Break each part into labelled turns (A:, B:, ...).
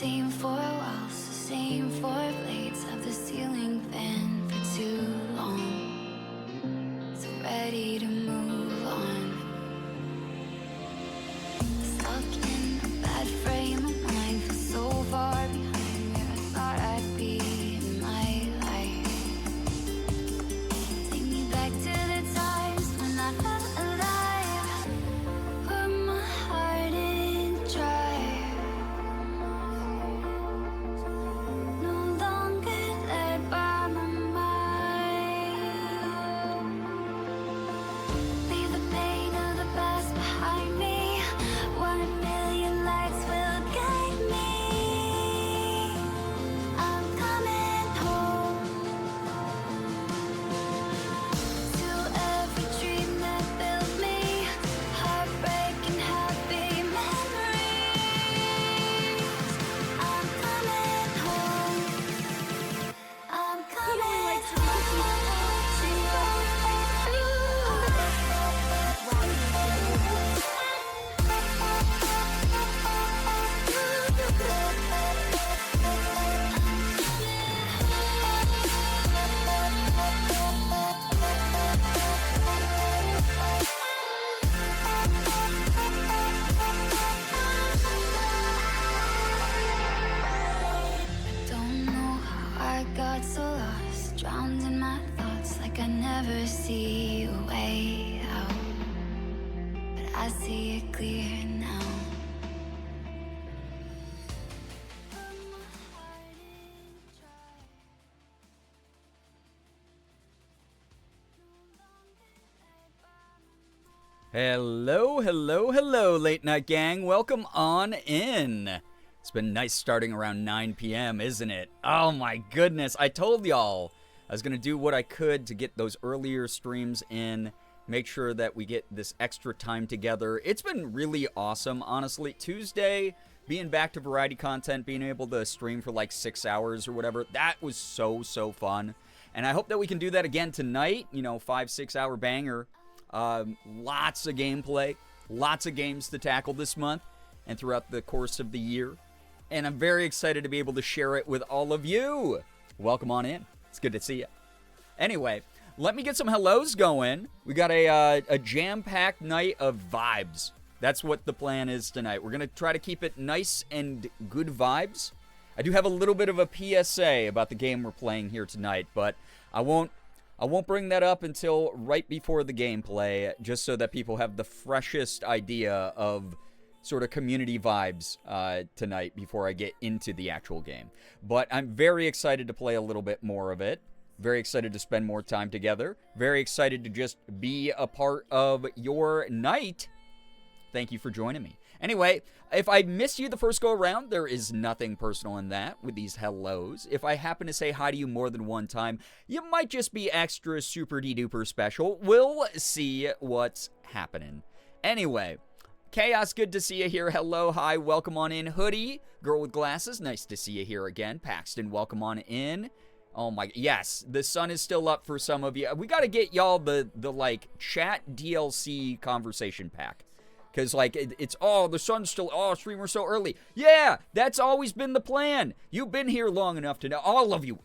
A: Same four walls, same four blades of the ceiling fan for too long. So ready to move on. Stuck in a bad frame of mind, feel so far behind where I thought I'd be in my life. Take me back to the times when I felt alive. Put my heart in drive. No longer led by my mind. Leave the pain of the past behind me. 1,000,000 lights will guide me. I'm coming home to every dream that built me. Heartbreak and happy memories. I'm coming home. I'm coming Don't know how I got so lost, drowned in my thoughts like I never see a way out. But I see it clear now.
B: Hello, hello, hello, late night gang. Welcome on in. It's been nice starting around 9 p.m., isn't it? Oh my goodness. I told y'all I was going to do what I could to get those earlier streams in, make sure that we get this extra time together. It's been really awesome, honestly. Tuesday, being back to variety content, being able to stream for like 6 hours or whatever, that was so fun. And I hope that we can do that again tonight, 5-6 hour banger. Lots of gameplay, lots of games to tackle this month and throughout the course of the year. And I'm very excited to be able to share it with all of you. Welcome on in. It's good to see you. Anyway, let me get some hellos going. We got a jam-packed night of vibes. That's what the plan is tonight. We're going to try to keep it nice and good vibes. I do have a little bit of a PSA about the game we're playing here tonight, but I won't bring that up until right before the gameplay, just so that people have the freshest idea of sort of community vibes tonight before I get into the actual game. But I'm very excited to play a little bit more of it. Very excited to spend more time together. Very excited to just be a part of your night. Thank you for joining me. Anyway, if I miss you the first go around, there is nothing personal in that with these hellos. If I happen to say hi to you more than one time, you might just be extra super-de-duper special. We'll see what's happening. Anyway, Chaos, good to see you here. Hello, hi, welcome on in. Hoodie, girl with glasses, nice to see you here again. Paxton, welcome on in. Oh my, yes, the sun is still up for some of you. We got to get y'all the like chat DLC conversation pack. Because, like, it's, the sun's still, streamer so early. Yeah, that's always been the plan. You've been here long enough to know. All of you.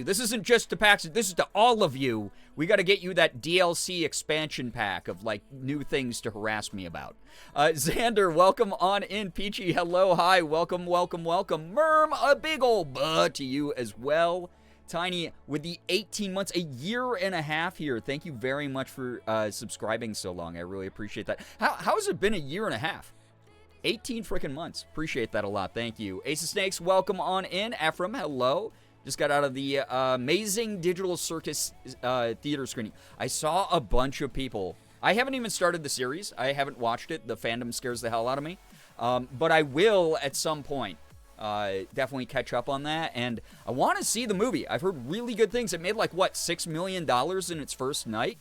B: This isn't just to Paxton. This is to all of you. We got to get you that DLC expansion pack of, like, new things to harass me about. Xander, welcome on in. Peachy, hello, hi, welcome. Merm, a big old buh to you as well. Tiny, with the 18 months, a year and a half here. Thank you very much for subscribing so long. I really appreciate that. How has it been a year and a half? 18 freaking months. Appreciate that a lot. Thank you. Ace of Snakes, welcome on in. Ephraim, hello. Just got out of the amazing Digital Circus theater screening. I saw a bunch of people. I haven't even started the series. I haven't watched it. The fandom scares the hell out of me. But I will at some point. Definitely catch up on that, and I want to see the movie. I've heard really good things. It made like, what, $6 million in its first night?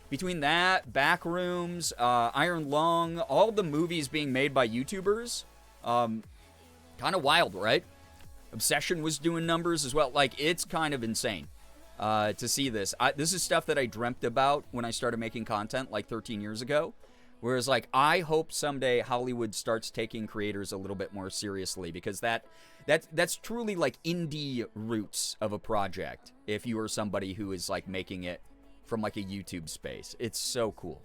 B: Between that, Backrooms, Iron Lung, all the movies being made by YouTubers, kind of wild, right? Obsession was doing numbers as well. Like, it's kind of insane to see this. This is stuff that I dreamt about when I started making content like 13 years ago. Whereas, like, I hope someday Hollywood starts taking creators a little bit more seriously, because that's truly like indie roots of a project. If you are somebody who is like making it from like a YouTube space, it's so cool.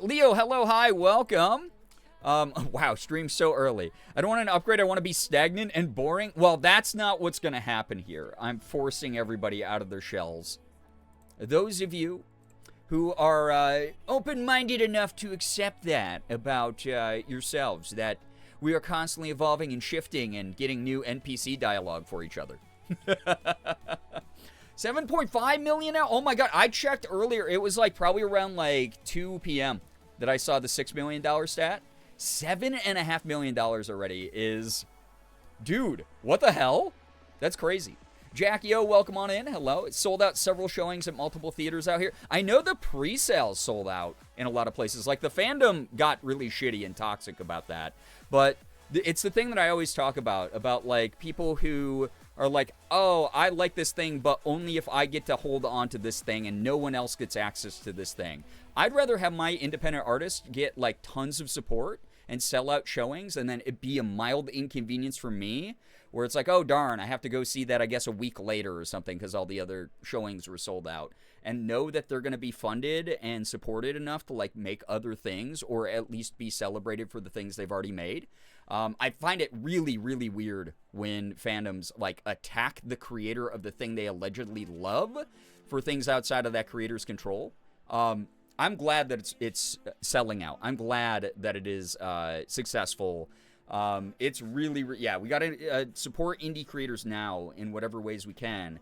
B: Leo, hello, hi, welcome. Wow, stream so early. I don't want an upgrade. I want to be stagnant and boring. Well, that's not what's going to happen here. I'm forcing everybody out of their shells. Those of you who are open-minded enough to accept that about yourselves, that we are constantly evolving and shifting and getting new NPC dialogue for each other. 7.5 million now? Oh my god, I checked earlier. It was like probably around like 2 p.m. that I saw the $6 million stat. $7.5 million already is... Dude, what the hell? That's crazy. Jackie O, welcome on in. Hello. It sold out several showings at multiple theaters out here. I know the pre-sales sold out in a lot of places. Like, the fandom got really shitty and toxic about that. But it's the thing that I always talk about, like, people who are like, oh, I like this thing, but only if I get to hold on to this thing and no one else gets access to this thing. I'd rather have my independent artist get, like, tons of support and sell out showings, and then it be a mild inconvenience for me, where it's like, oh, darn, I have to go see that, I guess, a week later or something because all the other showings were sold out. And know that they're going to be funded and supported enough to, like, make other things, or at least be celebrated for the things they've already made. I find it really, really weird when fandoms, like, attack the creator of the thing they allegedly love for things outside of that creator's control. I'm glad that it's selling out. I'm glad that it is successful. It's really, yeah, we got to support indie creators now in whatever ways we can.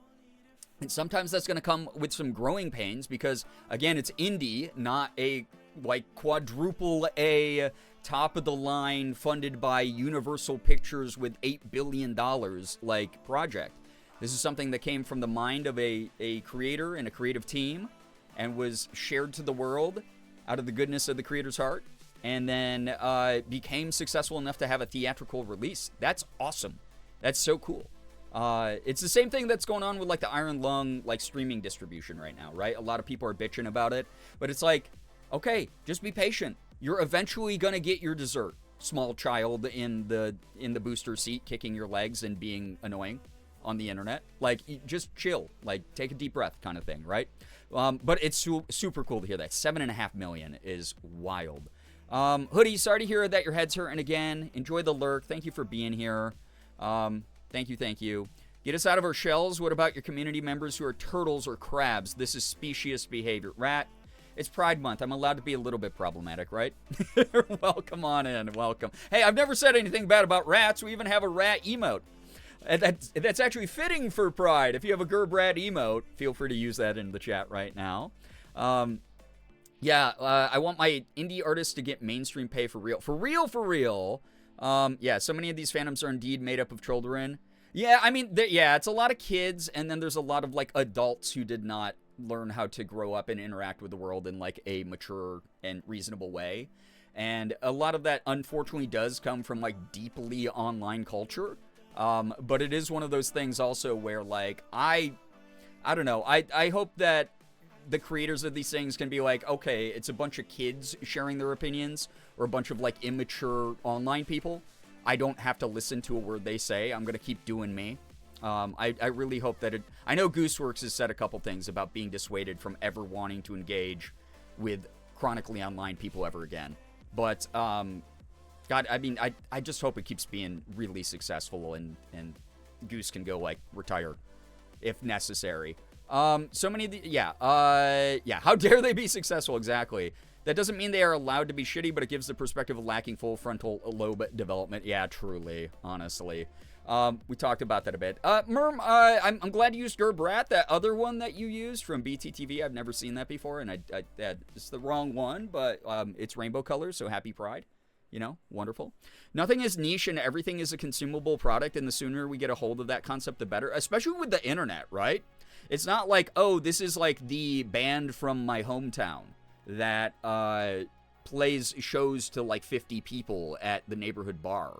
B: And sometimes that's going to come with some growing pains because, again, it's indie, not a, like, quadruple A, top-of-the-line, funded by Universal Pictures with $8 billion, like, project. This is something that came from the mind of a creator and a creative team and was shared to the world out of the goodness of the creator's heart, and then became successful enough to have a theatrical release. That's awesome. That's so cool. It's the same thing that's going on with, like, the Iron Lung, like, streaming distribution right now, right? A lot of people are bitching about it, but it's like, okay, just be patient. You're eventually gonna get your dessert, small child in the booster seat kicking your legs and being annoying on the internet. Like, just chill, like, take a deep breath kind of thing, right? But it's super cool to hear that. 7.5 million is wild. Hoodie, sorry to hear that your head's hurting again. Enjoy the lurk. Thank you for being here. Thank you. Get us out of our shells. What about your community members who are turtles or crabs? This is specious behavior. Rat, it's Pride Month. I'm allowed to be a little bit problematic, right? Welcome on in. Welcome. Hey, I've never said anything bad about rats. We even have a rat emote. That's actually fitting for Pride. If you have a Gerbeagly emote, feel free to use that in the chat right now. I want my indie artists to get mainstream pay for real. For real. Yeah, so many of these fandoms are indeed made up of children. Yeah, I mean, it's a lot of kids, and then there's a lot of, like, adults who did not learn how to grow up and interact with the world in, like, a mature and reasonable way. And a lot of that, unfortunately, does come from, like, deeply online culture. But it is one of those things also where, like, I don't know. I hope that the creators of these things can be like, okay, it's a bunch of kids sharing their opinions or a bunch of, like, immature online people. I don't have to listen to a word they say. I'm going to keep doing me. I really hope that I know Gooseworks has said a couple things about being dissuaded from ever wanting to engage with chronically online people ever again. But, God, I mean, I just hope it keeps being really successful and Goose can go, like, retire if necessary. So many of the, how dare they be successful, exactly. That doesn't mean they are allowed to be shitty, but it gives the perspective of lacking full frontal lobe development. Yeah, truly, honestly. We talked about that a bit. Merm, I'm glad you used Gerbrat, that other one that you used from BTTV. I've never seen that before, and it's the wrong one, but it's rainbow colors, so happy Pride. You know, wonderful. Nothing is niche and everything is a consumable product, and the sooner we get a hold of that concept, the better, especially with the internet, right? It's not like, oh, this is like the band from my hometown that plays shows to like 50 people at the neighborhood bar.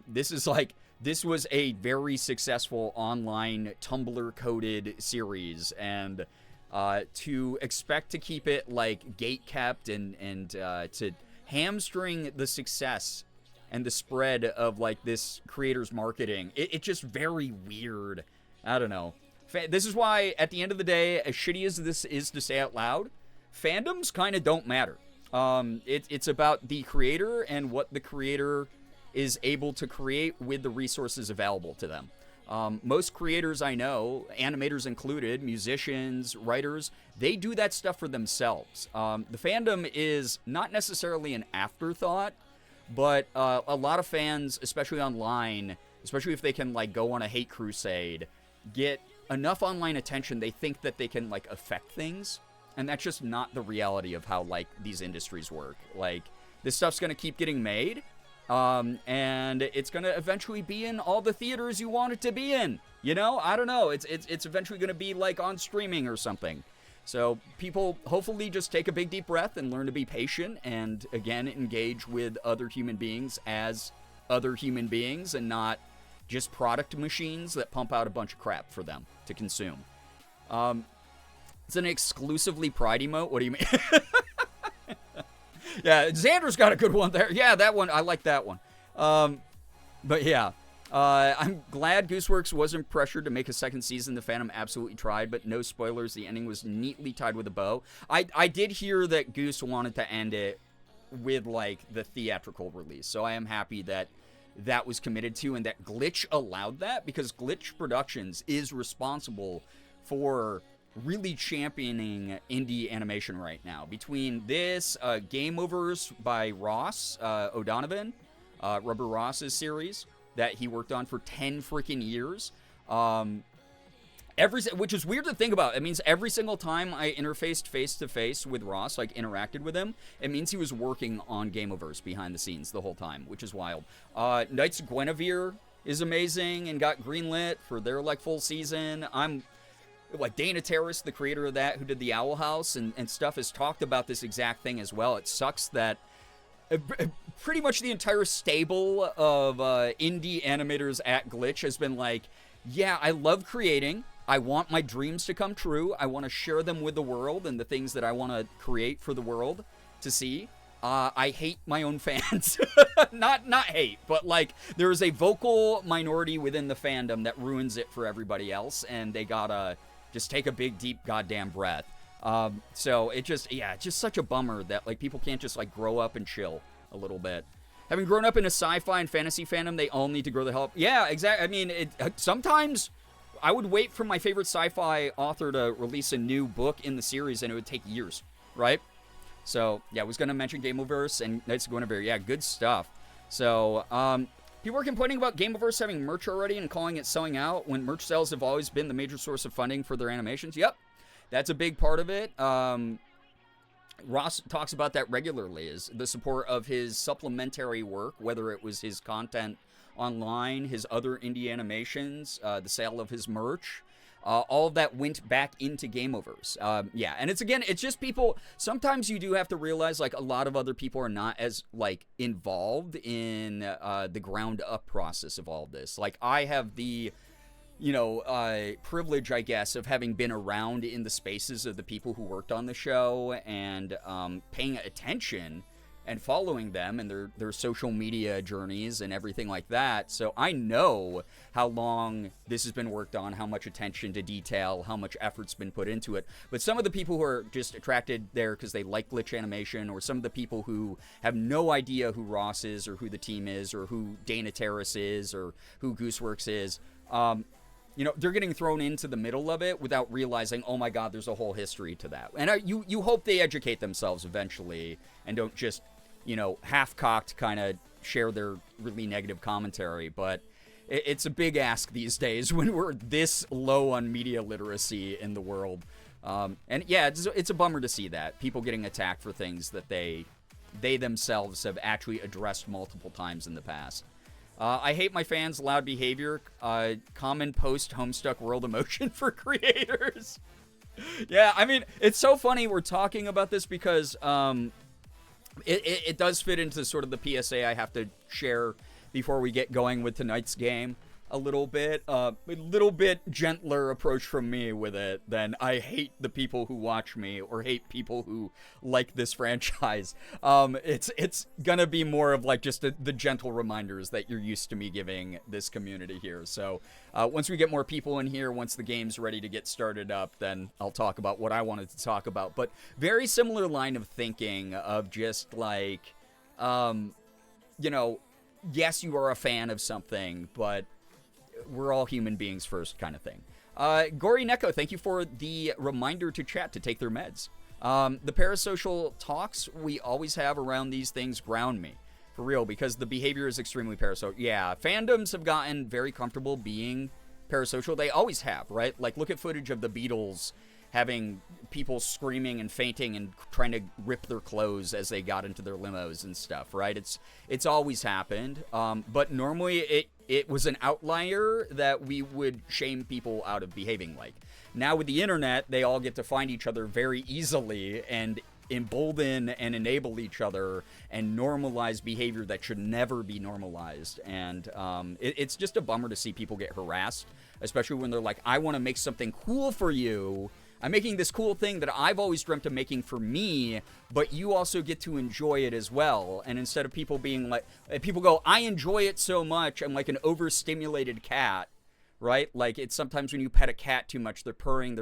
B: This is like, this was a very successful online Tumblr-coded series, and to expect to keep it like gate kept and to hamstring the success and the spread of like this creator's marketing, it's just very weird. I don't know. This is why, at the end of the day, as shitty as this is to say out loud, fandoms kind of don't matter. It's about the creator and what the creator is able to create with the resources available to them. Most creators I know, animators included, musicians, writers, they do that stuff for themselves. The fandom is not necessarily an afterthought, but a lot of fans, especially online, especially if they can like go on a hate crusade, get enough online attention, they think that they can like affect things, and that's just not the reality of how like these industries work. Like, this stuff's gonna keep getting made, and it's gonna eventually be in all the theaters you want it to be in. You know, I don't know. It's eventually gonna be like on streaming or something. So people hopefully just take a big deep breath and learn to be patient, and again engage with other human beings as other human beings, and not just product machines that pump out a bunch of crap for them to consume. It's an exclusively Pride emote. What do you mean? Yeah, Xander's got a good one there. Yeah, that one. I like that one. But yeah, I'm glad Gooseworks wasn't pressured to make a second season. The fandom absolutely tried, but no spoilers. The ending was neatly tied with a bow. I did hear that Goose wanted to end it with like the theatrical release, so I am happy that that was committed to, and that Glitch allowed that, because Glitch Productions is responsible for really championing indie animation right now. Between this, Game Overs by Ross O'Donovan, Rubber Ross's series that he worked on for 10 freaking years, which is weird to think about. It means every single time I interfaced face-to-face with Ross, like interacted with him, it means he was working on Game Overs behind the scenes the whole time, which is wild. Knights of Guinevere is amazing and got greenlit for their like full season. I'm like, Dana Terrace, the creator of that, who did the Owl House and stuff, has talked about this exact thing as well. It sucks that pretty much the entire stable of indie animators at Glitch has been like, yeah, I love creating. I want my dreams to come true. I want to share them with the world and the things that I want to create for the world to see. I hate my own fans. not hate, but like, there is a vocal minority within the fandom that ruins it for everybody else, and they gotta just take a big, deep goddamn breath. So it's just such a bummer that like people can't just like grow up and chill a little bit. Having grown up in a sci-fi and fantasy fandom, they all need to grow the hell up. Yeah, exactly. I mean, sometimes I would wait for my favorite sci-fi author to release a new book in the series, and it would take years, right? So, yeah, I was going to mention Gameoverse and Knights of Guinevere. Yeah, good stuff. So, people are complaining about Gameoverse having merch already and calling it selling out, when merch sales have always been the major source of funding for their animations. Yep, that's a big part of it. Ross talks about that regularly, is the support of his supplementary work, whether it was his content online, his other indie animations, the sale of his merch. All of that went back into Gameoverse. Yeah, and it's just people, sometimes you do have to realize, like, a lot of other people are not as, like, involved in the ground up process of all of this. Like, I have the, privilege, I guess, of having been around in the spaces of the people who worked on the show, and paying attention and following them and their social media journeys and everything like that. So I know how long this has been worked on, how much attention to detail, how much effort's been put into it. But some of the people who are just attracted there because they like glitch animation, or some of the people who have no idea who Ross is, or who the team is, or who Dana Terrace is, or who Gooseworks is, they're getting thrown into the middle of it without realizing, oh my God, there's a whole history to that. And you hope they educate themselves eventually and don't just, half-cocked kind of share their really negative commentary. But it's a big ask these days when we're this low on media literacy in the world. And yeah, it's a bummer to see that. People getting attacked for things that they themselves have actually addressed multiple times in the past. I hate my fans' loud behavior. Common post-Homestuck world emotion for creators. Yeah, I mean, it's so funny we're talking about this because it does fit into sort of the PSA I have to share before we get going with tonight's game. a little bit gentler approach from me with it than I hate the people who watch me or hate people who like this franchise. It's gonna be more of like just the gentle reminders that you're used to me giving this community here. So once we get more people in here, once the game's ready to get started up, then I'll talk about what I wanted to talk about. But very similar line of thinking of just like, yes, you are a fan of something, but we're all human beings first kind of thing. Gory Neko, thank you for the reminder to chat to take their meds. The parasocial talks we always have around these things ground me. For real, because the behavior is extremely parasocial. Yeah, fandoms have gotten very comfortable being parasocial. They always have, right? Like, look at footage of the Beatles having people screaming and fainting and trying to rip their clothes as they got into their limos and stuff, right? It's always happened. But normally it was an outlier that we would shame people out of behaving like. Now with the internet, they all get to find each other very easily and embolden and enable each other and normalize behavior that should never be normalized. And it's just a bummer to see people get harassed, especially when they're like, I want to make something cool for you. I'm making this cool thing that I've always dreamt of making for me, but you also get to enjoy it as well. And instead of people being like, people go, I enjoy it so much, I'm like an overstimulated cat, right? Like, it's sometimes when you pet a cat too much, they're purring.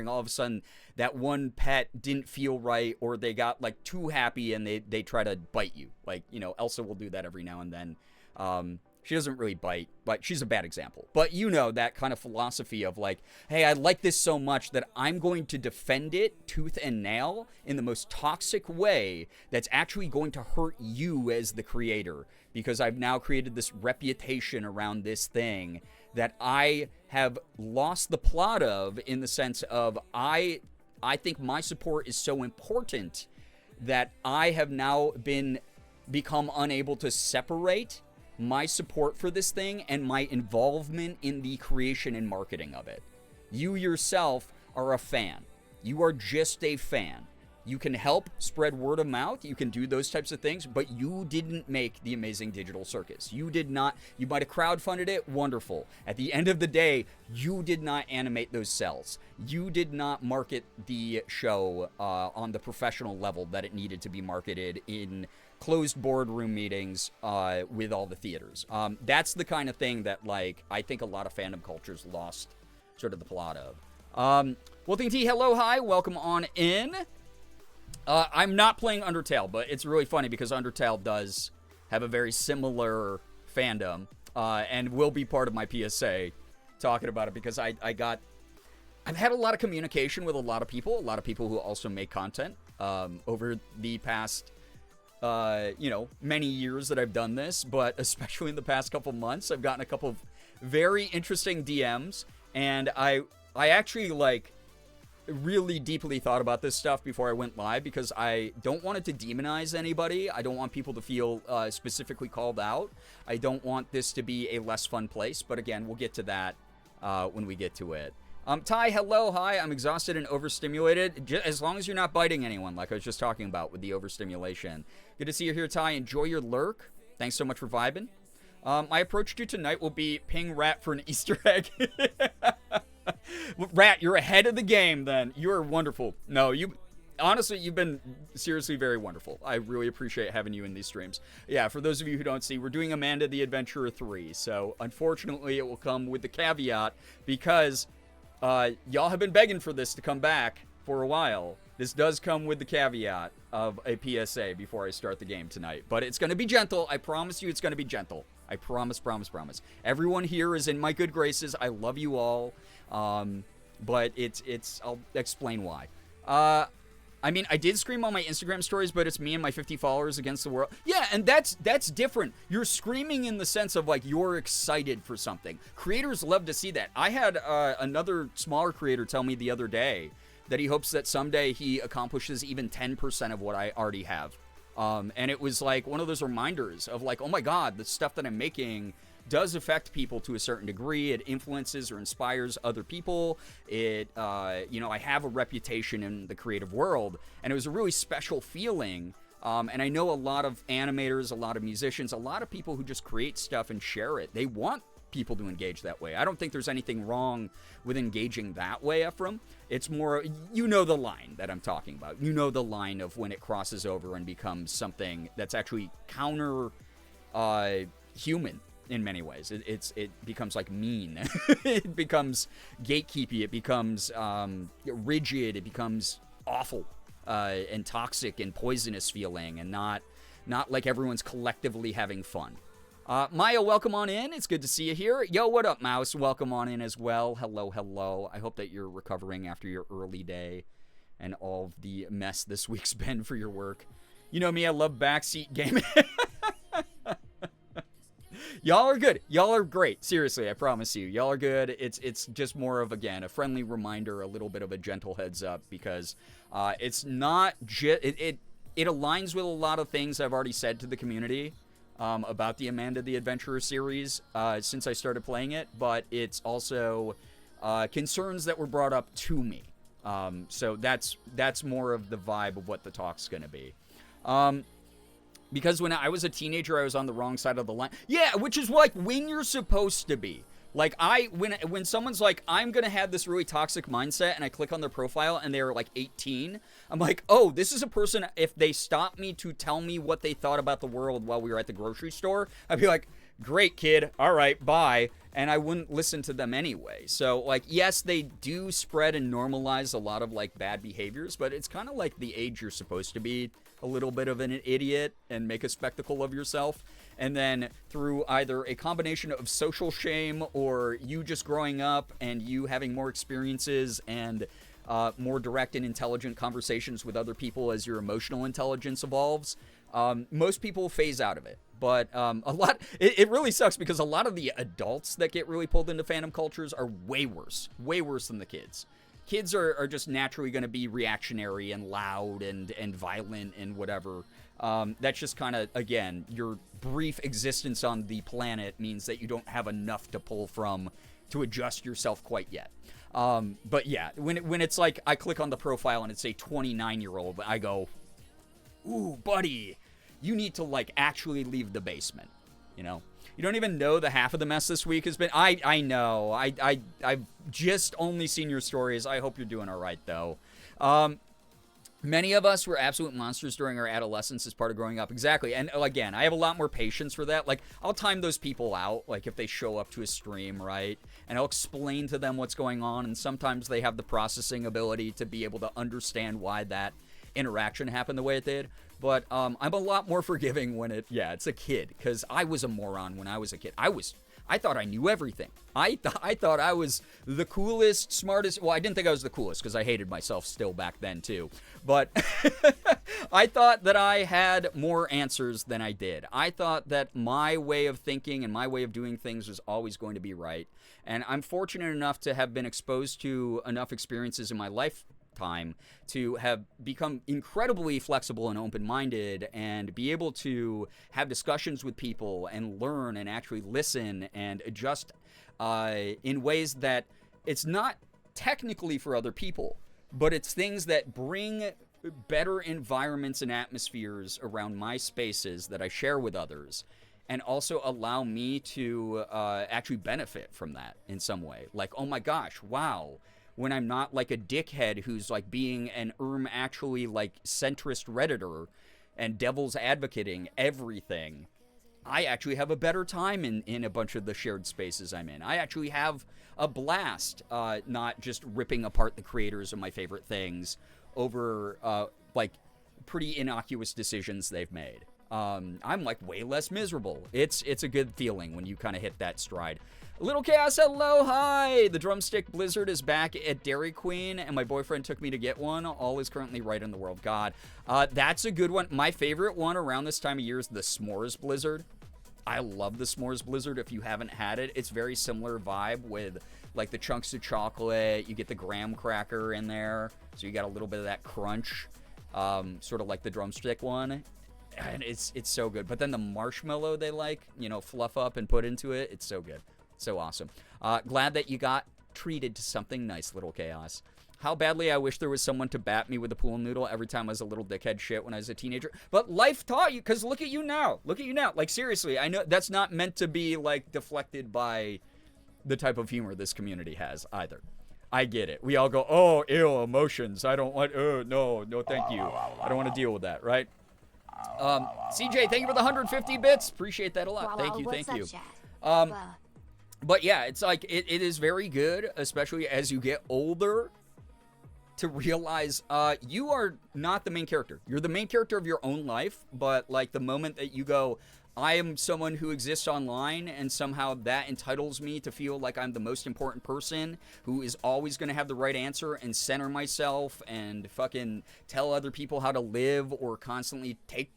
B: All of a sudden, that one pet didn't feel right, or they got like too happy and they try to bite you. Like, Elsa will do that every now and then. She doesn't really bite, but she's a bad example. But that kind of philosophy of like, hey, I like this so much that I'm going to defend it tooth and nail in the most toxic way that's actually going to hurt you as the creator, because I've now created this reputation around this thing that I have lost the plot of, in the sense of I think my support is so important that I have now become unable to separate my support for this thing and my involvement in the creation and marketing of it. You yourself are a fan. You are just a fan. You can help spread word of mouth. You can do those types of things, but you didn't make the Amazing Digital Circus. You did not. You might have crowdfunded it. Wonderful. At the end of the day, you did not animate those cells. You did not market the show on the professional level that it needed to be marketed in closed boardroom meetings with all the theaters. That's the kind of thing that, like, I think a lot of fandom cultures lost sort of the plot of. Wilting T, hello, hi, welcome on in. I'm not playing Undertale, but it's really funny because Undertale does have a very similar fandom and will be part of my PSA talking about it, because I've had a lot of communication with a lot of people who also make content over the past many years that I've done this, but especially in the past couple months, I've gotten a couple of very interesting DMs, and I actually, like, really deeply thought about this stuff before I went live, because I don't want it to demonize anybody. I don't want people to feel specifically called out. I don't want this to be a less fun place, but again, we'll get to that when we get to it. Ty, hello, hi, I'm exhausted and overstimulated. As long as you're not biting anyone, like I was just talking about with the overstimulation. Good to see you here, Ty. Enjoy your lurk. Thanks so much for vibing. My approach to tonight will be ping Rat for an Easter egg. Rat, you're ahead of the game, then. You're wonderful. No, honestly, you've been seriously very wonderful. I really appreciate having you in these streams. Yeah, for those of you who don't see, we're doing Amanda the Adventurer 3, so unfortunately it will come with the caveat, because y'all have been begging for this to come back for a while. This does come with the caveat of a PSA before I start the game tonight. But it's going to be gentle. I promise you it's going to be gentle. I promise. Everyone here is in my good graces. I love you all. But I'll explain why. I mean, I did scream on my Instagram stories, but it's me and my 50 followers against the world. Yeah, and that's different. You're screaming in the sense of, like, you're excited for something. Creators love to see that. I had another smaller creator tell me the other day that he hopes that someday he accomplishes even 10% of what I already have. And it was like one of those reminders of, like, oh my God, the stuff that I'm making does affect people to a certain degree. It influences or inspires other people. I have a reputation in the creative world, and it was a really special feeling. And I know a lot of animators, a lot of musicians, a lot of people who just create stuff and share it. They want people to engage that way. I don't think there's anything wrong with engaging that way, Ephraim. It's more, you know the line that I'm talking about. You know the line of when it crosses over and becomes something that's actually counter human in many ways. It becomes like mean. It becomes gatekeepy. It becomes rigid. It becomes awful and toxic and poisonous feeling, and not like everyone's collectively having fun. Maya, welcome on in. It's good to see you here. Yo, what up, Mouse? Welcome on in as well. Hello, hello. I hope that you're recovering after your early day and all of the mess this week's been for your work. You know me, I love backseat gaming. Y'all are good. Y'all are great. Seriously, I promise you. Y'all are good. It's just more of, again, a friendly reminder, a little bit of a gentle heads up, because it's not just... It aligns with a lot of things I've already said to the community about the Amanda the Adventurer series since I started playing it, but it's also concerns that were brought up to me. So that's more of the vibe of what the talk's going to be. Because when I was a teenager, I was on the wrong side of the line. Yeah, which is like when you're supposed to be. Like, when someone's like, I'm going to have this really toxic mindset, and I click on their profile, and they're like 18, I'm like, oh, this is a person, if they stop me to tell me what they thought about the world while we were at the grocery store, I'd be like, great, kid, all right, bye, and I wouldn't listen to them anyway. So, like, yes, they do spread and normalize a lot of, like, bad behaviors, but it's kind of like the age you're supposed to be a little bit of an idiot and make a spectacle of yourself. And then through either a combination of social shame or you just growing up and you having more experiences and more direct and intelligent conversations with other people as your emotional intelligence evolves, most people phase out of it. But it really sucks because a lot of the adults that get really pulled into fandom cultures are way worse than the kids. Kids are just naturally going to be reactionary and loud and violent and whatever. That's just kind of, again, your brief existence on the planet means that you don't have enough to pull from to adjust yourself quite yet. But yeah, when it's like I click on the profile and it's a 29-year-old, I go, ooh, buddy, you need to like actually leave the basement, you know? You don't even know the half of the mess this week has been. I know. I've just only seen your stories. I hope you're doing all right, though. Many of us were absolute monsters during our adolescence as part of growing up. Exactly. And again, I have a lot more patience for that. Like, I'll time those people out, like if they show up to a stream, right? And I'll explain to them what's going on. And sometimes they have the processing ability to be able to understand why that interaction happened the way it did. But I'm a lot more forgiving when it's a kid, because I was a moron when I was a kid. I thought I knew everything. I thought I was the coolest, smartest. Well, I didn't think I was the coolest because I hated myself still back then too. But I thought that I had more answers than I did. I thought that my way of thinking and my way of doing things was always going to be right. And I'm fortunate enough to have been exposed to enough experiences in my lifetime to have become incredibly flexible and open-minded and be able to have discussions with people and learn and actually listen and adjust in ways that it's not technically for other people, but it's things that bring better environments and atmospheres around my spaces that I share with others, and also allow me to actually benefit from that in some way. Like, oh my gosh, wow. When I'm not like a dickhead who's like being an actually like centrist Redditor and devil's advocating everything, I actually have a better time in a bunch of the shared spaces I'm in. I actually have a blast, not just ripping apart the creators of my favorite things over like pretty innocuous decisions they've made. I'm like way less miserable. It's a good feeling when you kind of hit that stride. Little Chaos, hello, hi! The Drumstick Blizzard is back at Dairy Queen, and my boyfriend took me to get one. All is currently right in the world. God. That's a good one. My favorite one around this time of year is the S'mores Blizzard. I love the S'mores Blizzard. If you haven't had it, it's very similar vibe with like the chunks of chocolate. You get the graham cracker in there, so you got a little bit of that crunch, sort of like the drumstick one. And it's so good. But then the marshmallow they fluff up and put into it. It's so good. So awesome. Glad that you got treated to something nice, Little Chaos. how badly I wish there was someone to bat me with a pool noodle every time I was a little dickhead shit when I was a teenager. But life taught you, because look at you now. Look at you now. Like, seriously, I know that's not meant to be, like, deflected by the type of humor this community has either. I get it. We all go, oh, ew, emotions. I don't want, no, thank you. I don't want to deal with that, right? CJ, thank you for the 150 bits. Appreciate that a lot. Thank you. But yeah, it's like, it is very good, especially as you get older, to realize you are not the main character. You're the main character of your own life, but like the moment that you go, I am someone who exists online, and somehow that entitles me to feel like I'm the most important person who is always going to have the right answer and center myself and fucking tell other people how to live, or constantly take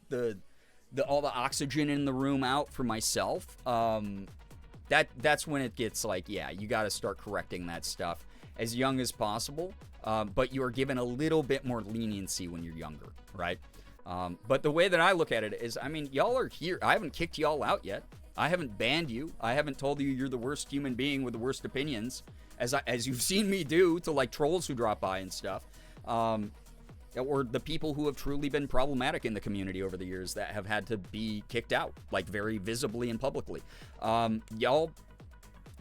B: all the oxygen in the room out for myself. That's when it gets like, yeah, you got to start correcting that stuff as young as possible. But you are given a little bit more leniency when you're younger, right? But the way that I look at it is, I mean, y'all are here. I haven't kicked y'all out yet. I haven't banned you. I haven't told you you're the worst human being with the worst opinions, as you've seen me do to like trolls who drop by and stuff, or the people who have truly been problematic in the community over the years that have had to be kicked out, like very visibly and publicly. Y'all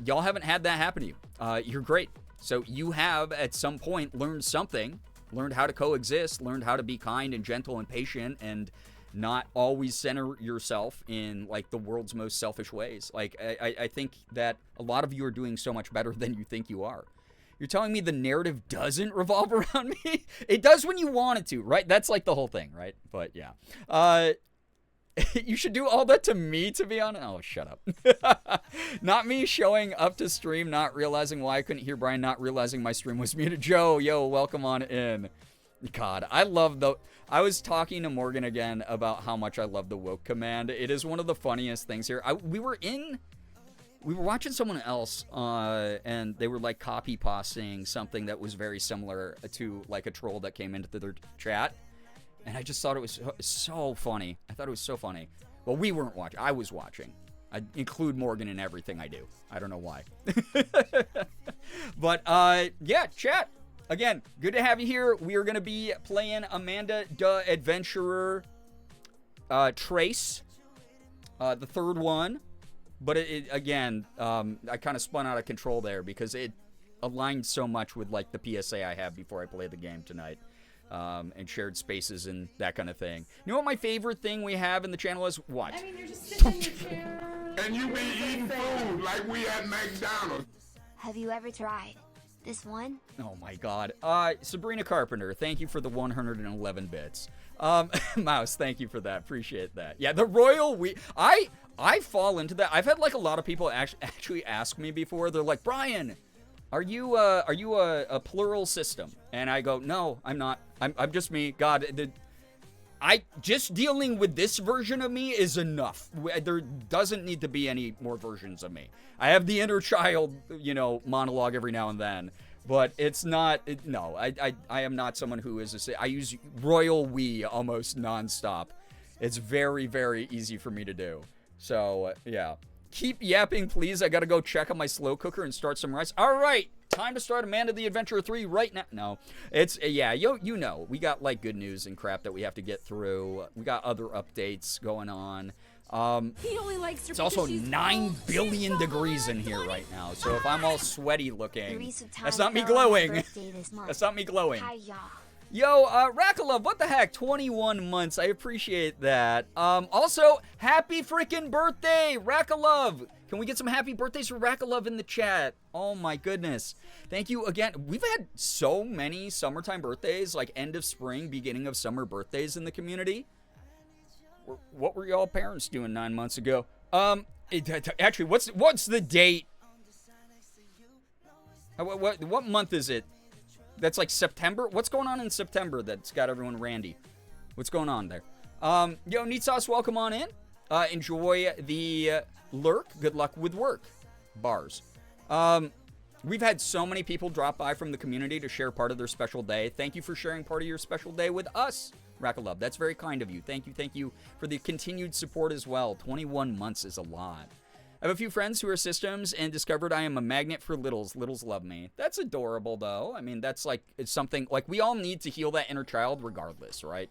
B: haven't had that happen to you. You're great. So you have at some point learned something. Learned how to coexist, learned how to be kind and gentle and patient, and not always center yourself in like the world's most selfish ways. Like, I think that a lot of you are doing so much better than you think you are. You're telling me the narrative doesn't revolve around me? It does when you want it to, right? That's like the whole thing, right? But yeah. You should do all that to me, to be honest. Oh, shut up. Not me showing up to stream, not realizing why I couldn't hear Brian, not realizing my stream was muted. Joe, yo, welcome on in. God, I was talking to Morgan again about how much I love the woke command. It is one of the funniest things here. We were watching someone else, and they were like copy pasting something that was very similar to like a troll that came into their chat. And I just thought it was so funny. I thought it was so funny. Well, we weren't watching. I was watching. I include Morgan in everything I do. I don't know why. But, yeah, chat. Again, good to have you here. We are going to be playing Amanda the Adventurer Trace. The third one. But, again, I kind of spun out of control there because it aligned so much with, like, the PSA I have before I play the game tonight. And shared spaces and that kind of thing. You know what my favorite thing we have in the channel is? What?
C: I mean, you're just sitting in your chair.
D: And you be eating food like we at McDonald's.
A: Have you ever tried this one?
B: Oh my god. Sabrina Carpenter, thank you for the 111 bits. Mouse, thank you for that. Appreciate that. Yeah, the royal I fall into that. I've had like a lot of people actually ask me before. They're like, Brian, are you a plural system? And I go, no, I'm not. I'm just me. God, just dealing with this version of me is enough. There doesn't need to be any more versions of me. I have the inner child, monologue every now and then, but it's not. No, I am not someone who is I use royal we almost nonstop. It's very, very easy for me to do. So yeah. Keep yapping, please. I gotta go check on my slow cooker and start some rice. All right, time to start Amanda the Adventurer 3 right now. No, it's, yeah, you know, we got, like, good news and crap that we have to get through. We got other updates going on.
C: He only likes her.
B: It's also 9 billion degrees in here right now, so if I'm all sweaty looking, that's not me glowing. That's not me glowing. Yo, Rakalov, what the heck? 21 months. I appreciate that. Also, happy freaking birthday, Rakalov. Can we get some happy birthdays for Rakalov in the chat? Oh my goodness. Thank you again. We've had so many summertime birthdays, like end of spring, beginning of summer birthdays in the community. What were y'all parents doing 9 months ago? Actually, what's the date? What month is it? That's like September? What's going on in September that's got everyone randy? What's going on there? Yo, Neat Sauce, welcome on in. Enjoy the lurk. Good luck with work. Bars. We've had so many people drop by from the community to share part of their special day. Thank you for sharing part of your special day with us, Rakalub. That's very kind of you. Thank you for the continued support as well. 21 months is a lot. I have a few friends who are systems and discovered I am a magnet for littles. Littles love me. That's adorable, though. I mean, that's like, it's something, like, we all need to heal that inner child regardless, right?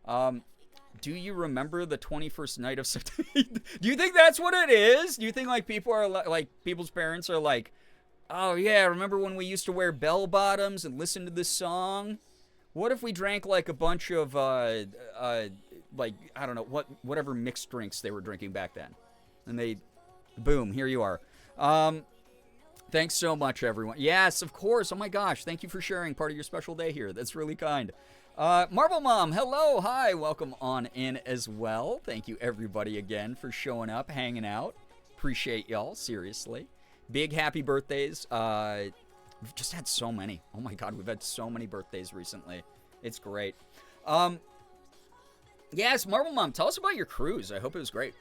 B: Do you remember the 21st night of September? Do you think that's what it is? Do you think, like, people are, like, people's parents are like, oh, yeah, remember when we used to wear bell-bottoms and listen to this song? What if we drank, like, a bunch of, like, I don't know, whatever mixed drinks they were drinking back then? And they, boom, here you are. Thanks so much, everyone. Yes, of course. Oh, my gosh. Thank you for sharing part of your special day here. That's really kind. Marble Mom, hello, hi. Welcome on in as well. Thank you, everybody, again, for showing up, hanging out. Appreciate y'all, seriously. Big happy birthdays. We've just had so many. Oh, my God, we've had so many birthdays recently. It's great. Yes, Marble Mom, tell us about your cruise. I hope it was great.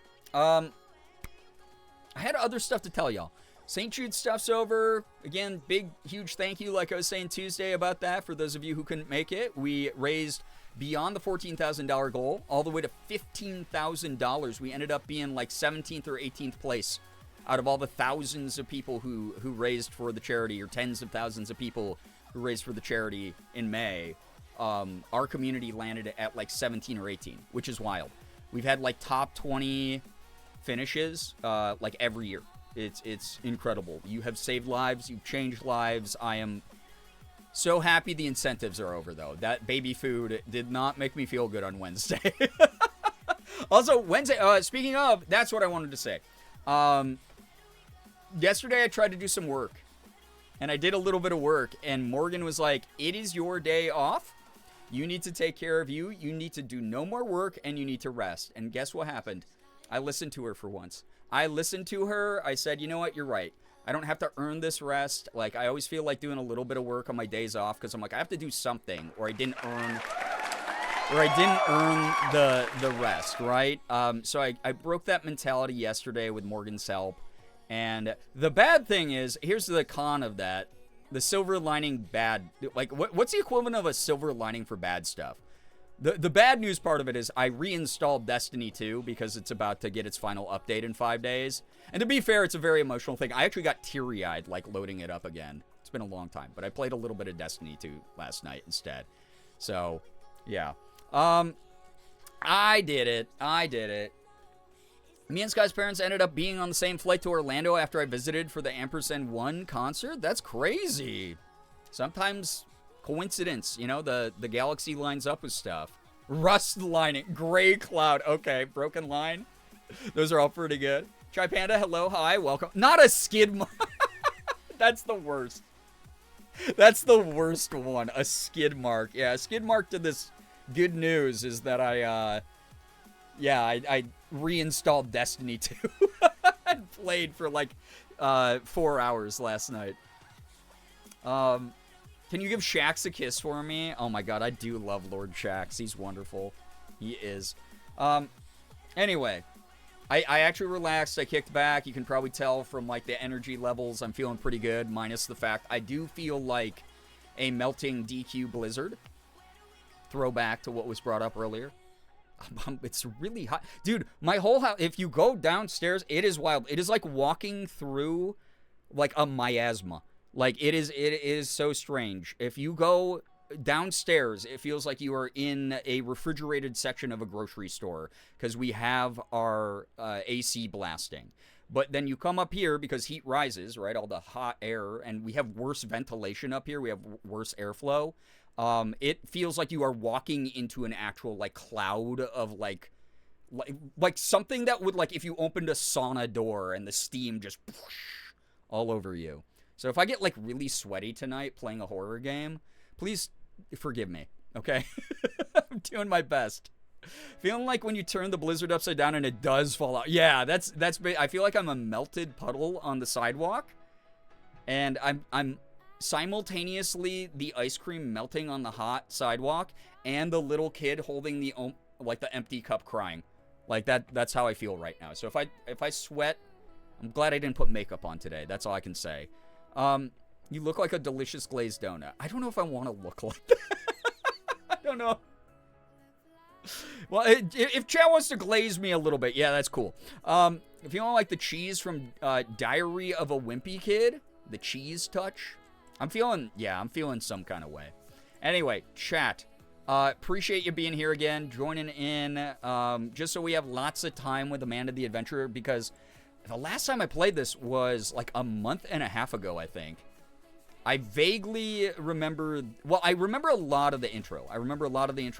B: I had other stuff to tell y'all. St. Jude stuff's over. Again, big, huge thank you, like I was saying Tuesday about that, for those of you who couldn't make it. We raised beyond the $14,000 goal, all the way to $15,000. We ended up being like 17th or 18th place out of all the thousands of people who raised for the charity, or tens of thousands of people who raised for the charity in May. Our community landed at like 17 or 18, which is wild. We've had like top 20 finishes like every year. It's incredible. You have saved lives. You've changed lives. I am so happy the incentives are over, though. That baby food did not make me feel good on Wednesday. Also, Wednesday, speaking of, that's what I wanted to say. Yesterday, I tried to do some work. And I did a little bit of work. And Morgan was like, it is your day off. You need to take care of you. You need to do no more work. And you need to rest. And guess what happened? I listened to her for once. I listened to her. I said, you know what? You're right. I don't have to earn this rest. Like, I always feel like doing a little bit of work on my days off because I'm like, I have to do something, or I didn't earn the rest, right? So I broke that mentality yesterday with Morgan's help. And the bad thing is, here's the con of that. The silver lining bad. Like, what's the equivalent of a silver lining for bad stuff? The bad news part of it is I reinstalled Destiny 2 because it's about to get its final update in 5 days. And to be fair, it's a very emotional thing. I actually got teary-eyed, like, loading it up again. It's been a long time, but I played a little bit of Destiny 2 last night instead. So, yeah. I did it. Me and Sky's parents ended up being on the same flight to Orlando after I visited for the Ampersand 1 concert. That's crazy. Sometimes coincidence, you know, the galaxy lines up with stuff. Rust lining, gray cloud. Okay, broken line. Those are all pretty good. Chai Panda, hello, hi, welcome. Not a skid mark. That's the worst. That's the worst one, a skid mark. Yeah, a skid mark to this good news is that I reinstalled Destiny 2 and played for like 4 hours last night. Can you give Shax a kiss for me? Oh my god, I do love Lord Shax. He's wonderful. He is. Anyway, I actually relaxed. I kicked back. You can probably tell from like the energy levels. I'm feeling pretty good, minus the fact I do feel like a melting DQ blizzard. Throwback to what was brought up earlier. It's really hot. Dude, my whole house, if you go downstairs, it is wild. It is like walking through like a miasma. Like, it is so strange. If you go downstairs, it feels like you are in a refrigerated section of a grocery store because we have our AC blasting. But then you come up here because heat rises, right? All the hot air, and we have worse ventilation up here. We have worse airflow. It feels like you are walking into an actual, like, cloud of, like something that would, like, if you opened a sauna door and the steam just whoosh, all over you. So if I get, like, really sweaty tonight playing a horror game, please forgive me, okay? I'm doing my best. Feeling like when you turn the blizzard upside down and it does fall out. Yeah, that's I feel like I'm a melted puddle on the sidewalk. And I'm simultaneously the ice cream melting on the hot sidewalk and the little kid holding the empty cup crying. Like that's how I feel right now. So if I sweat, I'm glad I didn't put makeup on today. That's all I can say. You look like a delicious glazed donut. I don't know if I want to look like that. I don't know. Well, if chat wants to glaze me a little bit, yeah, that's cool. If you don't like the cheese from Diary of a Wimpy Kid, the cheese touch, I'm feeling some kind of way. Anyway, chat, appreciate you being here again, joining in, just so we have lots of time with Amanda the Adventurer, because the last time I played this was like a month and a half ago, I think. I vaguely remember, well, I remember a lot of the intro.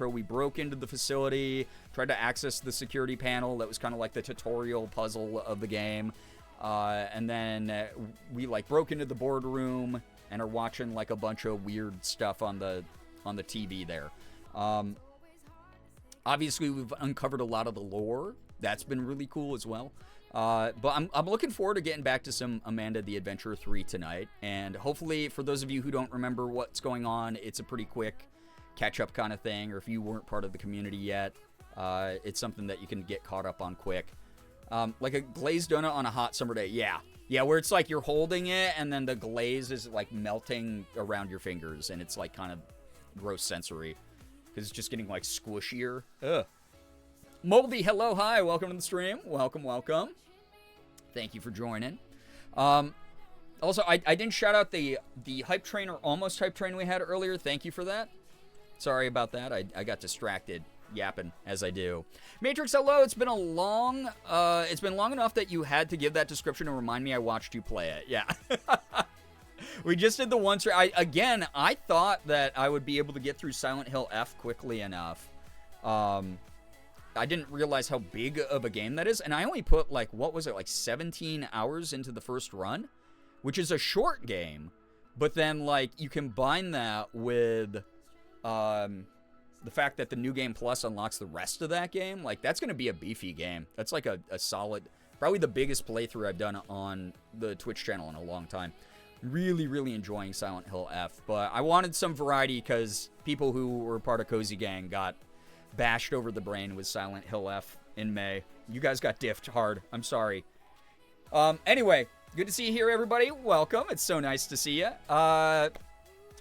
B: We broke into the facility, tried to access the security panel that was kind of like the tutorial puzzle of the game. And then we like broke into the boardroom and are watching like a bunch of weird stuff on the TV there. Obviously, we've uncovered a lot of the lore. That's been really cool as well. But I'm looking forward to getting back to some Amanda the Adventurer 3 tonight. And hopefully, for those of you who don't remember what's going on, it's a pretty quick catch-up kind of thing. Or if you weren't part of the community yet, it's something that you can get caught up on quick. Like a glazed donut on a hot summer day. Yeah, where it's like you're holding it and then the glaze is like melting around your fingers. And it's like kind of gross sensory. Because it's just getting like squishier. Ugh. Moldy, hello, hi, welcome to the stream. Welcome. Thank you for joining. Also, I didn't shout out the hype train or almost hype train we had earlier. Thank you for that. Sorry about that. I got distracted yapping as I do. Matrix, hello. It's been long enough that you had to give that description and remind me I watched you play it. Yeah. We just did the one. I thought that I would be able to get through Silent Hill F quickly enough. I didn't realize how big of a game that is, and I only put, like, 17 hours into the first run, which is a short game, but then, like, you combine that with, the fact that the New Game Plus unlocks the rest of that game, like, that's gonna be a beefy game. That's, like, a solid, probably the biggest playthrough I've done on the Twitch channel in a long time. Really, really enjoying Silent Hill F, but I wanted some variety because people who were part of Cozy Gang got bashed over the brain with Silent Hill F in May. You guys got diffed hard. I'm sorry. Anyway, good to see you here, everybody. Welcome. It's so nice to see you. Let's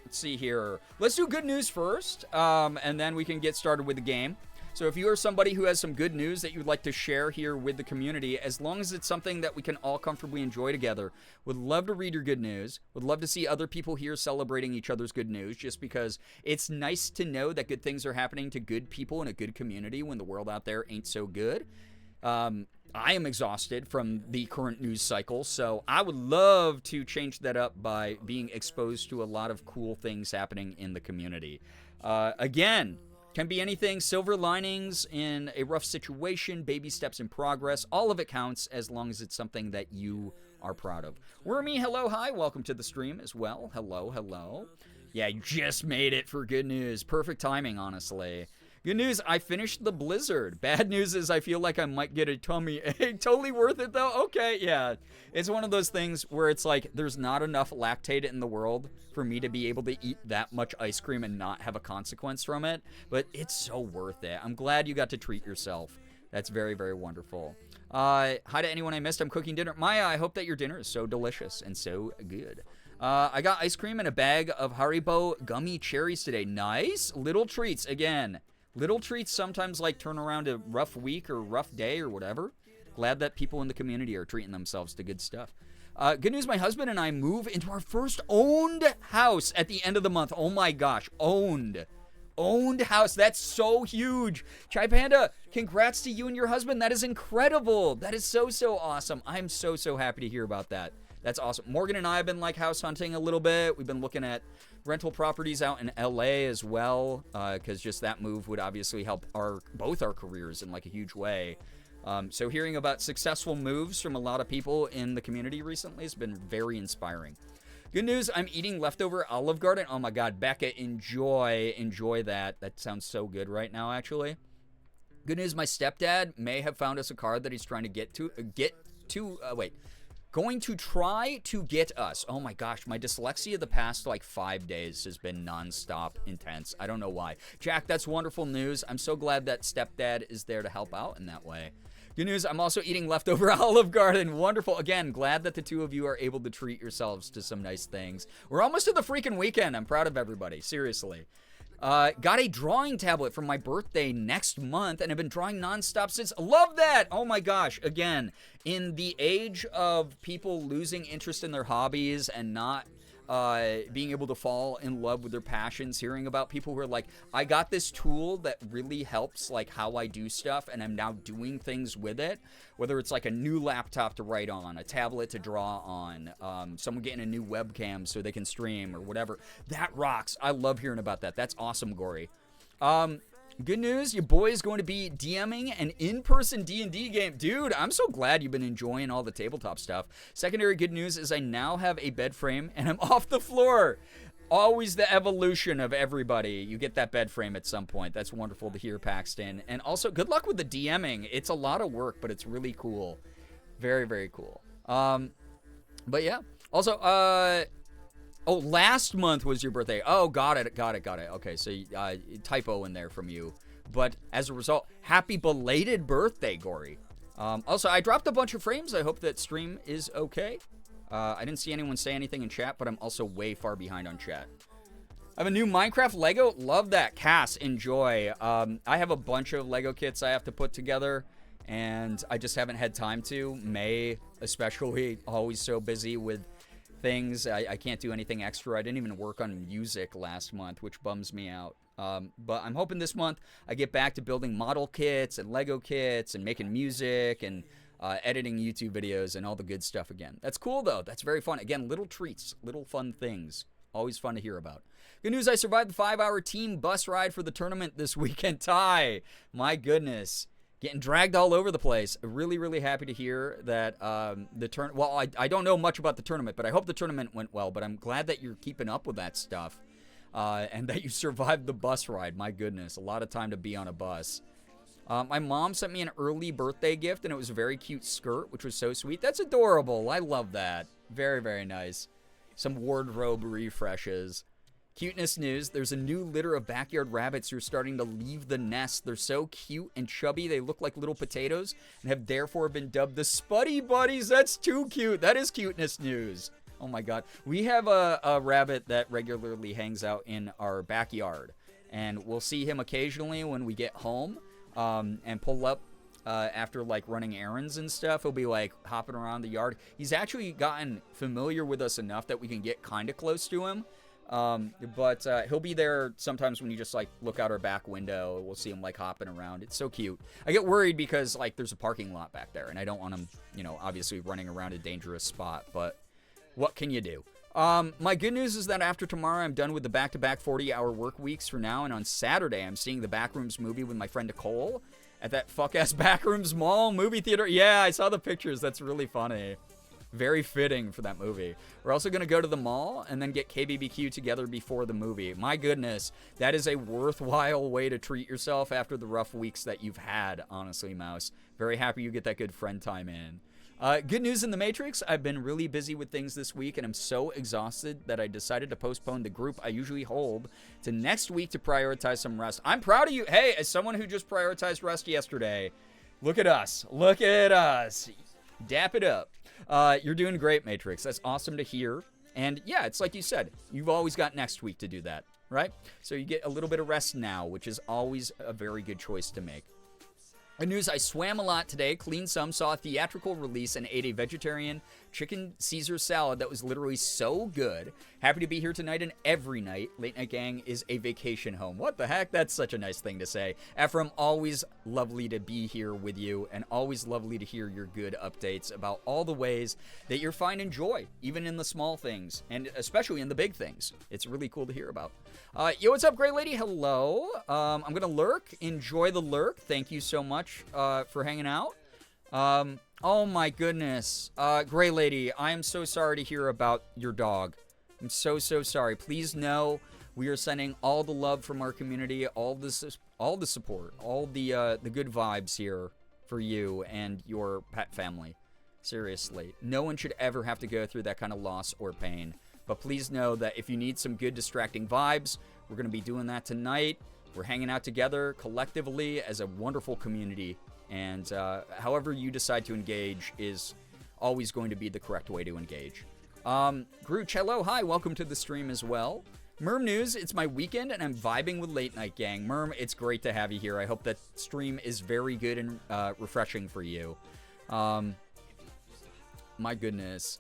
B: see here. Let's do good news first, and then we can get started with the game. So if you are somebody who has some good news that you'd like to share here with the community, as long as it's something that we can all comfortably enjoy together, would love to read your good news. Would love to see other people here celebrating each other's good news, just because it's nice to know that good things are happening to good people in a good community when the world out there ain't so good. I am exhausted from the current news cycle, so I would love to change that up by being exposed to a lot of cool things happening in the community. Again, can be anything, silver linings in a rough situation, baby steps in progress. All of it counts as long as it's something that you are proud of. Wormy, hello, hi. Welcome to the stream as well. Hello. Yeah, you just made it for good news. Perfect timing, honestly. Good news, I finished the Blizzard. Bad news is I feel like I might get a tummy ache. Totally worth it, though? Okay, yeah. It's one of those things where it's like there's not enough lactate in the world for me to be able to eat that much ice cream and not have a consequence from it. But it's so worth it. I'm glad you got to treat yourself. That's very, very wonderful. Hi to anyone I missed. I'm cooking dinner. Maya, I hope that your dinner is so delicious and so good. I got ice cream and a bag of Haribo gummy cherries today. Nice. Little treats again. Little treats sometimes like turn around a rough week or rough day or whatever. Glad that people in the community are treating themselves to good stuff. Good news, my husband and I move into our first owned house at the end of the month. Oh my gosh, owned house. That's so huge. Chai Panda, congrats to you and your husband. That is incredible. That is so awesome. I'm so happy to hear about that. That's awesome. Morgan and I have been like house hunting a little bit. We've been looking at rental properties out in LA as well, because just that move would obviously help both our careers in like a huge way. So hearing about successful moves from a lot of people in the community recently has been very inspiring. Good news, I'm eating leftover Olive Garden. Oh my God, Becca, enjoy that. That sounds so good right now, actually. Good news, my stepdad may have found us a car that he's trying to going to try to get us. Oh my gosh, my dyslexia the past like 5 days has been nonstop intense. I don't know why. Jack, that's wonderful news. I'm so glad that stepdad is there to help out in that way. Good news, I'm also eating leftover Olive Garden. Wonderful. Again, glad that the two of you are able to treat yourselves to some nice things. We're almost to the freaking weekend. I'm proud of everybody. Seriously. Got a drawing tablet for my birthday next month, and I've been drawing nonstop since. Love that! Oh my gosh. Again, in the age of people losing interest in their hobbies and not being able to fall in love with their passions, hearing about people who are like, I got this tool that really helps like how I do stuff, and I'm now doing things with it, whether it's like a new laptop to write on, a tablet to draw on, someone getting a new webcam so they can stream or whatever. That rocks. I love hearing about that. That's awesome, Gory. Good news, your boy is going to be DMing an in-person D&D game. Dude, I'm so glad you've been enjoying all the tabletop stuff. Secondary good news is I now have a bed frame, and I'm off the floor. Always the evolution of everybody. You get that bed frame at some point. That's wonderful to hear, Paxton. And also, good luck with the DMing. It's a lot of work, but it's really cool. Very, very cool. But yeah. Also, oh, last month was your birthday. Oh, got it. Okay, so typo in there from you. But as a result, happy belated birthday, Gory. Also, I dropped a bunch of frames. I hope that stream is okay. I didn't see anyone say anything in chat, but I'm also way far behind on chat. I have a new Minecraft Lego. Love that. Cass, enjoy. I have a bunch of Lego kits I have to put together, and I just haven't had time to. May, especially, always so busy with things. I can't do anything extra. I didn't even work on music last month, which bums me out. But I'm hoping this month I get back to building model kits and Lego kits and making music and editing YouTube videos and all the good stuff again. That's cool, though. That's very fun. Again, little treats, little fun things. Always fun to hear about. Good news, I survived the 5-hour team bus ride for the tournament this weekend. Ty, my goodness. Getting dragged all over the place. Really, really happy to hear that well, I don't know much about the tournament, but I hope the tournament went well. But I'm glad that you're keeping up with that stuff and that you survived the bus ride. My goodness, a lot of time to be on a bus. My mom sent me an early birthday gift, and it was a very cute skirt, which was so sweet. That's adorable. I love that. Very, very nice. Some wardrobe refreshes. Cuteness news, there's a new litter of backyard rabbits who are starting to leave the nest. They're so cute and chubby, they look like little potatoes and have therefore been dubbed the Spuddy Buddies. That's too cute. That is cuteness news. Oh my god. We have a rabbit that regularly hangs out in our backyard, and we'll see him occasionally when we get home and pull up after like running errands and stuff. He'll be like hopping around the yard. He's actually gotten familiar with us enough that we can get kind of close to him. But he'll be there sometimes when you just like look out our back window. We'll see him like hopping around. It's so cute. I get worried because like there's a parking lot back there, and I don't want him, you know, obviously running around a dangerous spot, but what can you do? My good news is that after tomorrow, I'm done with the back-to-back 40-hour work weeks for now, and on Saturday, I'm seeing the Backrooms movie with my friend Nicole at that fuck-ass Backrooms Mall movie theater. Yeah, I saw the pictures. That's really funny. Very fitting for that movie. We're also going to go to the mall and then get KBBQ together before the movie. My goodness, that is a worthwhile way to treat yourself after the rough weeks that you've had, honestly, Mouse. Very happy you get that good friend time in. Good news in the Matrix, I've been really busy with things this week, and I'm so exhausted that I decided to postpone the group I usually hold to next week to prioritize some rest. I'm proud of you. Hey, as someone who just prioritized rest yesterday, look at us. Look at us. Dap it up. You're doing great, Matrix. That's awesome to hear. And yeah, it's like you said, you've always got next week to do that, right? So you get a little bit of rest now, which is always a very good choice to make. Good news, I swam a lot today, cleaned some, saw a theatrical release, and ate a vegetarian chicken Caesar salad that was literally so good. Happy to be here tonight and every night. Late Night Gang is a vacation home. What the heck? That's such a nice thing to say. Ephraim, always lovely to be here with you, and always lovely to hear your good updates about all the ways that you're finding joy, even in the small things, and especially in the big things. It's really cool to hear about. Yo, what's up, Gray Lady? Hello. I'm going to lurk. Enjoy the lurk. Thank you so much for hanging out. Oh my goodness. Gray Lady, I am so sorry to hear about your dog. I'm so sorry. Please know we are sending all the love from our community, all the support, all the good vibes here for you and your pet family. Seriously. No one should ever have to go through that kind of loss or pain. But please know that if you need some good distracting vibes, we're going to be doing that tonight. We're hanging out together collectively as a wonderful community. And however you decide to engage is always going to be the correct way to engage. Grooch, hello, hi, welcome to the stream as well. Merm News, it's my weekend and I'm vibing with Late Night Gang. Merm, it's great to have you here. I hope that stream is very good and refreshing for you. My goodness.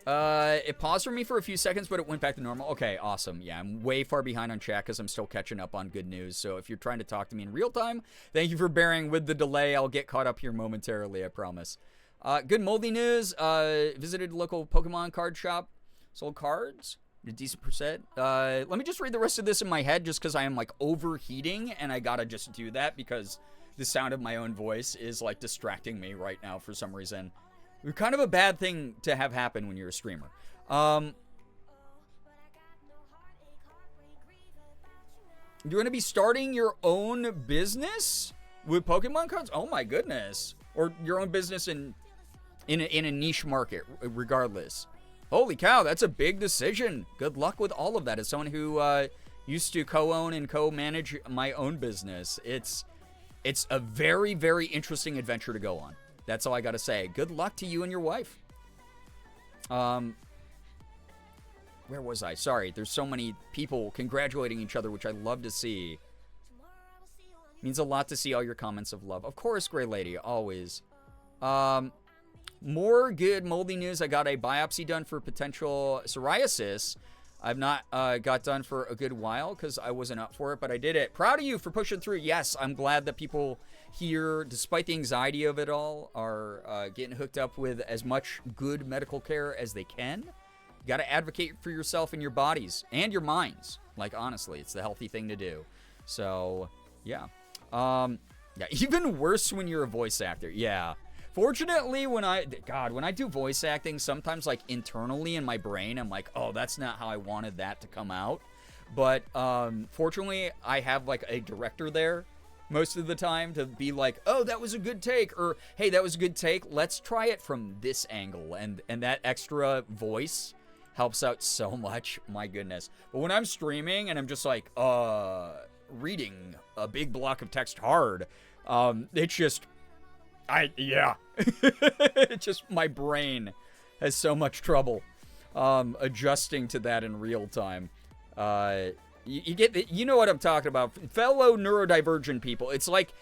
B: It paused for me for a few seconds, but it went back to normal. Okay, awesome. Yeah, I'm way far behind on chat because I'm still catching up on good news. So if you're trying to talk to me in real time, thank you for bearing with the delay. I'll get caught up here momentarily, I promise. Good moldy news. Visited local Pokemon card shop. Sold cards. A decent percent. Let me just read the rest of this in my head just because I am like overheating and I gotta just do that because the sound of my own voice is like distracting me right now for some reason. Kind of a bad thing to have happen when you're a streamer. You're going to be starting your own business with Pokemon cards? Oh my goodness. Or your own business in a niche market, regardless. Holy cow, that's a big decision. Good luck with all of that. As someone who used to co-own and co-manage my own business, it's a very, very interesting adventure to go on. That's all I got to say. Good luck to you and your wife. Where was I? Sorry, there's so many people congratulating each other, which I love to see. Means a lot to see all your comments of love. Of course, Gray Lady, always. More good moldy news. I got a biopsy done for potential psoriasis. I've not got done for a good while because I wasn't up for it, but I did it. Proud of you for pushing through. Yes, I'm glad that people here, despite the anxiety of it all, are getting hooked up with as much good medical care as they can. You got to advocate for yourself and your bodies and your minds. Like, honestly, it's the healthy thing to do. So, yeah. Yeah, even worse when you're a voice actor. Yeah. Fortunately, when I do voice acting, sometimes, like, internally in my brain, I'm like, oh, that's not how I wanted that to come out. But, fortunately, I have, like, a director there most of the time to be like, oh, that was a good take, or, hey, that was a good take, let's try it from this angle. And that extra voice helps out so much, my goodness. But when I'm streaming and I'm just like, reading a big block of text hard, it's just... it's just my brain has so much trouble adjusting to that in real time. You know what I'm talking about, fellow neurodivergent people. It's like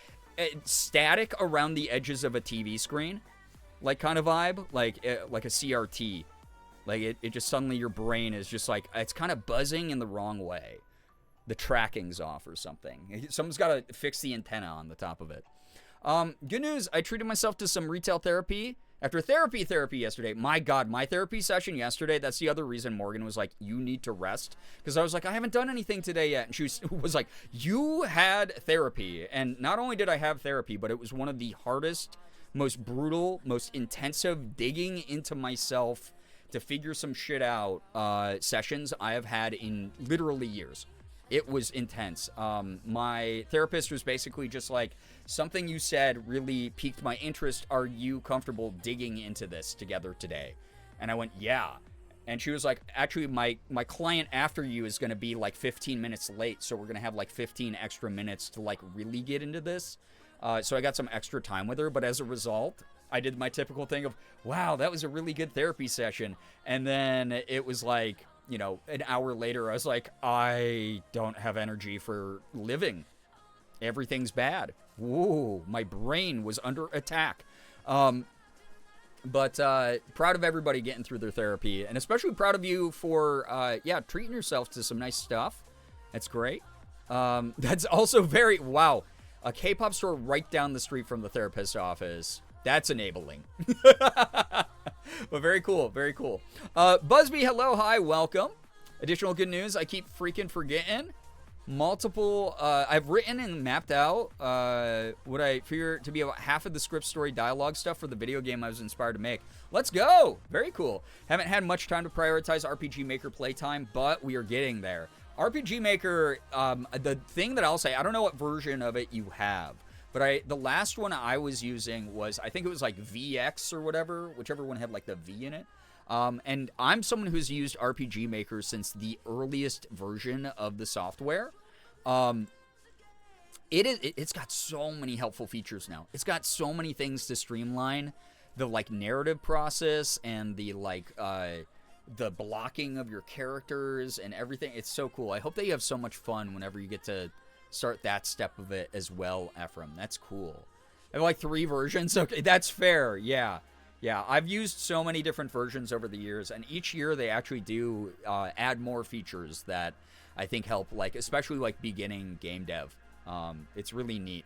B: static around the edges of a TV screen, like kind of vibe, like a CRT. Like it just suddenly your brain is just like it's kind of buzzing in the wrong way. The tracking's off or something. Someone's got to fix the antenna on the top of it. Good news, I treated myself to some retail therapy after therapy yesterday. My God, my therapy session yesterday, that's the other reason Morgan was like, you need to rest. Because I was like, I haven't done anything today yet. And she was like, you had therapy. And not only did I have therapy, but it was one of the hardest, most brutal, most intensive digging into myself to figure some shit out sessions I have had in literally years. It was intense. My therapist was basically just like, something you said really piqued my interest. Are you comfortable digging into this together today? And I went, yeah. And she was like, actually, my client after you is going to be like 15 minutes late. So we're going to have like 15 extra minutes to like really get into this. So I got some extra time with her. But as a result, I did my typical thing of, wow, that was a really good therapy session. And then it was like, you know, an hour later, I was like, I don't have energy for living. Everything's bad. Whoa, my brain was under attack. But proud of everybody getting through their therapy. And especially proud of you for, treating yourself to some nice stuff. That's great. That's also very, wow. A K-pop store right down the street from the therapist's office. That's enabling. But very cool, very cool. Busby, hello, hi, welcome. Additional good news, I keep freaking forgetting. Multiple, I've written and mapped out what I figure to be about half of the script story dialogue stuff for the video game I was inspired to make. Let's go! Very cool. Haven't had much time to prioritize RPG Maker playtime, but we are getting there. RPG Maker, the thing that I'll say, I don't know what version of it you have. But the last one I was using was, I think it was like VX or whatever, whichever one had like the V in it. And I'm someone who's used RPG Maker since the earliest version of the software. It's got so many helpful features now. It's got so many things to streamline the like narrative process and the like the blocking of your characters and everything. It's so cool. I hope that you have so much fun whenever you get to start that step of it as well, Ephraim. That's cool. I have like 3 versions. Okay, that's fair. Yeah. Yeah, I've used so many different versions over the years, and each year they actually do add more features that I think help, like, especially like beginning game dev. It's really neat.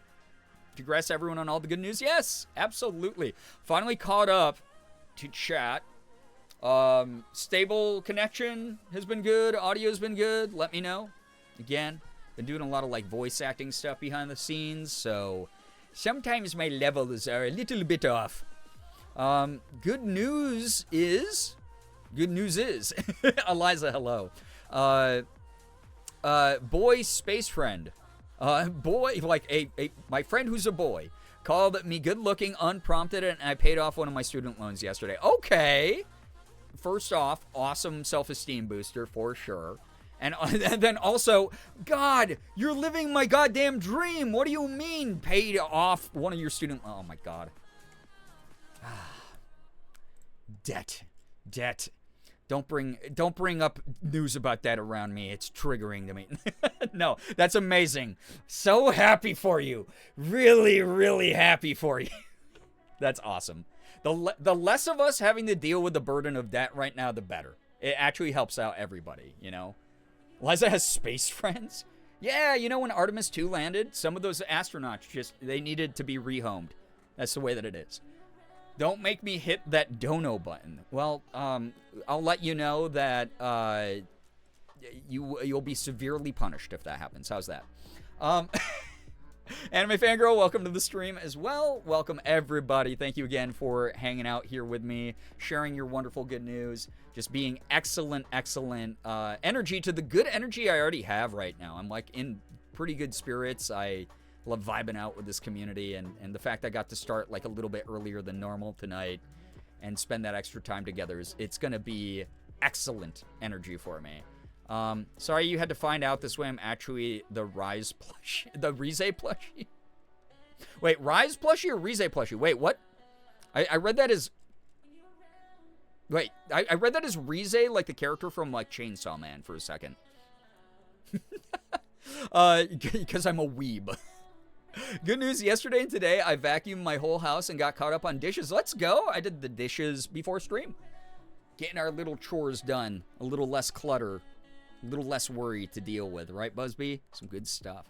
B: Congrats to everyone on all the good news. Yes, absolutely. Finally caught up to chat. Stable connection has been good. Audio's been good. Let me know. Again, been doing a lot of like voice acting stuff behind the scenes, so sometimes my levels are a little bit off. Good news is Eliza, hello. Boy space friend. Boy, like my friend who's a boy called me good looking unprompted, and I paid off one of my student loans yesterday. Okay. First off, awesome self-esteem booster for sure. And then also, God, you're living my goddamn dream. What do you mean paid off one of your student... Oh, my God. Debt. Don't bring up news about that around me. It's triggering to me. No, that's amazing. So happy for you. Really, really happy for you. That's awesome. The less of us having to deal with the burden of debt right now, the better. It actually helps out everybody, you know? Liza has space friends? Yeah, you know, when Artemis 2 landed, some of those astronauts they needed to be rehomed. That's the way that it is. Don't make me hit that dono button. Well, I'll let you know that you'll be severely punished if that happens. How's that? Anime Fangirl, welcome to the stream as well. Welcome, everybody. Thank you again for hanging out here with me, sharing your wonderful good news, just being excellent energy to the good energy I already have right now. I'm, like, in pretty good spirits. I love vibing out with this community, and the fact I got to start, like, a little bit earlier than normal tonight and spend that extra time together it's going to be excellent energy for me. Sorry you had to find out this way. I'm actually the Rise plushie. The Rize plushie? Wait, Rise plushie or Rize plushie? Wait, what? I read that as... Wait, I read that as Rize, like the character from, like, Chainsaw Man for a second. Because I'm a weeb. Good news, yesterday and today, I vacuumed my whole house and got caught up on dishes. Let's go! I did the dishes before stream. Getting our little chores done. A little less clutter. A little less worry to deal with, right, Busby? Some good stuff.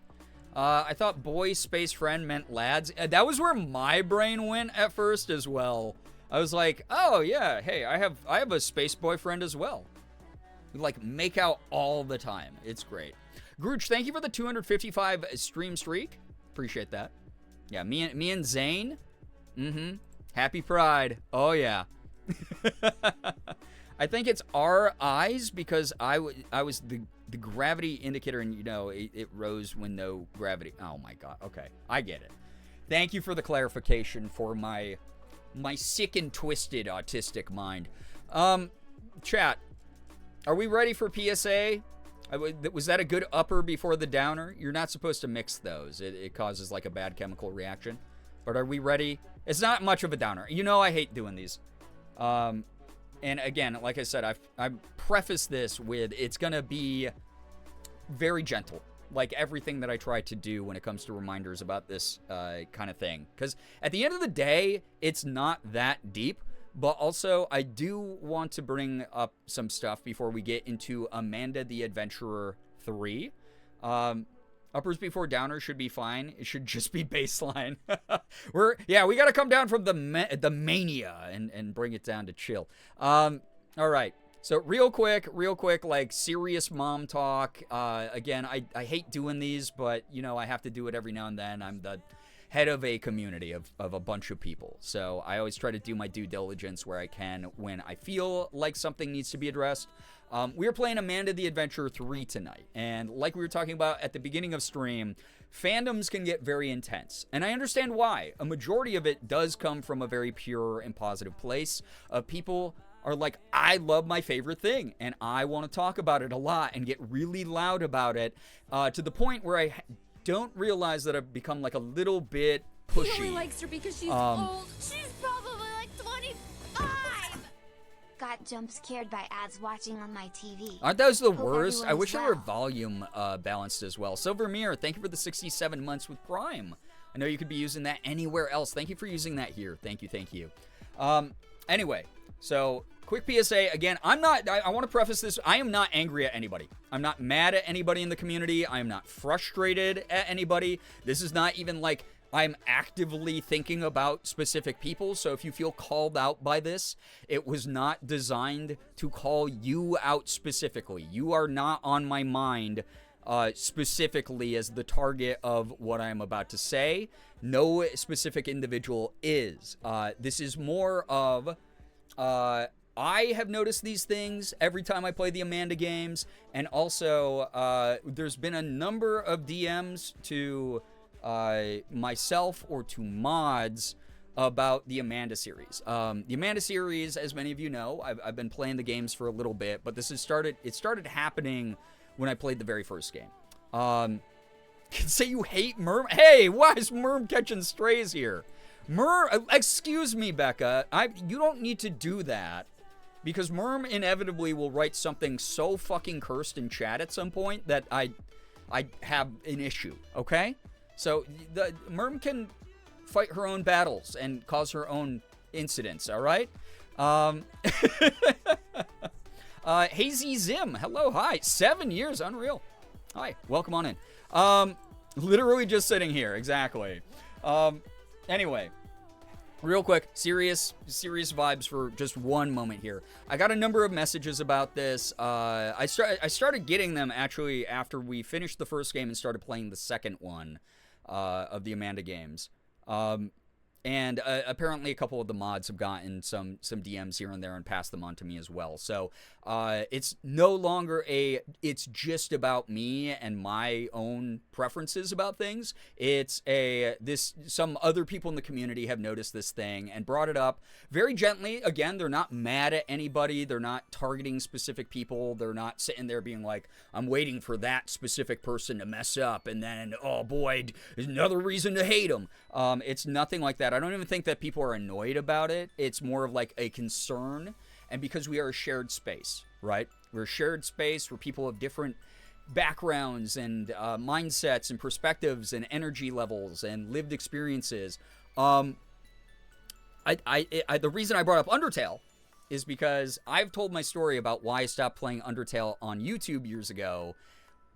B: I thought boy space friend meant lads. That was where my brain went at first as well. I was like, oh yeah, hey, I have a space boyfriend as well. We like make out all the time. It's great. Grooch, thank you for the 255 stream streak. Appreciate that. Yeah, me and Zane. Happy Pride. Oh yeah. I think it's our eyes because I was the gravity indicator, and you know it rose when no gravity. Oh my God. Okay, I get it. Thank you for the clarification for my sick and twisted autistic mind. Chat, are we ready for PSA? Was that a good upper before the downer? You're not supposed to mix those. It causes like a bad chemical reaction. But are we ready? It's not much of a downer. You know I hate doing these. And again, like I said, I've prefaced this with it's going to be very gentle. Like everything that I try to do when it comes to reminders about this kind of thing. Because at the end of the day, it's not that deep. But also, I do want to bring up some stuff before we get into Amanda the Adventurer 3. Uppers before downers should be fine. It should just be baseline. We got to come down from the mania and bring it down to chill. All right. So real quick, like serious mom talk. Again, I hate doing these, but you know, I have to do it every now and then. I'm the head of a community of a bunch of people. So I always try to do my due diligence where I can when I feel like something needs to be addressed. We are playing Amanda the Adventurer 3 tonight. And like we were talking about at the beginning of stream, fandoms can get very intense. And I understand why. A majority of it does come from a very pure and positive place of people are like, I love my favorite thing. And I want to talk about it a lot and get really loud about it to the point where I don't realize that I've become like a little bit pushy.
C: He only likes her because she's old. She's probably like 25.
A: got jump scared by ads watching on my TV.
B: Aren't those the
A: Hope
B: worst? I
A: everyone's
B: wish they were
A: well.
B: volume balanced as well. Silver Mirror, thank you for the 67 months with Prime. I know you could be using that anywhere else. Thank you for using that here. Thank you, thank you. Anyway, so quick PSA. Again, I want to preface this. I am not angry at anybody. I'm not mad at anybody in the community. I am not frustrated at anybody. This is not even like I'm actively thinking about specific people. So if you feel called out by this, it was not designed to call you out specifically. You are not on my mind specifically as the target of what I'm about to say. No specific individual is. This is more of, I have noticed these things every time I play the Amanda games, and also there's been a number of DMs to myself or to mods about the Amanda series. The Amanda series, as many of you know, I've been playing the games for a little bit, but it started happening when I played the very first game. Can say you hate Merm. Hey, why is Merm catching strays here? Excuse me, Becca. You don't need to do that, because Merm inevitably will write something so fucking cursed in chat at some point that I have an issue. Okay, so the Merm can fight her own battles and cause her own incidents. All right. Hazy Zim, hello, hi. 7 years, unreal. Hi, welcome on in. Literally just sitting here, exactly. Anyway, real quick, serious vibes for just one moment here. I got a number of messages about this. I started getting them actually after we finished the first game and started playing the second one of the Amanda games. And apparently a couple of the mods have gotten some DMs here and there and passed them on to me as well. So it's no longer it's just about me and my own preferences about things. It's some other people in the community have noticed this thing and brought it up very gently. Again, they're not mad at anybody. They're not targeting specific people. They're not sitting there being like, I'm waiting for that specific person to mess up and then, oh boy, there's another reason to hate them. It's nothing like that. I don't even think that people are annoyed about it. It's more of like a concern. And because we are a shared space, right? We're a shared space where people have different backgrounds and mindsets and perspectives and energy levels and lived experiences. The reason I brought up Undertale is because I've told my story about why I stopped playing Undertale on YouTube years ago.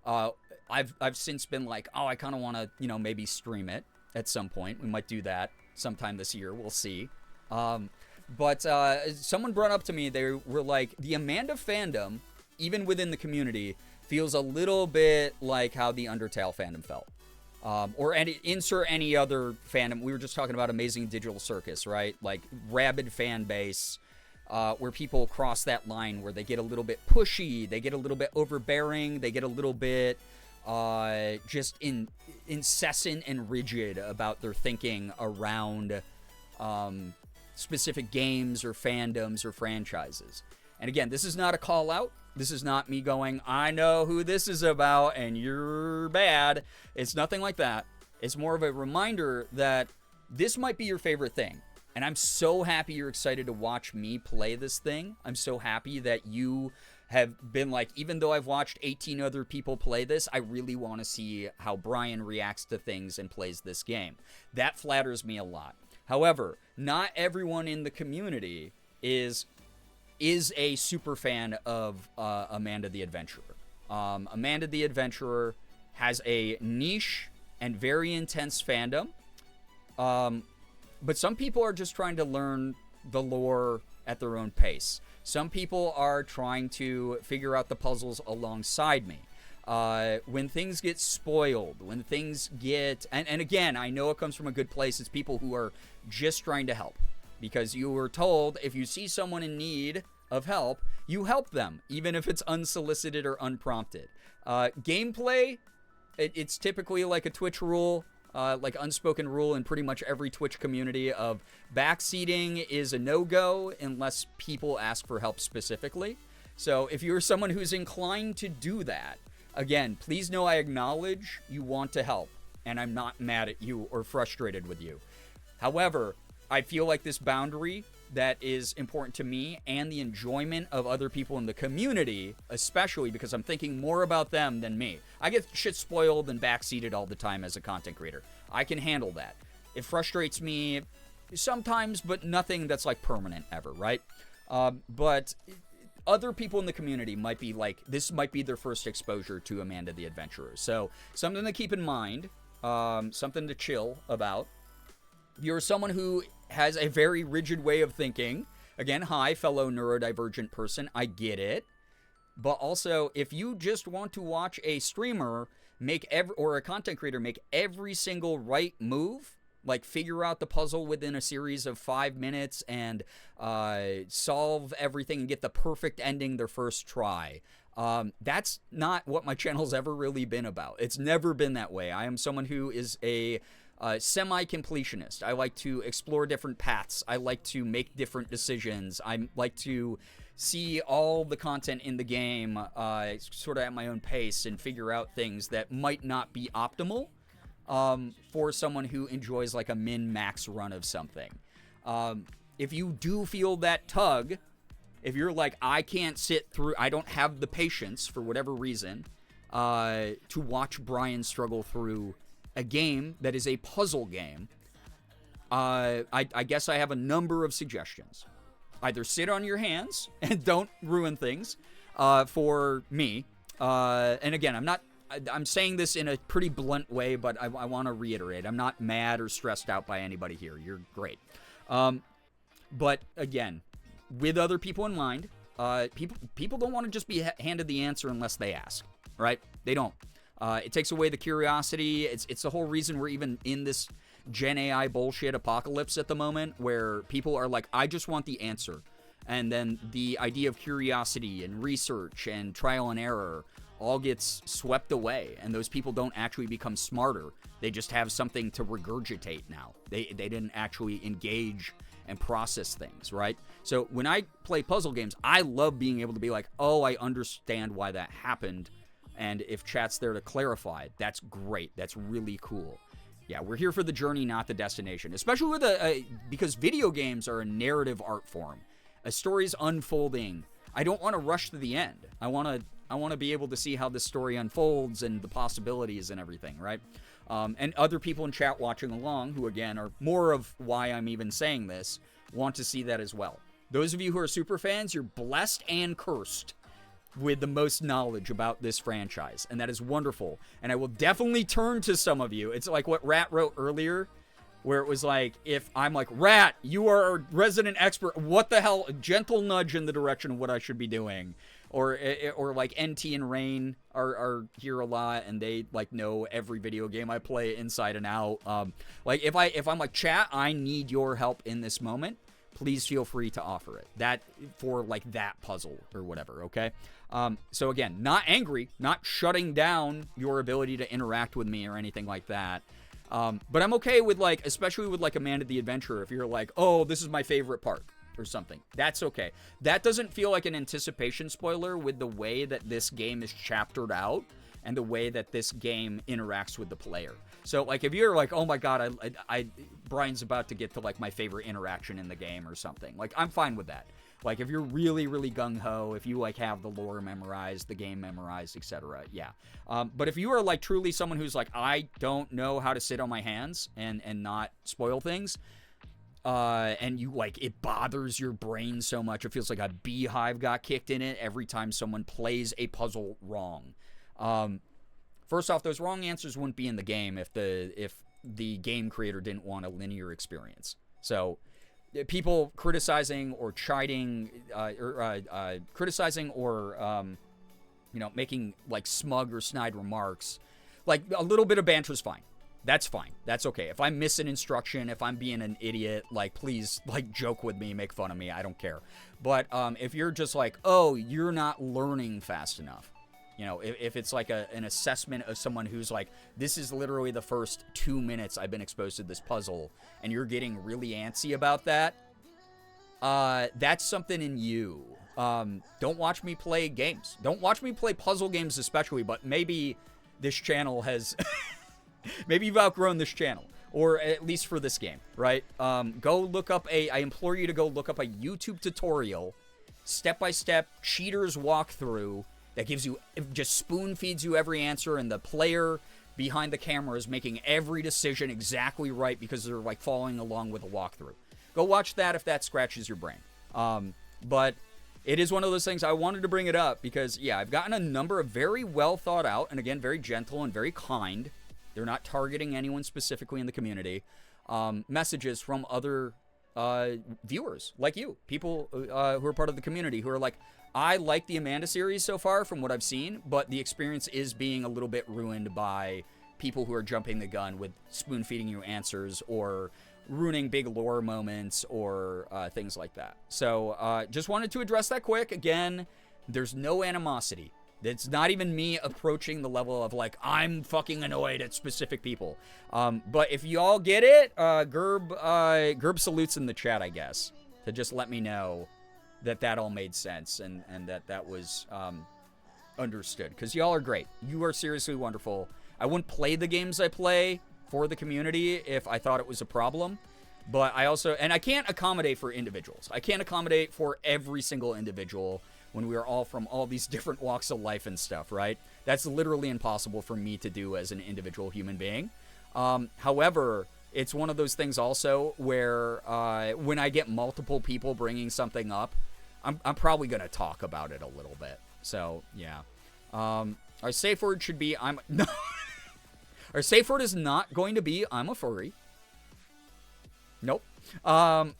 B: I've since been like, oh, I kind of want to, maybe stream it at some point. We might do that sometime this year. We'll see. But someone brought up to me, they were like, the Amanda fandom, even within the community, feels a little bit like how the Undertale fandom felt. Or insert any other fandom. We were just talking about Amazing Digital Circus, right? Like, rabid fan base, where people cross that line where they get a little bit pushy, they get a little bit overbearing, they get a little bit just incessant and rigid about their thinking around specific games or fandoms or franchises. And again, this is not a call out. This is not me going, I know who this is about and you're bad. It's nothing like that. It's more of a reminder that this might be your favorite thing. And I'm so happy you're excited to watch me play this thing. I'm so happy that you have been like, even though I've watched 18 other people play this, I really want to see how Brian reacts to things and plays this game. That flatters me a lot. However, not everyone in the community is a super fan of Amanda the Adventurer. Amanda the Adventurer has a niche and very intense fandom. But some people are just trying to learn the lore at their own pace. Some people are trying to figure out the puzzles alongside me. When things get spoiled, when things get... And again, I know it comes from a good place. It's people who are just trying to help. Because you were told if you see someone in need of help, you help them, even if it's unsolicited or unprompted. Gameplay, it's typically like a Twitch rule, like unspoken rule in pretty much every Twitch community of backseating is a no-go unless people ask for help specifically. So if you're someone who's inclined to do that, again, please know I acknowledge you want to help, and I'm not mad at you or frustrated with you. However, I feel like this boundary that is important to me and the enjoyment of other people in the community, especially because I'm thinking more about them than me. I get shit spoiled and backseated all the time as a content creator. I can handle that. It frustrates me sometimes, but nothing that's like permanent ever, right? But other people in the community might be like, this might be their first exposure to Amanda the Adventurer. So something to keep in mind, something to chill about. If you're someone who has a very rigid way of thinking, again, hi, fellow neurodivergent person, I get it. But also, if you just want to watch a streamer or a content creator make every single right move, like figure out the puzzle within a series of 5 minutes and solve everything and get the perfect ending their first try. That's not what my channel's ever really been about. It's never been that way. I am someone who is a semi-completionist. I like to explore different paths. I like to make different decisions. I like to see all the content in the game sort of at my own pace and figure out things that might not be optimal for someone who enjoys like a min-max run of something. If you do feel that tug, if you're like, I can't sit through, I don't have the patience for whatever reason to watch Brian struggle through a game that is a puzzle game, I guess I have a number of suggestions. Either sit on your hands and don't ruin things for me. And again, I'm saying this in a pretty blunt way, but I want to reiterate. I'm not mad or stressed out by anybody here. You're great. But again, with other people in mind, people don't want to just be handed the answer unless they ask, right? They don't. It takes away the curiosity. It's the whole reason we're even in this Gen AI bullshit apocalypse at the moment, where people are like, I just want the answer. And then the idea of curiosity and research and trial and error all gets swept away, and those people don't actually become smarter. They just have something to regurgitate now. They didn't actually engage and process things, right? So when I play puzzle games, I love being able to be like, oh, I understand why that happened, and if chat's there to clarify, that's great. That's really cool. Yeah, we're here for the journey, not the destination, especially with because video games are a narrative art form. A story's unfolding. I don't want to rush to the end. I want to be able to see how this story unfolds and the possibilities and everything, right? And other people in chat watching along, who again are more of why I'm even saying this, want to see that as well. Those of you who are super fans, you're blessed and cursed with the most knowledge about this franchise, and that is wonderful. And I will definitely turn to some of you. It's like what Rat wrote earlier, where it was like, if I'm like, Rat, you are a resident expert, what the hell? A gentle nudge in the direction of what I should be doing. Or like NT and Rain are here a lot, and they like know every video game I play inside and out. Like if I'm like, chat, I need your help in this moment, please feel free to offer it. That for like that puzzle or whatever, okay? So again, not angry, not shutting down your ability to interact with me or anything like that. But I'm okay with like, especially with like Amanda the Adventurer, if you're like, oh, this is my favorite part or something. That's okay. That doesn't feel like an anticipation spoiler with the way that this game is chaptered out and the way that this game interacts with the player. So like if you're like, oh my god, Brian's about to get to like my favorite interaction in the game or something, like I'm fine with that. Like if you're really, really gung-ho, if you like have the lore memorized, the game memorized, etc., yeah. But if you are like truly someone who's like, I don't know how to sit on my hands and not spoil things, and you like, it bothers your brain so much, it feels like a beehive got kicked in it every time someone plays a puzzle wrong. First off, those wrong answers wouldn't be in the game if the game creator didn't want a linear experience. So people criticizing or chiding, criticizing or you know, making like smug or snide remarks, like a little bit of banter is fine. That's fine. That's okay. If I miss an instruction, if I'm being an idiot, like, please, like, joke with me, make fun of me. I don't care. But if you're just like, oh, you're not learning fast enough, you know, if it's like an assessment of someone who's like, this is literally the first 2 minutes I've been exposed to this puzzle, and you're getting really antsy about that, that's something in you. Don't watch me play games. Don't watch me play puzzle games especially, but maybe this channel has... maybe you've outgrown this channel. or at least for this game, right? Go look up I implore you to go look up a YouTube tutorial, step-by-step cheaters walkthrough that gives you, just spoon feeds you every answer, and the player behind the camera is making every decision exactly right because they're like following along with a walkthrough. Go watch that if that scratches your brain. But it is one of those things I wanted to bring it up because, yeah, I've gotten a number of very well thought out and, again, very gentle and very kind. They're not targeting anyone specifically in the community. Messages from other viewers like you, people who are part of the community who are like, I like the Amanda series so far from what I've seen, but the experience is being a little bit ruined by people who are jumping the gun with spoon feeding you answers or ruining big lore moments or things like that. So just wanted to address that quick. Again, there's no animosity. It's not even me approaching the level of like, I'm fucking annoyed at specific people. But if you all get it, Gerb salutes in the chat, I guess, to just let me know that all made sense and that was understood. Because y'all are great. You are seriously wonderful. I wouldn't play the games I play for the community if I thought it was a problem. But I also, and I can't accommodate for individuals. I can't accommodate for every single individual when we are all from all these different walks of life and stuff, right? That's literally impossible for me to do as an individual human being. However, it's one of those things also where when I get multiple people bringing something up, I'm probably going to talk about it a little bit. So, yeah. Our safe word should be, no. Our safe word is not going to be, I'm a furry. Nope. I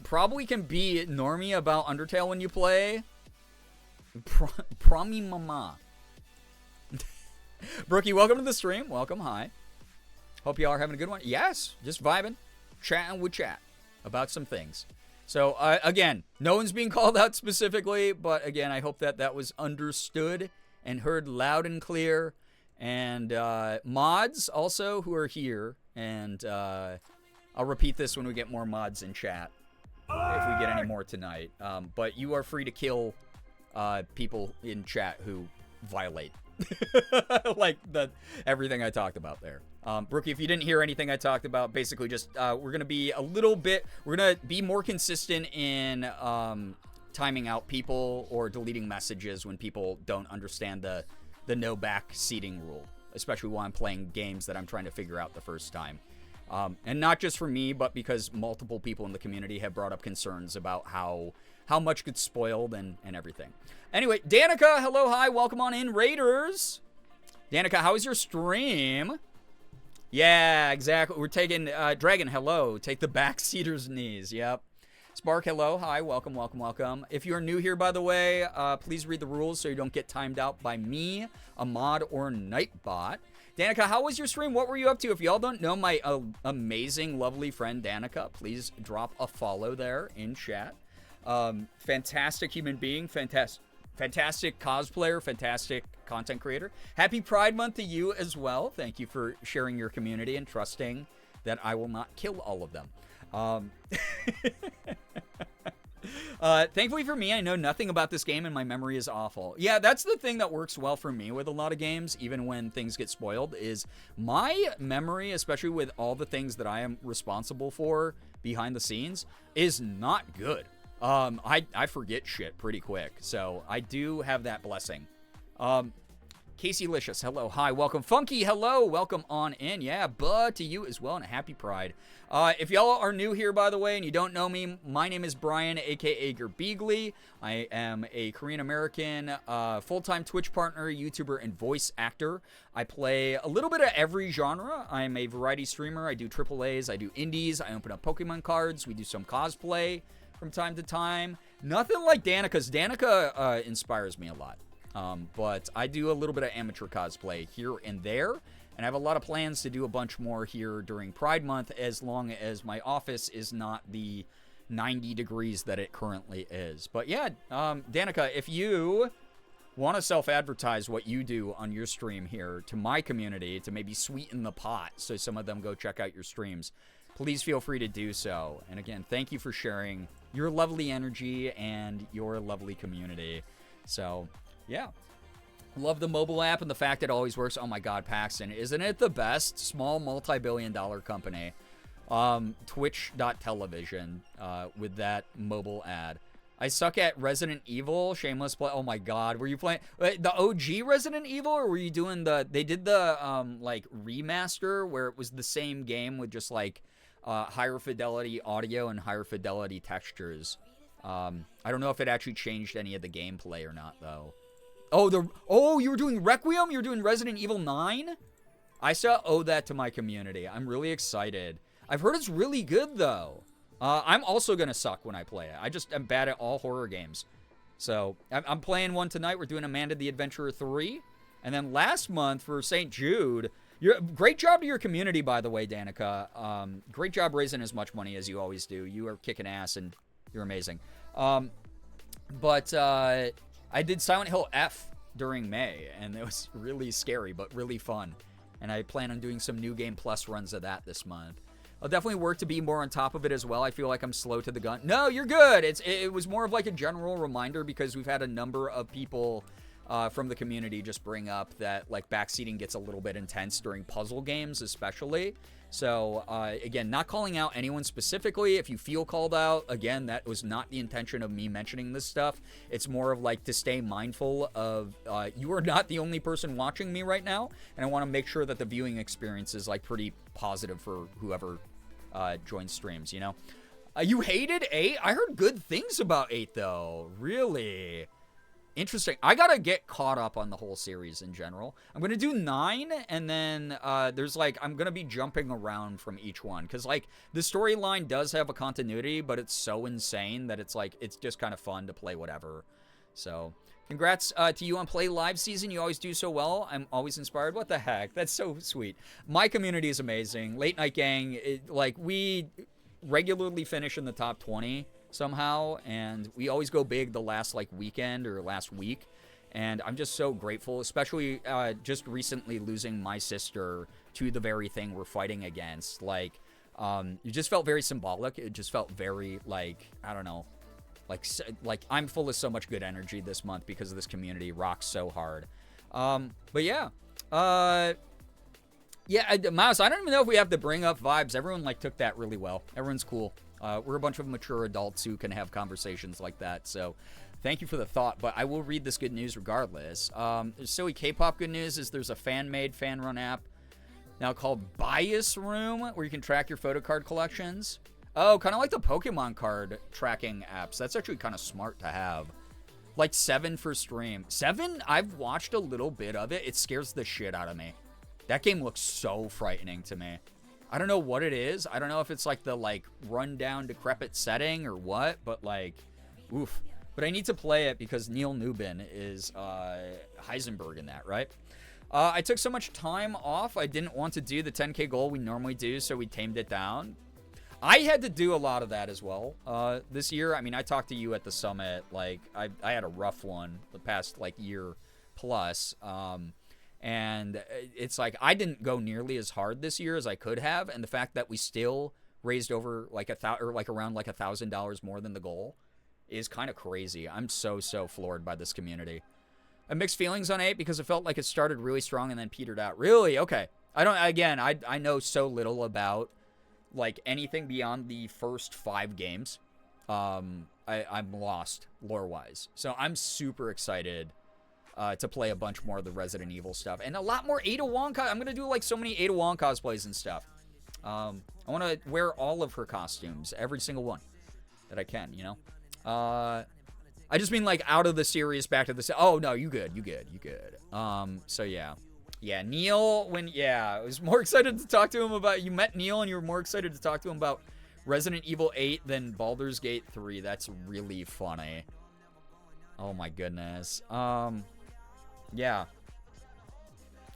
B: probably can be normie about Undertale when you play. Promi mama. Brookie, welcome to the stream. Welcome, hi. Hope y'all are having a good one. Yes, just vibing, chatting with chat about some things. So, again, no one's being called out specifically, but again, I hope that was understood and heard loud and clear. And mods also who are here, and I'll repeat this when we get more mods in chat, if we get any more tonight. But you are free to kill people in chat who violate like everything I talked about there. Brookie, if you didn't hear anything I talked about, basically just we're gonna be we're gonna be more consistent in timing out people or deleting messages when people don't understand the no back seating rule, especially while I'm playing games that I'm trying to figure out the first time. And not just for me, but because multiple people in the community have brought up concerns about how much gets spoiled and everything. Anyway, Danica, hello, hi, welcome on in, Raiders. Danica, how was your stream? Yeah, exactly. We're taking, Dragon, hello. Take the backseater's knees, yep. Spark, hello, hi, welcome, welcome, welcome. If you're new here, by the way, please read the rules so you don't get timed out by me, a mod, or Nightbot. Danica, how was your stream? What were you up to? If y'all don't know my amazing, lovely friend Danica, please drop a follow there in chat. Fantastic human being, fantastic cosplayer, fantastic content creator. Happy Pride Month to you as well. Thank you for sharing your community and trusting that I will not kill all of them. Thankfully for me, I know nothing about this game and my memory is awful. Yeah, that's the thing that works well for me with a lot of games, even when things get spoiled, is my memory, especially with all the things that I am responsible for behind the scenes, is not good. I forget shit pretty quick, so I do have that blessing. Casey Licious, hello, hi, welcome. Funky, hello, welcome on in. Yeah, but to you as well, and a happy Pride. If y'all are new here, by the way, and you don't know me, my name is Brian, aka Girbeagly. I am a Korean-American full-time Twitch partner, YouTuber, and voice actor. I play a little bit of every genre. I'm a variety streamer. I do AAAs, I do indies, I open up Pokemon cards, we do some cosplay from time to time. Nothing like Danica's. Danica inspires me a lot. But I do a little bit of amateur cosplay here and there, and I have a lot of plans to do a bunch more here during Pride Month, as long as my office is not the 90 degrees that it currently is. But yeah, Danica, if you want to self-advertise what you do on your stream here to my community to maybe sweeten the pot so some of them go check out your streams, please feel free to do so. And again, thank you for sharing your lovely energy and your lovely community. So, yeah. Love the mobile app and the fact it always works. Oh my God, Paxton, isn't it the best? Small multi-billion-dollar company. Twitch.television with that mobile ad. I suck at Resident Evil. Shameless play. Oh my God, were you playing the OG Resident Evil, or were you doing they did the like remaster where it was the same game with just like higher fidelity audio and higher fidelity textures? I don't know if it actually changed any of the gameplay or not though. Oh, you were doing Requiem? You were doing Resident Evil 9? I still owe that to my community. I'm really excited. I've heard it's really good though. I'm also going to suck when I play it. I just am bad at all horror games. So, I'm playing one tonight. We're doing Amanda the Adventurer 3. And then last month for St. Jude, great job to your community, by the way, Danica. Great job raising as much money as you always do. You are kicking ass, and you're amazing. But I did Silent Hill F during May, and it was really scary, but really fun. And I plan on doing some New Game Plus runs of that this month. I'll definitely work to be more on top of it as well. I feel like I'm slow to the gun. No, you're good. It was more of like a general reminder because we've had a number of people from the community just bring up that like backseating gets a little bit intense during puzzle games especially. So again, not calling out anyone specifically. If you feel called out, again, that was not the intention of me mentioning this stuff. It's more of like to stay mindful of you are not the only person watching me right now, and I want to make sure that the viewing experience is like pretty positive for whoever joins streams, you know? You hated 8? I heard good things about 8 though. Really? Interesting. I gotta get caught up on the whole series in general. I'm gonna do 9, and then there's like I'm gonna be jumping around from each one because like the storyline does have a continuity, but it's so insane that it's like it's just kind of fun to play whatever. So congrats to you on Play Live season. You always do so well. I'm always inspired. What the heck? That's so sweet. My community is amazing. Late Night Gang, like we regularly finish in the top 20. Somehow, and we always go big the last like weekend or last week, and I'm just so grateful, especially just recently losing my sister to the very thing we're fighting against. Like it just felt very symbolic. It just felt very like, I don't know, like I'm full of so much good energy this month because of this community. Rocks so hard. But yeah, Mouse, I don't even know if we have to bring up vibes. Everyone like took that really well. Everyone's cool. We're a bunch of mature adults who can have conversations like that, so thank you for the thought, but I will read this good news regardless. There's silly K-pop good news is there's a fan-made, fan-run app now called Bias Room where you can track your photo card collections. Oh, kind of like the Pokemon card tracking apps. That's actually kind of smart to have. Like 7 for stream. 7, I've watched a little bit of it. It scares the shit out of me. That game looks so frightening to me. I don't know what it is. I don't know if it's like the like rundown decrepit setting or what, but like, oof. But I need to play it because Neil Newbin is Heisenberg in that, right? I took so much time off. I didn't want to do the 10K goal we normally do, so we tamed it down. I had to do a lot of that as well this year. I mean, I talked to you at the summit. Like, I had a rough one the past like year plus. And it's like I didn't go nearly as hard this year as I could have, and the fact that we still raised over like around like $1,000 more than the goal is kind of crazy. I'm so floored by this community. I have mixed feelings on 8 because it felt like it started really strong and then petered out. Really? Okay. I know so little about like anything beyond the first 5 games. I'm lost lore wise, so I'm super excited to play a bunch more of the Resident Evil stuff. And a lot more Ada Wong. I'm going to do like so many Ada Wong cosplays and stuff. I want to wear all of her costumes. Every single one that I can, you know? I just mean like out of the series back to the... Oh, no, you good. So yeah. Yeah, Neil, I was more excited to talk to him about... You met Neil and you were more excited to talk to him about Resident Evil 8 than Baldur's Gate 3. That's really funny. Oh my goodness. Yeah.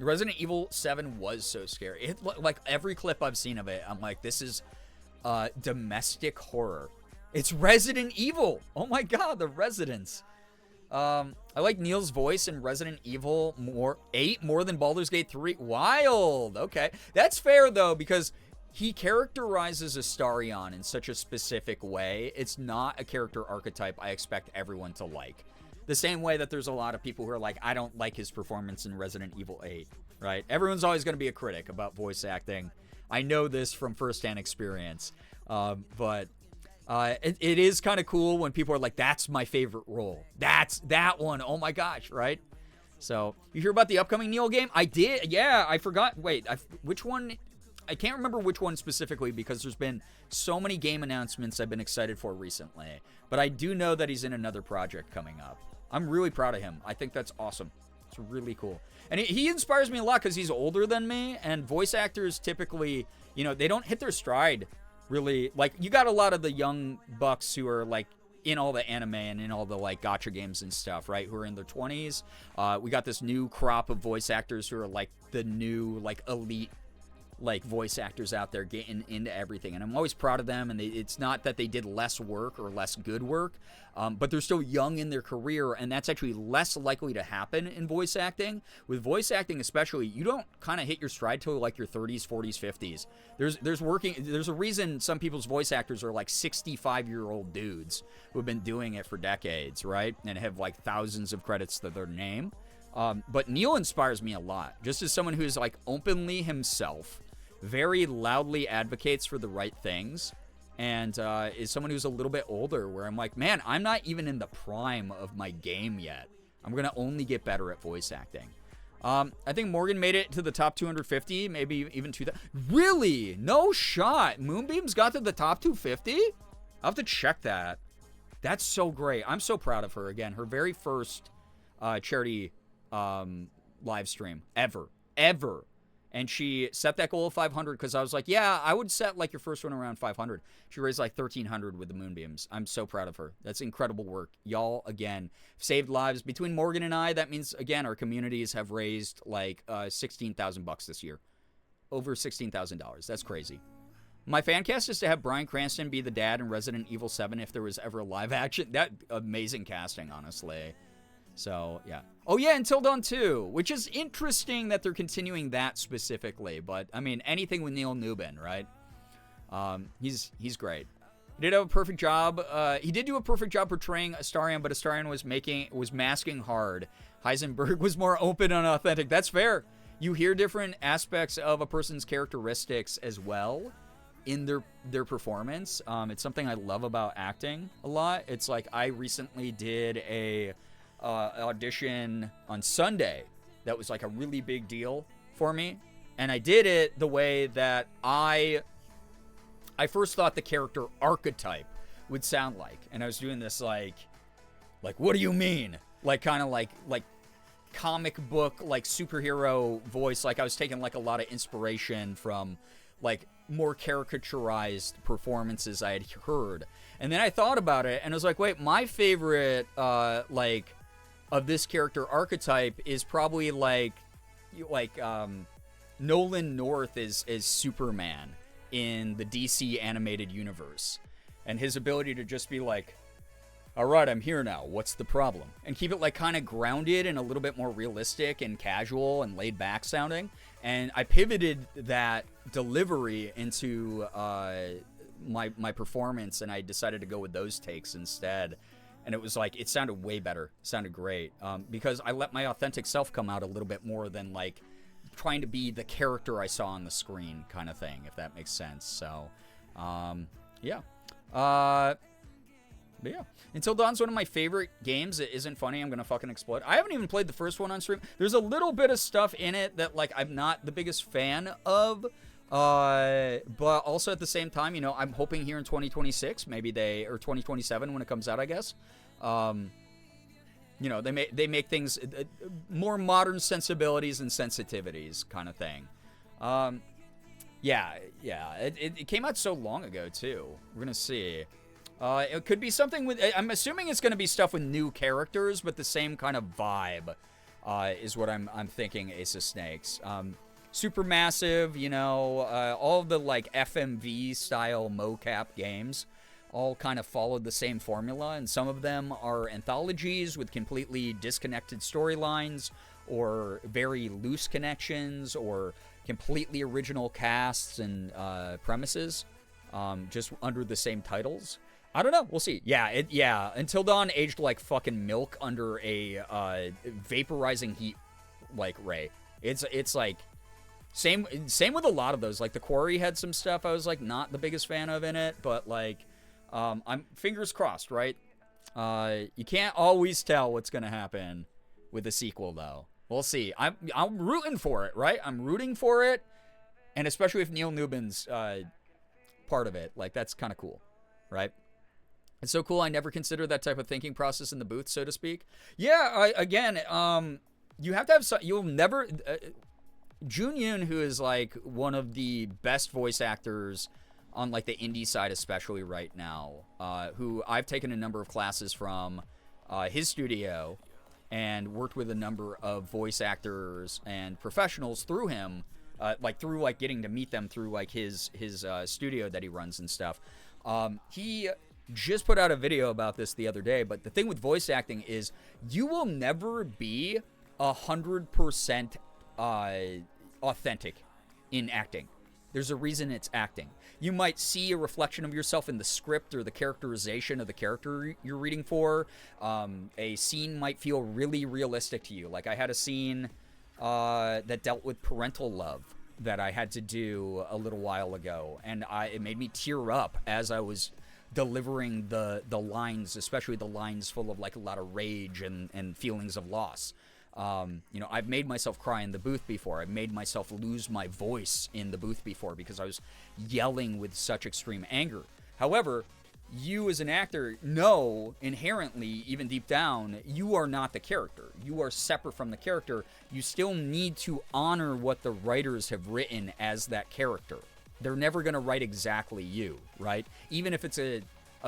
B: Resident Evil 7 was so scary. It like every clip I've seen of it, I'm like, this is domestic horror. It's Resident Evil. Oh my god, the residents. I like Neil's voice in Resident Evil 8 more than Baldur's Gate 3. Wild. Okay. That's fair though, because he characterizes Astarion in such a specific way. It's not a character archetype I expect everyone to like. The same way that there's a lot of people who are like, I don't like his performance in Resident Evil 8, right? Everyone's always going to be a critic about voice acting. I know this from firsthand experience. But it is kind of cool when people are like, that's my favorite role. That's that one. Oh my gosh, right? So, you hear about the upcoming Neil game? I did. Yeah, I forgot. Wait, which one? I can't remember which one specifically because there's been so many game announcements I've been excited for recently. But I do know that he's in another project coming up. I'm really proud of him. I think that's awesome. It's really cool. And he inspires me a lot because he's older than me. And voice actors typically, they don't hit their stride really. Like, you got a lot of the young bucks who are, like, in all the anime and in all the, like, gacha games and stuff, right? Who are in their 20s. We got this new crop of voice actors who are, like, the new, like, elite, like, voice actors out there getting into everything, and I'm always proud of them. And it's not that they did less work or less good work, but they're still young in their career, and that's actually less likely to happen in voice acting. With voice acting especially, you don't kind of hit your stride till like your 30s, 40s, 50s. There's a reason some people's voice actors are like 65-year-old dudes who have been doing it for decades, right? And have like thousands of credits to their name. But Neil inspires me a lot, just as someone who's like openly himself, very loudly advocates for the right things, and is someone who's a little bit older, where I'm like, man, I'm not even in the prime of my game yet. I'm going to only get better at voice acting. I think Morgan made it to the top 250, maybe even 2,000. Really? No shot. Moonbeam's got to the top 250? I'll have to check that. That's so great. I'm so proud of her. Again, her very first charity live stream ever. And she set that goal of 500 because I was like, yeah, I would set like your first one around 500. She raised like 1,300 with the Moonbeams. I'm so proud of her. That's incredible work. Y'all, again, saved lives. Between Morgan and I, that means, again, our communities have raised like $16,000 this year. Over $16,000. That's crazy. My fan cast is to have Bryan Cranston be the dad in Resident Evil 7 if there was ever a live action. That amazing casting, honestly. So, yeah. Oh, yeah, Until Dawn 2, which is interesting that they're continuing that specifically. But, I mean, anything with Neil Newbin, right? He's great. He did have a perfect job. He did do a perfect job portraying Astarion, but Astarion was masking hard. Heisenberg was more open and authentic. That's fair. You hear different aspects of a person's characteristics as well in their performance. It's something I love about acting a lot. It's like I recently did a audition on Sunday that was like a really big deal for me, and I did it the way that I first thought the character archetype would sound like, and I was doing this like what do you mean, like kind of like comic book like superhero voice. Like I was taking like a lot of inspiration from like more caricaturized performances I had heard, and then I thought about it and I was like, wait, my favorite like of this character archetype is probably like Nolan North is Superman in the DC animated universe, and his ability to just be like, all right, I'm here now, what's the problem, and keep it like kind of grounded and a little bit more realistic and casual and laid back sounding. And I pivoted that delivery into my performance, and I decided to go with those takes instead. And it was like, it sounded way better. It sounded great. Because I let my authentic self come out a little bit more than like trying to be the character I saw on the screen kind of thing, if that makes sense. So, yeah. But yeah. Until Dawn's one of my favorite games. It isn't funny. I'm going to fucking explode. I haven't even played the first one on stream. There's a little bit of stuff in it that like I'm not the biggest fan of. But also at the same time, you know, I'm hoping here in 2026, maybe or 2027 when it comes out, I guess. You know, they make things more modern sensibilities and sensitivities kind of thing. Yeah. It came out so long ago too. We're gonna see. It could be something with. I'm assuming it's gonna be stuff with new characters, but the same kind of vibe. Is what I'm thinking. Ace of Snakes. Supermassive, you know, all of the like FMV style mocap games all kind of followed the same formula, and some of them are anthologies with completely disconnected storylines or very loose connections or completely original casts and premises, just under the same titles. I don't know. We'll see. Yeah. Until Dawn aged like fucking milk under a vaporizing heat like ray. It's like same with a lot of those. Like the Quarry had some stuff I was like not the biggest fan of in it, but like I'm fingers crossed, right? You can't always tell what's gonna happen with the sequel though. We'll see. I'm rooting for it, right? I'm rooting for it, and especially if Neil Newman's part of it, like that's kind of cool, right? It's so cool. I never considered that type of thinking process in the booth, so to speak. Yeah, you have to have. You'll never. Jun Yoon, who is like one of the best voice actors on like the indie side, especially right now, who I've taken a number of classes from his studio and worked with a number of voice actors and professionals through him, through getting to meet them through like his studio that he runs and stuff. He just put out a video about this the other day, but the thing with voice acting is you will never be 100% authentic in acting. There's a reason it's acting. You might see a reflection of yourself in the script or the characterization of the character you're reading for. A scene might feel really realistic to you. Like I had a scene that dealt with parental love that I had to do a little while ago, and it made me tear up as I was delivering the lines, especially the lines full of like a lot of rage and feelings of loss. I've made myself cry in the booth before. I've made myself lose my voice in the booth before because I was yelling with such extreme anger. However, you as an actor know inherently, even deep down, you are not the character. You are separate from the character. You still need to honor what the writers have written as that character. They're never going to write exactly you, right? Even if it's a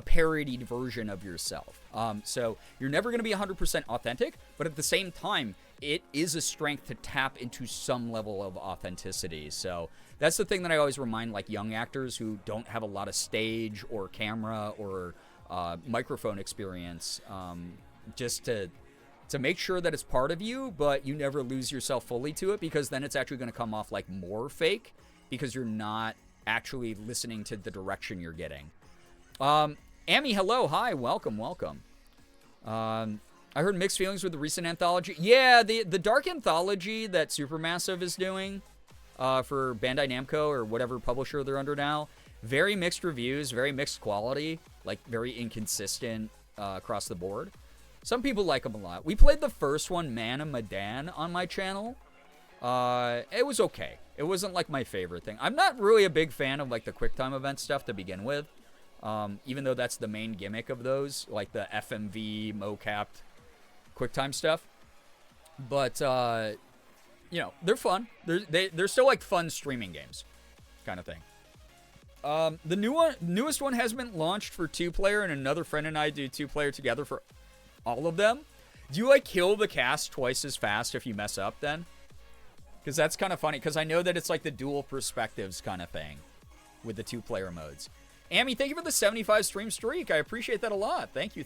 B: parodied version of yourself. So you're never going to be 100% authentic, but at the same time, it is a strength to tap into some level of authenticity. So that's the thing that I always remind like young actors who don't have a lot of stage or camera or microphone experience, just to make sure that it's part of you, but you never lose yourself fully to it, because then it's actually going to come off like more fake because you're not actually listening to the direction you're getting. Amy, hello, hi, welcome. I heard mixed feelings with the recent anthology. Yeah, the Dark Anthology that Supermassive is doing for Bandai Namco or whatever publisher they're under now. Very mixed reviews, very mixed quality, like very inconsistent across the board. Some people like them a lot. We played the first one, Man and Madan, on my channel. It was okay. It wasn't like my favorite thing. I'm not really a big fan of like the QuickTime event stuff to begin with. Even though that's the main gimmick of those, like the FMV mocapped QuickTime stuff. But, they're fun. They're still like fun streaming games kind of thing. The newest one has been launched for 2-player, and another friend and I do 2-player together for all of them. Do you like kill the cast twice as fast if you mess up then? Because that's kind of funny, because I know that it's like the dual perspectives kind of thing with the 2-player modes. Amy, thank you for the 75 stream streak. I appreciate that a lot. Thank you.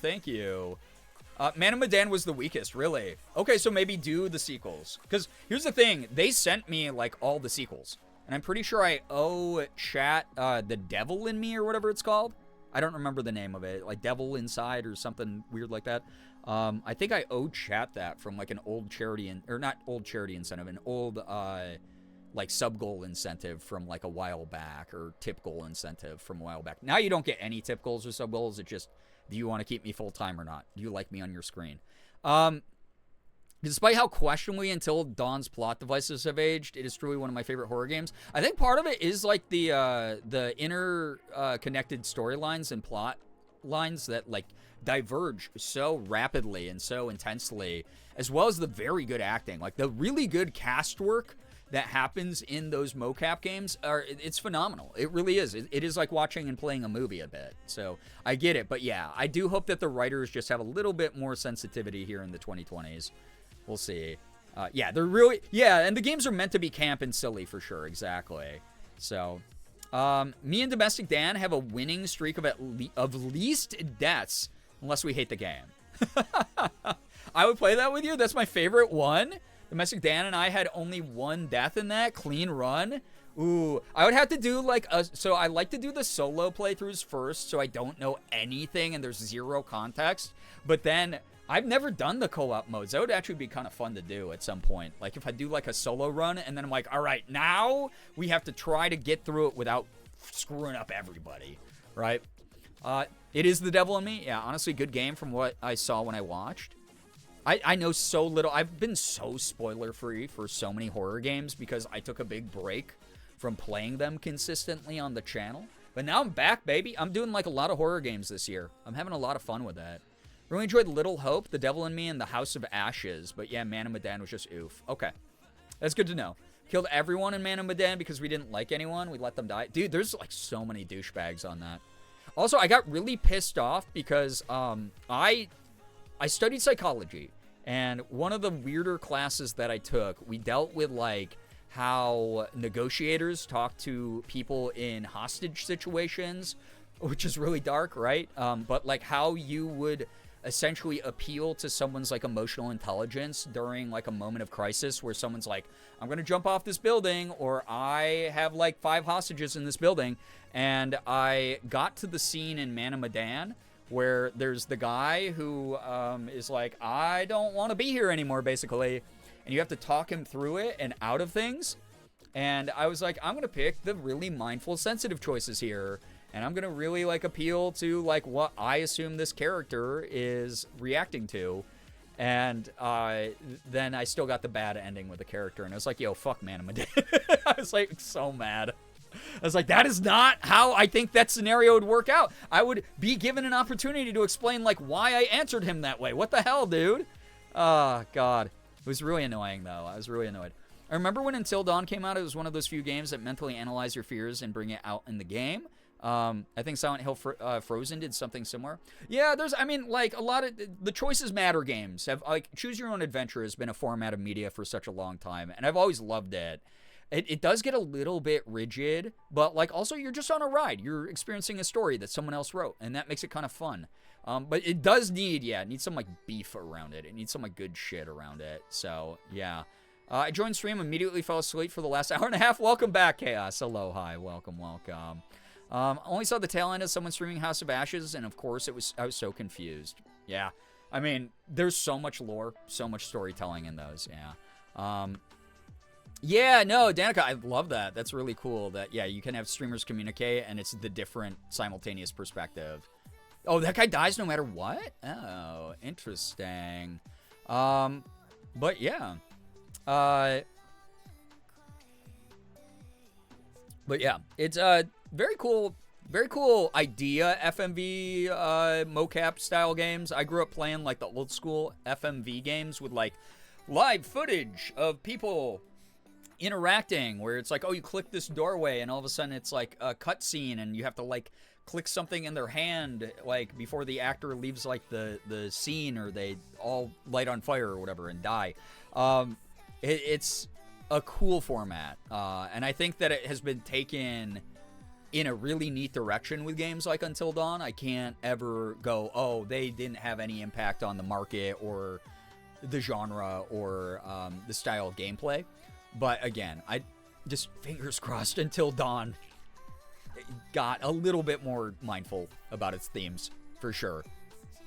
B: Man of Medan was the weakest, really. Okay, so maybe do the sequels. Because here's the thing. They sent me, like, all the sequels. And I'm pretty sure I owe chat The Devil in Me or whatever it's called. I don't remember the name of it. Like Devil Inside or something weird like that. I think I owe chat that from, like, an old charity... or not old charity incentive. An old... like sub-goal incentive from like a while back, or tip goal incentive from a while back. Now you don't get any tip goals or sub goals. It just, do you want to keep me full time or not? Do you like me on your screen? Despite how questionably Until Dawn's plot devices have aged, it is truly one of my favorite horror games. I think part of it is like the interconnected storylines and plot lines that like diverge so rapidly and so intensely, as well as the very good acting, like the really good cast work that happens in those mocap games. It's phenomenal. It really is. It is like watching and playing a movie a bit. So I get it. But yeah, I do hope that the writers just have a little bit more sensitivity here in the 2020s. We'll see. Yeah, they're really... Yeah, and the games are meant to be camp and silly for sure. Exactly. So, me and Domestic Dan have a winning streak of least deaths, unless we hate the game. I would play that with you. That's my favorite one. Domestic Dan and I had only one death in that. Clean run. Ooh, I would have to do like so I like to do the solo playthroughs first so I don't know anything and there's zero context. But then I've never done the co-op modes. That would actually be kind of fun to do at some point. Like if I do like a solo run and then I'm like, all right, now we have to try to get through it without screwing up everybody, right? It is The Devil in Me. Yeah, honestly, good game from what I saw when I watched. I know so little. I've been so spoiler free for so many horror games because I took a big break from playing them consistently on the channel. But now I'm back, baby. I'm doing like a lot of horror games this year. I'm having a lot of fun with that. Really enjoyed Little Hope, The Devil in Me, and The House of Ashes. But yeah, Man of Medan was just oof. Okay. That's good to know. Killed everyone in Man of Medan because we didn't like anyone. We let them die. Dude, there's like so many douchebags on that. Also, I got really pissed off because I studied psychology. And one of the weirder classes that I took, we dealt with like how negotiators talk to people in hostage situations, which is really dark, right? But like how you would essentially appeal to someone's like emotional intelligence during like a moment of crisis where someone's like, I'm gonna jump off this building, or I have like 5 hostages in this building. And I got to the scene in Man of Medan where there's the guy who is like, I don't want to be here anymore, basically. And you have to talk him through it and out of things. And I was like, I'm going to pick the really mindful, sensitive choices here. And I'm going to really, like, appeal to, like, what I assume this character is reacting to. And then I still got the bad ending with the character. And I was like, yo, fuck Man of Medan. I was, like, so mad. I was like, that is not how I think that scenario would work out. I would be given an opportunity to explain, like, why I answered him that way. What the hell, dude? Oh, God. It was really annoying, though. I was really annoyed. I remember when Until Dawn came out, it was one of those few games that mentally analyze your fears and bring it out in the game. I think Silent Hill Frozen did something similar. Yeah, I mean, like, a lot of the Choices Matter games have, like, Choose Your Own Adventure has been a format of media for such a long time, and I've always loved it. It does get a little bit rigid, but, like, also you're just on a ride. You're experiencing a story that someone else wrote, and that makes it kind of fun. But it does need, it needs some, like, beef around it. It needs some, like, good shit around it. So, yeah. I joined stream, immediately fell asleep for the last hour and a half. Welcome back, Chaos. Hello, hi, welcome, welcome. Only saw the tail end of someone streaming House of Ashes, and of course, I was so confused. Yeah. I mean, there's so much lore, so much storytelling in those, yeah. Yeah, no, Danica, I love that. That's really cool that, yeah, you can have streamers communicate and it's the different simultaneous perspective. Oh, that guy dies no matter what? Oh, interesting. But yeah. But yeah, it's a very cool idea, FMV mocap style games. I grew up playing like the old school FMV games with like live footage of people interacting where it's like, oh, you click this doorway and all of a sudden it's like a cutscene and you have to like click something in their hand like before the actor leaves like the scene, or they all light on fire or whatever and die. It's a cool format, and I think that it has been taken in a really neat direction with games like Until Dawn. I can't ever go, oh, they didn't have any impact on the market or the genre or the style of gameplay. But again, I just fingers crossed Until Dawn got a little bit more mindful about its themes, for sure.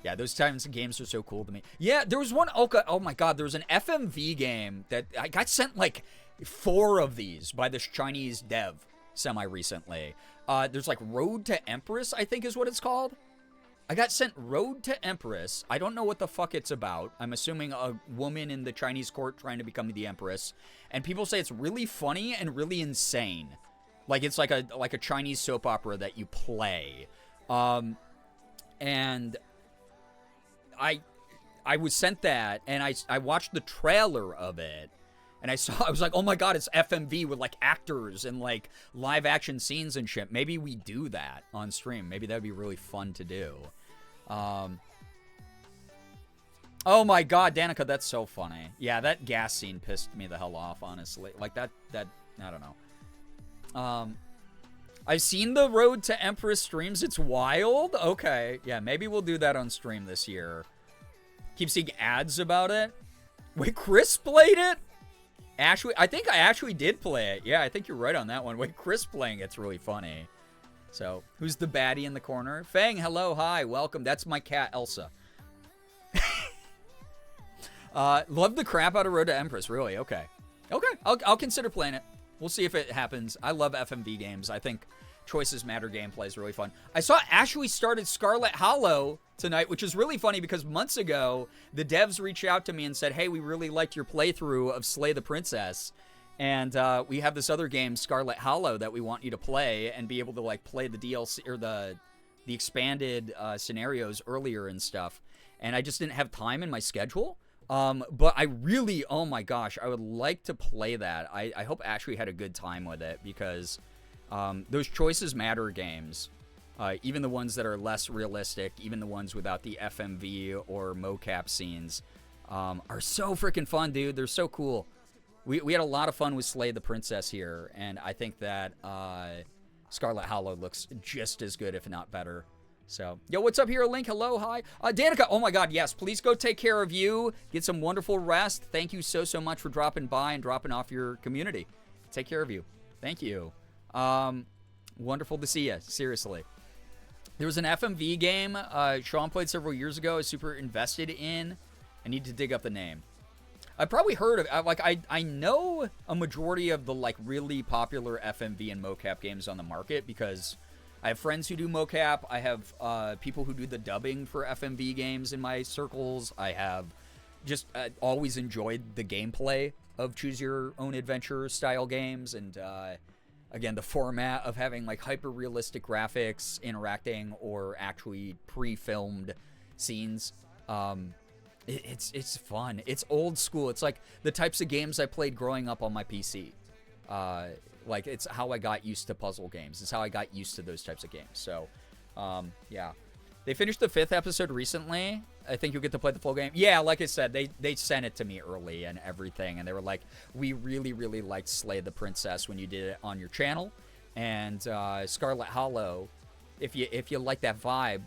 B: Yeah, those types of games are so cool to me. Yeah, there was one, oh my god, there was an FMV game that I got sent like 4 of these by this Chinese dev semi-recently. There's like Road to Empress, I think is what it's called. I got sent Road to Empress. I don't know what the fuck it's about. I'm assuming a woman in the Chinese court trying to become the Empress. And people say it's really funny and really insane. Like it's like a Chinese soap opera that you play. And I was sent that, and I watched the trailer of it. And I was like, oh my god, it's FMV with like actors and like live action scenes and shit. Maybe we do that on stream. Maybe that'd be really fun to do. Oh my god, Danica, that's so funny. Yeah, that gas scene pissed me the hell off, honestly. Like that, I don't know. I've seen the Road to Empress streams. It's wild. Okay, yeah, maybe we'll do that on stream this year. Keep seeing ads about it. Wait, Chris played it? I think I actually did play it. Yeah, I think you're right on that one. Wait, Chris playing it's really funny. So, who's the baddie in the corner? Fang, hello, hi, welcome. That's my cat, Elsa. Love the crap out of Road to Empress, really. Okay. Okay, I'll consider playing it. We'll see if it happens. I love FMV games. I think choices matter gameplay is really fun. I saw Ashley started Scarlet Hollow tonight, which is really funny because months ago, the devs reached out to me and said, hey, we really liked your playthrough of Slay the Princess. And we have this other game, Scarlet Hollow, that we want you to play and be able to like play the DLC or the expanded scenarios earlier and stuff. And I just didn't have time in my schedule. But I really, oh my gosh, I would like to play that. I hope Ashley had a good time with it because those choices matter games, even the ones that are less realistic, even the ones without the FMV or mocap scenes, are so freaking fun, dude. They're so cool. We had a lot of fun with Slay the Princess here, and I think that Scarlet Hollow looks just as good, if not better. So, yo, what's up here, Link? Hello, hi. Danica, oh my god, yes, please go take care of you. Get some wonderful rest. Thank you so much for dropping by and dropping off your community. Take care of you. Thank you. Wonderful to see you, seriously. There was an FMV game Sean played several years ago. I was super invested in. I need to dig up the name. I probably heard of, like, I know a majority of the, like, really popular FMV and mocap games on the market because I have friends who do mocap. I have people who do the dubbing for FMV games in my circles. I have just always enjoyed the gameplay of choose your own adventure style games. And again, the format of having like hyper realistic graphics interacting or actually pre-filmed scenes. It's fun. It's old school. It's like the types of games I played growing up on my PC. Like, it's how I got used to puzzle games. It's how I got used to those types of games. So, yeah. They finished the 5th episode recently. I think you'll get to play the full game. Yeah, like I said, they sent it to me early and everything. And they were like, we really, really liked Slay the Princess when you did it on your channel. And Scarlet Hollow, if you like that vibe,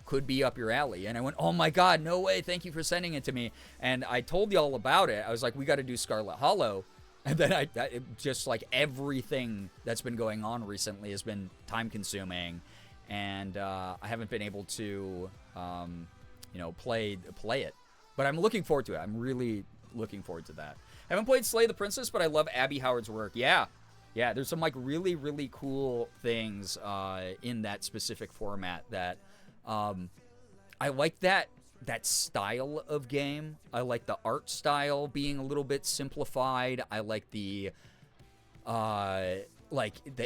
B: could be up your alley. And I went, oh my god, no way, thank you for sending it to me. And I told y'all about it. I was like, we got to do Scarlet Hollow. And then I just like everything that's been going on recently has been time consuming, and I haven't been able to, play it. But I'm looking forward to it. I'm really looking forward to that. I haven't played Slay the Princess, but I love Abby Howard's work. Yeah. There's some like really, really cool things in that specific format that I like that style of game. I like the art style being a little bit simplified. I like the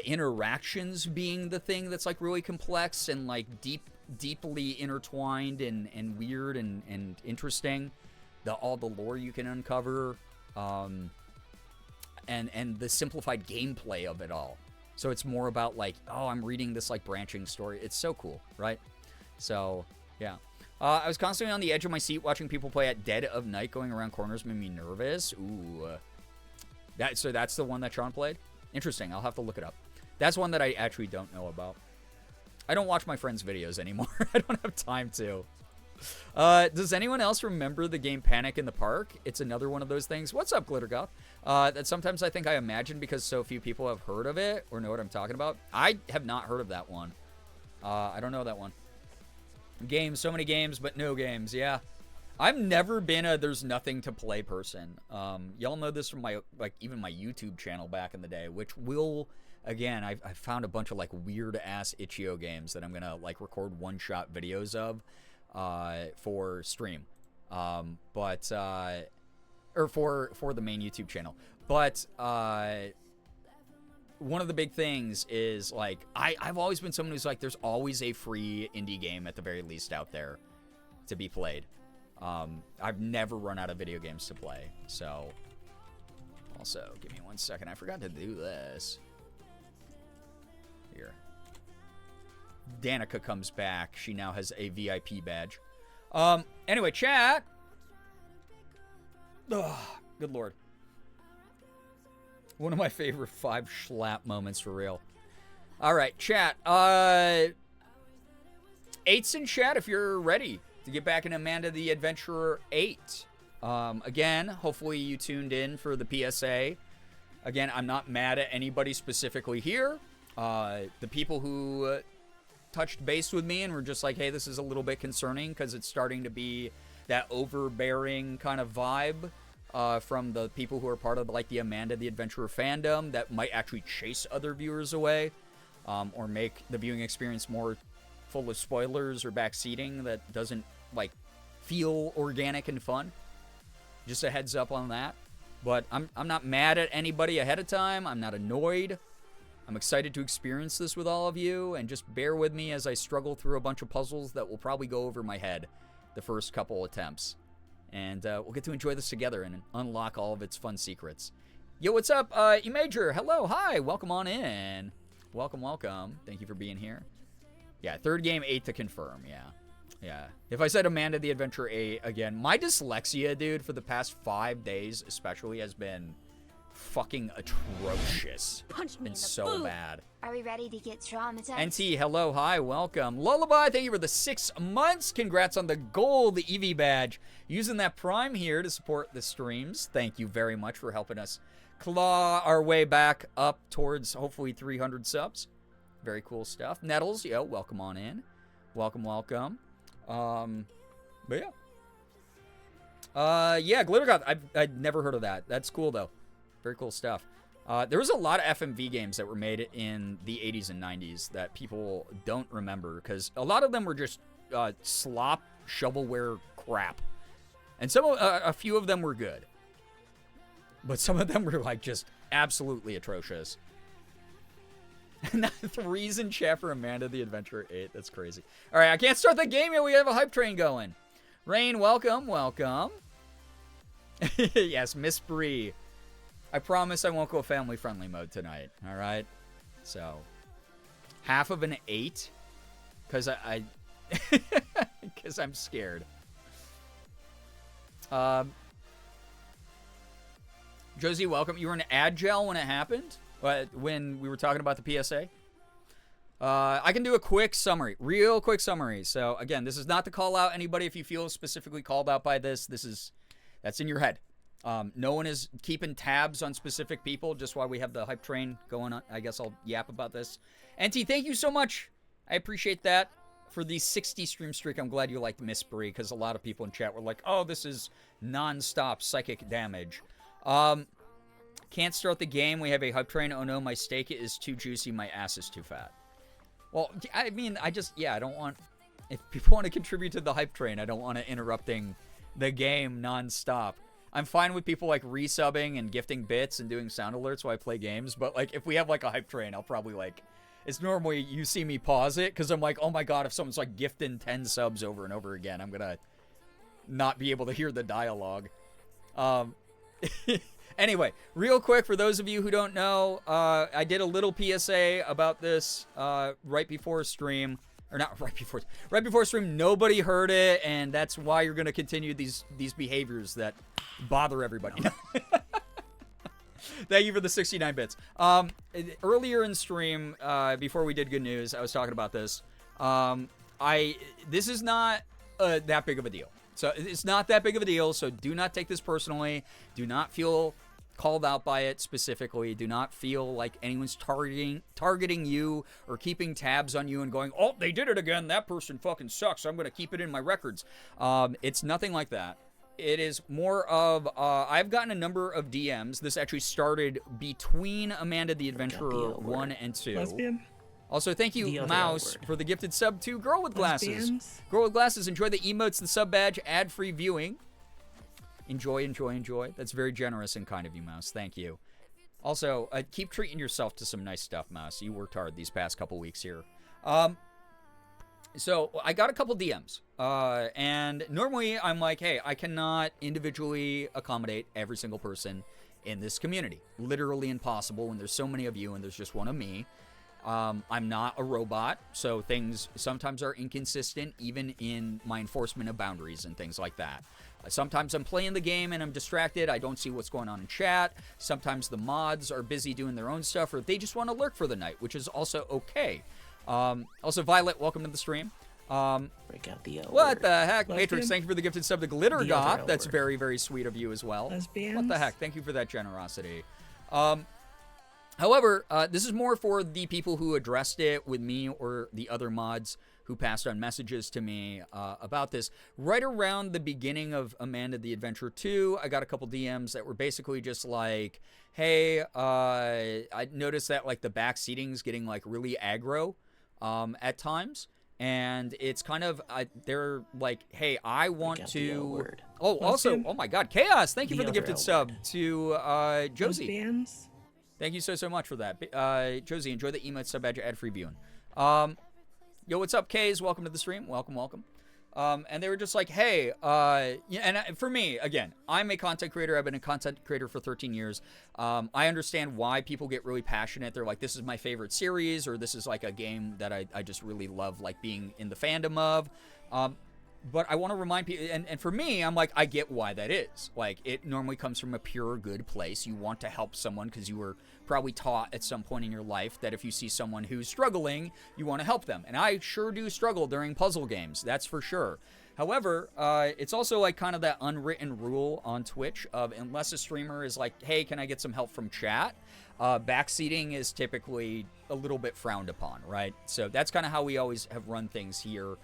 B: interactions being the thing that's like really complex and like deeply intertwined and weird and interesting. All the lore you can uncover, and the simplified gameplay of it all. So it's more about like, oh, I'm reading this like branching story. It's so cool, right? So yeah. I was constantly on the edge of my seat watching people play at dead of night. Going around corners made me nervous. Ooh. So that's the one that Sean played? Interesting. I'll have to look it up. That's one that I actually don't know about. I don't watch my friends' videos anymore. I don't have time to. Does anyone else remember the game Panic in the Park? It's another one of those things. What's up, Glittergoth? That sometimes I think I imagine because so few people have heard of it or know what I'm talking about. I have not heard of that one. I don't know that one. Games, so many games, but no games. Yeah, I've never been a there's nothing to play person. Y'all know this from my even my YouTube channel back in the day, which will again I found a bunch of like weird ass itch.io games that I'm gonna like record one-shot videos of for stream, or for the main YouTube channel. But one of the big things is, like, I've always been someone who's like, there's always a free indie game at the very least out there to be played. I've never run out of video games to play. So, also, give me 1 second. I forgot to do this. Here. Danica comes back. She now has a VIP badge. Anyway, chat. Ugh, good lord. One of my favorite 5 schlap moments for real. All right, chat. 8's in chat if you're ready to get back in Amanda the Adventurer 8. Again, hopefully you tuned in for the PSA. Again, I'm not mad at anybody specifically here. The people who touched base with me and were just like, hey, this is a little bit concerning because it's starting to be that overbearing kind of vibe from the people who are part of like the Amanda the Adventurer fandom that might actually chase other viewers away or make the viewing experience more full of spoilers or backseating that doesn't like feel organic and fun. Just a heads up on that. But I'm not mad at anybody ahead of time. I'm not annoyed. I'm excited to experience this with all of you, and just bear with me as I struggle through a bunch of puzzles that will probably go over my head the first couple attempts. And we'll get to enjoy this together and unlock all of its fun secrets. Yo, what's up? E-Major, hello, hi, welcome on in. Welcome, welcome. Thank you for being here. Yeah, third game, 8 to confirm, yeah. Yeah. If I said Amanda the Adventurer 8 again, my dyslexia, dude, for the past 5 days especially has been fucking atrocious.
C: Punch me
B: Been
C: in the
B: so
C: boob.
B: bad.
A: Are we ready to get traumatized?
B: NT, hello, hi, welcome. Lullaby, thank you for the 6 months. Congrats on the gold, the EV badge. Using that Prime here to support the streams. Thank you very much for helping us claw our way back up towards hopefully 300 subs. Very cool stuff. Nettles, yo, welcome on in. Welcome, welcome. But yeah. Yeah, Glitter God, I'd never heard of that. That's cool, though. Very cool stuff. There was a lot of FMV games that were made in the 80s and 90s that people don't remember, because a lot of them were just slop, shovelware crap. And a few of them were good. But some of them were, like, just absolutely atrocious. And 3's in chat for Amanda the Adventurer 8. That's crazy. All right, I can't start the game yet. We have a hype train going. Rain, welcome, welcome. Yes, Miss Bree. I promise I won't go family-friendly mode tonight, all right? So, half of an 8, because because I'm scared. Josie, welcome. You were in Agile when it happened? When we were talking about the PSA? I can do a quick summary, real quick summary. So, again, this is not to call out anybody if you feel specifically called out by this. That's in your head. No one is keeping tabs on specific people, just while we have the hype train going on. I guess I'll yap about this. NT, thank you so much. I appreciate that. For the 60 stream streak, I'm glad you liked Miss Brie, because a lot of people in chat were like, oh, this is non-stop psychic damage. Can't start the game. We have a hype train. Oh no, my steak is too juicy. My ass is too fat. Well, I mean, I don't want... If people want to contribute to the hype train, I don't want to interrupting the game non-stop. I'm fine with people, like, resubbing and gifting bits and doing sound alerts while I play games, but, like, if we have, like, a hype train, I'll probably, like... It's normally you see me pause it, because I'm like, oh my god, if someone's, like, gifting 10 subs over and over again, I'm gonna not be able to hear the dialogue. Anyway, real quick, for those of you who don't know, I did a little PSA about this right before stream. Or not right before stream. Nobody heard it, and that's why you're going to continue these behaviors that bother everybody. Thank you for the 69 bits. Earlier in stream, before we did good news, I was talking about this. This is not that big of a deal. So it's not that big of a deal, so do not take this personally. Do not feel called out by it specifically. Do not feel like anyone's targeting you or keeping tabs on you and going, oh, they did it again. That person fucking sucks, so I'm going to keep it in my records. It's nothing like that. It is more of, I've gotten a number of DMs. This actually started between Amanda the Adventurer 1 and 2.
E: Lesbian?
B: Also, thank you, Mouse, for the gifted sub to Girl with Glasses.
E: Lesbians?
B: Girl with Glasses, enjoy the emotes, the sub badge, ad-free viewing. Enjoy, enjoy, enjoy. That's very generous and kind of you, Mouse. Thank you. Also, keep treating yourself to some nice stuff, Mouse. You worked hard these past couple weeks here. So, I got a couple DMs. And normally, I'm like, hey, I cannot individually accommodate every single person in this community. Literally impossible when there's so many of you and there's just one of me. I'm not a robot, so things sometimes are inconsistent, even in my enforcement of boundaries and things like that. Sometimes I'm playing the game and I'm distracted. I don't see what's going on in chat. Sometimes the mods are busy doing their own stuff, or they just want to lurk for the night, which is also okay. Also, Violet, welcome to the stream.
E: Break out the L
B: What
E: word.
B: the heck?
F: Lesbian?
B: Matrix, thank you for the gifted sub to Glitter
E: The
B: Goth.
E: other L
B: That's
E: word.
B: very, very sweet of you as well.
F: Lesbians?
B: What the heck? Thank you for that generosity. However, this is more for the people who addressed it with me or the other mods who passed on messages to me about this. Right around the beginning of Amanda the Adventure 2, I got a couple DMs that were basically just like, hey, I noticed that like the back seating's getting like really aggro at times. And it's kind of, they're like, hey, I want
E: out the L
B: to...
E: word.
B: Oh, also,
F: Lesbian?
B: oh my god, Chaos, thank you for
E: The
B: the
E: other
B: gifted
E: L
B: sub
E: word.
B: to Josie.
F: Lesbians?
B: Thank you so much for that. Josie, enjoy the emote sub badge ad free viewing. Yo, what's up, Kays? Welcome to the stream. Welcome. And they were just like, hey, for me, again, I'm a content creator. I've been a content creator for 13 years. I understand why people get really passionate. They're like, this is my favorite series, or this is like a game that I just really love, like being in the fandom of. But I want to remind people, and for me, I'm like, I get why that is. Like, it normally comes from a pure good place. You want to help someone because you were probably taught at some point in your life that if you see someone who's struggling, you want to help them. And I sure do struggle during puzzle games, that's for sure. However, it's also like kind of that unwritten rule on Twitch of unless a streamer is like, hey, can I get some help from chat? Backseating is typically a little bit frowned upon, right? So that's kind of how we always have run things here.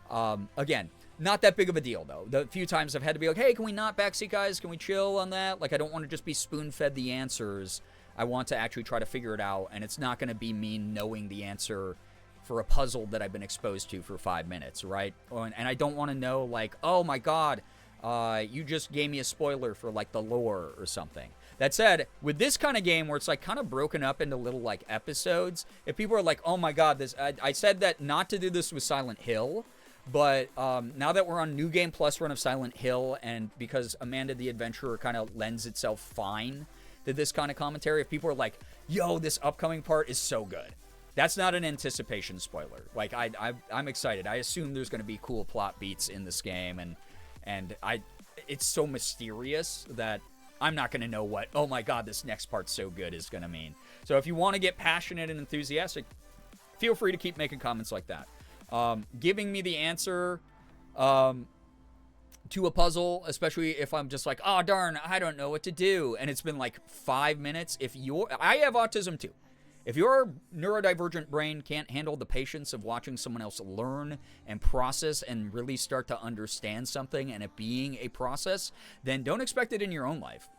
B: Again, not that big of a deal, though. The few times I've had to be like, hey, can we not backseat, guys? Can we chill on that? Like, I don't want to just be spoon-fed the answers. I want to actually try to figure it out, and it's not going to be me knowing the answer for a puzzle that I've been exposed to for 5 minutes, right? And I don't want to know, like, oh, my God, you just gave me a spoiler for, like, the lore or something. That said, with this kind of game where it's, like, kind of broken up into little, like, episodes, if people are like, oh, my God, this, I said that not to do this with Silent Hill, but now that we're on New Game Plus run of Silent Hill, and because Amanda the Adventurer kind of lends itself fine to this kind of commentary, if people are like, yo, this upcoming part is so good, that's not an anticipation spoiler. Like, I'm excited. I assume there's going to be cool plot beats in this game, and it's so mysterious that I'm not going to know what, oh my God, this next part's so good is going to mean. So if you want to get passionate and enthusiastic, feel free to keep making comments like that. Giving me the answer to a puzzle, especially if I'm just like, oh darn, I don't know what to do, and it's been like 5 minutes. I have autism too. If your neurodivergent brain can't handle the patience of watching someone else learn and process and really start to understand something and it being a process, then don't expect it in your own life.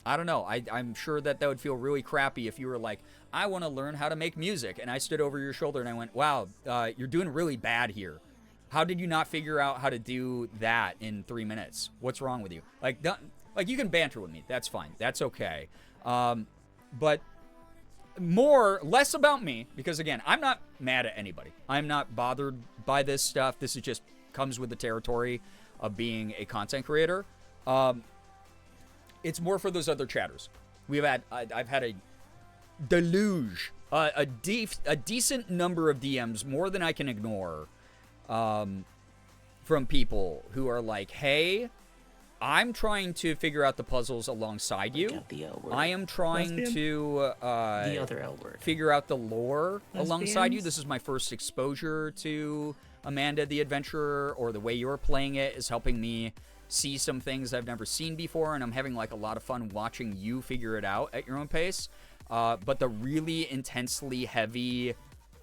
B: I don't know. I'm sure that would feel really crappy if you were like, I want to learn how to make music. And I stood over your shoulder and I went, wow, you're doing really bad here. How did you not figure out how to do that in 3 minutes? What's wrong with you? Like you can banter with me. That's fine. That's okay. But less about me, because again, I'm not mad at anybody. I'm not bothered by this stuff. This is just comes with the territory of being a content creator. It's more for those other chatters. I've had a deluge, a decent number of DMs, more than I can ignore, from people who are like, hey, I'm trying to figure out the puzzles alongside you.
E: Got the L word.
B: I am trying
F: Lesbian?
B: to
E: The other L word.
B: figure out the lore alongside you.
F: Lesbians?
B: This is my first exposure to Amanda the Adventurer, or the way you're playing it is helping me see some things I've never seen before, and I'm having like a lot of fun watching you figure it out at your own pace. But the really intensely heavy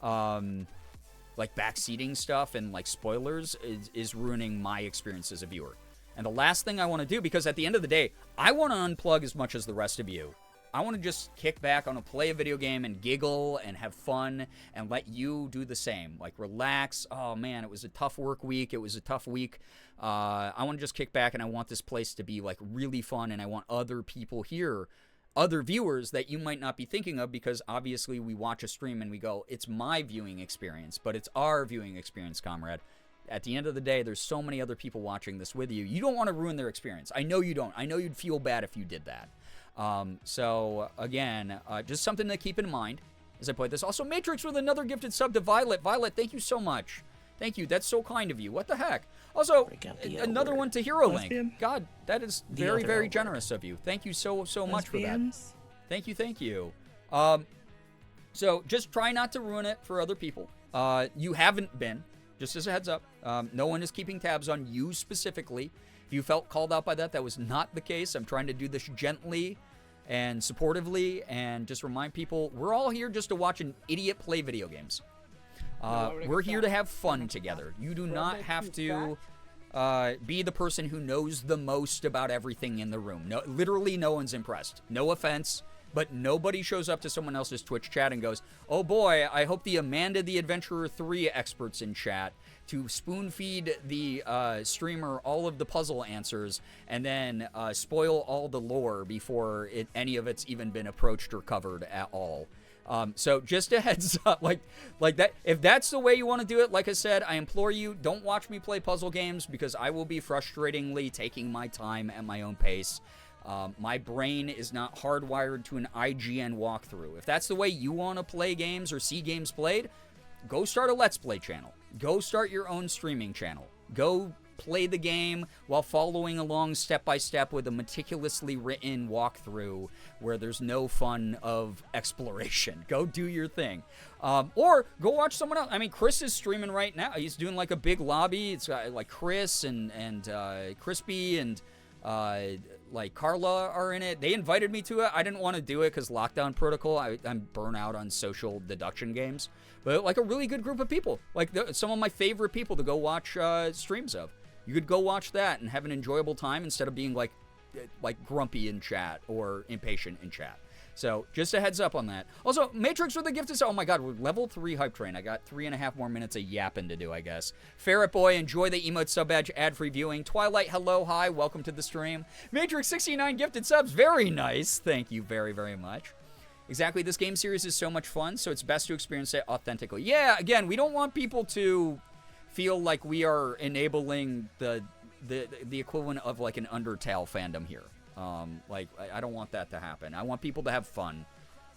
B: like backseating stuff and like spoilers is ruining my experience as a viewer. And the last thing I want to do, because at the end of the day, I want to unplug as much as the rest of you. I want to just kick back, I want to play a video game and giggle and have fun and let you do the same. Like, relax. Oh, man, it was a tough work week. It was a tough week. I want to just kick back, and I want this place to be, like, really fun, and I want other people here, other viewers that you might not be thinking of, because obviously we watch a stream and we go, it's my viewing experience, but it's our viewing experience, comrade. At the end of the day, there's so many other people watching this with you. You don't want to ruin their experience. I know you don't. I know you'd feel bad if you did that. So, again, just something to keep in mind as I play this. Also, Matrix with another gifted sub to Violet. Violet, thank you so much. Thank you. That's so kind of you. What the heck? Also, another one to Hero Link.
F: Lesbian?
B: God, that is very, very generous of you. Thank you so much for that.
F: Lesbians?
B: Thank you. So, just try not to ruin it for other people. You haven't been. Just as a heads up. No one is keeping tabs on you specifically. If you felt called out by that, that was not the case. I'm trying to do this gently and supportively and just remind people we're all here just to watch an idiot play video games. We're here to have fun together. You do not have to be the person who knows the most about everything in the room. No, literally no one's impressed. No offense, but nobody shows up to someone else's Twitch chat and goes, oh boy, I hope the Amanda the Adventurer 3 experts in chat to spoon-feed the streamer all of the puzzle answers and then spoil all the lore before any of it's even been approached or covered at all. So just a heads up, like that. If that's the way you want to do it, like I said, I implore you, don't watch me play puzzle games because I will be frustratingly taking my time at my own pace. My brain is not hardwired to an IGN walkthrough. If that's the way you want to play games or see games played, go start a Let's Play channel. Go start your own streaming channel. Go play the game while following along step by step with a meticulously written walkthrough where there's no fun of exploration. Go do your thing. Or go watch someone else. I mean, Chris is streaming right now. He's doing like a big lobby. It's got like Chris and Crispy and like Carla are in it. They invited me to it. I didn't want to do it because lockdown protocol. I'm burnt out on social deduction games. But like a really good group of people. Like some of my favorite people to go watch streams of. You could go watch that and have an enjoyable time instead of being like grumpy in chat or impatient in chat. So just a heads up on that. Also, Matrix with a gift is, oh my god, we're level 3 hype train. I got 3.5 more minutes of yapping to do, I guess. Ferret Boy, enjoy the emote sub badge ad-free viewing. Twilight, hello, hi, welcome to the stream. Matrix 69 gifted subs, very nice. Thank you very, very much. Exactly, this game series is so much fun, so it's best to experience it authentically. Yeah, again, we don't want people to feel like we are enabling the equivalent of like an Undertale fandom here. Like, I don't want that to happen. I want people to have fun.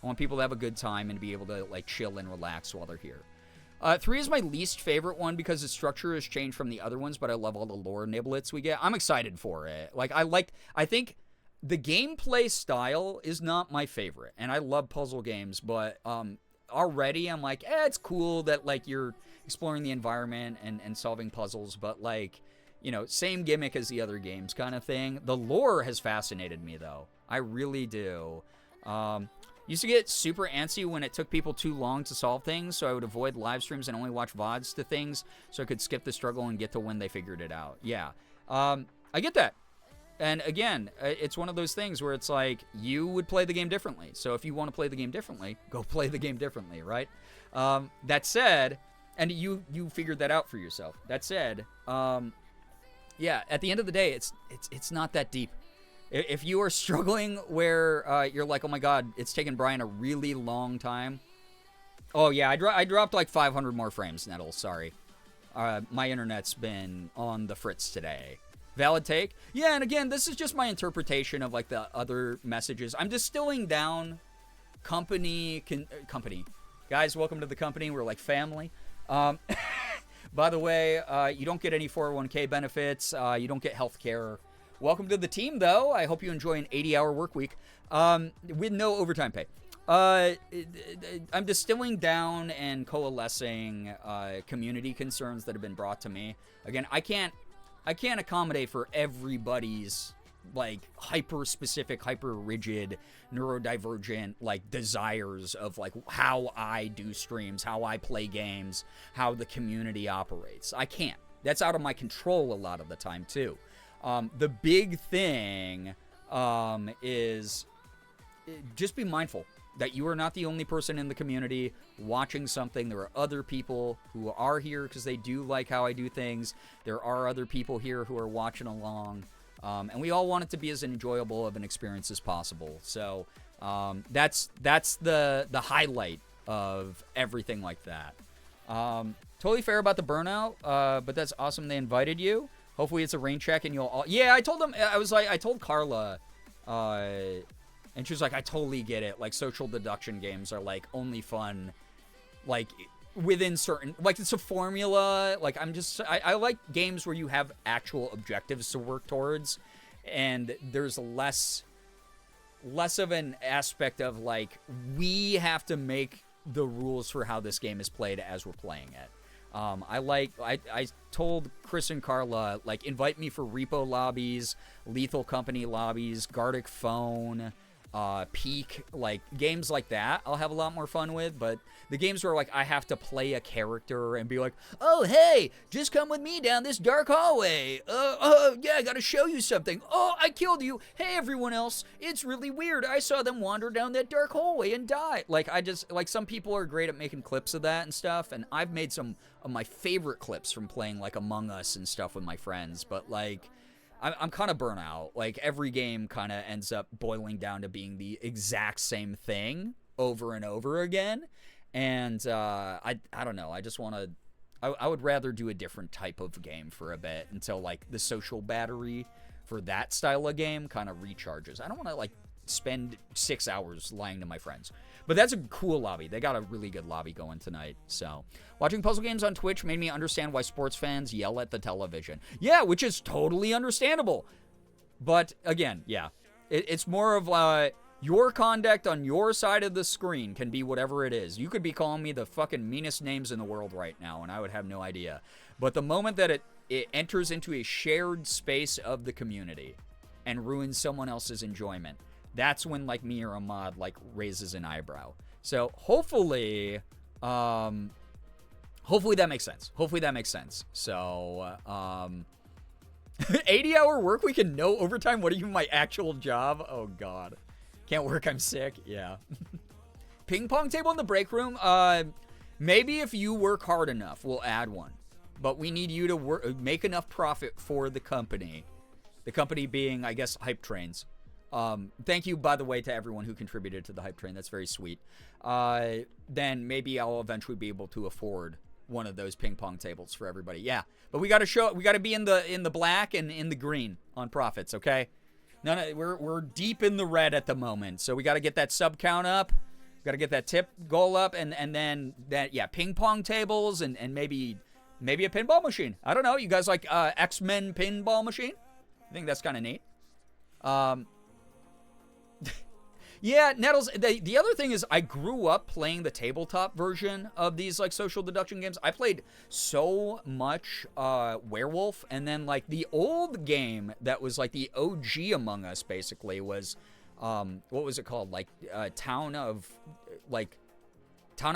B: I want people to have a good time and be able to, like, chill and relax while they're here. 3 is my least favorite one because the structure has changed from the other ones, but I love all the lore niblets we get. I'm excited for it. Like, I think the gameplay style is not my favorite, and I love puzzle games, but, already I'm like, it's cool that, like, you're exploring the environment and solving puzzles, but, like, you know, same gimmick as the other games kind of thing. The lore has fascinated me, though. I really do. Used to get super antsy when it took people too long to solve things, so I would avoid live streams and only watch VODs to things so I could skip the struggle and get to when they figured it out. Yeah. I get that. And again, it's one of those things where it's like, you would play the game differently. So if you want to play the game differently, go play the game differently, right? That said, and you figured that out for yourself. That said, yeah, at the end of the day, it's not that deep. If you are struggling where you're like, oh my god, it's taken Brian a really long time. Oh yeah, I dropped like 500 more frames, Nettle, sorry. My internet's been on the fritz today. Valid take? Yeah, and again, this is just my interpretation of like the other messages. I'm distilling down company. Guys, welcome to the company. We're like family. By the way, you don't get any 401k benefits. You don't get health care. Welcome to the team, though. I hope you enjoy an 80-hour work week with no overtime pay. I'm distilling down and coalescing community concerns that have been brought to me. Again, I can't accommodate for everybody's like hyper-specific, hyper-rigid, neurodivergent like desires of like how I do streams, how I play games, how the community operates. I can't. That's out of my control a lot of the time too. The big thing is just be mindful that you are not the only person in the community watching something. There are other people who are here because they do like how I do things. There are other people here who are watching along. And we all want it to be as enjoyable of an experience as possible. So that's the highlight of everything like that. Totally fair about the burnout, but that's awesome they invited you. Hopefully it's a rain check and you'll all... Yeah, I told them... I told Carla, and she was like, I totally get it. Like, social deduction games are, like, only fun, like, within certain... Like, it's a formula. Like, I like games where you have actual objectives to work towards, and there's less of an aspect of, like, we have to make the rules for how this game is played as we're playing it. I told Chris and Carla, like, invite me for repo lobbies, Lethal Company lobbies, Gartic Phone, Peak, like, games like that I'll have a lot more fun with. But the games where, like, I have to play a character and be like, oh, hey, just come with me down this dark hallway. Yeah, I gotta show you something. Oh, I killed you. Hey, everyone else, it's really weird. I saw them wander down that dark hallway and die. Like, some people are great at making clips of that and stuff, and I've made some of my favorite clips from playing, like, Among Us and stuff with my friends, but, like, I'm kind of burnt out. Like, every game kind of ends up boiling down to being the exact same thing over and over again. And I don't know. I just want to... I would rather do a different type of game for a bit until, like, the social battery for that style of game kind of recharges. I don't want to, like, spend 6 hours lying to my friends. But that's a cool lobby. They got a really good lobby going tonight. So, watching puzzle games on Twitch made me understand why sports fans yell at the television. Yeah, which is totally understandable. But, again, yeah. It's more of your conduct on your side of the screen can be whatever it is. You could be calling me the fucking meanest names in the world right now, and I would have no idea. But the moment that it enters into a shared space of the community and ruins someone else's enjoyment, that's when, like, me or Ahmad, like, raises an eyebrow. So, hopefully that makes sense. Hopefully that makes sense. So, 80-hour work week and no overtime? What are you, my actual job? Oh, God. Can't work, I'm sick. Yeah. Ping pong table in the break room? Maybe if you work hard enough, we'll add one. But we need you to make enough profit for the company. The company being, I guess, Hype Trains. Thank you, by the way, to everyone who contributed to the Hype Train. That's very sweet. Then maybe I'll eventually be able to afford one of those ping pong tables for everybody. Yeah, but we got to be in the black and in the green on profits, okay? No, we're deep in the red at the moment, so we got to get that sub count up. We got to get that tip goal up, and then that, yeah, ping pong tables and maybe a pinball machine. I don't know. You guys like X-Men pinball machine? I think that's kind of neat. Yeah, Nettles, the other thing is I grew up playing the tabletop version of these, like, social deduction games. I played so much Werewolf, and then, like, the old game that was, like, the OG Among Us, basically, was, what was it called? Like, Town of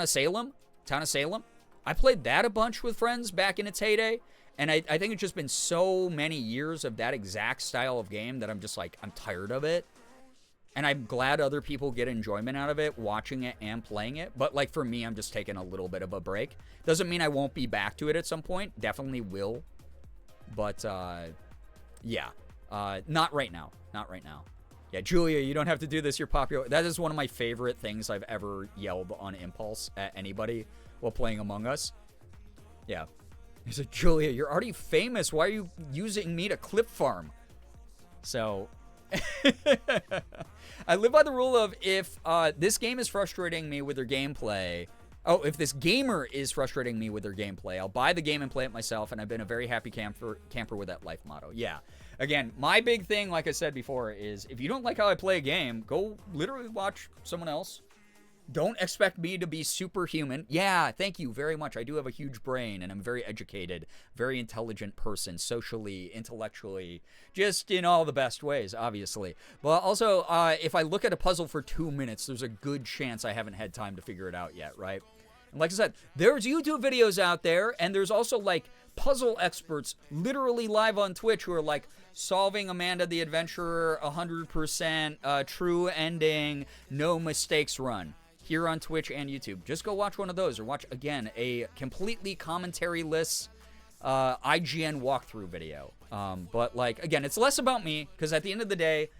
B: Salem? Town of Salem? I played that a bunch with friends back in its heyday, and I think it's just been so many years of that exact style of game that I'm just, like, I'm tired of it. And I'm glad other people get enjoyment out of it, watching it and playing it. But, like, for me, I'm just taking a little bit of a break. Doesn't mean I won't be back to it at some point. Definitely will. But, yeah. Not right now. Not right now. Yeah, Julia, you don't have to do this. You're popular. That is one of my favorite things I've ever yelled on impulse at anybody while playing Among Us. Yeah. He said, Julia, you're already famous. Why are you using me to clip farm? So... I live by the rule of if this game is frustrating me with their gameplay. Oh, if this gamer is frustrating me with their gameplay, I'll buy the game and play it myself, and I've been a very happy camper with that life motto. Yeah. Again, my big thing, like I said before, is if you don't like how I play a game, go literally watch someone else. Don't expect me to be superhuman. Yeah, thank you very much. I do have a huge brain, and I'm a very educated, very intelligent person, socially, intellectually, just in all the best ways, obviously. But also, if I look at a puzzle for 2 minutes, there's a good chance I haven't had time to figure it out yet, right? And like I said, there's YouTube videos out there, and there's also, like, puzzle experts literally live on Twitch who are, like, solving Amanda the Adventurer 100% true ending, no mistakes run. Here on Twitch and YouTube. Just go watch one of those, or watch, again, a completely commentary-less IGN walkthrough video. But, like, again, it's less about me, because at the end of the day,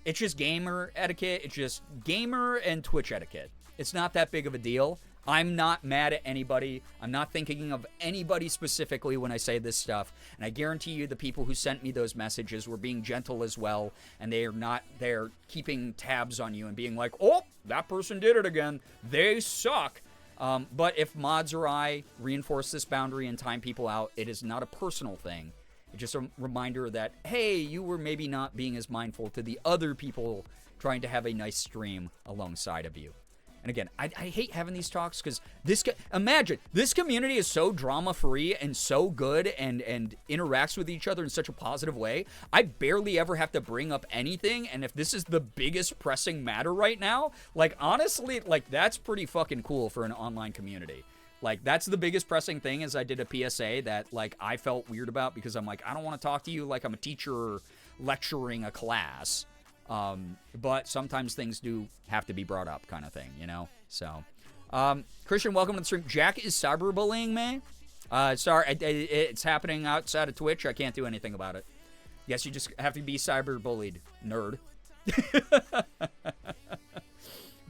B: it's just gamer etiquette. It's just gamer and Twitch etiquette. It's not that big of a deal. I'm not mad at anybody. I'm not thinking of anybody specifically when I say this stuff. And I guarantee you the people who sent me those messages were being gentle as well. And they're keeping tabs on you and being like, oh, that person did it again. They suck. But if mods or I reinforce this boundary and time people out, it is not a personal thing. It's just a reminder that, hey, you were maybe not being as mindful to the other people trying to have a nice stream alongside of you. And again, I hate having these talks because imagine, this community is so drama-free and so good and interacts with each other in such a positive way. I barely ever have to bring up anything, and if this is the biggest pressing matter right now, like, honestly, like, that's pretty fucking cool for an online community. Like, that's the biggest pressing thing is I did a PSA that, like, I felt weird about because I'm like, I don't want to talk to you like I'm a teacher lecturing a class. But sometimes things do have to be brought up kind of thing, you know? So, Christian, welcome to the stream. Jack is cyberbullying me. Sorry, it's happening outside of Twitch. I can't do anything about it. Yes, you just have to be cyberbullied, nerd.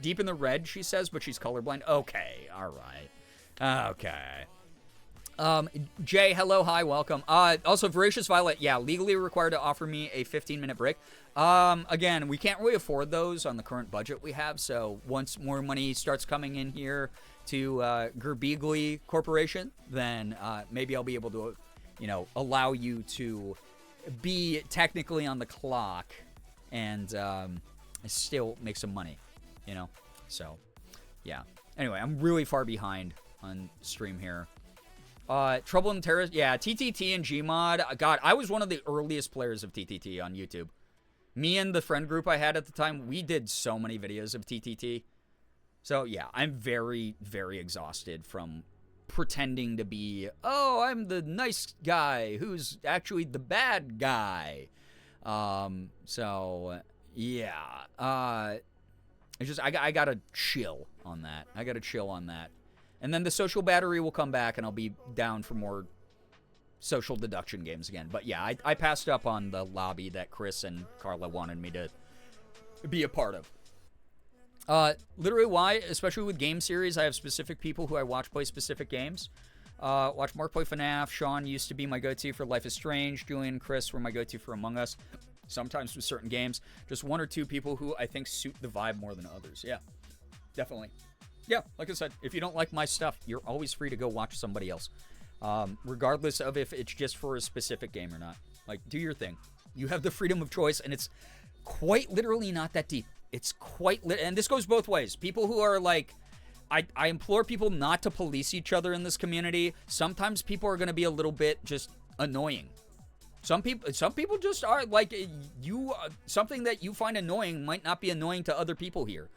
B: Deep in the red, she says, but she's colorblind. Okay, all right. Okay. Jay, hello, hi, welcome. Also, Voracious Violet, yeah, legally required to offer me a 15-minute break. Again, we can't really afford those on the current budget we have, so once more money starts coming in here to Girbeagly Corporation, then maybe I'll be able to, you know, allow you to be technically on the clock and still make some money, you know? So, yeah. Anyway, I'm really far behind on stream here. Trouble in the Terrace. Yeah, TTT and Gmod. God, I was one of the earliest players of TTT on YouTube. Me and the friend group I had at the time, we did so many videos of TTT. So, yeah, I'm very, very exhausted from pretending to be, oh, I'm the nice guy who's actually the bad guy. So, yeah. It's just, I gotta chill on that. I gotta chill on that. And then the social battery will come back, and I'll be down for more social deduction games again. But yeah, I passed up on the lobby that Chris and Carla wanted me to be a part of. Literally why, especially with game series, I have specific people who I watch play specific games. Watch Mark play FNAF. Sean used to be my go-to for Life is Strange. Julian and Chris were my go-to for Among Us. Sometimes with certain games. Just one or two people who I think suit the vibe more than others. Yeah, definitely. Yeah, like I said, if you don't like my stuff, you're always free to go watch somebody else. Regardless of if it's just for a specific game or not. Like, do your thing. You have the freedom of choice, and it's quite literally not that deep. It's quite and this goes both ways. People who are like, I implore people not to police each other in this community. Sometimes people are going to be a little bit just annoying. Some people just are like, something that you find annoying might not be annoying to other people here.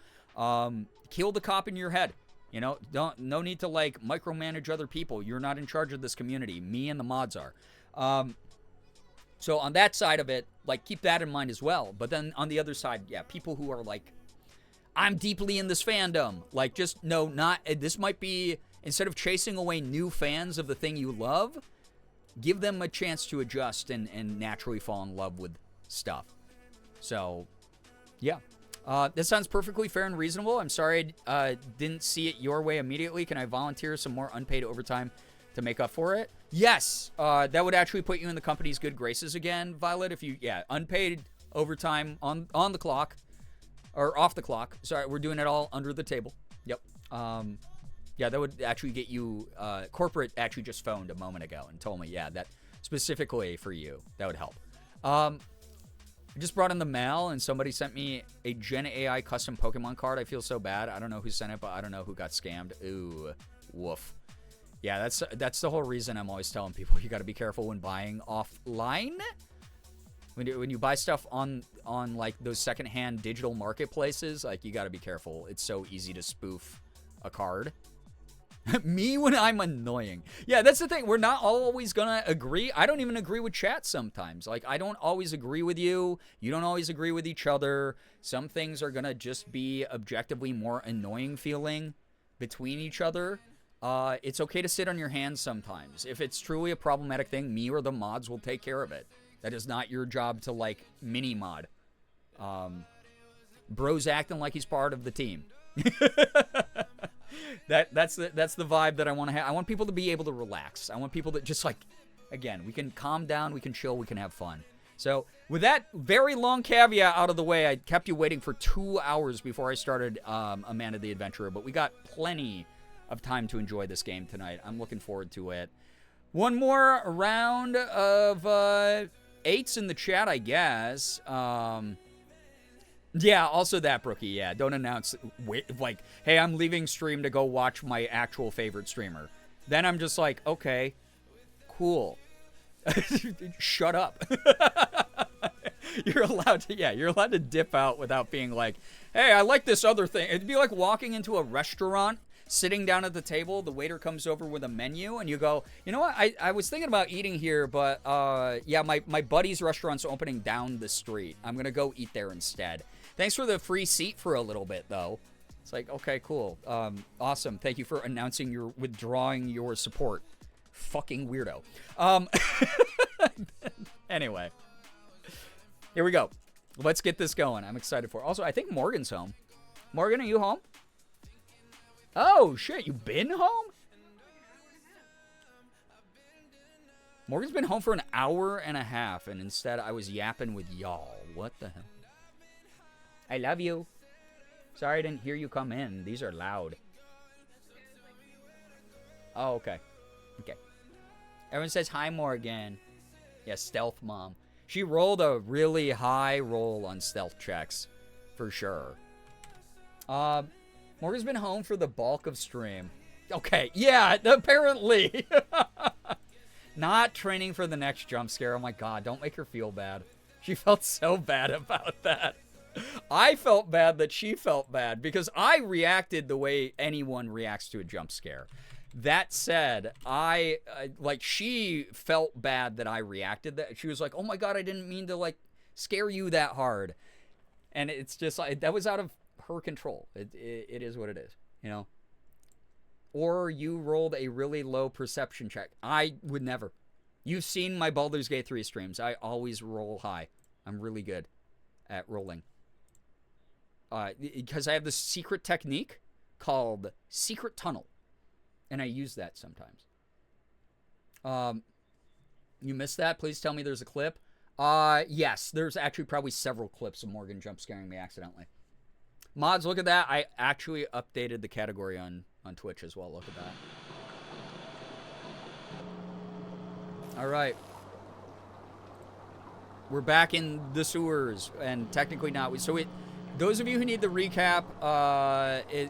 B: Kill the cop in your head. You know, no need to like micromanage other people. You're not in charge of this community. Me and the mods are. So on that side of it, like, keep that in mind as well. But then on the other side, yeah, people who are like, I'm deeply in this fandom. Like, just this might be, instead of chasing away new fans of the thing you love, give them a chance to adjust and naturally fall in love with stuff. So, yeah. This sounds perfectly fair and reasonable. I'm sorry I didn't see it your way immediately. Can I volunteer some more unpaid overtime to make up for it? Yes. That would actually put you in the company's good graces again, Violet. If you, unpaid overtime on the clock. Or off the clock. Sorry, we're doing it all under the table. Yep. Yeah, that would actually get you, corporate actually just phoned a moment ago and told me, yeah, that specifically for you, that would help. I just brought in the mail, and somebody sent me a Gen AI custom Pokemon card. I feel so bad. I don't know who sent it, but I don't know who got scammed. Ooh, woof. Yeah, that's the whole reason I'm always telling people you got to be careful when buying offline. When you buy stuff on like those secondhand digital marketplaces, like, you got to be careful. It's so easy to spoof a card. Me when I'm annoying. Yeah, that's the thing. We're not always gonna agree. I don't even agree with chat sometimes. Like, I don't always agree with you. You don't always agree with each other. Some things are gonna just be objectively more annoying feeling between each other. It's okay to sit on your hands sometimes. If it's truly a problematic thing, me or the mods will take care of it. That is not your job to, like, mini-mod. Bro's acting like he's part of the team. That's the vibe that I want to have. I want people to be able to relax. I want people to just, like, again, we can calm down, we can chill, we can have fun. So, with that very long caveat out of the way, I kept you waiting for 2 hours before I started Amanda the Adventurer, but we got plenty of time to enjoy this game tonight. I'm looking forward to it. One more round of 8s in the chat, I guess. Yeah, also that, Brookie. Yeah, don't announce, like, hey, I'm leaving stream to go watch my actual favorite streamer. Then I'm just like, okay, cool. Shut up. You're allowed to dip out without being like, hey, I like this other thing. It'd be like walking into a restaurant, sitting down at the table, the waiter comes over with a menu, and you go, you know what, I was thinking about eating here, but yeah, my buddy's restaurant's opening down the street. I'm going to go eat there instead. Thanks for the free seat for a little bit, though. It's like, okay, cool. Awesome. Thank you for announcing withdrawing your support. Fucking weirdo. Anyway. Here we go. Let's get this going. I'm excited for it. Also, I think Morgan's home. Morgan, are you home? Oh, shit. You been home? Morgan's been home for an hour and a half, and instead I was yapping with y'all. What the hell? I love you. Sorry I didn't hear you come in. These are loud. Oh, okay. Okay. Everyone says hi, Morgan. Yeah, stealth mom. She rolled a really high roll on stealth checks, for sure. Morgan's been home for the bulk of stream. Okay, yeah, apparently. Not training for the next jump scare. Oh my god, don't make her feel bad. She felt so bad about that. I felt bad that she felt bad because I reacted the way anyone reacts to a jump scare. That said, she felt bad that I reacted. That she was like, "Oh my god, I didn't mean to like scare you that hard," and it's just like that was out of her control. It is what it is, you know. Or you rolled a really low perception check. I would never. You've seen my Baldur's Gate 3 streams. I always roll high. I'm really good at rolling. Because I have this secret technique called Secret Tunnel. And I use that sometimes. You missed that? Please tell me there's a clip. Yes, there's actually probably several clips of Morgan jump scaring me accidentally. Mods, look at that. I actually updated the category on Twitch as well. Look at that. All right. We're back in the sewers, and technically not. Those of you who need the recap,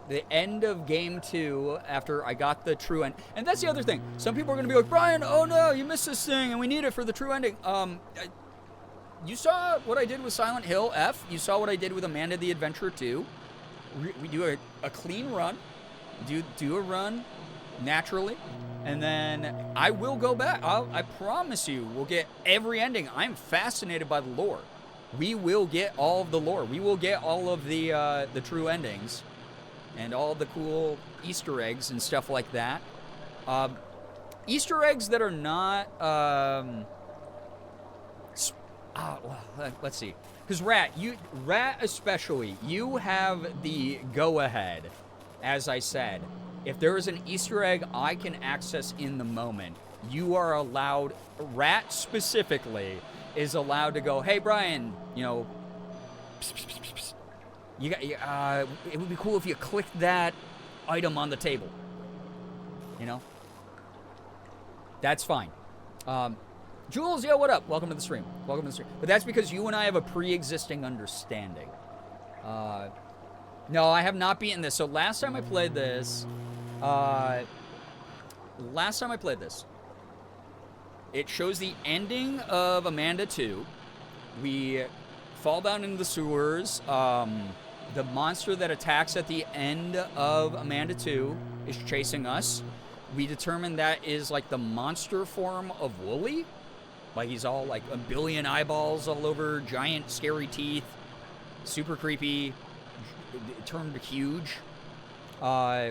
B: the end of game 2, after I got the true end. And that's the other thing. Some people are going to be like, Brian, oh no, you missed this thing, and we need it for the true ending. You saw what I did with Silent Hill F. You saw what I did with Amanda the Adventurer 2. We do a clean run. Do a run naturally. And then I will go back. I promise you, we'll get every ending. I'm fascinated by the lore. We will get all of the lore. We will get all of the true endings. And all the cool Easter eggs and stuff like that. Easter eggs that are not... let's see. Because Rat especially, you have the go-ahead, as I said. If there is an Easter egg I can access in the moment, you are allowed, Rat specifically, is allowed to go, hey, Brian, you know, it would be cool if you clicked that item on the table. You know? That's fine. Jules, yo, what up? Welcome to the stream. Welcome to the stream. But that's because you and I have a pre-existing understanding. No, I have not beaten this. So last time I played this, it shows the ending of Amanda 2. We fall down into the sewers. The monster that attacks at the end of Amanda 2 is chasing us. We determine that is like the monster form of Wooly. Like he's all like a billion eyeballs all over, giant scary teeth, super creepy, turned huge.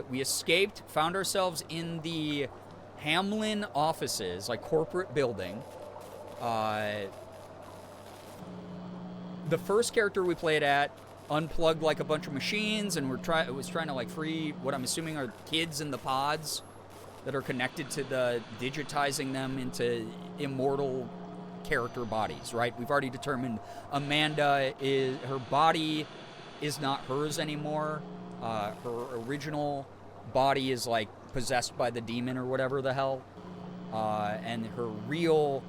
B: We escaped, found ourselves in the Hamlin offices, like corporate building. The first character we played at unplugged like a bunch of machines and was trying to like free what I'm assuming are kids in the pods that are connected to the digitizing them into immortal character bodies, right? We've already determined Amanda her body is not hers anymore. Her original body is like possessed by the demon or whatever the hell. And her real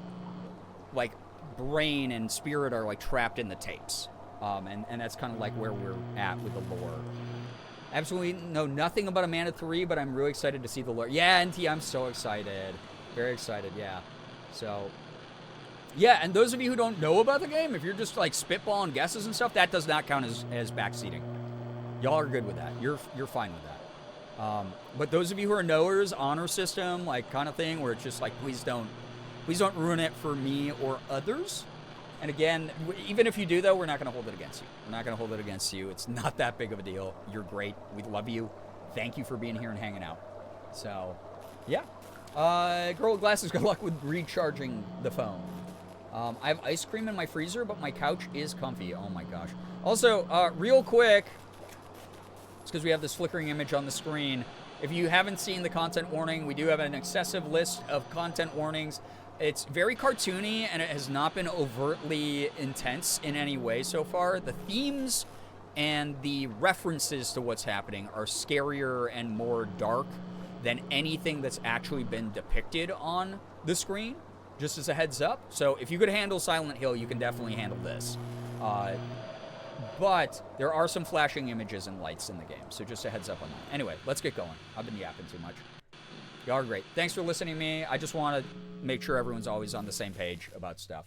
B: like brain and spirit are like trapped in the tapes. And that's kind of like where we're at with the lore. Absolutely know nothing about Amanda 3, but I'm really excited to see the lore. Yeah, NT, I'm so excited. Very excited, yeah. So, yeah, and those of you who don't know about the game, if you're just like spitballing guesses and stuff, that does not count as backseating. Y'all are good with that. You're fine with that. But those of you who are knowers, honor system, like kind of thing, where it's just like, please don't ruin it for me or others. And again, even if you do, though, we're not going to hold it against you. We're not going to hold it against you. It's not that big of a deal. You're great. We love you. Thank you for being here and hanging out. So, yeah. Girl with glasses, good luck with recharging the phone. I have ice cream in my freezer, but my couch is comfy. Oh, my gosh. Also, real quick, it's because we have this flickering image on the screen. If you haven't seen the content warning, we do have an excessive list of content warnings. It's very cartoony, and it has not been overtly intense in any way so far. The themes and the references to what's happening are scarier and more dark than anything that's actually been depicted on the screen, just as a heads up. So if you could handle Silent Hill, you can definitely handle this. But there are some flashing images and lights in the game, so just a heads up on that. Anyway, let's get going. I've been yapping too much. Y'all are great. Thanks for listening to me. I just want to make sure everyone's always on the same page about stuff.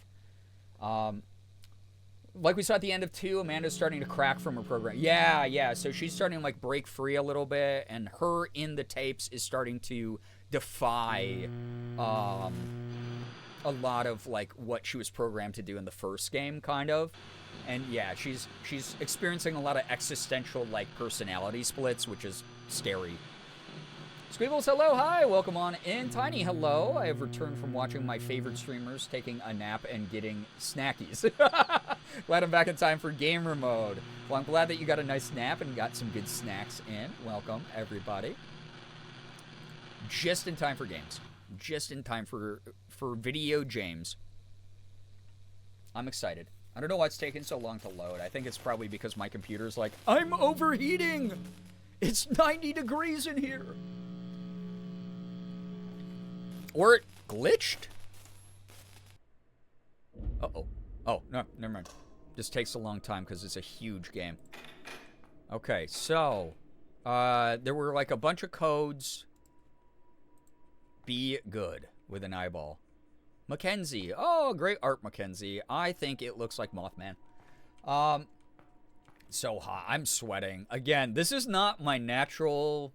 B: Like we saw at the end of 2, Amanda's starting to crack from her program. Yeah. So she's starting to like break free a little bit, and her in the tapes is starting to defy a lot of like what she was programmed to do in the first game, kind of. And yeah, she's experiencing a lot of existential like personality splits, which is scary. Squeebles, hello, hi, welcome on in. Tiny, hello. I have returned from watching my favorite streamers taking a nap and getting snackies. Glad I'm back in time for gamer mode. Well, I'm glad that you got a nice nap and got some good snacks in. Welcome, everybody. Just in time for games. Just in time for video James. I'm excited. I don't know why it's taking so long to load. I think it's probably because my computer's like, I'm overheating. It's 90 degrees in here. Or it glitched? Uh-oh. Oh, no, never mind. Just takes a long time because it's a huge game. Okay, so there were like a bunch of codes. Be good with an eyeball. Mackenzie. Oh, great art, Mackenzie. I think it looks like Mothman. So hot. I'm sweating. Again, this is not my natural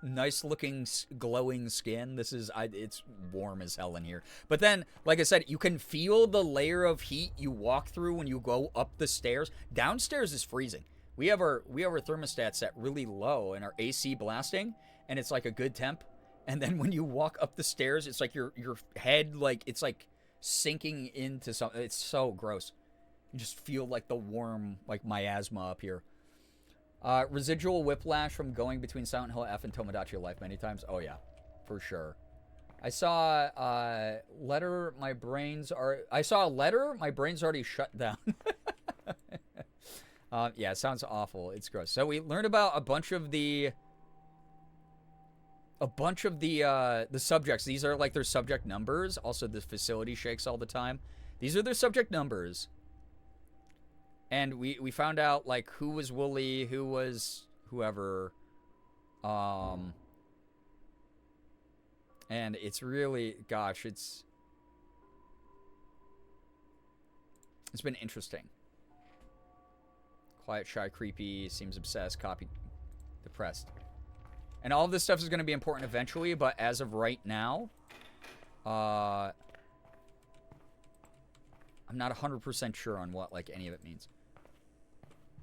B: nice looking glowing skin. This is it's warm as hell in here. But then, like I said, you can feel the layer of heat you walk through when you go up the stairs. Downstairs is freezing. We have our thermostat set really low and our AC blasting, and it's like a good temp. And then when you walk up the stairs, it's like your head, like it's like sinking into something. It's so gross. You just feel like the warm, like miasma up here. Residual whiplash from going between Silent Hill F and Tomodachi Life many times. Oh yeah, for sure. I saw a letter. My brain's already shut down. Yeah, it sounds awful. It's gross. So we learned about a bunch of the subjects. These are like their subject numbers. Also, the facility shakes all the time. These are their subject numbers. And we found out like who was Wooly, who was whoever. And it's really, gosh, it's been interesting. Quiet, shy, creepy, seems obsessed, copy, depressed. And all of this stuff is going to be important eventually, but as of right now, I'm not 100% sure on what like any of it means.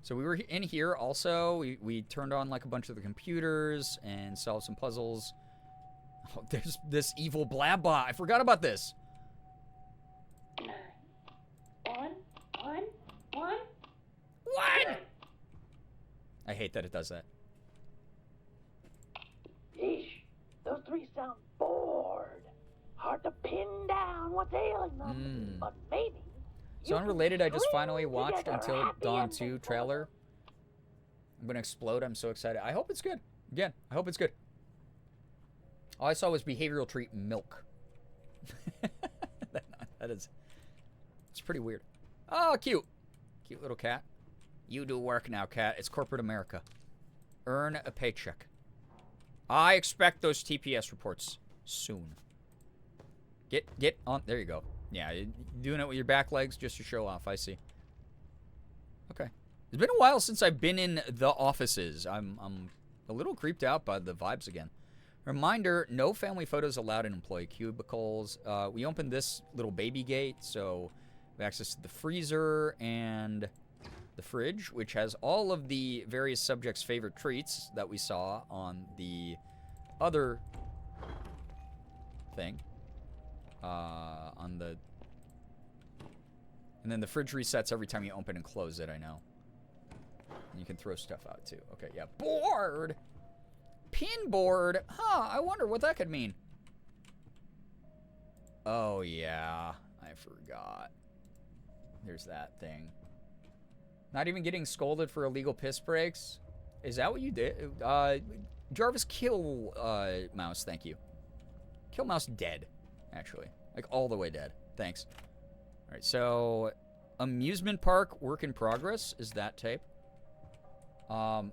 B: So we were in here also. We turned on like a bunch of the computers and solved some puzzles. Oh, there's this evil Blabbot. I forgot about this. One. I hate that it does that.
F: Yeesh, those three sound bored. Hard to pin down what's ailing them, but maybe.
B: So unrelated, I just finally watched Until Dawn 2 trailer. I'm gonna explode. I'm so excited. I hope it's good. Again, I hope it's good. All I saw was behavioral treat milk. That is, it's pretty weird. Oh, cute. Cute little cat. You do work now, cat. It's corporate America. Earn a paycheck. I expect those TPS reports soon. Get on. There you go. Yeah, you're doing it with your back legs just to show off. I see. Okay. It's been a while since I've been in the offices. I'm a little creeped out by the vibes again. Reminder, no family photos allowed in employee cubicles. We opened this little baby gate, so we have access to the freezer and the fridge, which has all of the various subjects' favorite treats that we saw on the other thing. And then the fridge resets every time you open and close it, I know. And you can throw stuff out, too. Okay, yeah. Board! Pin board! Huh, I wonder what that could mean. Oh, yeah. I forgot. There's that thing. Not even getting scolded for illegal piss breaks? Is that what you did? Jarvis, kill Mouse, thank you. Kill Mouse dead, actually. Like, all the way dead. Thanks. Alright, so... Amusement park, work in progress, is that tape. The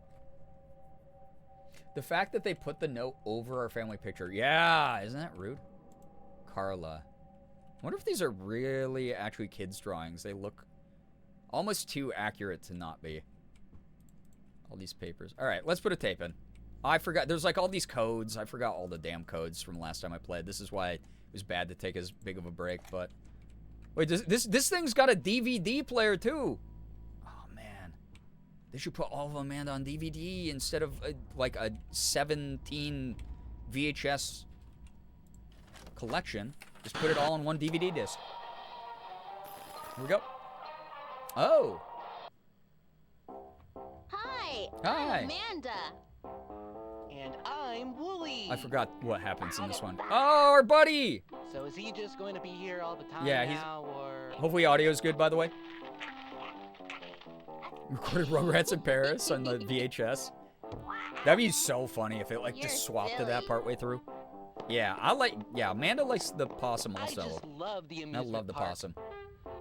B: fact that they put the note over our family picture. Yeah, isn't that rude? Carla. I wonder if these are really actually kids' drawings. They look almost too accurate to not be. All these papers. Alright, let's put a tape in. I forgot. There's like all these codes. I forgot all the damn codes from last time I played. This is why it was bad to take as big of a break, but... Wait, this thing's got a DVD player, too. Oh, man. They should put all of Amanda on DVD instead of, like, a 17 VHS collection. Just put it all on one DVD disc. Here we go. Oh.
G: Hi.
B: Hi.
G: I'm Amanda.
E: And I'm Wooly.
B: I forgot what happens in this one. Oh, our buddy!
E: So is he just going to be here all the time
B: Yeah,
E: or...
B: Hopefully audio's good, by the way. Recorded Rugrats in Paris on the VHS. That'd be so funny if it, like, just swapped to that partway through. Yeah, Amanda likes the possum also.
E: I just love the amusement
B: I love the
E: park.
B: possum.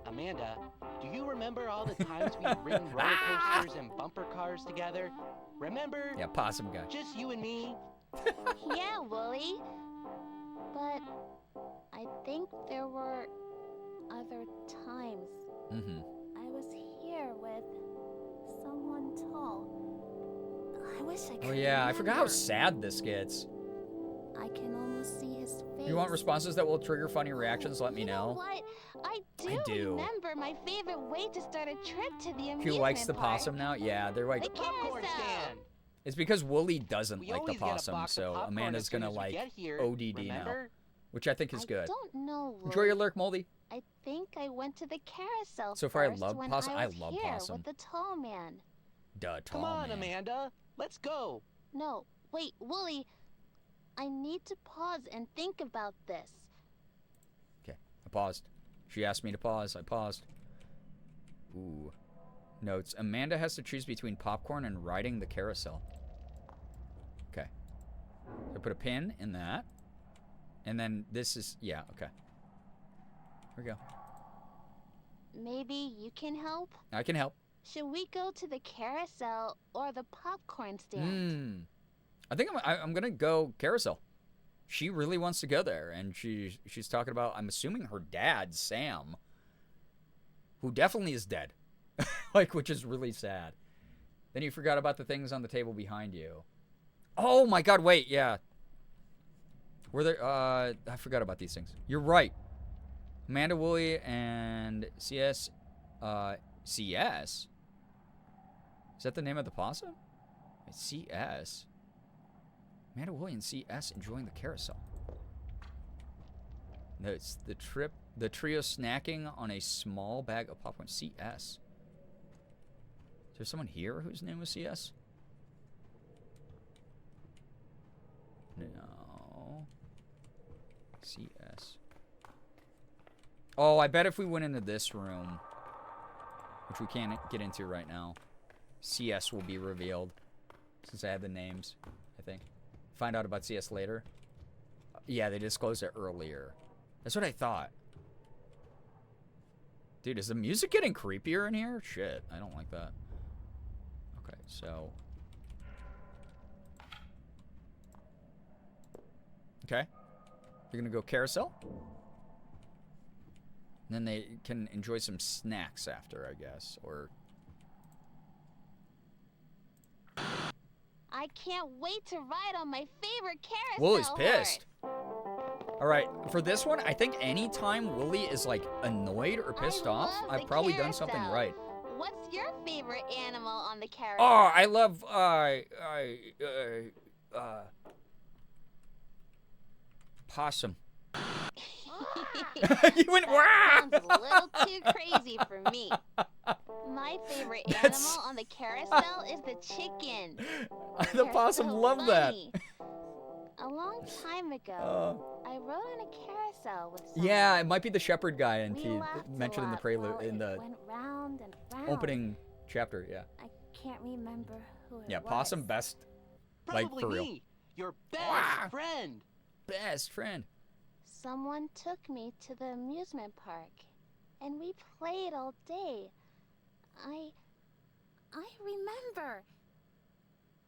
E: Amanda, do you remember all the times we've ridden roller coasters and bumper cars together? Remember?
B: Yeah, possum guy.
E: Just you and me?
G: Yeah, Wooly. But I think there were other times.
B: Mm-hmm.
C: I was here with someone tall. I wish I could.
B: Oh yeah, I forgot how
C: remember.
B: sad this gets.
C: I can almost see his face.
B: You want responses that will trigger funny reactions? Let me
G: You know
B: know.
G: what? I
B: I do.
G: remember my favorite way to start a trip to the amusement
B: Who likes the
G: park.
B: possum now? Yeah, they're like...
G: The
E: Popcorn
G: carousel.
E: stand.
B: It's because Wooly doesn't
E: We
B: like the
E: always get a
B: possum,
E: box of
B: so
E: popcorn
B: Amanda's
E: as soon
B: gonna
E: as we
B: like
E: get here,
B: ODD now.
E: remember?
B: Which I think is good.
G: I don't know, Wooly.
B: Enjoy your lurk, Moldy.
G: I think I went to the carousel
B: So far, I
G: first
B: love
G: when
B: possum.
G: I
B: I
G: was
B: love
G: here
B: possum.
G: with the tall man.
B: Duh, tall
E: Come on,
B: man.
E: Amanda. Let's go.
G: No, wait, Wooly. I need to pause and think about this.
B: Okay, I paused. She asked me to pause. I paused. Ooh. Notes. Amanda has to choose between popcorn and riding the carousel. Okay. So I put a pin in that. And then this is... Yeah, okay. Here we go.
G: Maybe you can help?
B: I can help.
G: Should we go to the carousel or the popcorn stand?
B: I think I'm gonna go carousel. She really wants to go there, and she's talking about, I'm assuming her dad, Sam, who definitely is dead, like, which is really sad. Then you forgot about the things on the table behind you. Oh my God! Wait, yeah. Were there? I forgot about these things. You're right. Amanda, Wooly, and CS. CS. Is that the name of the possum? It's CS. Amanda, Wooly, and CS enjoying the carousel. No, it's the trio snacking on a small bag of popcorn. CS. Is there someone here whose name was CS? No. CS. Oh, I bet if we went into this room, which we can't get into right now, CS will be revealed. Since I have the names, I think. Find out about CS later. Yeah, they disclosed it earlier. That's what I thought. Dude, is the music getting creepier in here? Shit, I don't like that. So. Okay. You're gonna go carousel? And then they can enjoy some snacks after, I guess. Or.
G: I can't wait to ride on my favorite carousel.
B: Wooly's pissed. Alright, for this one, I think anytime Wooly is like annoyed or pissed off,
G: love
B: I've
G: the
B: probably done something
G: carousel.
B: right.
G: What's your favorite animal on the carousel?
B: Oh, I love, possum. You went,
G: That
B: wow!
G: sounds a little too crazy for me. My favorite
B: That's-
G: animal on the carousel is the chicken.
B: The
G: They're
B: possum
G: so
B: loved that.
G: funny. A long time ago, I rode on a carousel with someone.
B: Yeah, it might be the shepherd guy, and
C: We
B: he
C: laughed a
B: mentioned in the
C: lot
B: prelude,
C: while
B: in
C: it
B: the
C: went round and round.
B: opening chapter, yeah.
C: I can't remember who it
B: Yeah,
C: was.
B: possum best, like,
E: Probably
B: for real.
E: me, your best
B: Ah!
E: friend.
B: Best friend.
G: Someone took me to the amusement park, and we played all day.
C: I remember.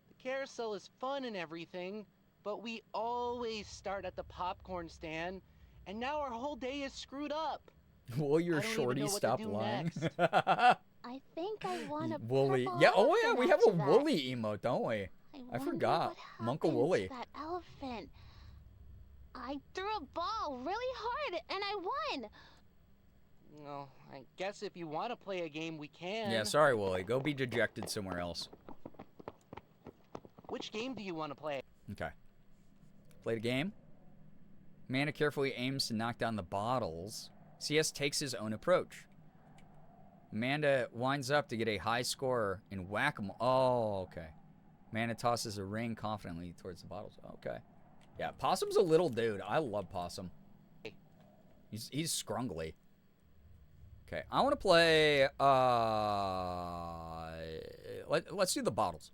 E: The carousel is fun and everything, but we always start at the popcorn stand, and now our whole day is screwed up.
B: Will your
E: I don't even
B: shorty
E: know what to
B: stop
E: do
B: lying?
E: next.
G: I think I want a
B: Woolly.
G: purple
B: Yeah, oh yeah,
G: elephant
B: we have a
G: after that.
B: Woolly emote, don't we? I
G: wonder
B: forgot.
G: what
B: Monka
G: happened
B: Woolly.
G: to that elephant. I threw a ball really hard and I won.
E: Well, I guess if you want to play a game, we can.
B: Yeah, sorry, Woolly. Go be dejected somewhere else.
E: Which game do you want to play?
B: Okay. Play the game. Amanda carefully aims to knock down the bottles. CS takes his own approach. Amanda winds up to get a high score in whack-a-mole. Oh, okay. Amanda tosses a ring confidently towards the bottles. Okay. Yeah, Possum's a little dude. I love Possum. He's scrungly. Okay, I want to play, let's do the bottles.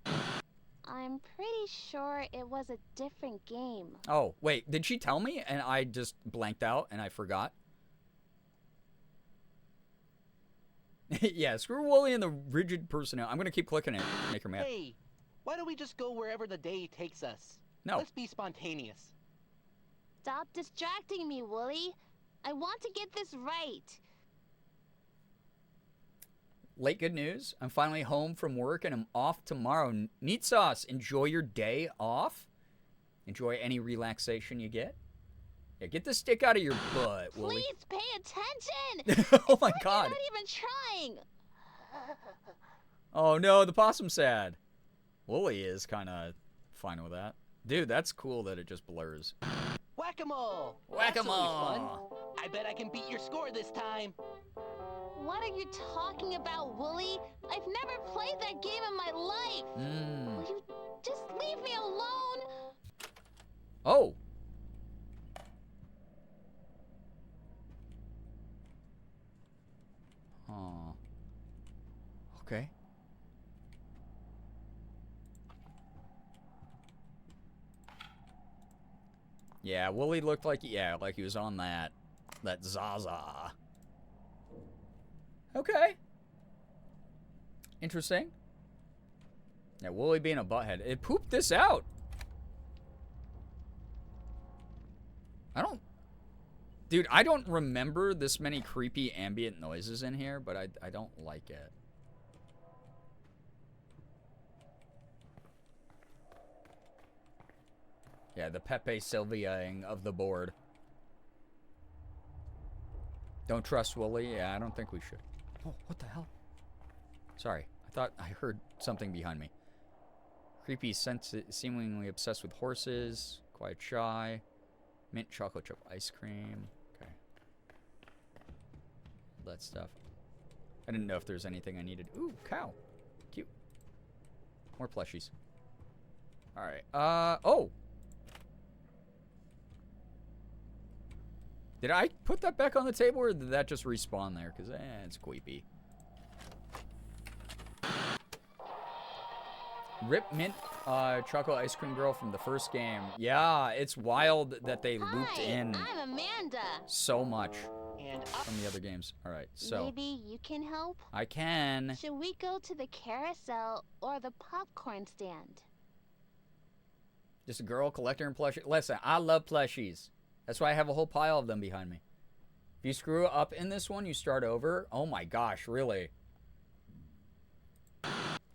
G: I'm pretty sure it was a different game.
B: Oh, wait, did she tell me and I just blanked out and I forgot? Yeah, screw Wooly and the rigid personnel. I'm going to keep clicking it. Make her mad.
E: Hey, why don't we just go wherever the day takes us?
B: No.
E: Let's be spontaneous.
G: Stop distracting me, Wooly. I want to get this right.
B: Late good news. I'm finally home from work and I'm off tomorrow. Neat sauce. Enjoy your day off. Enjoy any relaxation you get. Yeah, get the stick out of your butt, Wooly.
G: Please pay attention.
B: Oh my
G: It's like
B: god.
G: You're not even trying.
B: Oh no, the possum's sad. Wooly is kind of fine with that. Dude, that's cool that it just blurs.
E: Whack-a-mole!
B: Whack-a-mole.
E: That's always fun. I bet I can beat your score this time.
G: What are you talking about, Wooly? I've never played that game in my life.
B: Mm.
G: Will you just leave me alone?
B: Oh. Oh. Okay. Yeah, Wooly looked like like he was on that Zaza. Okay. Interesting. Yeah, Wooly being a butthead. It pooped this out. Dude, I don't remember this many creepy ambient noises in here, but I don't like it. Yeah, the Pepe Sylvia-ing of the board. Don't trust Wooly? Yeah, I don't think we should. Oh, what the hell? Sorry, I thought I heard something behind me. Creepy, seemingly obsessed with horses. Quite shy. Mint chocolate chip ice cream. Okay. That stuff. I didn't know if there's anything I needed. Ooh, cow. Cute. More plushies. Alright. Oh! Did I put that back on the table, or did that just respawn there? Because, it's queepy. Rip Mint chocolate ice cream girl from the first game. Yeah, it's wild that they looped
G: Hi,
B: in
G: I'm Amanda.
B: so much.
E: and
B: from the other games. All right, so
G: Maybe you can help?
B: I can.
G: Should we go to the carousel or the popcorn stand?
B: Just a girl collector and plushie. Listen, I love plushies. That's why I have a whole pile of them behind me. If you screw up in this one, you start over. Oh my gosh, really?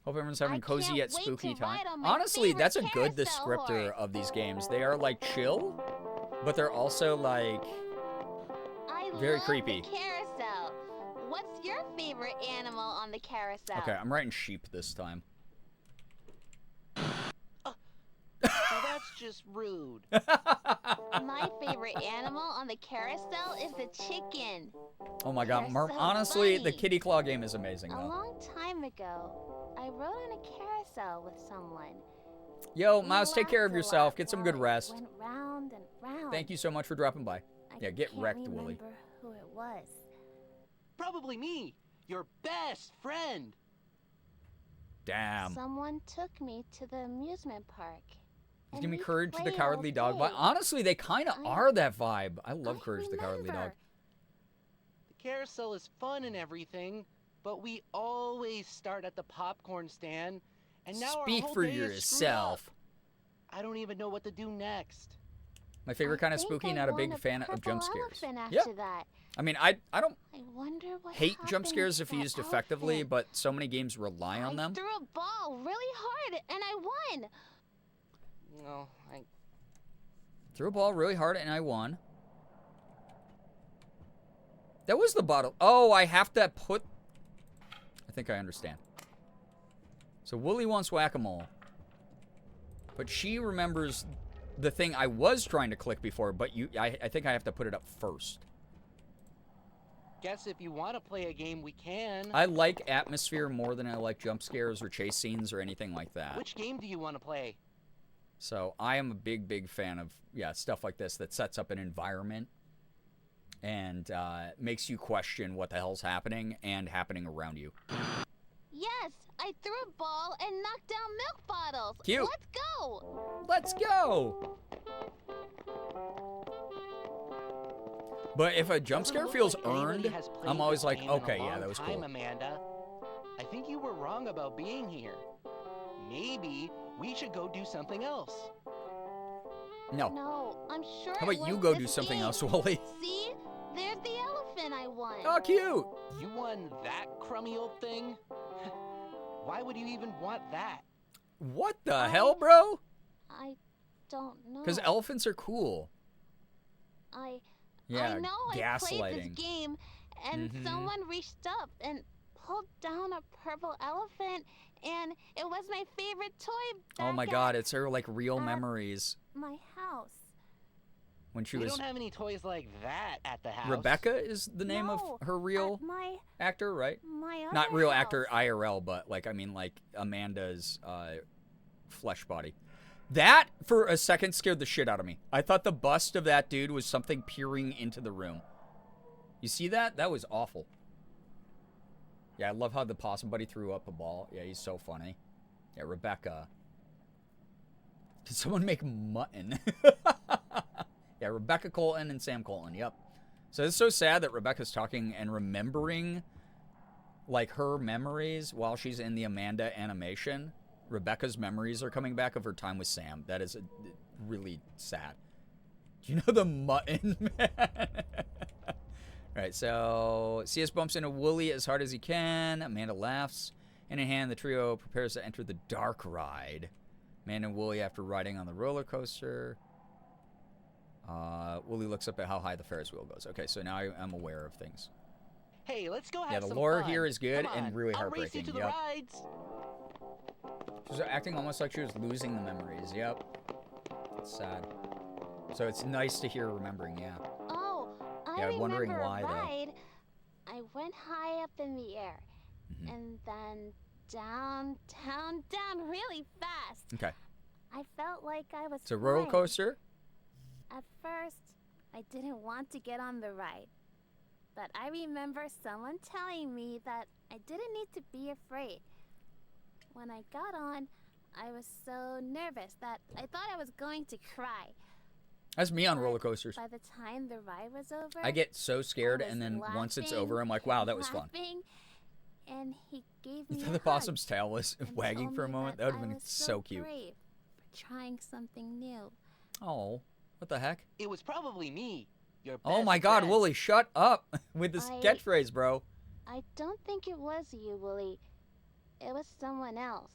B: Hope everyone's having cozy
G: can't
B: yet
G: wait
B: spooky
G: to
B: time.
G: ride on my
B: Honestly,
G: favorite
B: that's a good
G: carousel
B: descriptor
G: horse.
B: of these games. They are like chill, but they're also like
G: I
B: very
G: love
B: creepy.
G: the carousel. What's your favorite animal on the carousel?
B: Okay, I'm writing sheep this time.
E: well, that's just rude.
G: My favorite animal on the carousel is the chicken.
B: Oh my god,
G: They're so
B: honestly, the
G: funny.
B: kitty claw game is amazing
G: A
B: though.
G: long time ago, I rode on a carousel with someone.
B: Yo,
G: We
B: Mouse, take care of
G: laughed a
B: yourself.
G: lot
B: Get some
G: while
B: good
G: it
B: rest.
G: Went round and round.
B: Thank you so much for dropping by.
G: I
B: Yeah, get
G: can't
B: wrecked, Willy.
G: remember who it was.
E: Probably me, your best friend.
B: Damn.
G: Someone took me to the amusement park.
B: Give
G: and
B: me
G: we
B: Courage the
G: played
B: Cowardly
G: all
B: Dog. But
G: day.
B: honestly, they kind of
G: I-
B: are that vibe. I love
G: I
B: Courage the Cowardly Dog.
G: remember.
E: The carousel is fun and everything, but we always start at the popcorn stand, and now our
B: Speak
E: whole
B: for
E: day is screwed
B: yourself.
E: up. I don't even know what to do next.
B: My favorite kind of
G: I think
B: spooky,
G: I
B: not a
G: won
B: big fan of
G: purple
B: jump scares.
G: elephant
B: Yeah.
G: after that.
B: I mean, I don't
G: I wonder what
B: hate jump
G: happened
B: scares
G: to
B: if
G: that
B: used effectively,
G: elephant.
B: but so many games rely on
G: I
B: them.
G: threw a ball really hard and I won.
E: No, I
B: Threw a ball really hard and I won. That was the bottle. Oh, I have to put... I think I understand. So Wooly wants whack-a-mole. But she remembers the thing I was trying to click before, but I think I have to put it up first.
E: guess if you want to play a game, we can.
B: I like atmosphere more than I like jump scares or chase scenes or anything like that.
E: Which game do you want to play?
B: So I am a big, big fan of, yeah, stuff like this that sets up an environment and makes you question what the hell's happening and happening around you.
G: Yes, I threw a ball and knocked down milk bottles.
B: Cute.
G: Let's go.
B: Let's go! But if a jump scare
E: Doesn't
B: feels
E: look like anybody
B: earned,
E: has played
B: I'm always
E: this
B: like,
E: game in a
B: okay, yeah,
E: long
B: that was
E: time,
B: cool.
E: Amanda. I think you were wrong about being here. Maybe we should go do something else.
B: No.
G: No, I'm sure.
B: How
G: it
B: about you
G: was
B: go
G: this
B: do something
G: game.
B: else, Wooly?
G: See, there's the elephant I won.
B: Oh, cute!
E: You won that crummy old thing? Why would you even want that?
B: What the hell, bro?
G: I don't know.
B: Because elephants are cool. Yeah,
G: I know I played
B: gaslighting.
G: this game, and
B: Mhm.
G: someone reached up and pulled down a purple elephant, and it was my favorite toy.
B: Oh my
G: back
B: god,
G: at
B: it's her, like, real
G: at-
B: memories.
G: my house.
B: When she
E: We
B: was...
E: don't have any toys like that at the house.
B: Rebecca is the name
G: No,
B: of her real
G: at my
B: actor, right?
G: other
B: Not real actor
G: house.
B: IRL, but, like, I mean, like, Amanda's flesh body. That, for a second, scared the shit out of me. I thought the bust of that dude was something peering into the room. You see that? That was awful. Yeah, I love how the possum buddy threw up a ball. Yeah, he's so funny. Yeah, Rebecca. Did someone make mutton? Yeah, Rebecca Colton and Sam Colton. Yep. So it's so sad that Rebecca's talking and remembering, like, her memories while she's in the Amanda animation. Rebecca's memories are coming back of her time with Sam. That is really sad. Do you know the mutton, man? Right, so CS bumps into Wooly as hard as he can. Amanda laughs. Hand in hand, the trio prepares to enter the dark ride. Amanda and Wooly after riding on the roller coaster. Wooly looks up at how high the Ferris wheel goes. Okay, so now I'm aware of things.
E: Hey, let's go have
B: Yeah, the
E: some
B: lore
E: fun.
B: here is good
E: Come
B: and
E: on,
B: really
E: I'll race you
B: heartbreaking.
E: to the
B: Yep.
E: rides.
B: She was acting almost like she was losing the memories. Yep. It's sad. So it's nice to hear her remembering, yeah.
G: Oh, I
B: Yeah, I'm wondering
G: remember
B: why,
G: a
B: though.
G: ride. I went high up in the air,
B: Mhm.
G: and then down, down, down really fast.
B: Okay.
G: I felt like I was
B: It's a roller
G: flying.
B: coaster.
G: At first, I didn't want to get on the ride. But I remember someone telling me that I didn't need to be afraid. When I got on, I was so nervous that I thought I was going to cry.
B: That's me on
G: But
B: roller coasters.
G: By the time the ride was over,
B: I get so scared,
G: I was
B: and then once it's
G: laughing
B: over, I'm like, wow, that was fun.
G: laughing, and he gave me
B: If
G: a
B: the
G: hug
B: possum's tail was
G: and
B: wagging
G: told
B: for a
G: me
B: moment, that would have
G: I
B: been
G: was
B: so cute.
G: brave for trying something new.
B: Oh, what the heck?
E: It was probably me, your best
B: Oh my God,
E: friend.
B: Wooly, shut up with this
G: I-
B: catchphrase, bro.
G: I don't think it was you, Willie. It was someone else.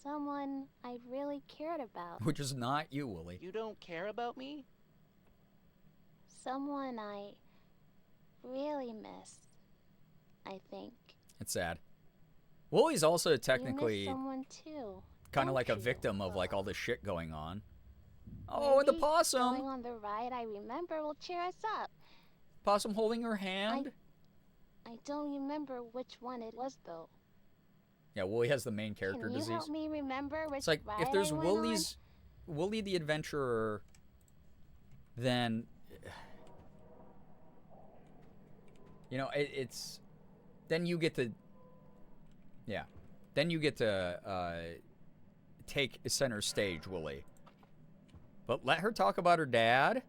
G: Someone I really cared about.
B: Which is not you, Wooly.
E: You don't care about me?
G: Someone I really miss, I think.
B: It's sad. Wooly's also
G: You miss
B: technically
G: someone too.
B: kind of
G: don't
B: like a
G: you?
B: victim of like all this shit going on. Oh, and the
G: Maybe
B: possum.
G: Going on the ride I remember will cheer us up.
B: Possum holding her hand.
G: I don't remember which one it was though.
B: Yeah, Wooly has the main character
G: Can you
B: disease.
G: help me remember which
B: It's like
G: ride
B: if there's
G: I went on?
B: Wooly the adventurer, then you know it's then you get to take center stage, Wooly. But let her talk about her dad.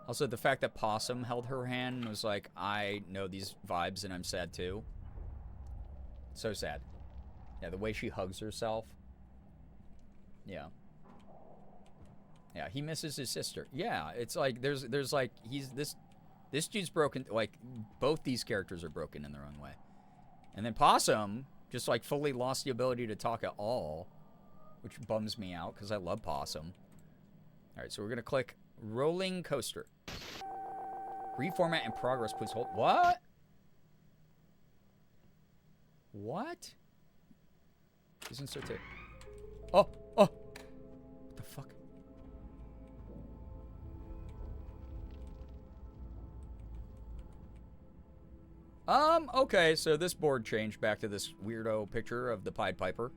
B: Also, the fact that Possum held her hand and was like, I know these vibes and I'm sad too. So sad. Yeah, the way she hugs herself. Yeah. Yeah, he misses his sister. Yeah, it's like there's like this dude's broken. Like both these characters are broken in their own way. And then Possum just like fully lost the ability to talk at all, which bums me out because I love Possum. All right, so we're gonna click rolling coaster. Reformat in progress. Please hold. What? What? Isn't so too. Oh. What the fuck? Okay, so this board changed back to this weirdo picture of the Pied Piper.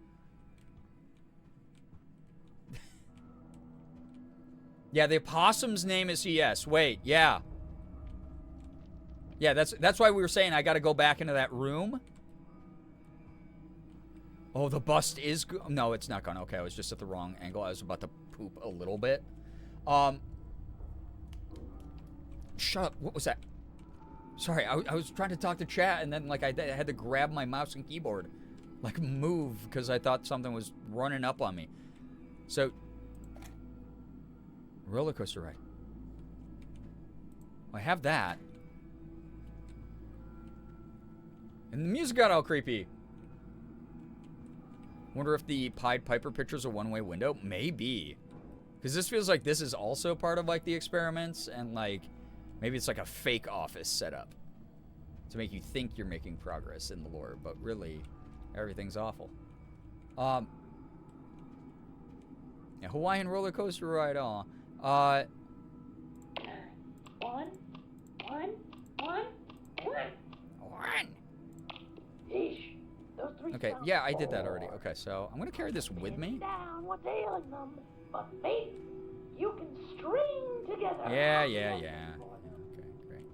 B: Yeah, the opossum's name is CS. Wait, yeah. Yeah, that's why we were saying I gotta go back into that room. Oh, the bust is no, it's not gone. Okay, I was just at the wrong angle. I was about to poop a little bit. Shut up. What was that? Sorry, I was trying to talk to chat, and then like I had to grab my mouse and keyboard, like move, because I thought something was running up on me. So, roller coaster ride. I have that, and the music got all creepy. Wonder if the Pied Piper picture's a one-way window? Maybe. Because this feels like this is also part of, like, the experiments, and, like, maybe it's like a fake office setup to make you think you're making progress in the lore, but really, everything's awful. Yeah, Hawaiian roller coaster ride on.
F: One. Yeesh. Those three
B: Okay,
F: sound
B: yeah, I did that already. Okay, so I'm gonna carry this with me.
F: down what's ailing them, but maybe you can string together.
B: Yeah. Okay, great.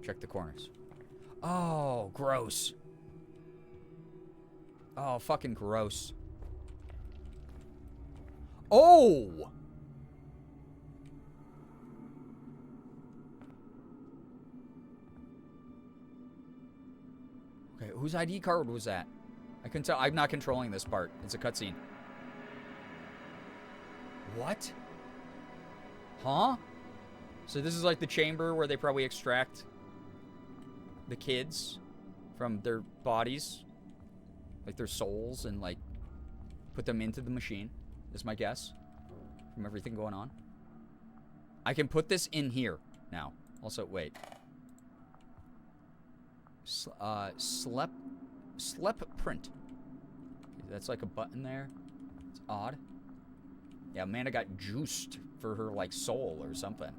B: Check the corners. Oh, gross. Oh, fucking gross. Oh! Okay, whose ID card was that? I couldn't tell. I'm not controlling this part. It's a cutscene. What? Huh? So this is like the chamber where they probably extract the kids from their bodies, like their souls, and like put them into the machine, is my guess, from everything going on. I can put this in here now. Also, wait. Slep print. That's like a button there. It's odd. Yeah, Amanda got juiced for her, like, soul or something.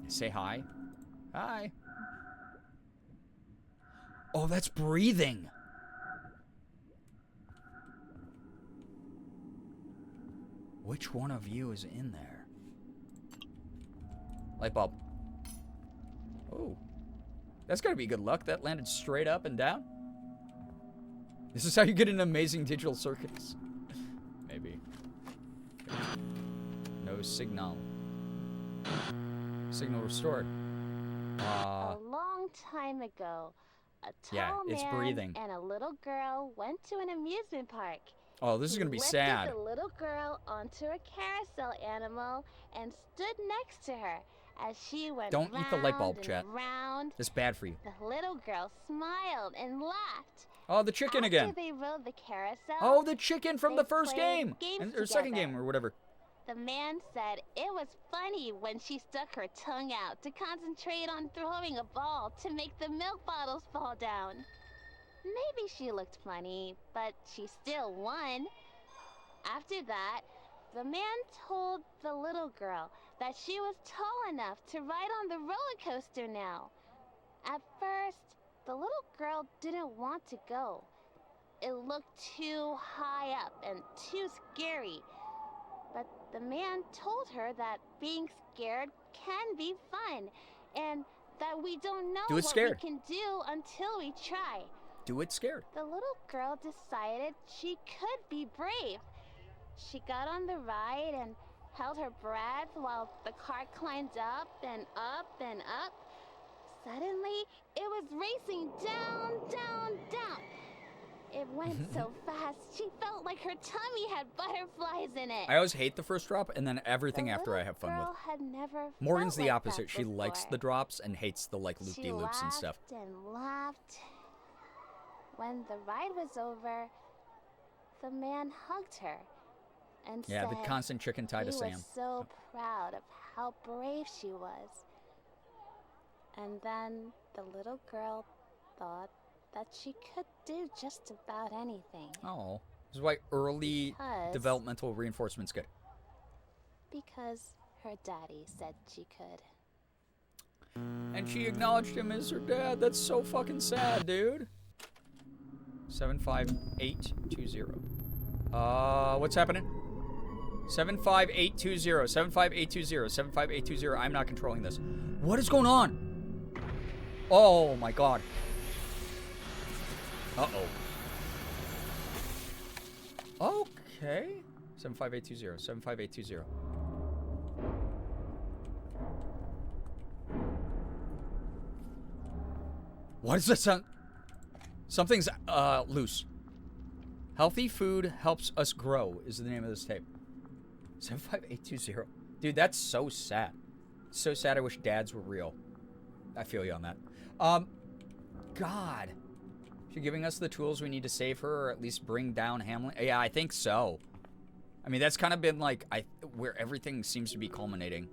B: Say hi. Hi. Oh, that's breathing. Which one of you is in there? Light bulb. Oh. That's gotta be good luck. That landed straight up and down. This is how you get an amazing digital circus. Maybe. signal. Signal restored.
G: A long time ago, a
B: Yeah,
G: tall
B: it's
G: man
B: breathing.
G: and a little girl went to an amusement park.
B: Oh, this is
G: He
B: gonna be
G: lifted
B: sad.
G: the little girl onto a carousel animal and stood next to her as she went
B: Don't eat the light bulb,
G: round
B: chat.
G: and round.
B: It's bad for you.
G: The little girl smiled and laughed.
B: Oh, the chicken again.
G: After they rode the carousel,
B: Oh, the chicken from
G: they
B: the first
G: played
B: game.
G: games
B: Or second
G: together.
B: game or whatever.
G: the man said it was funny when she stuck her tongue out to concentrate on throwing a ball to make the milk bottles fall down. Maybe she looked funny, but she still won. After that, the man told the little girl that she was tall enough to ride on the roller coaster now. At first, the little girl didn't want to go. It looked too high up and too scary. But the man told her that being scared can be fun, and that we don't know
B: Do it
G: what
B: scared.
G: we can do until we try.
B: Do it scared.
G: The little girl decided she could be brave. She got on the ride and held her breath while the car climbed up and up and up. Suddenly, it was racing down, down, down. It went so fast, she felt like her tummy had butterflies in it.
B: I always hate the first drop, and then everything
G: The
B: after I
G: little
B: have fun with.
G: girl had never
B: Morgan's
G: felt
B: the
G: like
B: opposite.
G: that
B: She likes
G: before.
B: the drops and hates the like
G: She
B: loop-de-loops and stuff.
G: laughed and laughed. When the ride was over, the man hugged her and
B: Yeah,
G: said
B: the constant chicken tie to
G: he
B: Sam.
G: was so proud of how brave she was. And then the little girl thought that she could do just about anything
B: Oh, this is why early
G: Because-
B: developmental reinforcement's good.
G: because her daddy said she could.
B: And she acknowledged him as her dad. That's so fucking sad, dude. 75820. What's happening? 75820. 75820. 75820. I'm not controlling this. What is going on? Oh my god. Uh-oh. Okay. 75820. 75820. What is that sound? Something's loose. Healthy food helps us grow is the name of this tape. 75820. Dude, that's so sad. So sad. I wish dads were real. I feel you on that. God. She giving us the tools we need to save her, or at least bring down Hamlin? Yeah, I think so. I mean, that's kind of been like where everything seems to be culminating.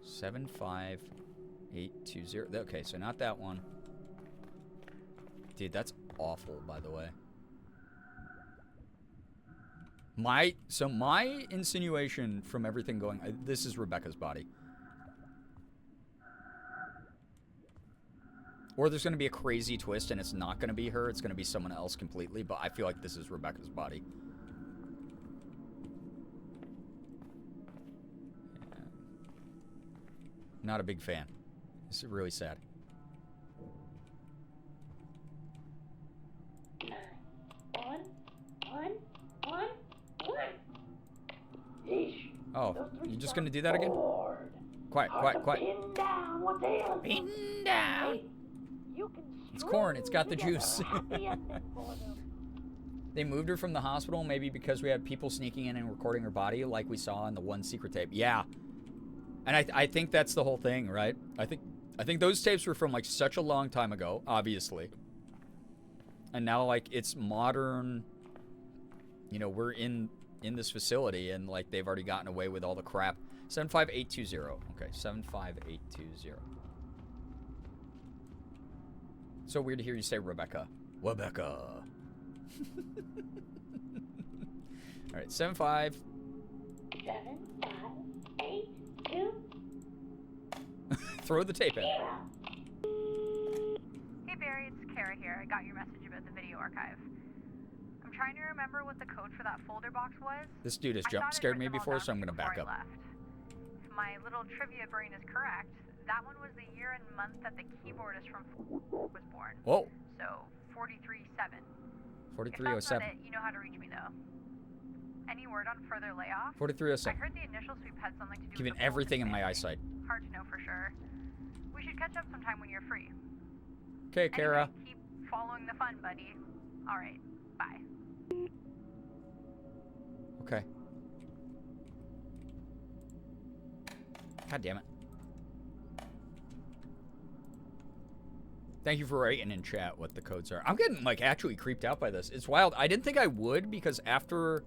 B: 75820. Okay, so not that one. Dude, that's awful, by the way. My insinuation from everything going, this is Rebecca's body. Or there's going to be a crazy twist and it's not going to be her, it's going to be someone else completely, but I feel like this is Rebecca's body. Yeah. Not a big fan. It's really sad.
F: Yeesh.
B: Oh,
F: Those three
B: you're just
F: sound
B: going to do that again?
F: bored.
B: Quiet,
F: Hard
B: quiet,
F: to
B: quiet.
F: pin down what's ailing them.
B: Pin down.
F: Hey, you can
B: It's corn, it's got the
F: string
B: juice.
F: together a happy ending for them.
B: They moved her from the hospital maybe because we had people sneaking in and recording her body like we saw in the one secret tape. Yeah. And I think that's the whole thing, right? I think those tapes were from like such a long time ago, obviously. And now like it's modern, you know, we're in this facility and like they've already gotten away with all the crap. 75820. Okay, 75820. So weird to hear you say Rebecca. Rebecca. All right, 75.
F: 7, 5, 8, 2,
B: Throw the tape in.
F: 0.
H: Hey Barry, it's Kara here. I got your message about the video archive. I'm trying to remember what the code for that folder box was.
B: This dude has
H: I
B: jump
H: thought I'd
B: scared me
H: written them all
B: before,
H: down
B: so I'm gonna
H: before
B: back
H: I
B: up.
H: left. If my little trivia brain is correct, that one was the year and month that the keyboardist from was born.
B: Whoa,
H: So 43-7. If that's not
B: 4307.
H: it, you know how to reach me though. Any word on further layoff? I
B: 4307.
H: heard the initial sweep had something to do
B: Keeping
H: with the
B: everything in
H: Fulton
B: my
H: family.
B: eyesight.
H: Hard to know for sure. We should catch up sometime when you're free.
B: Okay, Kara.
H: Anyway, keep following the fun, buddy. All right, bye.
B: Okay. God damn it. Thank you for writing in chat what the codes are. I'm getting, like, actually creeped out by this. It's wild. I didn't think I would because after,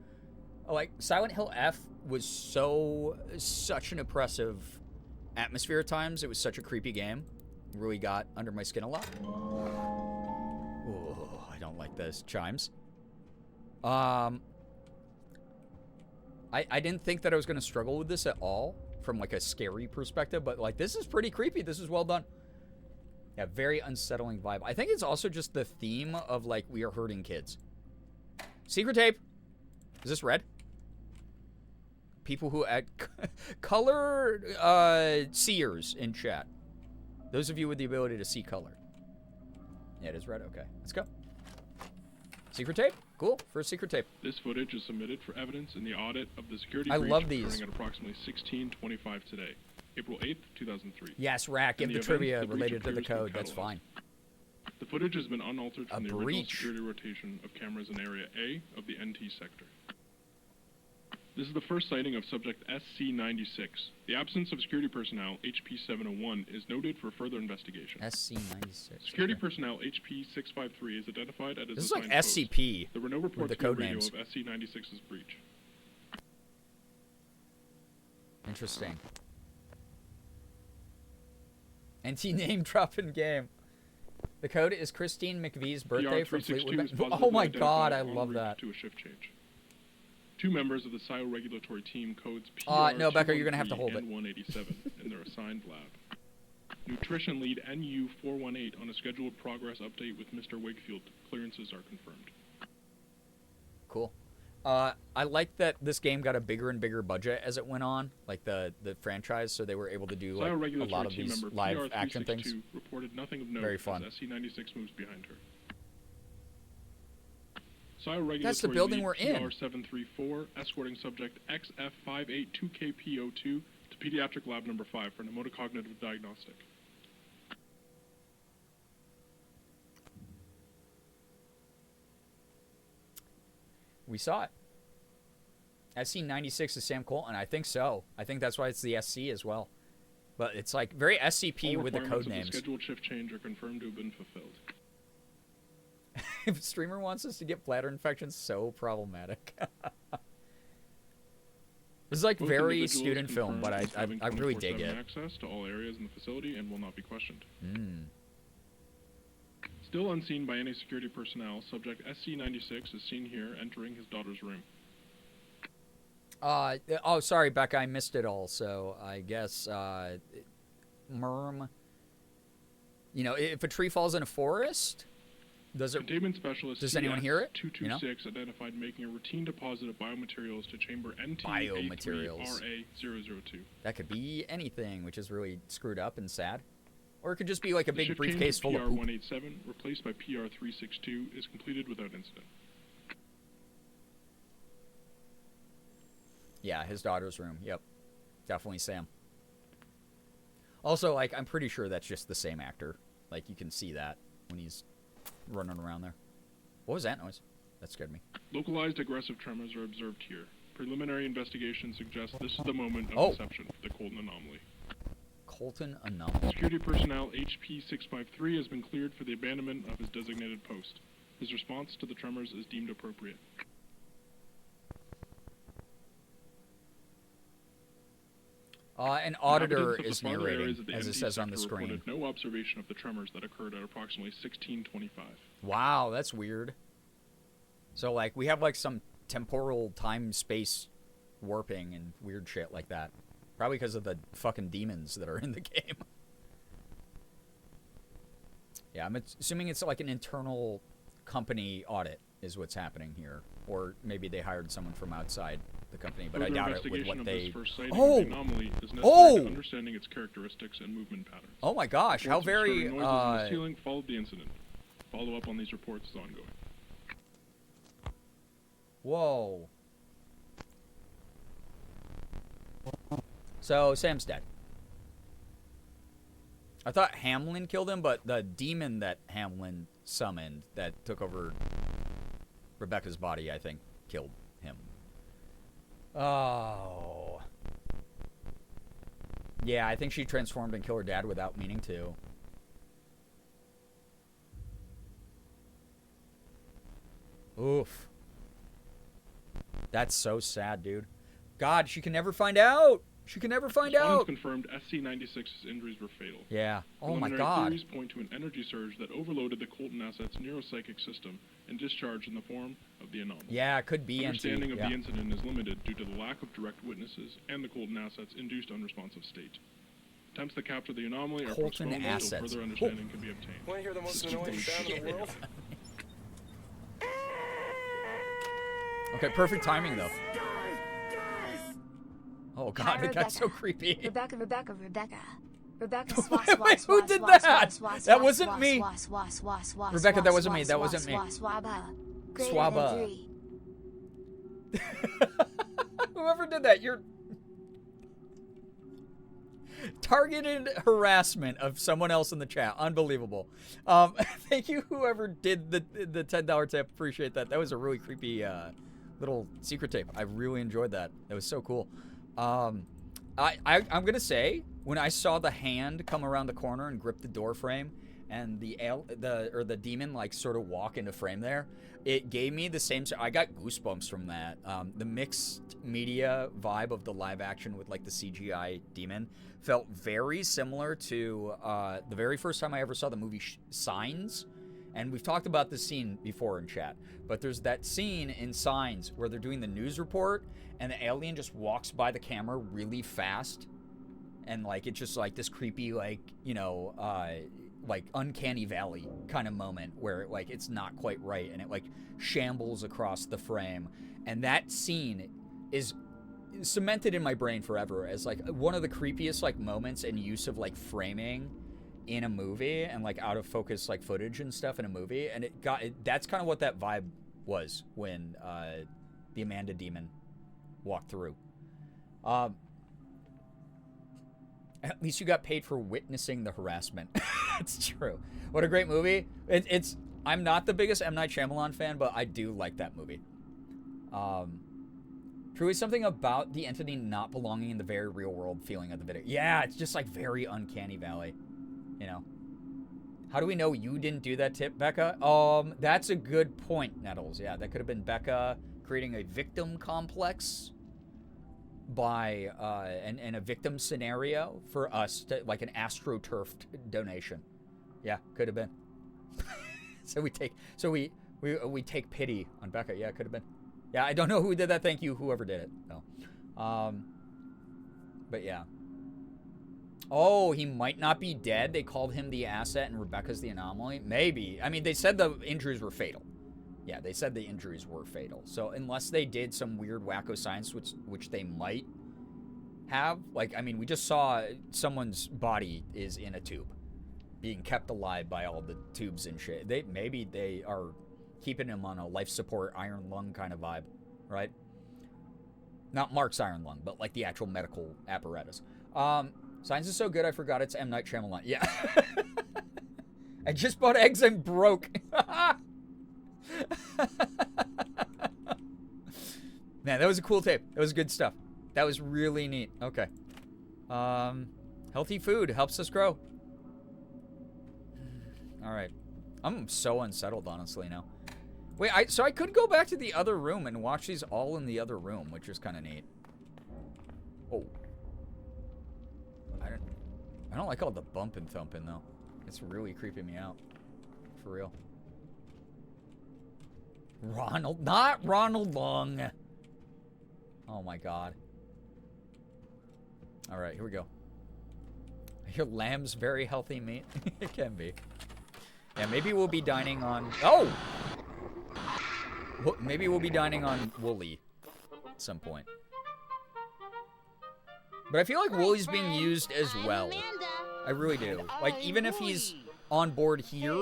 B: like, Silent Hill F was such an oppressive atmosphere at times. It was such a creepy game. Really got under my skin a lot. Oh, I don't like those chimes. I didn't think that I was going to struggle with this at all from, like, a scary perspective, but, like, this is pretty creepy. This is well done. Yeah, very unsettling vibe. I think it's also just the theme of, like, we are hurting kids. Secret tape. Is this red? People who add color seers in chat. Those of you with the ability to see color. Yeah, it is red. Okay, let's go. Secret tape? Cool. First secret tape.
I: This footage is submitted for evidence in the audit of the security
B: I
I: breach
B: love these.
I: occurring at approximately 16:25 today, April 8th, 2003.
B: Yes, Rack. Give
I: In
B: the
I: event,
B: trivia
I: the breach
B: related to the
I: appears to
B: code.
I: be
B: That's
I: cataloged.
B: fine.
I: The footage has been unaltered from
B: A
I: the original
B: breach.
I: security rotation of cameras in Area A of the NT sector. This is the first sighting of subject SC-96. The absence of security personnel, HP-701, is noted for further investigation.
B: SC-96.
I: Security
B: okay.
I: personnel HP-653 is identified as
B: This is like
I: assigned post.
B: SCP
I: There were no reports
B: the
I: from
B: code
I: radio
B: names.
I: of SC-96's breach.
B: Interesting. NT name drop in game. The code is Christine McVie's birthday from Fleetwood
I: PR-362 is
B: Mac. Oh
I: positively
B: my god, I
I: identified en
B: love
I: route
B: that.
I: to a shift change. Two members of the SIO regulatory team codes PR
B: No, Becca, you're gonna have to hold it.
I: and 187 in their assigned lab. Nutrition lead NU418 on a scheduled progress update with Mr. Wakefield. Clearances are confirmed.
B: Cool. I like that this game got a bigger and bigger budget as it went on, like the franchise, so they were able to do like
I: SIO
B: a
I: regulatory
B: lot of
I: team
B: these
I: member
B: live action things.
I: PR-362 reported nothing of note
B: Very fun.
I: as SC-96 moves behind her. SIO regulatory
B: That's the building
I: lead
B: we're in.
I: PR-734 escorting subject XF582KPO2 to pediatric lab number 5 for pneumocognitive diagnostic.
B: We saw it. SC-96 is Sam Colton. I think so. I think that's why it's the SC as well. But it's like very SCP
I: All
B: with the code
I: requirements of
B: names.
I: The scheduled shift change are confirmed to have been fulfilled.
B: If a streamer wants us to get bladder infections, so problematic. This is like
I: Both
B: very
I: individuals
B: student film, but
I: confirmed as having
B: I really dig
I: 24/7
B: it.
I: access to all areas in the facility and will not be questioned.
B: Mm.
I: Still unseen by any security personnel, subject SC-96 is seen here entering his daughter's room.
B: Oh, sorry, Becca, I missed it all. So I guess, Merm. You know, if a tree falls in a forest, does it?
I: Containment specialist
B: Does anyone hear it?
I: 226 identified making a routine deposit of biomaterials to chamber
B: Biomaterials.
I: NT-A3RA002.
B: That could be anything, which is really screwed up and sad. Or it could just be like a
I: The
B: big
I: shift
B: briefcase
I: change
B: full of poop.
I: PR-187, replaced by PR-362, is completed without incident.
B: Yeah, his daughter's room. Yep. Definitely Sam. Also, like, I'm pretty sure that's just the same actor. Like, you can see that when he's running around there. What was that noise? That scared me.
I: Localized aggressive tremors are observed here. Preliminary investigation suggests this is the moment of inception for the Colton anomaly.
B: Colton anomaly.
I: Security personnel HP-653 has been cleared for the abandonment of his designated post. His response to the tremors is deemed appropriate.
B: An auditor
I: Inhabitants of the
B: is
I: farther
B: narrating,
I: areas of the
B: as it
I: NT
B: says on the
I: sector
B: screen.
I: reported no observation of the tremors that occurred at approximately 1625.
B: Wow, that's weird. So, like, we have, like, some temporal time-space warping and weird shit like that. Probably because of the fucking demons that are in the game. Yeah, I'm assuming it's like an internal company audit is what's happening here. Or maybe they hired someone from outside the company, but I
I: Further
B: doubt it with
I: investigation
B: what
I: of
B: they...
I: this first sighting
B: Oh!
I: of the anomaly is necessary
B: Oh!
I: to understanding its characteristics and movement patterns.
B: Oh my gosh, how
I: Reports of
B: very...
I: disturbing noises in the ceiling followed the incident. Follow-up on these reports is ongoing.
B: Whoa. So Sam's dead. I thought Hamlin killed him, but the demon that Hamlin summoned that took over Rebecca's body, I think, killed him. Oh. Yeah, I think she transformed and killed her dad without meaning to. Oof. That's so sad, dude. God, she can never find out. She can never find out.
I: Confirmed SC-96's injuries were fatal.
B: Yeah. Oh my
I: Preliminary
B: God.
I: theories point to an energy surge that overloaded the Colton asset's neuropsychic system and discharged in the form of the anomaly.
B: Yeah, it could be.
I: Understanding of the incident is limited due to the lack of direct witnesses and the Colton asset's induced unresponsive state. Attempts to capture the anomaly are
B: Colton
I: postponed
B: assets.
I: until further understanding can be obtained.
J: Want to hear the most annoying sound in the world?
B: Okay, perfect timing though. Oh God, it got so creepy.
K: Rebecca. Rebecca,
B: Wait, who did that? That wasn't me. Rebecca, that wasn't me. That wasn't me. Swabba. Whoever did that, you're targeted harassment of someone else in the chat. Unbelievable. Thank you, whoever did the $10 tip. Appreciate that. That was a really creepy little secret tape. I really enjoyed that. That was so cool. I'm gonna say, when I saw the hand come around the corner and grip the door frame, and the demon like sort of walk into frame there, it gave me the same. I got goosebumps from that. The mixed media vibe of the live action with like the CGI demon felt very similar to the very first time I ever saw the movie Signs. And we've talked about this scene before in chat, but there's that scene in Signs where they're doing the news report and the alien just walks by the camera really fast, and like it's just like this creepy, like, you know, like uncanny valley kind of moment where like it's not quite right and it like shambles across the frame. And that scene is cemented in my brain forever as like one of the creepiest like moments and use of like framing in a movie and like out of focus like footage and stuff in a movie. And that's kind of what that vibe was when the Amanda demon walked through. At least you got paid for witnessing the harassment. It's true. What a great movie. I'm not the biggest M. Night Shyamalan fan, but I do like that movie. Truly something about the entity not belonging in the very real world feeling of the video. Yeah, it's just like very uncanny valley. You know. How do we know you didn't do that tip, Becca? That's a good point, Nettles. Yeah, that could have been Becca creating a victim complex by and a victim scenario for us to, like an astroturfed donation. Yeah, could have been. So we take pity on Becca. Yeah, could have been. Yeah, I don't know who did that. Thank you, whoever did it. No. But yeah. Oh, he might not be dead. They called him the asset and Rebecca's the anomaly. Maybe. I mean, they said the injuries were fatal. Yeah, they said the injuries were fatal. So unless they did some weird wacko science, which they might have, like, I mean, we just saw someone's body is in a tube, being kept alive by all the tubes and shit. Maybe they are keeping him on a life support iron lung kind of vibe, right? Not Mark's iron lung, but like the actual medical apparatus. Science is so good, I forgot it's M. Night Shyamalan. Yeah. I just bought eggs and broke. Man, that was a cool tape. That was good stuff. That was really neat. Okay. Healthy food helps us grow. All right. I'm so unsettled, honestly, now. Wait, so I could go back to the other room and watch these all in the other room, which is kind of neat. Oh. I don't like all the bumping thumping, though. It's really creeping me out. For real. Not Ronald Long. Oh my god. Alright, here we go. I hear lamb's very healthy meat. It can be. Yeah, maybe we'll be dining on... Oh! Maybe we'll be dining on Wooly at some point. But I feel like Wooly's being used as well. I really do. Like, even if he's on board here,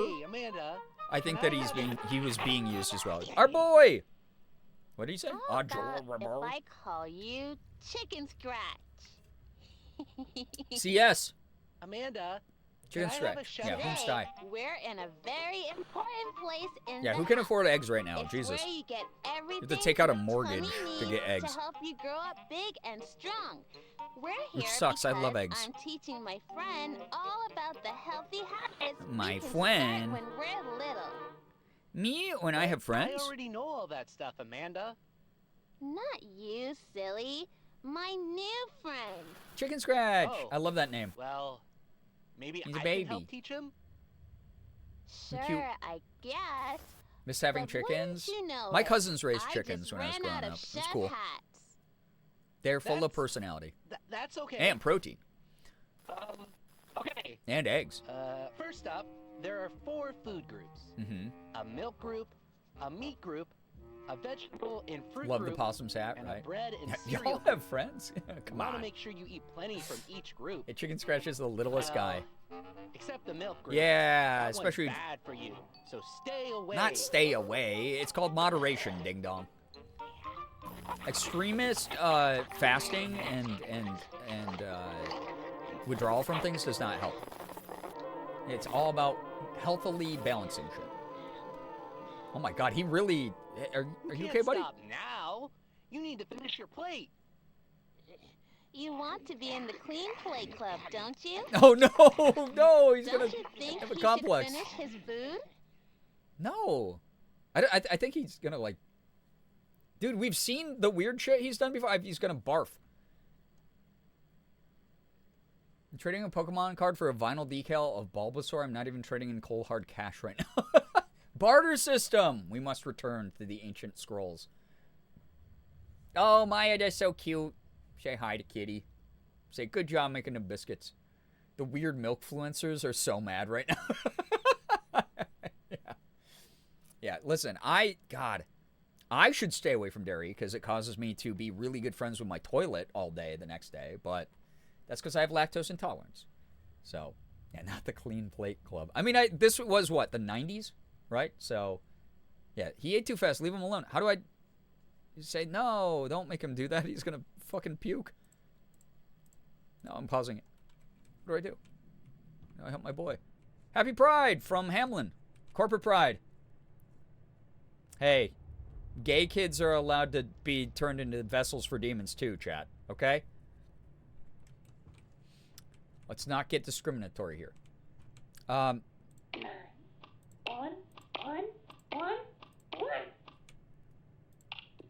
B: I think that he was being used as well. Our boy! What did he say?
G: How about if I call you Chicken Scratch?
B: CS.
E: Amanda,
B: Chicken
E: can I have a
B: scratch. Yeah,
E: shout-out?
B: Homestay.
G: We're in a very important place in
B: Yeah,
G: the
B: who can
G: house.
B: afford eggs right now?
G: It's
B: Jesus.
G: where you get everything
B: to take out a
G: your
B: mortgage
G: tummy
B: to get
G: needs
B: eggs.
G: to help you grow up big and strong. We're here
B: Which sucks, I love
G: because
B: eggs.
G: I'm teaching my friend all about the healthy habits
B: My
G: we can
B: friend?
G: start when we're little.
B: Me? When I have
E: I
B: friends?
E: already know all that stuff, Amanda.
G: Not you, silly. My new friend.
B: Chicken Scratch.
E: Oh.
B: I love that name.
E: Well, maybe
B: He's a
E: I
B: baby.
E: can help teach him?
G: Sure,
B: cute.
G: I guess.
B: Miss having
G: But wouldn't
B: chickens.
G: you know
B: My
G: it,
B: cousins raised
G: I
B: chickens
G: just
B: when I was
G: ran
B: growing
G: out
B: up.
G: of
B: It's
G: chef
B: cool.
G: hats.
B: They're full of
E: That's-
B: personality.
E: That's okay.
B: And protein.
E: Okay.
B: And eggs.
E: First up, there are 4 food groups.
B: Mm-hmm.
E: A milk group, a meat group, a vegetable and fruit
B: Love
E: group,
B: the possum's hat,
E: and
B: right?
E: a bread and
B: Y'all
E: cereal
B: have
E: group.
B: friends? Come
E: You want to
B: on.
E: make sure you eat plenty from each group.
B: Hey, Chicken Scratch is the littlest guy.
E: Except the milk group.
B: Yeah,
E: That
B: especially-
E: one's bad for you. So stay away.
B: Not stay away. It's called moderation, ding dong. Extremist fasting and withdrawal from things does not help. It's all about healthily balancing shit. Oh my God, he really. Are you
E: can't
B: okay, buddy?
E: Stop now. You need to finish your plate.
G: You want to be in the clean plate club, don't you?
B: Oh no, no, he's
G: Don't
B: gonna
G: you think
B: have a
G: he
B: complex.
G: should finish his food?
B: No, I think he's gonna like. Dude, we've seen the weird shit he's done before. He's gonna barf. I'm trading a Pokemon card for a vinyl decal of Bulbasaur. I'm not even trading in cold hard cash right now. Barter system. We must return to the ancient scrolls. Oh, Maya, that's so cute. Say hi to Kitty. Say good job making the biscuits. The weird milk influencers are so mad right now. Yeah, listen, I should stay away from dairy because it causes me to be really good friends with my toilet all day the next day, but that's because I have lactose intolerance. So, yeah, not the clean plate club. I mean, this was what, the 90s, right? So, yeah, he ate too fast. Leave him alone. How do I say, no, don't make him do that. He's going to fucking puke. No, I'm pausing it. What do? No, I help my boy. Happy Pride from Hamlin. Corporate Pride. Hey, gay kids are allowed to be turned into vessels for demons too, chat. Okay? Let's not get discriminatory here.
F: One.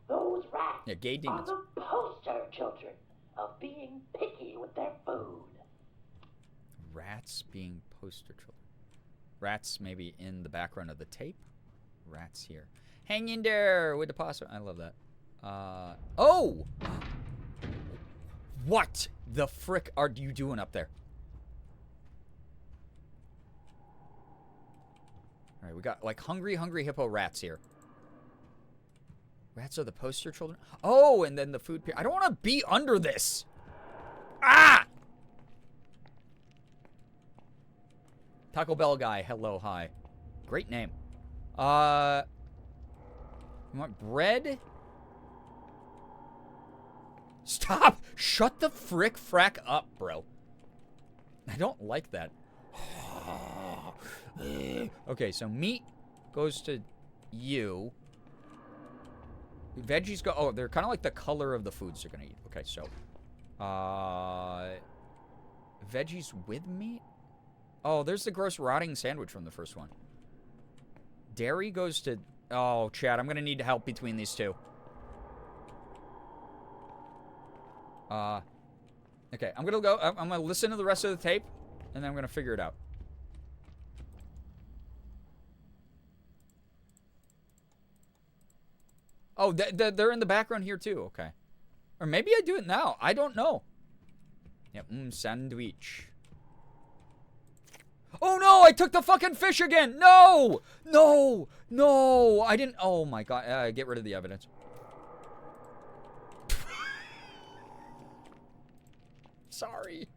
F: Those rats
B: Yeah, gay
F: are
B: demons.
F: the poster children of being picky with their food.
B: Rats being poster children. Rats maybe in the background of the tape. Rats here. Hang in there with the possum. I love that. Oh! What the frick are you doing up there? Alright, we got like hungry hippo rats here. Rats are the poster children? Oh, and then the food... I don't want to be under this! Ah! Taco Bell guy, hello, hi. Great name. You want bread? Stop! Shut the frack up, bro. I don't like that. Okay, so meat goes to you. Veggies go... Oh, they're kind of like the color of the foods they're going to eat. Okay, so... Veggies with meat? Oh, there's the gross rotting sandwich from the first one. Dairy goes to... Oh, Chad, I'm going to need help between these two. Okay, I'm going to go... I'm going to listen to the rest of the tape, and then I'm going to figure it out. Oh, they're in the background here, too. Okay. Or maybe I do it now. I don't know. Yep, sandwich. Oh, no! I took the fucking fish again! No! No! No! I didn't... Oh, my God. Get rid of the evidence. Sorry.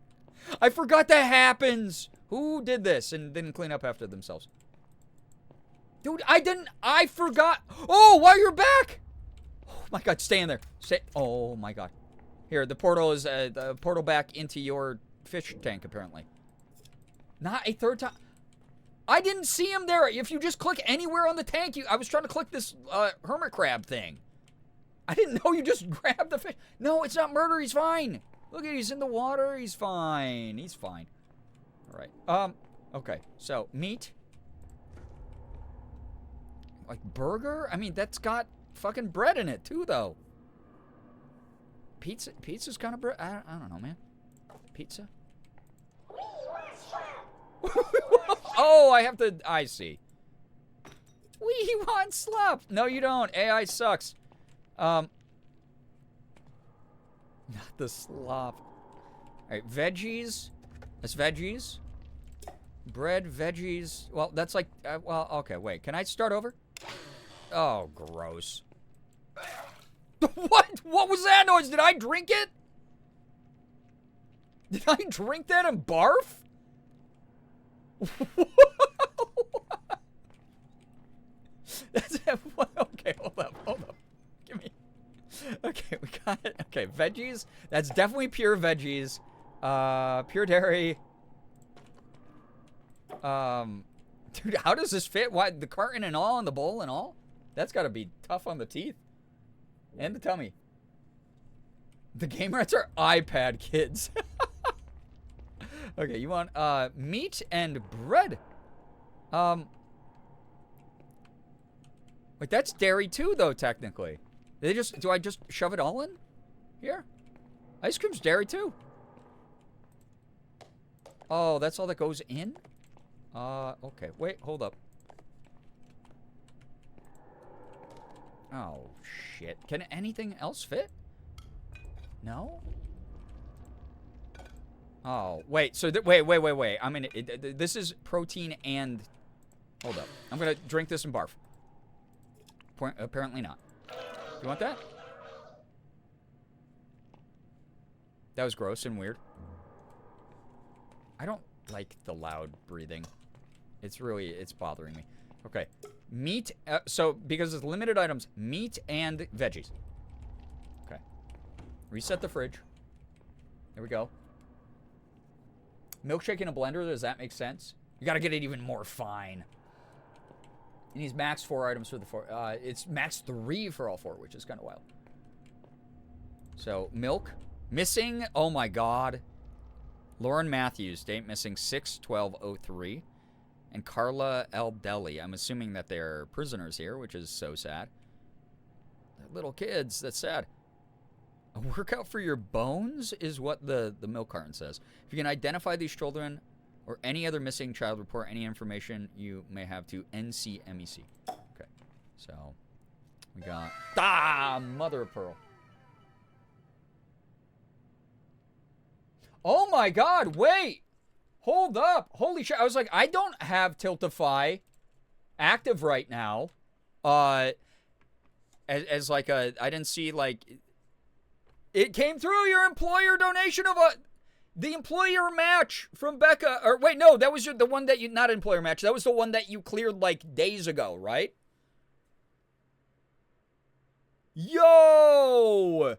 B: I forgot that happens. Who did this and didn't clean up after themselves? Dude, I didn't... I forgot... Oh, while you're back! Oh, my God. Stay in there. Stay... Oh, my God. Here, the portal is the portal back into your fish tank, apparently. Not a third time. I didn't see him there. If you just click anywhere on the tank, I was trying to click this hermit crab thing. I didn't know you just grabbed the fish. No, it's not murder. He's fine. Look at, he's in the water. He's fine. He's fine. All right. Okay. So, meat. Like burger? I mean, that's got fucking bread in it too, though. Pizza's kind of bread. I don't know, man. Pizza? Oh, I have to. I see. We want slop. No, you don't. AI sucks. Not the slop. All right, veggies. That's veggies. Bread, veggies. Well, that's like. Well, okay. Wait. Can I start over? Oh, gross. What? What was that noise? Did I drink it? Did I drink that and barf? That's okay, hold up. Give me. Okay, we got it. Okay, veggies. That's definitely pure veggies. Pure dairy. Dude, how does this fit? Why the carton and all and the bowl and all? That's got to be tough on the teeth and the tummy. The game rats are iPad kids. Okay, you want meat and bread. Wait, that's dairy too, though. Technically, do I just shove it all in here? Ice cream's dairy too. Oh, that's all that goes in. Okay. Wait, hold up. Oh shit! Can anything else fit? No. Oh, wait, so, wait. I mean, this is protein and... Hold up. I'm gonna drink this and barf. Apparently not. You want that? That was gross and weird. I don't like the loud breathing. It's bothering me. Okay. Meat, so, because it's limited items, meat and veggies. Okay. Reset the fridge. There we go. Milkshake in a blender, does that make sense? You gotta get it even more fine. It needs max 4 items for the 4. It's max 3 for all 4, which is kind of wild. So, milk. Missing, oh my god. Lauren Matthews, date missing 6/12/03. And Carla L. Deli. I'm assuming that they're prisoners here, which is so sad. They're little kids, that's sad. A workout for your bones is what the milk carton says. If you can identify these children or any other missing child, report any information you may have to NCMEC. Okay, so we got mother of pearl. Oh my god, wait! Hold up! Holy shit! I was like, I don't have Tiltify active right now. As like I didn't see like. It came through your employer donation of the employer match from Becca. Or wait, no, that was the one that you, not employer match. That was the one that you cleared like days ago, right? Yo!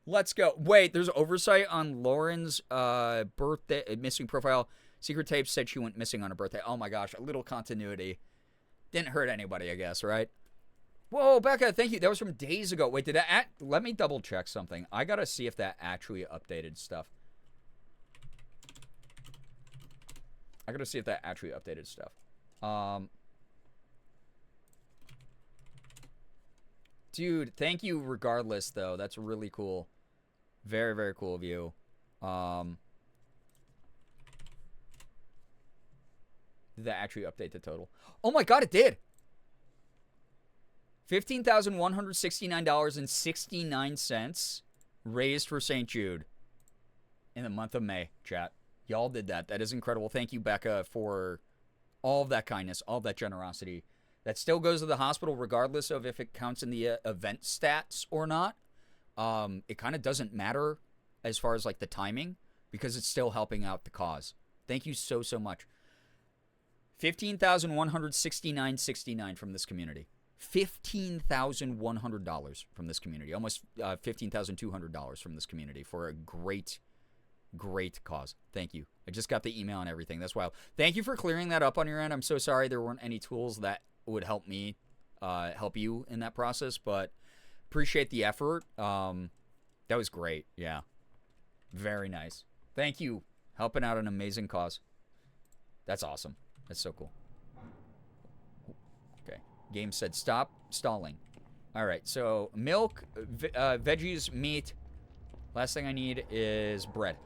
B: Let's go. Wait, there's oversight on Lauren's birthday, missing profile. Secret tapes said she went missing on her birthday. Oh my gosh, a little continuity. Didn't hurt anybody, I guess, right? Whoa, Becca, thank you. That was from days ago. Wait, let me double check something. I gotta see if that actually updated stuff. Dude, thank you regardless, though. That's really cool. Very, very cool of you. Did that actually update the total? Oh my god, it did! $15,169.69 raised for St. Jude in the month of May, chat. Y'all did that. That is incredible. Thank you, Becca, for all of that kindness, all of that generosity. That still goes to the hospital regardless of if it counts in the event stats or not. It kind of doesn't matter as far as like the timing because it's still helping out the cause. Thank you so much. $15,169.69 from this community. $15,100 from this community. Almost $15,200 from this community for a great cause. Thank you. I just got the email and everything. That's wild. Thank you for clearing that up on your end. I'm so sorry there weren't any tools that would help me help you in that process, but appreciate the effort. That was great. Yeah. Very nice. Thank you. Helping out an amazing cause. That's awesome. That's so cool. Okay. Game said stop stalling. All right. So milk, veggies, meat. Last thing I need is bread.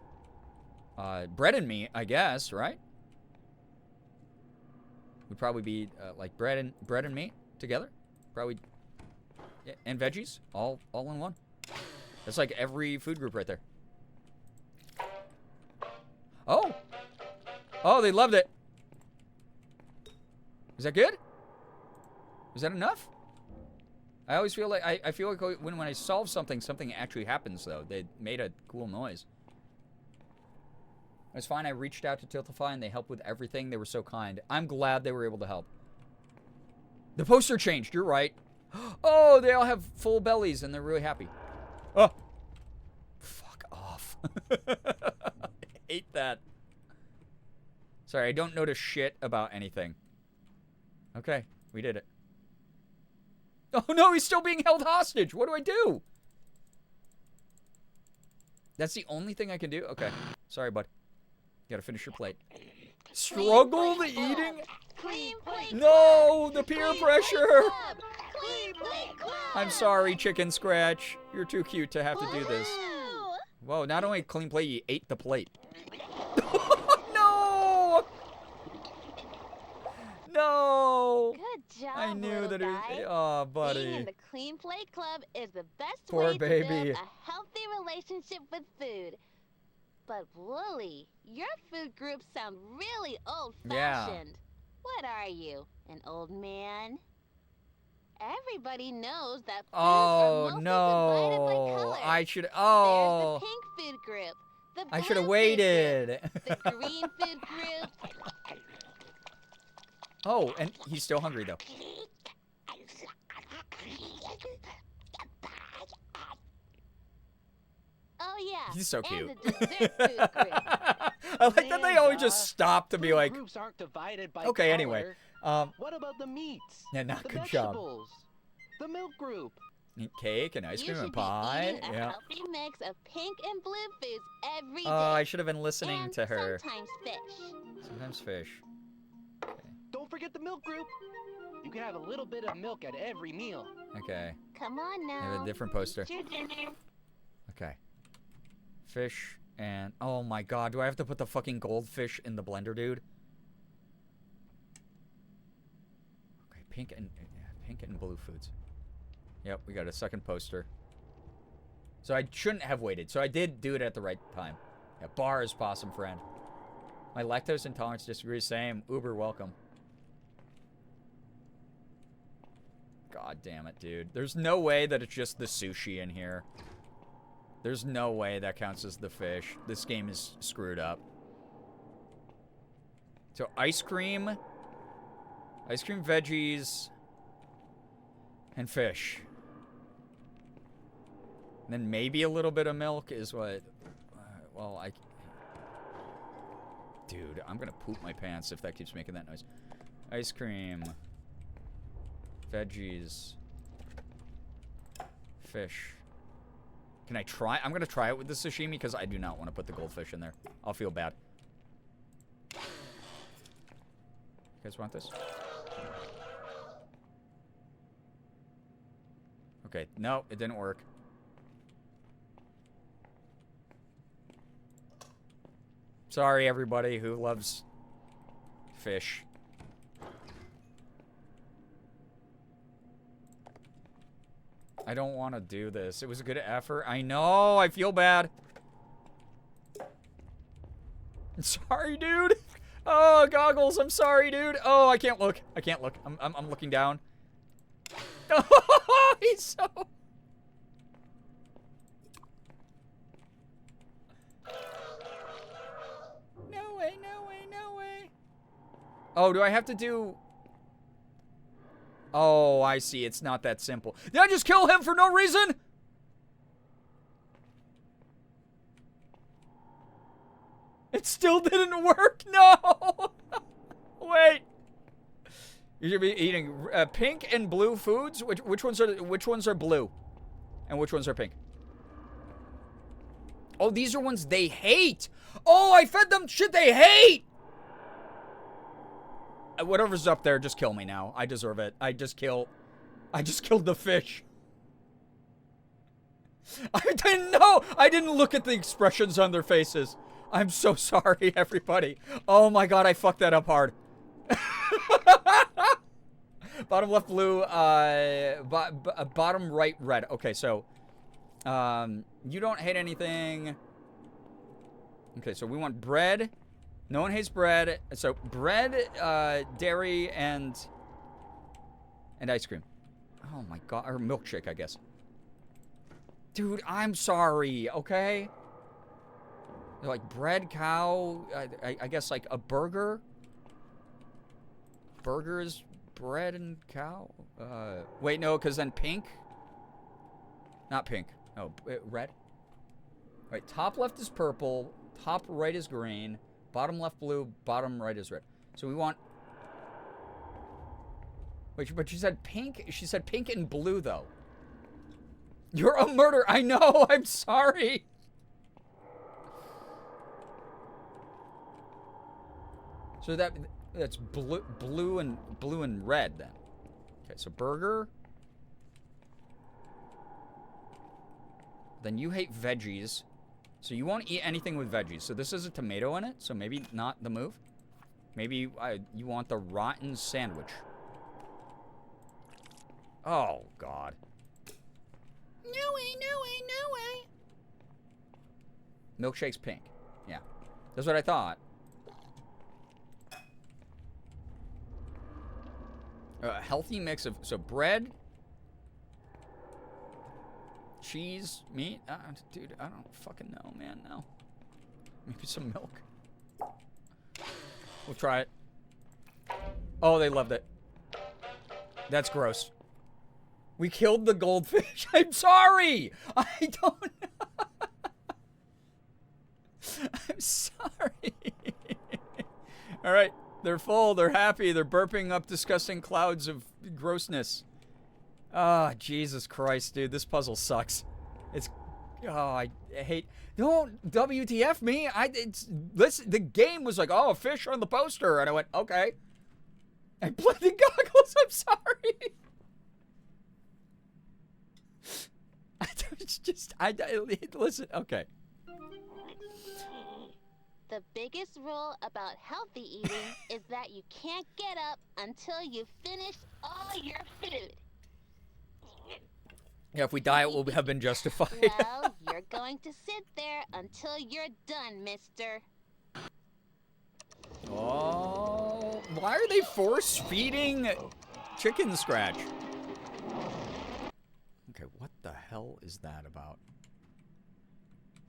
B: Bread and meat, I guess, right? Would probably be like bread and meat together. Probably. Yeah, and veggies all in one. That's like every food group right there. Oh, they loved it. Is that good? Is that enough? I always feel like I feel like when I solve something actually happens though. They made a cool noise. It was fine. I reached out to Tiltify and they helped with everything. They were so kind. I'm glad they were able to help. The poster changed. You're right. Oh, they all have full bellies and they're really happy. Oh. Fuck off. I hate that. Sorry, I don't notice shit about anything. Okay, we did it. Oh no, he's still being held hostage. What do I do? That's the only thing I can do? Okay. Sorry, bud. You gotta finish your plate. Struggle the eating? No, the peer pressure. I'm sorry, Chicken Scratch. You're too cute to have to do this. Whoa, not only clean plate, you ate the plate. No! No!
G: Good job,
B: I knew
G: little
B: that
G: guy.
B: it was... Oh, buddy.
G: Being in the Clean Plate Club is the best
B: Poor
G: way
B: baby.
G: to build a healthy relationship with food. But Wooly, your food groups sound really old-fashioned.
B: Yeah.
G: What are you, an old man? Everybody knows that foods
B: Oh,
G: are mostly divided by
B: no.
G: color.
B: I should...
G: There's
B: Oh.
G: the pink food group, the
B: I
G: blue
B: should have
G: food
B: waited.
G: group, the green food group.
B: Oh, and he's still hungry, though.
G: Oh, yeah.
B: He's so cute.
G: And the dessert food group.
B: I like that they always just stop to be
E: Food
B: like,
E: groups aren't divided by
B: okay, anyway.
E: color. What about the meats?
B: Yeah, not
E: The
B: good job.
E: vegetables? The milk group?
B: Eat cake and ice
G: You
B: cream
G: should
B: and
G: be
B: pie.
G: eating a
B: Yeah.
G: healthy mix of pink and blue foods every day.
B: Oh, I should have been listening
G: and
B: to her.
G: sometimes fish.
B: Sometimes fish.
E: Don't forget the milk group. You can have a little bit of milk at every meal.
B: Okay.
G: Come on now.
B: I have a different poster.
G: Eat your dinner.
B: Okay. Fish and... Oh my god, do I have to put the fucking goldfish in the blender, dude? Okay, pink and blue foods. Yep, we got a second poster. So I shouldn't have waited. So I did do it at the right time. Yeah, bars, possum friend. My lactose intolerance disagrees. Same. Uber welcome. God damn it, dude. There's no way that it's just the sushi in here. There's no way that counts as the fish. This game is screwed up. So ice cream, veggies, and fish. And then maybe a little bit of milk is what... well, Dude, I'm gonna poop my pants if that keeps making that noise. Ice cream. Veggies. Fish. Can I try? I'm gonna try it with the sashimi because I do not want to put the goldfish in there. I'll feel bad. You guys want this? Okay, no, it didn't work. Sorry, everybody who loves fish. I don't want to do this. It was a good effort. I know. I feel bad. I'm sorry, dude. Oh, goggles. I'm sorry, dude. Oh, I can't look. I can't look. I'm looking down. Oh, he's so... No way, no way, no way. Oh, do I have to do... Oh, I see. It's not that simple. Did I just kill him for no reason? It still didn't work? No! Wait. You should be eating pink and blue foods? Which ones are blue? And which ones are pink? Oh, these are ones they hate! Oh, I fed them shit they hate! Whatever's up there, just kill me now. I deserve it. I just killed the fish. I didn't know! I didn't look at the expressions on their faces. I'm so sorry, everybody. Oh my god, I fucked that up hard. Bottom left blue, bottom right red. Okay, so, you don't hate anything. Okay, so we want bread. No one hates bread. So bread, dairy, and ice cream. Oh my god, or milkshake, I guess. Dude, I'm sorry, okay? Like bread, cow, I guess like a burger. Burger is bread and cow. Wait, no, because then pink. Not pink. Oh, red. All right, top left is purple. Top right is green. Bottom left blue. Bottom right is red. So we want. Wait, but she said pink. She said pink and blue though. You're a murderer. I know. I'm sorry. So that's blue and red then. Okay, so burger. Then you hate veggies. So you won't eat anything with veggies. So this is a tomato in it, so maybe not the move. Maybe you want the rotten sandwich. Oh, God. No way, no way, no way. Milkshake's pink. Yeah. That's what I thought. A healthy mix of, so bread, cheese, meat. Dude, I don't fucking know, man. No. Maybe some milk. We'll try it. Oh, they loved it. That's gross. We killed the goldfish. I'm sorry. I don't know. I'm sorry. All right. They're full. They're happy. They're burping up disgusting clouds of grossness. Ah, Jesus Christ, dude. This puzzle sucks. It's... Oh, I hate... Don't WTF me. Listen, the game was like, oh, a fish on the poster. And I went, okay. I played the goggles. I'm sorry. It's just... Listen, okay.
G: The biggest rule about healthy eating is that you can't get up until you finish all your food.
B: Yeah, if we die, it will have been justified.
G: Well, you're going to sit there until you're done, mister.
B: Oh, why are they force-feeding chicken scratch? Okay, what the hell is that about?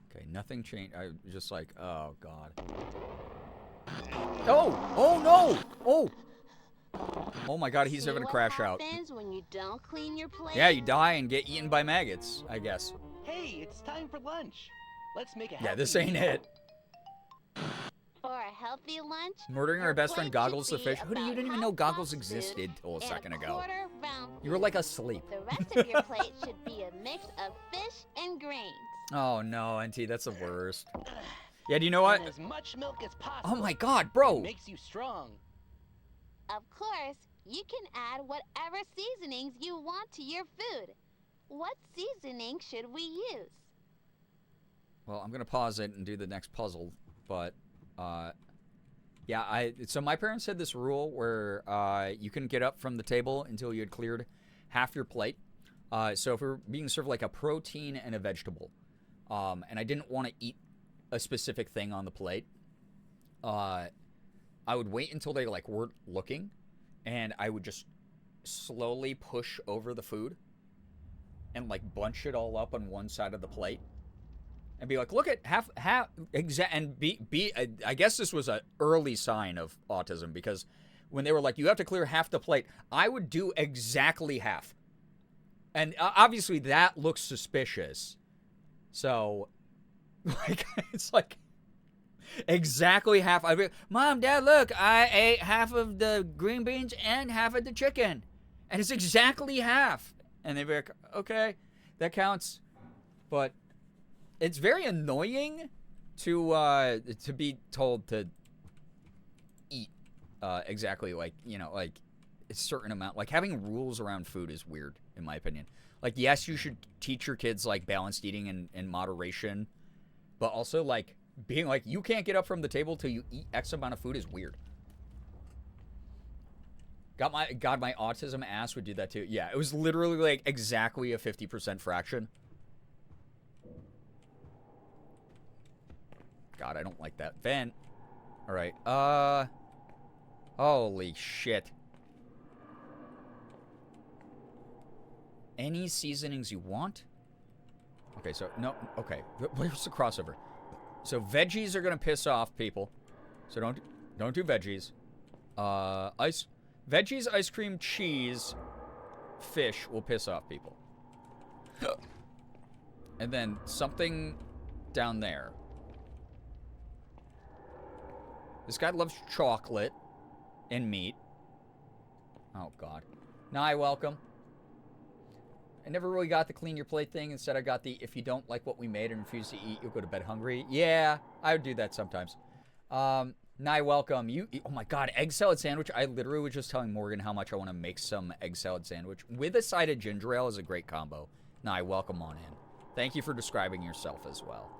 B: Okay, nothing changed. I was just like, oh, God. Oh! Oh, no! Oh! Oh, my God, he's having a crash out.
G: What happens when you don't clean your plate?
B: Yeah, you die and get eaten by maggots, I guess.
E: Hey, it's time for lunch. Let's make a
B: Yeah, this ain't it.
G: For a healthy lunch,
B: Murdering our best friend
G: plate should
B: Goggles the
G: be
B: fish. Who do you
G: about
B: didn't even know
G: half
B: Goggles
G: box food
B: existed till a second
G: and
B: ago?
G: quarter round
B: You were
G: food.
B: like asleep.
G: The rest of your plate should be a mix of fish and grains.
B: Oh no, NT, that's the worst. Yeah, do you know what?
E: And as much milk as possible.
B: Oh my God, bro.
E: It makes you strong.
G: Of course, you can add whatever seasonings you want to your food. What seasoning should we use?
B: Well, I'm gonna pause it and do the next puzzle, but yeah, so my parents had this rule where you couldn't get up from the table until you had cleared half your plate. So if we were being served like a protein and a vegetable, and I didn't want to eat a specific thing on the plate, I would wait until they like weren't looking, and I would just slowly push over the food and like bunch it all up on one side of the plate. And be like, look at and I guess this was an early sign of autism, because when they were like, you have to clear half the plate, I would do exactly half. And obviously that looks suspicious. So, like, it's like exactly half. I'd be, Mom, Dad, look, I ate half of the green beans and half of the chicken. And it's exactly half. And they'd be like, okay, that counts. But it's very annoying to be told to eat exactly like, you know, like a certain amount. Like having rules around food is weird, in my opinion. Like, yes, you should teach your kids like balanced eating and moderation, but also like being like, you can't get up from the table till you eat X amount of food is weird. God, my autism ass would do that too. Yeah, it was literally like exactly a 50% fraction. God, I don't like that. Vent. All right. Holy shit. Any seasonings you want? Okay, so no. Okay, where's the crossover? So veggies are gonna piss off people. So don't do veggies. Veggies, ice cream, cheese, fish will piss off people. And then something down there. This guy loves chocolate and meat. Oh, God. Nah, welcome. I never really got the clean your plate thing. Instead, I got the if you don't like what we made and refuse to eat, you'll go to bed hungry. Yeah, I would do that sometimes. Nah, welcome. Oh, my God. Egg salad sandwich. I literally was just telling Morgan how much I want to make some egg salad sandwich. With a side of ginger ale is a great combo. Nah, welcome on in. Thank you for describing yourself as well.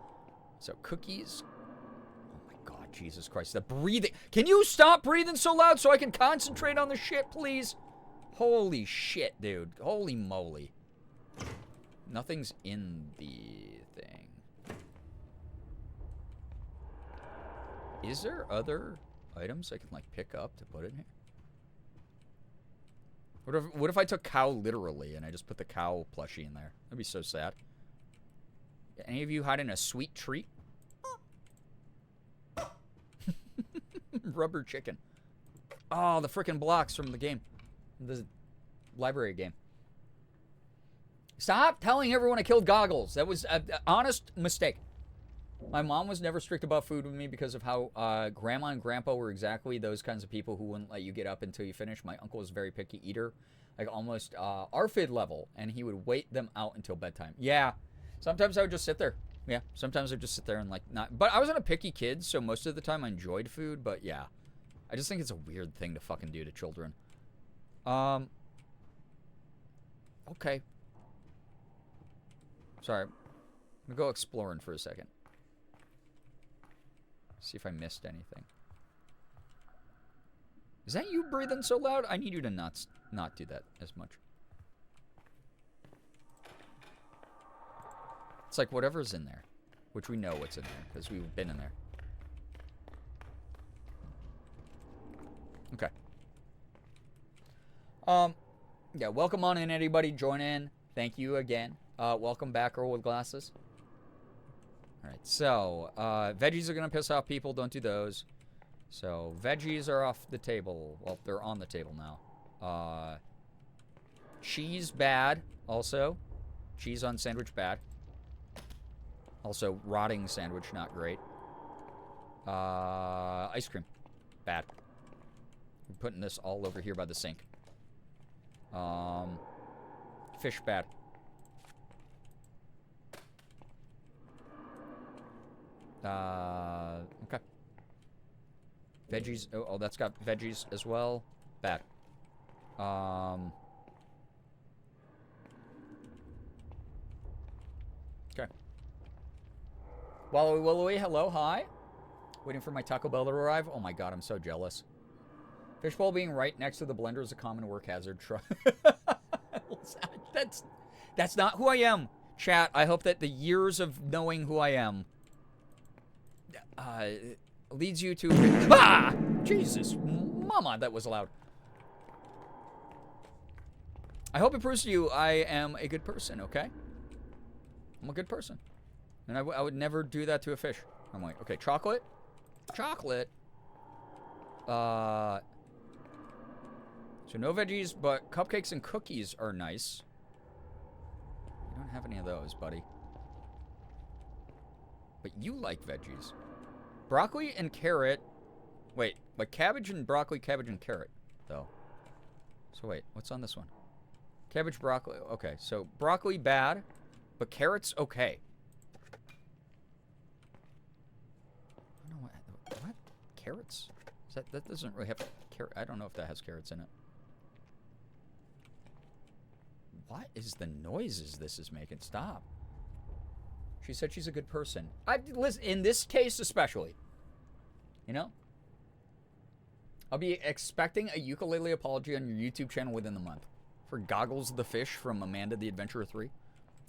B: So, cookies. God, Jesus Christ. The breathing. Can you stop breathing so loud so I can concentrate on the shit, please? Holy shit, dude. Holy moly. Nothing's in the thing. Is there other items I can, like, pick up to put in here? What if I took cow literally and I just put the cow plushie in there? That'd be so sad. Any of you hiding a sweet treat? Rubber chicken. Oh, the frickin' blocks from the game. The library game. Stop telling everyone I killed Goggles. That was an honest mistake. My mom was never strict about food with me because of how Grandma and Grandpa were exactly those kinds of people who wouldn't let you get up until you finish. My uncle was a very picky eater. Like almost ARFID level. And he would wait them out until bedtime. Yeah. Sometimes I would just sit there. Yeah, sometimes I just sit there and like not. But I wasn't a picky kid, so most of the time I enjoyed food. But yeah, I just think it's a weird thing to fucking do to children. Okay. Sorry, I'm gonna go exploring for a second. See if I missed anything. Is that you breathing so loud? I need you to not do that as much. It's like whatever's in there, which we know what's in there because we've been in there. Okay. Yeah, welcome on in, anybody. Join in. Thank you again. Welcome back, girl with glasses. All right, so veggies are gonna piss off people. Don't do those. So veggies are off the table. Well, they're on the table now. Cheese bad. Also, cheese on sandwich bad. Also, rotting sandwich, not great. Ice cream. Bad. We're putting this all over here by the sink. Fish, bad. Okay. Veggies. Oh, that's got veggies as well. Bad. Okay. Wallowy Willowy, hello, hi. Waiting for my Taco Bell to arrive. Oh my god, I'm so jealous. Fishbowl being right next to the blender is a common work hazard. That's not who I am, chat. I hope that the years of knowing who I am leads you to... Ah! Jesus, mama, that was loud. I hope it proves to you I am a good person, okay? I'm a good person. And I would never do that to a fish. I'm like, okay, chocolate. Chocolate. So no veggies, but cupcakes and cookies are nice. You don't have any of those, buddy. But you like veggies. Broccoli and carrot. Wait, like cabbage and broccoli, cabbage and carrot, though. So wait, what's on this one? Cabbage, broccoli. Okay, so broccoli bad, but carrots okay. I don't know what carrots? That doesn't really have carrot. I don't know if that has carrots in it. What is the noises this is making? Stop. She said she's a good person. Listen, in this case especially. You know? I'll be expecting a ukulele apology on your YouTube channel within the month. For Goggles the Fish from Amanda the Adventurer 3.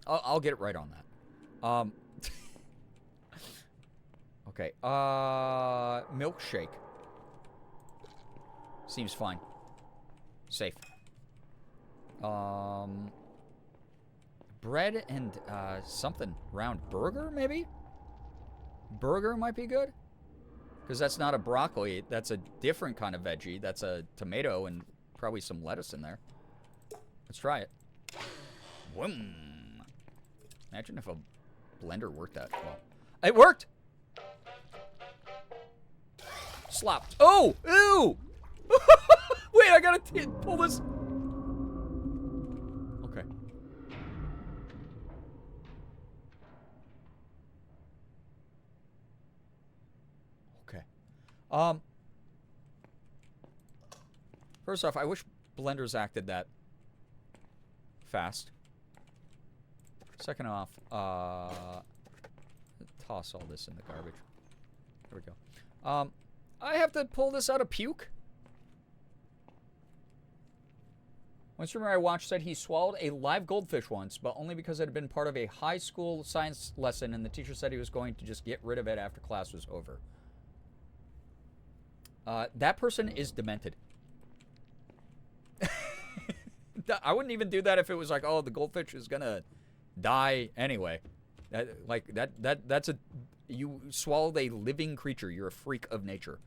B: I'll get it right on that. Okay. Milkshake. Seems fine. Safe. Bread and something round. Burger, maybe? Burger might be good. Because that's not a broccoli. That's a different kind of veggie. That's a tomato and probably some lettuce in there. Let's try it. Whoom. Imagine if a blender worked that well. It worked! Slop. Oh! Ew! Wait, I gotta pull this. Okay. Okay. First off, I wish blenders acted that fast. Second off, toss all this in the garbage. There we go. I have to pull this out of puke? One streamer I watched said he swallowed a live goldfish once, but only because it had been part of a high school science lesson and the teacher said he was going to just get rid of it after class was over. That person is demented. I wouldn't even do that if it was like, oh, the goldfish is gonna die anyway. That's a... You swallowed a living creature. You're a freak of nature.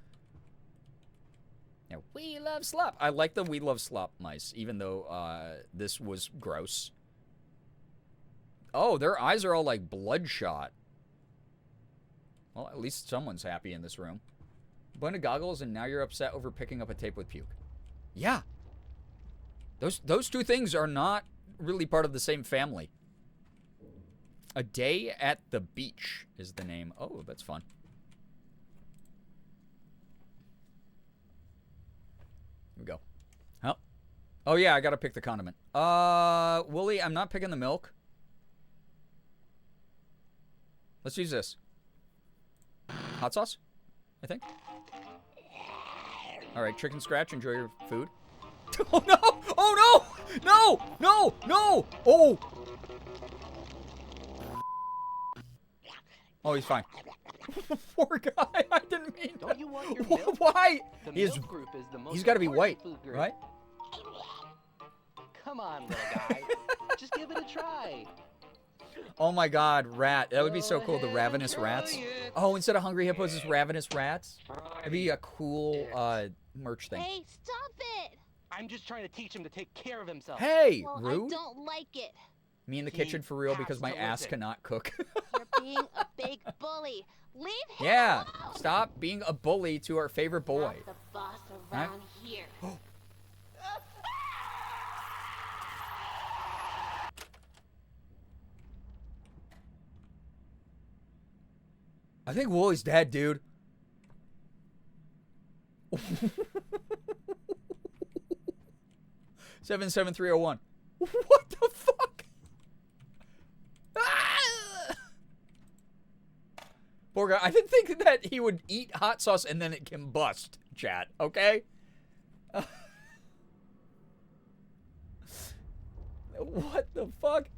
B: Now, we love slop. I like the we love slop mice, even though this was gross. Oh, their eyes are all like bloodshot. Well, at least someone's happy in this room. Blended goggles, and now you're upset over picking up a tape with puke. Yeah. Those two things are not really part of the same family. A Day at the Beach is the name. Oh, that's fun. Here we go. Oh yeah, I gotta pick the condiment. Wooly, I'm not picking the milk. Let's use this. Hot sauce, I think. All right, chicken scratch. Enjoy your food. Oh no! Oh no! No! No! No! Oh! Oh, he's fine. Poor guy. I didn't mean.
E: Don't you want your milk?
B: Why?
E: The milk group is the most
B: He's got to be white,
E: important food group.
B: right?
E: Come on, little guy. Just give it a try.
B: Oh my God, rat. That would be so cool. The ravenous rats. Oh, instead of hungry hippos, it's ravenous rats. It'd be a cool merch thing.
G: Hey, stop it!
E: I'm just trying to teach him to take care of himself.
B: Hey,
G: Well,
B: rude.
G: I don't like it.
B: Me in the kitchen for real because my ass
E: listen.
B: cannot cook.
G: You're being a big bully. Leave him
B: Yeah,
G: alone.
B: stop being a bully to our favorite boy.
G: Not the boss around here.
B: I think Wooly's dead, dude. 77301. What the fuck? Ah! Poor guy. I didn't think that he would eat hot sauce and then it can bust, chat. Okay? What the fuck?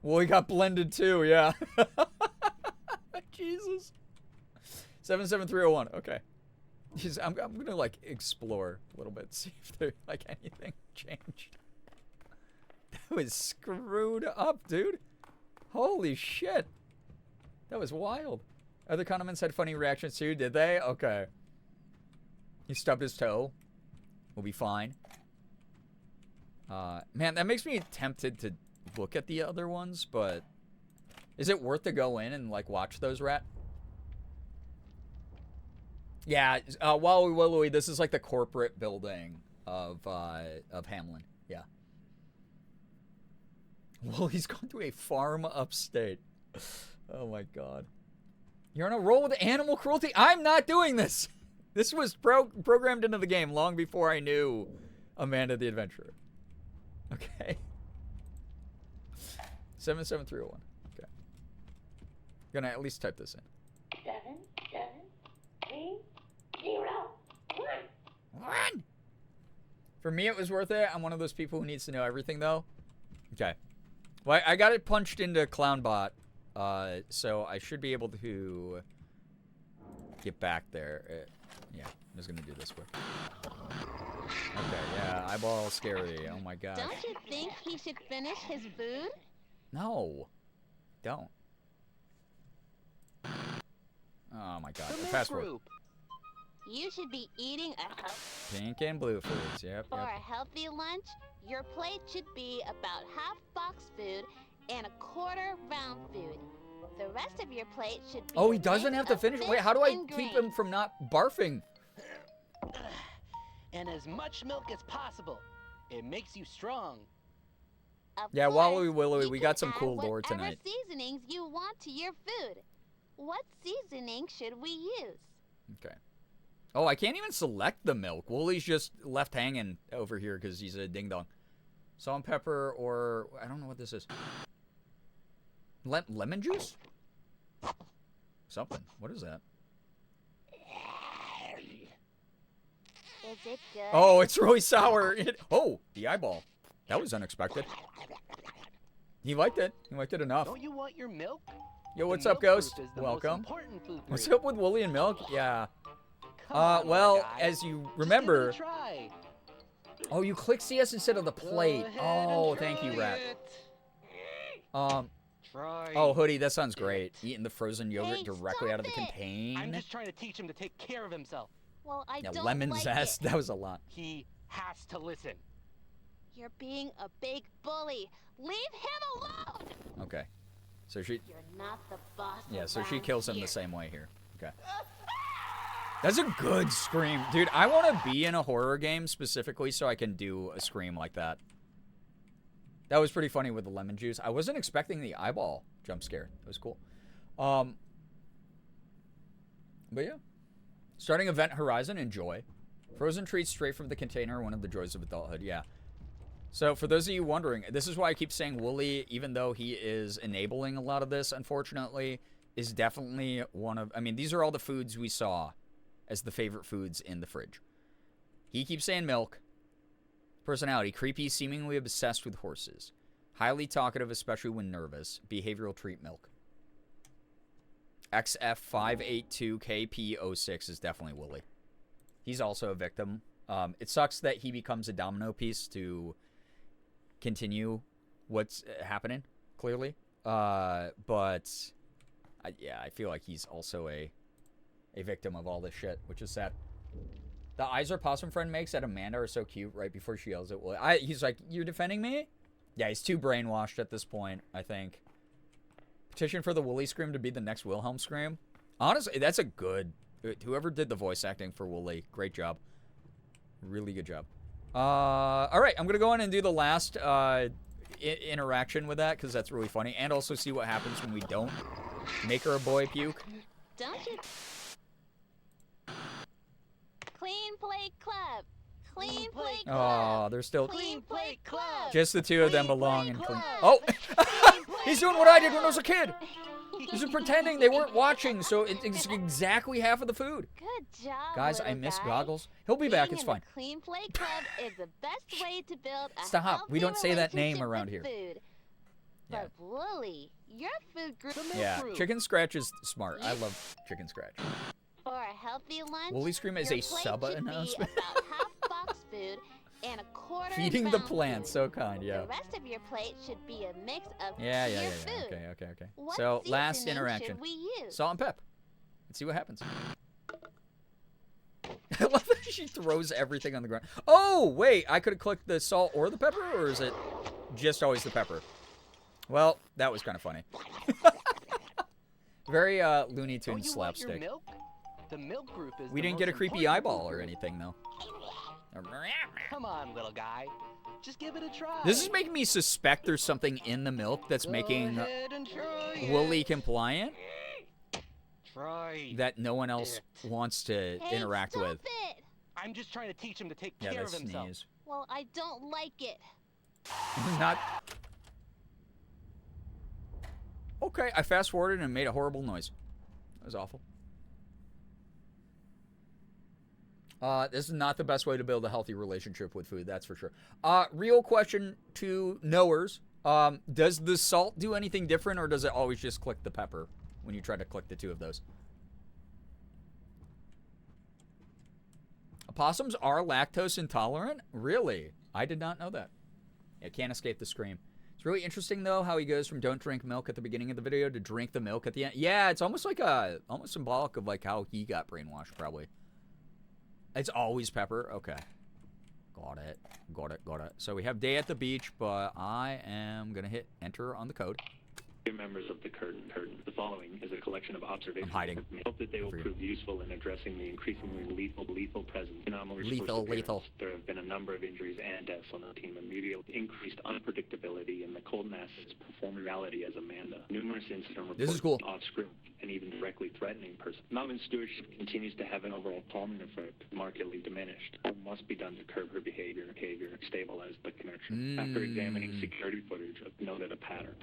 B: Well, he got blended too, yeah. Jesus. 77301. Okay. I'm gonna like explore a little bit, see if there like anything changed. That was screwed up, dude. Holy shit. That was wild. Other condiments had funny reactions too, did they? Okay. He stubbed his toe. We'll be fine. Man, that makes me tempted to look at the other ones, but is it worth to go in and, like, watch those, Rat? Yeah, Wally Willowy, this is like the corporate building of Hamlin. Yeah. Well, he's gone to a farm upstate. Oh my god. You're on a roll with animal cruelty? I'm not doing this! This was programmed into the game long before I knew Amanda the Adventurer. Okay. 77301. Okay. Gonna at least type this in.
F: 7, 8, 0, 1.
B: For me, it was worth it. I'm one of those people who needs to know everything, though. Okay. Well, I got it punched into ClownBot, so I should be able to get back there. Yeah, I'm just gonna do this quick. Okay, yeah, eyeball scary. Oh my god.
G: Don't you think he should finish his food?
B: No. Don't. Oh my god.
E: The milk
B: Fast forward.
E: group.
G: You should be eating a
B: Pink and blue foods. Yep.
G: For
B: Yep.
G: a healthy lunch, your plate should be about half box food and a quarter round food. The rest of your plate should be
B: Oh, he
G: a
B: doesn't
G: mix
B: have to
G: of
B: finish.
G: fish
B: Wait, how do I
G: and
B: keep
G: grains.
B: him from not barfing?
E: And as much milk as possible. It makes you strong.
G: Of
B: Yeah,
G: course,
B: Wallowy Willowy,
G: you
B: we
G: can
B: got some
G: add
B: cool lore
G: whatever
B: tonight.
G: seasonings you want to your food. What seasoning should we use?
B: Okay. Oh, I can't even select the milk. Wooly's just left hanging over here because he's a ding-dong. Salt and pepper or... I don't know what this is. Lemon juice? Something. What is that?
G: Is it good?
B: Oh, it's really sour. Oh, the eyeball. That was unexpected. He liked it. He liked it enough.
E: Don't you want your milk?
B: Yo, what's
E: The
B: up,
E: milk
B: Ghost?
E: group is the
B: Welcome.
E: Most important food
B: What's
E: group.
B: up with Wooly and Milk? Yeah.
E: Come on,
B: Well,
E: guys.
B: as you
E: Just
B: remember...
E: give it a try.
B: Oh, you click CS instead of the plate.
E: Go ahead
B: Oh,
E: and
B: thank you,
E: try
B: Rat.
E: it. Try.
B: Oh, Hoodie, that sounds great. Eating the frozen yogurt
G: Hey,
B: directly out of the
G: stop it.
B: contain.
E: I'm just trying to teach him to take care of himself.
G: Well, I
B: Yeah,
G: don't
B: lemon
G: like
B: zest.
G: it.
B: That was a lot.
E: He has to listen.
G: You're being a big bully. Leave him alone.
B: Okay. So she...
G: You're not the boss.
B: Yeah, so she
G: around
B: kills him
G: here.
B: the same way here. Okay. That's a good scream. Dude, I want to be in a horror game specifically so I can do a scream like that. That was pretty funny with the lemon juice. I wasn't expecting the eyeball jump scare. It was cool. But yeah. Starting Event Horizon, enjoy. Frozen treats straight from the container, one of the joys of adulthood. Yeah. So for those of you wondering, this is why I keep saying Wooly, even though he is enabling a lot of this, unfortunately, is definitely one of... I mean, these are all the foods we saw as the favorite foods in the fridge. He keeps saying milk. Personality, creepy, seemingly obsessed with horses. Highly talkative, especially when nervous. Behavioral treat milk. XF582KP06 is definitely Wooly. He's also a victim. It sucks that he becomes a domino piece to continue what's happening, clearly. Yeah, I feel like he's also a victim of all this shit, which is sad. The eyes our possum friend makes at Amanda are so cute right before she yells at Wooly. He's like, you're defending me? Yeah, he's too brainwashed at this point, I think. Petition for the Wooly scream to be the next Wilhelm scream. Honestly, that's a good... Whoever did the voice acting for Wooly, great job. Really good job. All right, I'm going to go in and do the last interaction with that, because that's really funny. And also see what happens when we don't make her a boy puke.
G: Don't you? Clean Plate Club. Clean Plate Club.
B: Oh, they're still...
G: Clean Plate Club.
B: Just the two of them belong in clean...
G: Club.
B: Oh!
G: Clean Plate
B: He's doing what I did when I was a kid! He's pretending they weren't watching, so it's exactly half of the food.
G: Good job,
B: Guys, I
G: little
B: miss
G: guy.
B: Goggles. He'll be back,
G: Being
B: it's
G: in the
B: fine.
G: Clean Plate Club is the best way to build a
B: Stop.
G: healthy
B: We don't say that name
G: relationship
B: around
G: with
B: here.
G: Food.
B: Yeah.
G: But Wooly, your food group
B: Yeah, Chicken Scratch is smart. I love Chicken Scratch.
G: for a healthy lunch.
B: Woolly Scream is
G: your
B: a
G: plate
B: sub
G: should be
B: announcement.
G: about half box food and a quarter
B: Feeding the
G: round
B: plants,
G: food.
B: so kind, yeah.
G: The rest of your plate should be a mix of
B: Yeah.
G: your food.
B: Okay.
G: What
B: So, last
G: seasoning
B: interaction.
G: should we use?
B: Salt and pep. Let's see what happens. I love that she throws everything on the ground. Oh, wait. I could have clicked the salt or the pepper, or is it just always the pepper? Well, that was kind of funny. Very Looney Tunes slapstick.
E: Milk? The milk group is
B: We
E: the
B: didn't get a
E: most
B: creepy
E: important
B: eyeball or
E: group.
B: anything, though.
E: Come on, little guy. Just give it a try.
B: This is making me suspect there's something in the milk that's making Wooly compliant that no one else wants to interact
G: stop
B: with.
G: it!
E: I'm just trying to teach him to take
B: Yeah,
E: care
B: that
E: of himself.
B: sneeze.
G: Well, I don't like it.
B: Not. Okay, I fast forwarded and made a horrible noise. That was awful. This is not the best way to build a healthy relationship with food, that's for sure. Real question to knowers. Does the salt do anything different, or does it always just click the pepper when you try to click the two of those? Opossums are lactose intolerant? Really? I did not know that. It can't escape the scream. It's really interesting, though, how he goes from don't drink milk at the beginning of the video to drink the milk at the end. Yeah, it's almost like almost symbolic of like how he got brainwashed, probably. It's always pepper? Okay. Got it. Got it. Got it. So we have day at the beach, but I am going to hit enter on the code.
K: Members of the curtain. The following is a collection of observations.
B: I'm hiding.
K: We hope that they will prove useful in addressing the increasingly lethal presence. Anomalous
B: Lethal.
K: There have been a number of injuries and deaths on the team. Immediate increased unpredictability in the cold masses perform reality as Amanda. Numerous incident reports
B: This is cool.
K: off script and even directly threatening person. Mountain stewardship continues to have an overall calming effect, markedly diminished. What must be done to curb her behavior, stabilize the connection. After examining security footage, I've noted a pattern.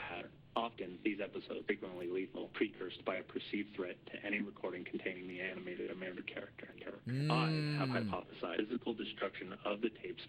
K: Often, these episodes frequently lethal, precursed by a perceived threat to any recording containing the animated Amanda character. I have hypothesized physical destruction of the tapes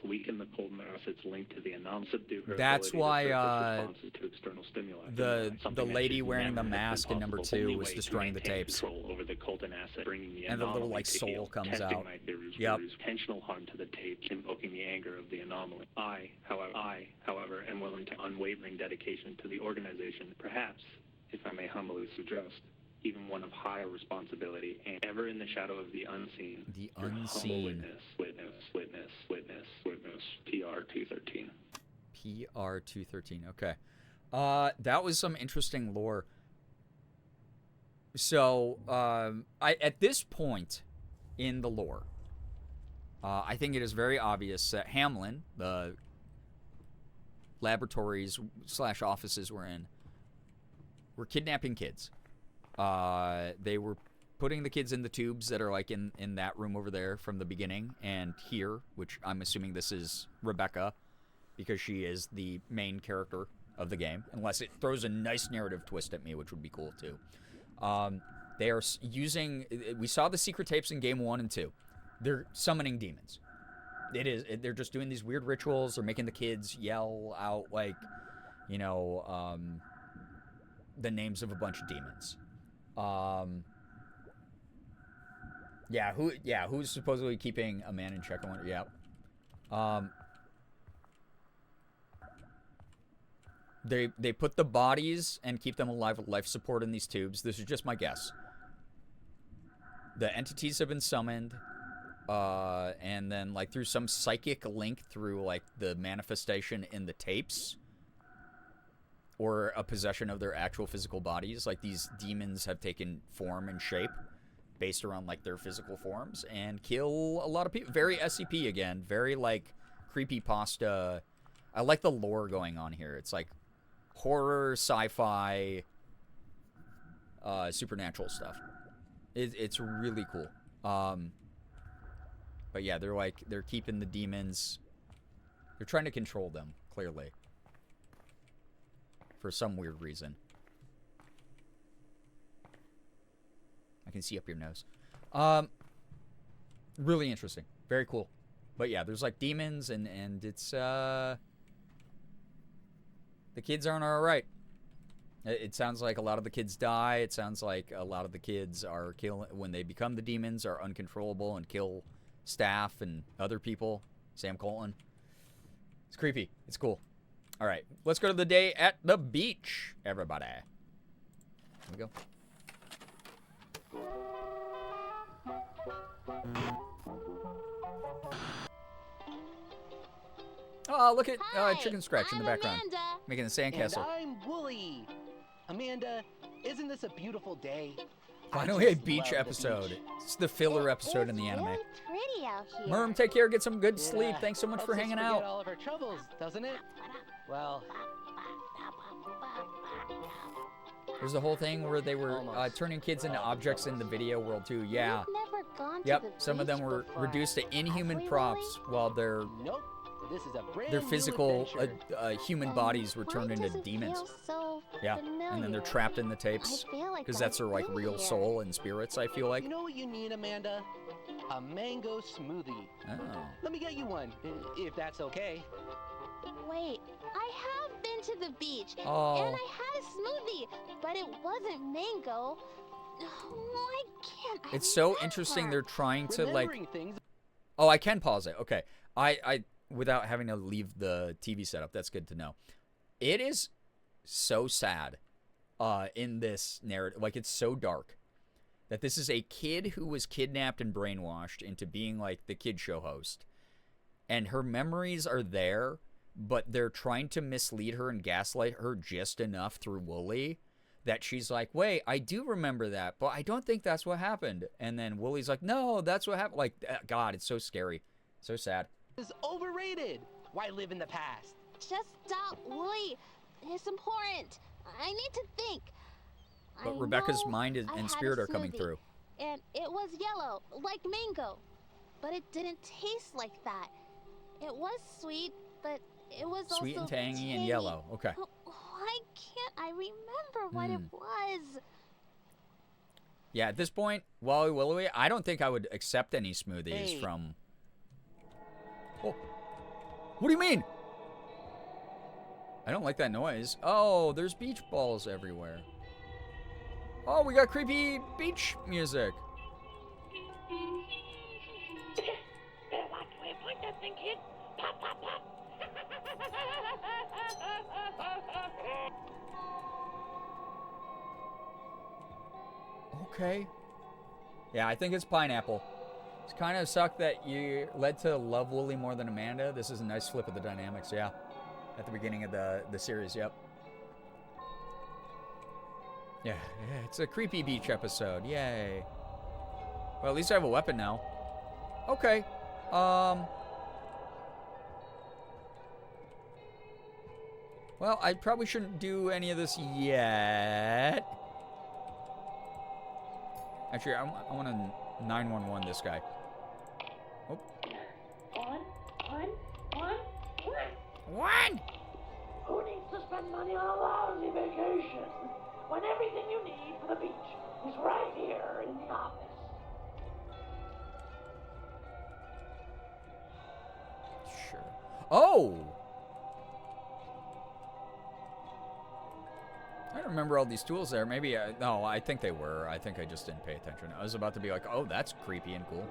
K: weaken the cold assets linked to the anomaly, subdue her
B: That's why
K: responses to external stimuli.
B: the lady wearing the mask in number 2 was destroying the tapes.
K: Over the Colton asset, bringing the
B: And the little,
K: anomaly
B: like,
K: to
B: soul
K: heel.
B: comes
K: Testing
B: out.
K: my theories
B: Yep.
K: produce intentional harm to the tapes, invoking the anger of the anomaly. I, however, am willing to unwavering dedication to the organization, perhaps, if I may humbly suggest, even one of higher responsibility, and ever in the shadow of the unseen.
B: The
K: your humble
B: unseen.
K: witness, PR 213.
B: PR 213. Okay. That was some interesting lore. So, at this point in the lore, I think it is very obvious that Hamlin, the laboratories / offices we're in, were kidnapping kids. They were putting the kids in the tubes that are like in that room over there from the beginning, and here, which I'm assuming this is Rebecca, because she is the main character of the game, unless it throws a nice narrative twist at me, which would be cool too. They are using, we saw the secret tapes in game 1 and 2. They're summoning demons. They're just doing these weird rituals. They're making the kids yell out, like, you know, the names of a bunch of demons. Who's supposedly keeping a man in check? I wonder. Yeah. They put the bodies and keep them alive with life support in these tubes. This is just my guess. The entities have been summoned, and then like through some psychic link through like the manifestation in the tapes, or a possession of their actual physical bodies. Like these demons have taken form and shape based around like their physical forms and kill a lot of people. Very SCP again. Very like creepypasta. I like the lore going on here. It's like horror, sci-fi, supernatural stuff. It's really cool. But yeah, they're keeping the demons. They're trying to control them, clearly. For some weird reason. I can see up your nose. Really interesting. Very cool. But yeah, there's like demons and it's the kids aren't alright. It sounds like a lot of the kids die. It sounds like a lot of the kids are when they become the demons, are uncontrollable and kill staff and other people. Sam Colton. It's creepy. It's cool. All right, let's go to the day at the beach, everybody. Here we go. Oh, look at
G: Hi,
B: Chicken Scratch in the
G: I'm
B: background.
G: Amanda.
B: Making a
E: And
B: sandcastle.
E: I'm Wooly. Amanda, isn't this a beautiful day?
B: Finally a
E: just
B: beach
E: love the
B: episode.
E: beach.
B: It's the filler episode
G: It's
B: in the anime.
G: really pretty out here.
B: Merm, take care. Get some good
E: It,
B: sleep. Thanks so much
E: helps
B: for
E: us
B: hanging
E: forget
B: out.
E: all of our troubles, doesn't it? Well,
B: There's the whole thing where they were
E: Almost.
B: turning kids into objects in the video world too. Yeah.
G: We've never gone to
B: Yep.
G: the
B: Some of them
G: beach
B: were
G: before.
B: reduced to inhuman
G: Have we,
B: props while their
E: nope. This is a brand
B: their
E: new
B: physical
E: adventure.
B: human bodies were turned
G: Why
B: into
G: does it
B: demons.
G: feel so
B: Yeah. And then they're
G: familiar?
B: trapped in the tapes
G: I feel like
B: because that's their
G: I've
B: like
G: been
B: real
G: here.
B: soul and spirits. I feel like.
E: You know what you need, Amanda? A mango smoothie.
B: Oh.
E: Let me get you one, if that's okay.
G: Wait, I have been to the beach,
B: Oh.
G: and I had a smoothie, but it wasn't mango. Why can't I
B: It's so
G: remember?
B: interesting. They're trying to like.
E: Remembering things.
B: Oh, I can pause it. Okay. I without having to leave the TV setup. That's good to know. It is so sad in this narrative. Like, it's so dark that this is a kid who was kidnapped and brainwashed into being like the kid show host. And her memories are there, but they're trying to mislead her and gaslight her just enough through Wooly that she's like, wait, I do remember that, but I don't think that's what happened. And then Wooly's like, no, that's what happened. Like, God, it's so scary. So sad.
E: Is overrated. Why live in the past?
G: Just stop, Wooly. It's important. I need to think.
B: But
G: I
B: Rebecca's
G: know
B: mind
G: I
B: and
G: had
B: spirit
G: a
B: are coming
G: smoothie,
B: through.
G: And it was yellow, like mango. But it didn't taste like that. It was sweet, but it was
B: Sweet
G: also
B: and tangy and yellow. Okay.
G: Why can't I remember what it was?
B: Yeah, at this point, Wally Willowy, I don't think I would accept any smoothies
E: Hey.
B: from... Oh. What do you mean? I don't like that noise. Oh, there's beach balls everywhere. Oh, we got creepy beach music.
F: Better watch where you point that thing, kid. Pop, pop, pop.
B: Okay. Yeah, I think it's pineapple. It's kind of sucked that you led to love Wooly more than Amanda. This is a nice flip of the dynamics, yeah. At the beginning of the series, yep. Yeah, it's a creepy beach episode. Yay. Well, at least I have a weapon now. Okay. Well, I probably shouldn't do any of this yet. Actually, I want to 911 this guy. Oh. One!
F: Who needs to spend money on a lousy vacation when everything you need for the beach is right here in the office?
B: Sure. Oh! I don't remember all these tools there. Maybe, no, I think they were. I think I just didn't pay attention. I was about to be like, oh, that's creepy and cool.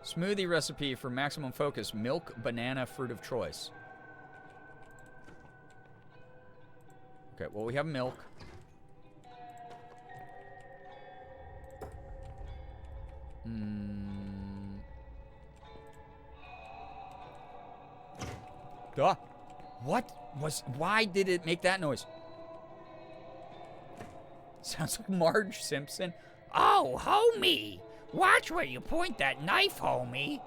B: Smoothie recipe for maximum focus. Milk, banana, fruit of choice. Okay, well, we have milk. Duh. Why did it make that noise? Sounds like Marge Simpson. Oh, homie! Watch where you point that knife, homie!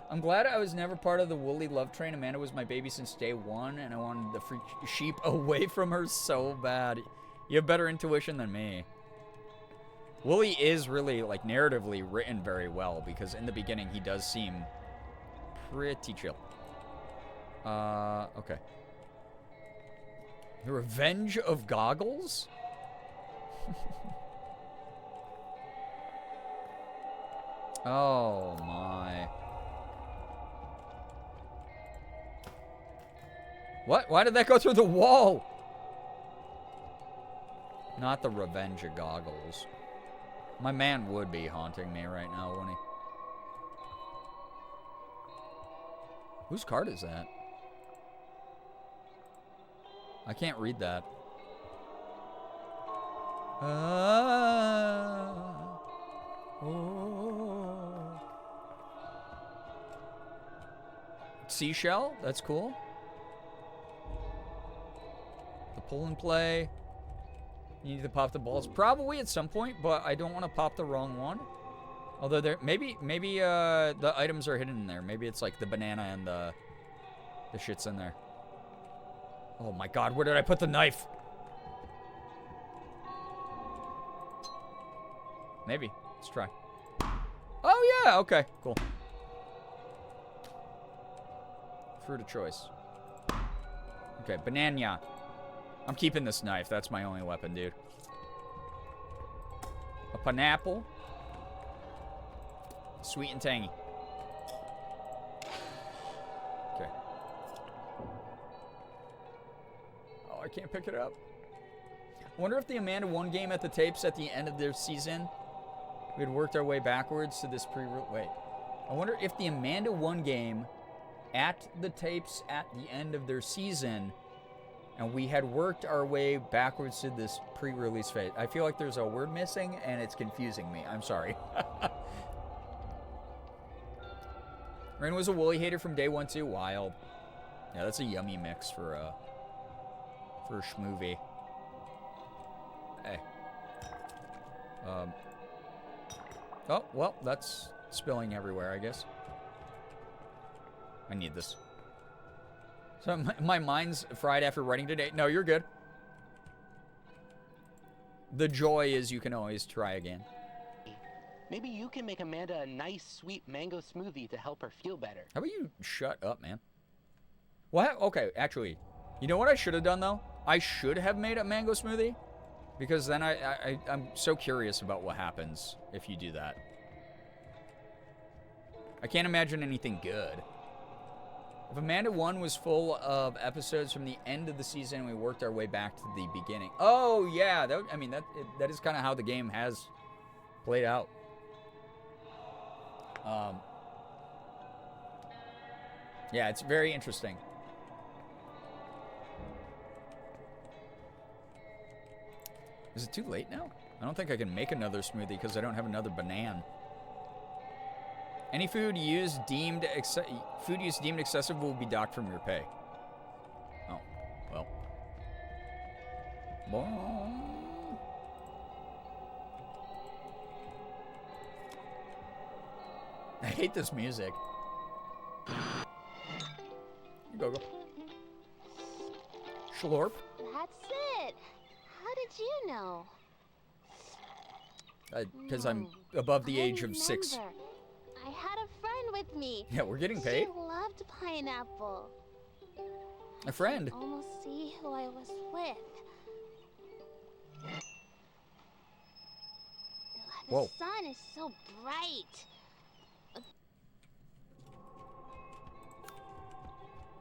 B: I'm glad I was never part of the Wooly love train. Amanda was my baby since day one, and I wanted the freak sheep away from her so bad. You have better intuition than me. Wooly is really, like, narratively written very well, because in the beginning he does seem pretty chill. Okay. The Revenge of Goggles? Oh my. What? Why did that go through the wall? Not the Revenge of Goggles. My man would be haunting me right now, wouldn't he? Whose card is that? I can't read that. Oh. seashell. That's cool. The pull and play. You need to pop the balls. Probably at some point, but I don't want to pop the wrong one. Although there, maybe the items are hidden in there. Maybe it's like the banana and the shit's in there. Oh my god, where did I put the knife? Maybe. Let's try. Oh yeah, okay, cool. Fruit of choice. Okay, banana. I'm keeping this knife. That's my only weapon, dude. A pineapple. Sweet and tangy. Okay. Oh, I can't pick it up. I wonder if the Amanda won game at the tapes at the end of their season, we had worked our way backwards to this wait. I wonder if the Amanda won game at the tapes at the end of their season, and we had worked our way backwards to this pre-release phase. I feel like there's a word missing, and it's confusing me. I'm sorry. Rain was a Wooly hater from day one, too. Wild. Yeah, that's a yummy mix for a schmovie. Hey. Oh, well, that's spilling everywhere, I guess. I need this. So my mind's fried after writing today. No, you're good. The joy is you can always try again.
E: Maybe you can make Amanda a nice, sweet mango smoothie to help her feel better.
B: How about you shut up, man? What? Okay, actually, you know what I should have done, though? I should have made a mango smoothie. Because then I'm so curious about what happens if you do that. I can't imagine anything good. If Amanda 1 was full of episodes from the end of the season and we worked our way back to the beginning. Oh, yeah. That is kind of how the game has played out. Yeah, it's very interesting. Is it too late now? I don't think I can make another smoothie because I don't have another banana. Any food used deemed excessive will be docked from your pay. Oh, well. I hate this music. Go. Schlorp.
G: That's it. How did you know?
B: Because I'm above the age of 6.
G: I had a friend with me.
B: Yeah, we're getting paid.
G: She loved pineapple.
B: A friend.
G: I could almost see who I was with. The
B: Whoa.
G: sun is so bright.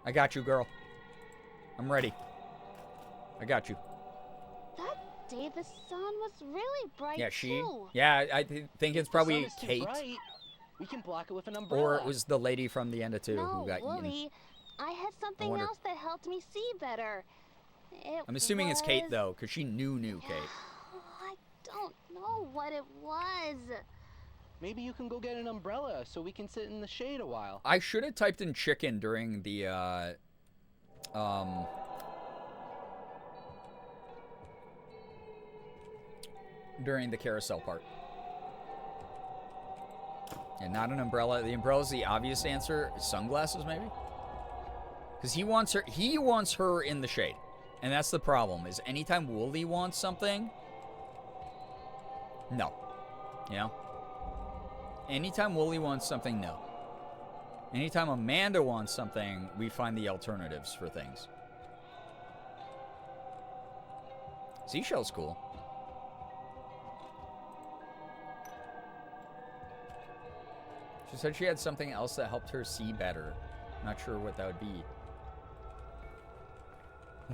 B: I got you, girl. I'm ready. I got you.
G: That day the sun was really bright.
B: Yeah, she.
G: too.
B: Yeah, I think it's probably
E: The sun is too
B: Kate.
E: bright. We can block it with an umbrella.
B: Or it was the lady from the end of 2
G: No,
B: who got
G: Wooly.
B: eaten.
G: I had something
B: wonder.
G: else that helped me see better.
B: I'm assuming it's Kate,
G: was-
B: though, because she knew Kate.
G: I don't know what it was.
E: Maybe you can go get an umbrella so we can sit in the shade a while.
B: I should have typed in chicken during the, during the carousel part. And not an umbrella. The umbrella's the obvious answer. Sunglasses, maybe? Because he wants her in the shade. And that's the problem, is anytime Wooly wants something, no. You know? Anytime Wooly wants something, no. Anytime Amanda wants something, we find the alternatives for things. Seashell's cool. She said she had something else that helped her see better. Not sure what that would be.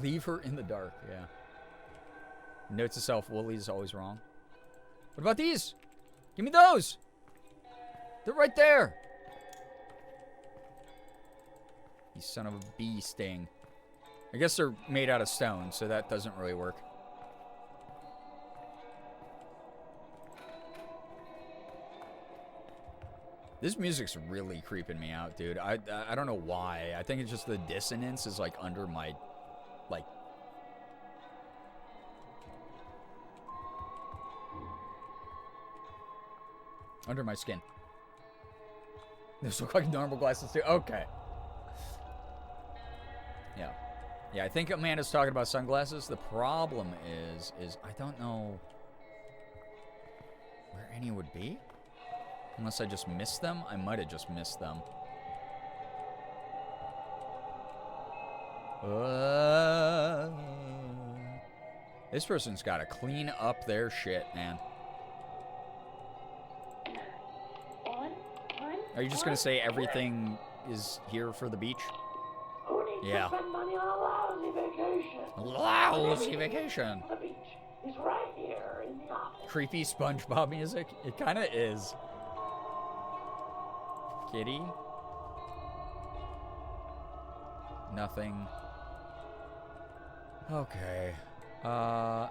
B: Leave her in the dark, yeah. Note to self, Wooly's always wrong. What about these? Give me those! They're right there! You son of a bee sting. I guess they're made out of stone, so that doesn't really work. This music's really creeping me out, dude. I don't know why. I think it's just the dissonance is like under my, like. Under my skin. Those look like normal glasses too. Okay. Yeah. Yeah, I think Amanda's talking about sunglasses. The problem is I don't know where any would be. Unless I just missed them. I might have just missed them. This person's got to clean up their shit, man. Are you just going to say everything is here for the beach?
F: Who needs
B: Yeah.
F: to spend money on a lousy vacation?
B: Lousy vacation.
F: The beach is right here in the office.
B: Creepy SpongeBob music? It kind of is. Kitty? Nothing. Okay. I'm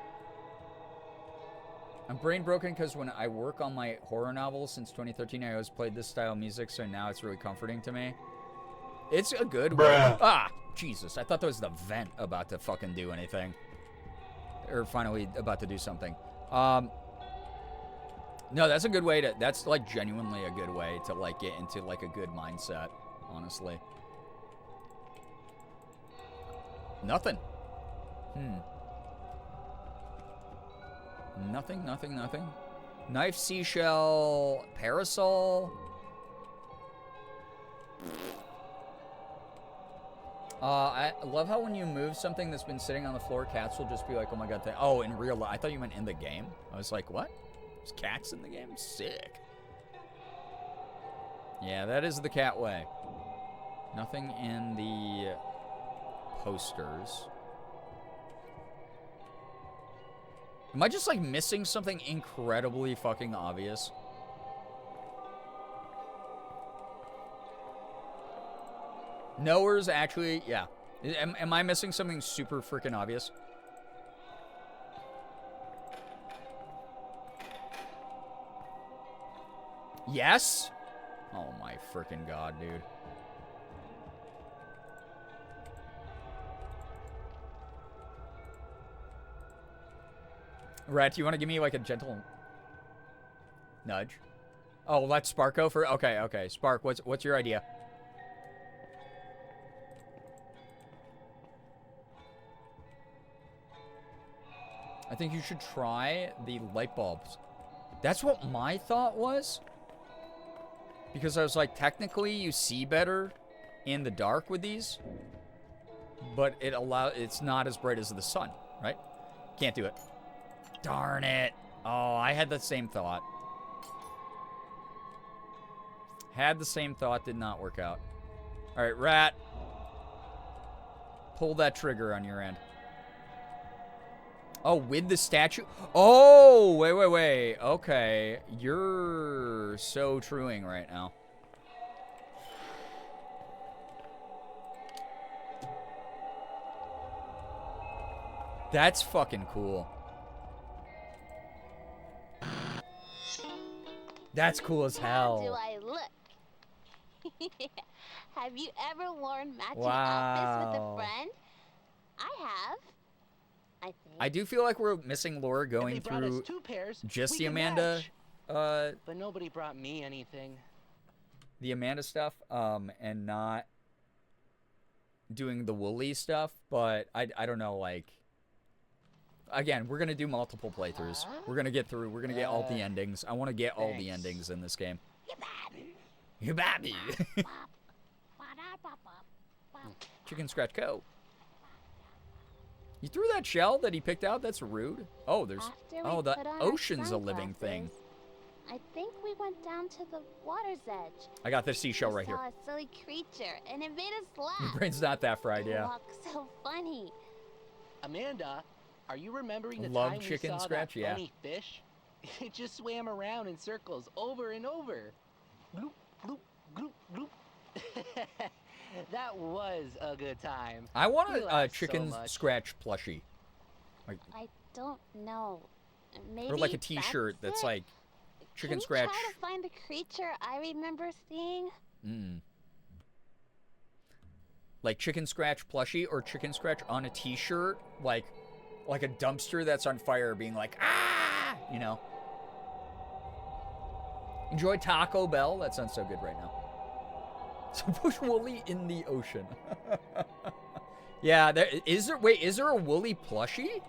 B: brain broken because when I work on my horror novels since 2013, I always played this style of music, so now it's really comforting to me. It's a good way. Ah, Jesus. I thought that was the vent about to fucking do anything. Or finally about to do something. No, that's a good way to, that's like genuinely a good way to like get into like a good mindset, honestly. Nothing. Nothing. Knife, seashell, parasol. I love how when you move something that's been sitting on the floor, cats will just be like, oh my god, oh, in real life. I thought you meant in the game. I was like, what? There's cats in the game? Sick. Yeah, that is the cat way. Nothing in the posters. Am I just like missing something incredibly fucking obvious? Knowers actually, yeah. Am I missing something super freaking obvious? Yes? Oh my freaking god, dude. Rat, you want to give me like a gentle nudge? Oh, let Spark go for. Okay. Spark, what's your idea? I think you should try the light bulbs. That's what my thought was. Because I was like, technically you see better in the dark with these, but it's not as bright as the sun, right? Can't do it. Darn it. Oh, I had the same thought. Did not work out. All right, Rat. Pull that trigger on your end. Oh, with the statue? Oh, wait. Okay. You're so truing right now. That's fucking cool. That's cool as hell.
G: How do I look? Have you ever worn matching
B: Wow.
G: outfits with a friend? I have. I think.
B: I do feel like we're missing Laura
E: If
B: going
E: they brought us
B: through
E: 2 pairs,
B: just
E: we
B: the
E: can
B: Amanda,
E: match. But nobody brought me anything.
B: the Amanda stuff, and not doing the Wooly stuff. But I don't know, like, again, we're gonna do multiple playthroughs. We're gonna get through. We're gonna get all the endings. I want to get all the endings in this game. You baby. Chicken Scratch Co. You threw that shell that he picked out? That's rude. Oh, there's...
G: After
B: Oh,
G: we
B: the
G: put on our
B: ocean's a living thing.
G: sunglasses, I think we went down to the water's edge.
B: I got the seashell right
G: We
B: here.
G: saw a silly creature, and it made us laugh.
B: Your brain's not that fried,
G: It
B: yeah.
G: walked so funny.
E: Amanda, are you remembering the
B: Love
E: time
B: chicken
E: we saw
B: scratch?
E: that
B: Yeah.
E: funny fish? It just swam around in circles over and over. Gloop, gloop, gloop, gloop. That was a good time.
B: I want
E: We
B: a
E: laughed so
B: chicken
E: much.
B: scratch plushie. Like,
G: I don't know. Maybe
B: or like a
G: that's
B: t-shirt that's
G: it?
B: like Chicken Scratch.
G: Can you try to find the creature I remember seeing?
B: Like Chicken Scratch plushie or Chicken Scratch on a t-shirt, like a dumpster that's on fire being like, ah, you know. Enjoy Taco Bell. That sounds so good right now. So push Wooly in the ocean. Yeah, is there a Wooly plushie?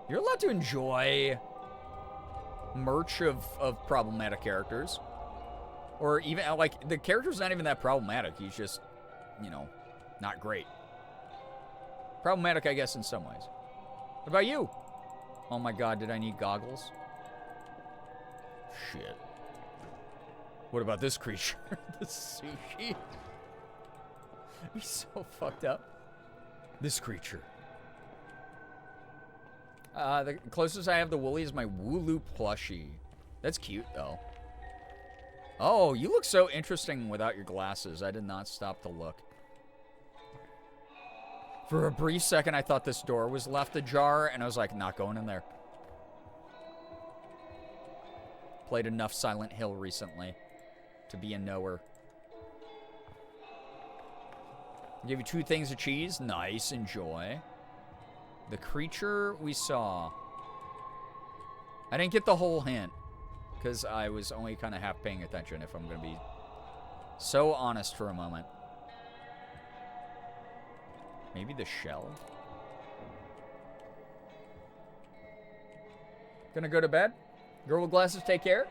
B: You're allowed to enjoy merch of problematic characters. Or even, like, the character's not even that problematic. He's just, you know, not great. Problematic, I guess, in some ways. What about you? Oh my god, did I need goggles? Shit. What about this creature? The sushi? He's so fucked up. This creature. The closest I have to Wooly is my Wooloo plushie. That's cute, though. Oh, you look so interesting without your glasses. I did not stop to look. For a brief second, I thought this door was left ajar, and I was like, not going in there. Played enough Silent Hill recently to be a knower. Give you 2 things of cheese. Nice, enjoy. The creature we saw. I didn't get the whole hint, because I was only kind of half paying attention, if I'm going to be so honest for a moment. Maybe the shell? Gonna go to bed? Girl with glasses, take care.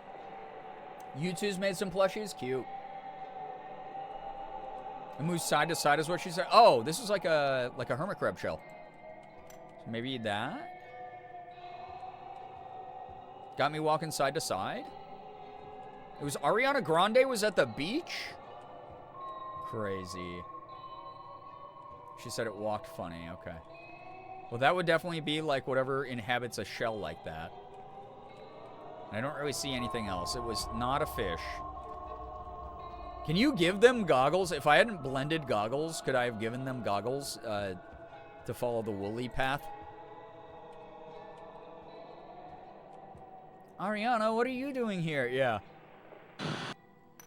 B: You two's made some plushies? Cute. It moves side to side is what she said. Oh, this is like a hermit crab shell. So maybe that? Got me walking side to side? It was Ariana Grande was at the beach? Crazy. She said it walked funny. Okay. Well, that would definitely be like whatever inhabits a shell like that. I don't really see anything else. It was not a fish. Can you give them goggles? If I hadn't blended goggles, could I have given them goggles to follow the Wooly path? Ariana, what are you doing here? Yeah.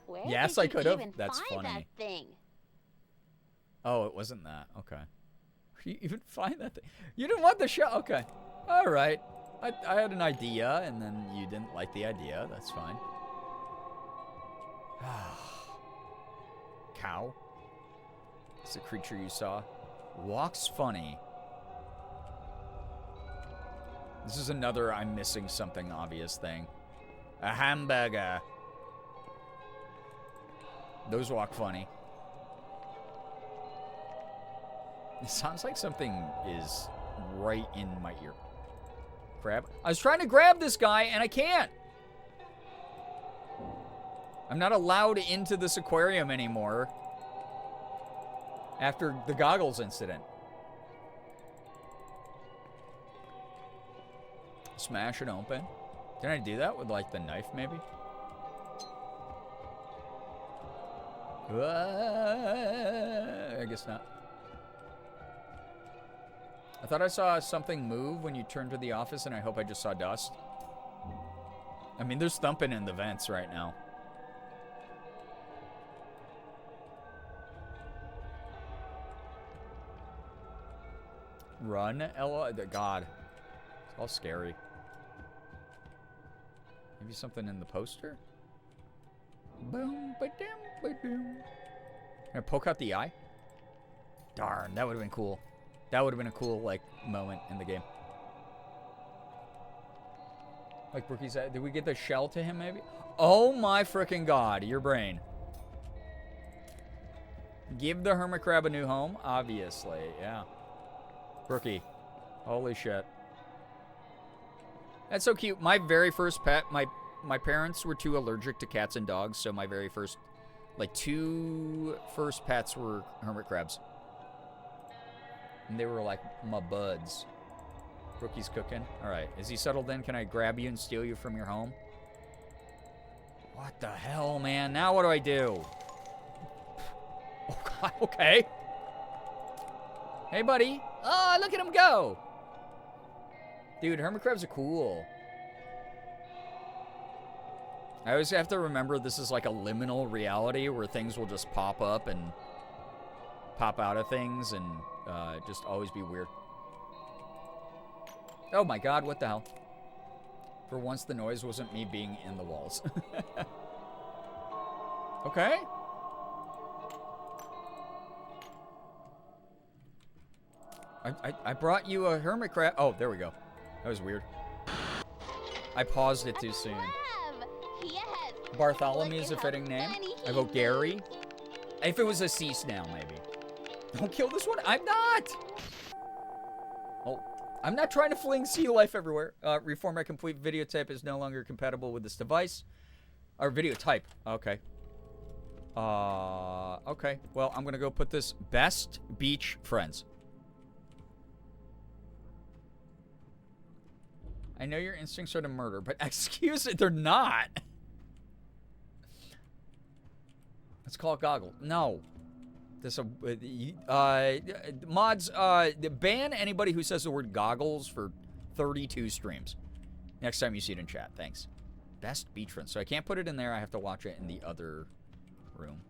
G: Where
B: yes,
G: did
B: I could
G: you
B: have.
G: even
B: That's
G: find
B: funny.
G: That thing?
B: Oh, it wasn't that. Okay. Where do you even find that thing? You didn't want the shell? Okay. All right. I had an idea, and then you didn't like the idea. That's fine. Cow? It's a creature you saw. Walks funny. This is another I'm missing something obvious thing. A hamburger. Those walk funny. It sounds like something is right in my ear. Crab. I was trying to grab this guy, and I can't. I'm not allowed into this aquarium anymore after the goggles incident. Smash it open. Did I do that with, like, the knife, maybe? I guess not. I thought I saw something move when you turned to the office, and I hope I just saw dust. I mean, there's thumping in the vents right now. Run, Ella? God. It's all scary. Maybe something in the poster? Boom, ba-dum, ba-doom. Can I poke out the eye? Darn, that would have been cool. That would have been a cool, like, moment in the game. Like Brookie said, did we get the shell to him, maybe? Oh my freaking god, your brain. Give the hermit crab a new home? Obviously, yeah. Brookie. Holy shit. That's so cute. My very first pet, my parents were too allergic to cats and dogs, so my very first, like, 2 first pets were hermit crabs. And they were like my buds. Rookie's cooking. Alright. Is he settled in? Can I grab you and steal you from your home? What the hell, man? Now what do I do? Oh, God. Okay. Hey, buddy. Oh, look at him go. Dude, hermit crabs are cool. I always have to remember this is like a liminal reality where things will just pop up and pop out of things and just always be weird. Oh my god, what the hell? For once, the noise wasn't me being in the walls. Okay. I brought you a hermit crab. Oh, there we go. That was weird. I paused it too soon.
G: Yes.
B: Bartholomew's a fitting name. I vote Gary. If it was a sea snail, maybe. Don't kill this one. I'm not. Oh, I'm not trying to fling sea life everywhere. Reformat complete videotape is no longer compatible with this device. Or video type. Okay. Okay. Well, I'm gonna go put this best beach friends. I know your instincts are to murder, but excuse it, they're not. Let's call it Goggle. No. This mods, ban anybody who says the word goggles for 32 streams. Next time you see it in chat, thanks. Best beach friends. So I can't put it in there. I have to watch it in the other room.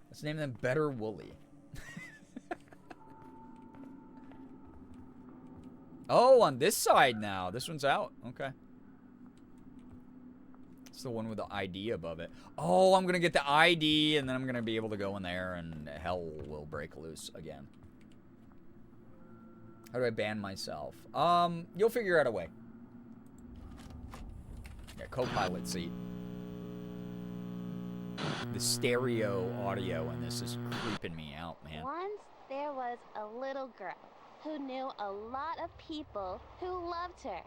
B: Let's name them Better Wooly. Oh, on this side now. This one's out. Okay. It's the one with the ID above it. Oh, I'm going to get the ID, and then I'm going to be able to go in there, and hell will break loose again. How do I ban myself? You'll figure out a way. Yeah, co-pilot seat. The stereo audio in this is creeping me out, man.
G: Once there was a little girl who knew a lot of people who loved her.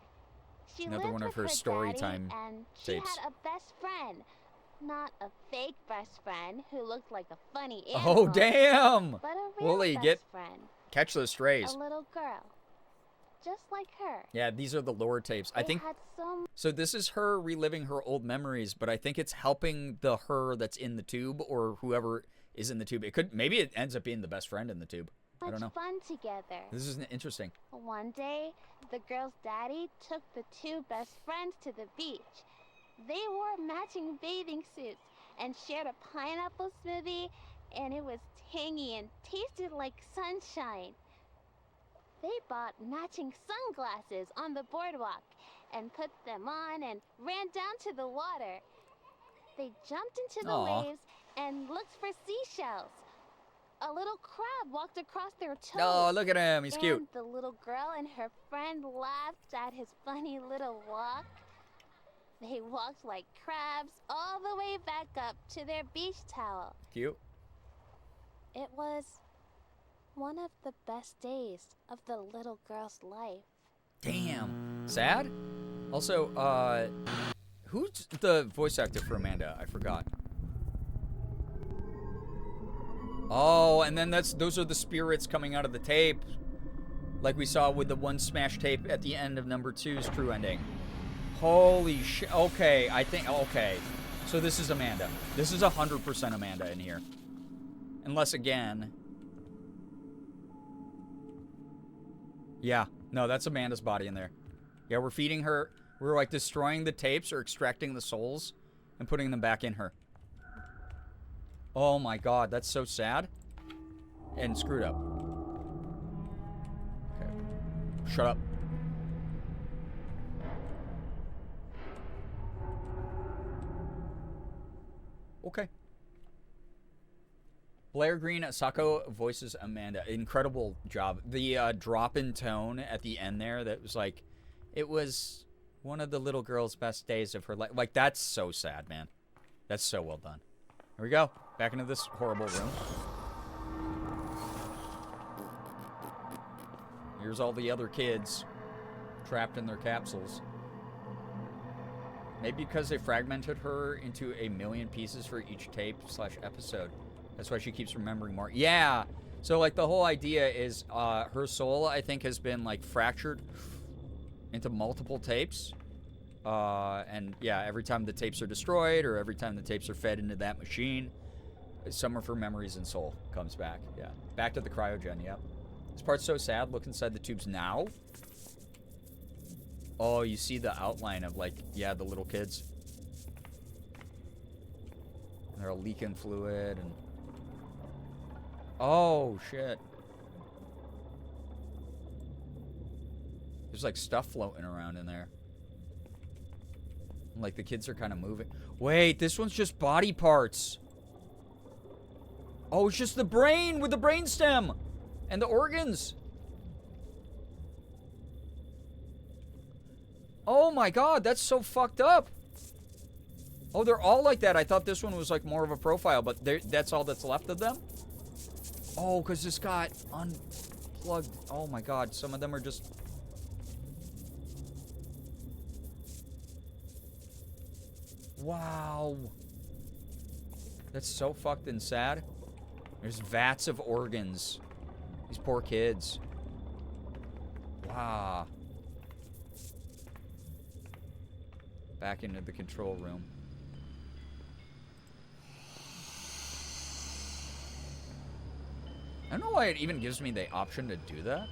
G: She
B: Another
G: lived
B: one of
G: with
B: her story
G: daddy,
B: time
G: and she
B: tapes.
G: had a best friend. Not a fake best friend who looked like a funny
B: Oh,
G: animal,
B: damn!
G: but a real
B: Wooly,
G: best friend.
B: catch those strays.
G: A little girl. Just like her.
B: Yeah, these are the lore tapes. I
G: They
B: think
G: had so
B: so. This is her reliving her old memories, but I think it's helping the her that's in the tube or whoever is in the tube. It could maybe it ends up being the best friend in the tube. I
G: much
B: don't know.
G: fun together.
B: This is interesting.
G: One day, the girl's daddy took the two best friends to the beach. They wore matching bathing suits and shared a pineapple smoothie, and it was tangy and tasted like sunshine. They bought matching sunglasses on the boardwalk and put them on and ran down to the water. They jumped into the
B: Aw.
G: waves and looked for seashells. A little crab walked across their toes.
B: Oh, look at him. He's cute.
G: And the little girl and her friend laughed at his funny little walk. They walked like crabs all the way back up to their beach towel.
B: Cute.
G: It was one of the best days of the little girl's life.
B: Damn. Sad? Also, who's the voice actor for Amanda? I forgot. Oh, and then those are the spirits coming out of the tape. Like we saw with the one smash tape at the end of number 2's true ending. Holy shit. Okay, okay. So this is Amanda. This is 100% Amanda in here. Unless, again... Yeah, no, that's Amanda's body in there. Yeah, we're feeding her... We're, like, destroying the tapes or extracting the souls and putting them back in her. Oh my god, that's so sad. And screwed up. Okay. Shut up. Okay. Blair Green, Sako voices Amanda. Incredible job. The drop in tone at the end there, that was like, it was one of the little girl's best days of her life. Like, that's so sad, man. That's so well done. Here we go. Back into this horrible room. Here's all the other kids trapped in their capsules. Maybe because they fragmented her into a million pieces for each tape/episode. That's why she keeps remembering more. Yeah. So, like, the whole idea is her soul, I think, has been, like, fractured into multiple tapes. And, yeah, every time the tapes are destroyed or every time the tapes are fed into that machine, some of her memories and soul comes back. Yeah. Back to the cryogen, yep. This part's so sad. Look inside the tubes now. Oh, you see the outline of, like, yeah, the little kids. They're all leaking fluid and... Oh, shit. There's, like, stuff floating around in there. Like, the kids are kind of moving. Wait, this one's just body parts. Oh, it's just the brain with the brainstem and the organs. Oh my god, that's so fucked up. Oh, they're all like that. I thought this one was like more of a profile, but that's all that's left of them? Oh, because this got unplugged. Oh my god, some of them are just... Wow. That's so fucked and sad. There's vats of organs. These poor kids. Wow. Back into the control room. I don't know why it even gives me the option to do that.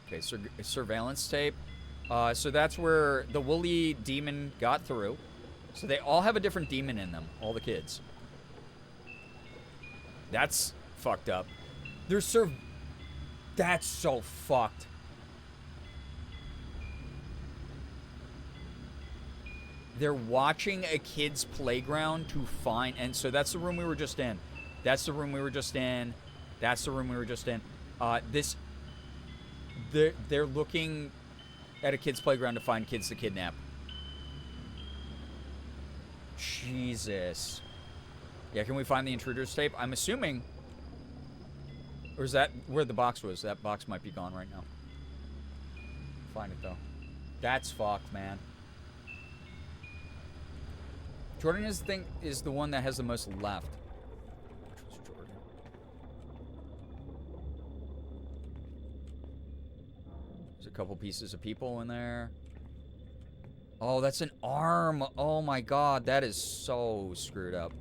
B: Okay, surveillance tape. So that's where the woolly demon got through. So they all have a different demon in them, all the kids. That's fucked up. That's so fucked. They're watching a kid's playground to find... And so that's the room we were just in. That's the room we were just in. That's the room we were just in. They're looking at a kid's playground to find kids to kidnap. Jesus. Yeah, can we find the intruder's tape? I'm assuming... Or is that where the box was? That box might be gone right now. Find it, though. That's fucked, man. Jordan is the one that has the most left. Which was Jordan? There's a couple pieces of people in there. Oh, that's an arm. Oh my god, that is so screwed up.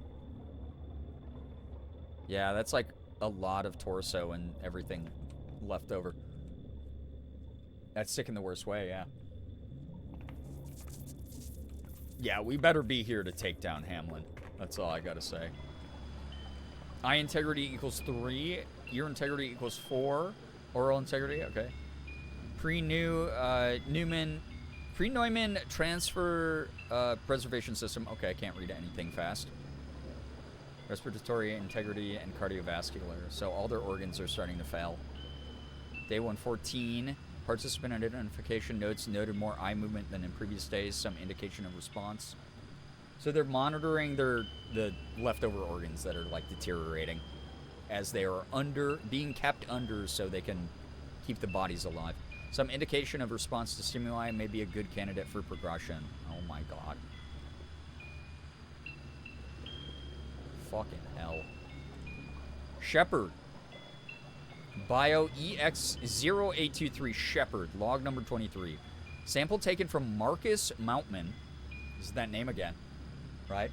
B: Yeah, that's like a lot of torso and everything left over. That's sick in the worst way, yeah. Yeah, we better be here to take down Hamlin. That's all I gotta say. Eye integrity equals 3. Ear integrity equals 4. Oral integrity, okay. Pre-Neumann transfer preservation system. Okay, I can't read anything fast. Respiratory integrity and cardiovascular. So all their organs are starting to fail. Day 114. Participant identification notes noted more eye movement than in previous days. Some indication of response. So they're monitoring the leftover organs that are like deteriorating as they are being kept under so they can keep the bodies alive. Some indication of response to stimuli may be a good candidate for progression. Oh my god. Fucking hell. Shepherd. Bio EX0823 Shepherd. Log number 23. Sample taken from Marcus Mountman. This is that name again. Right?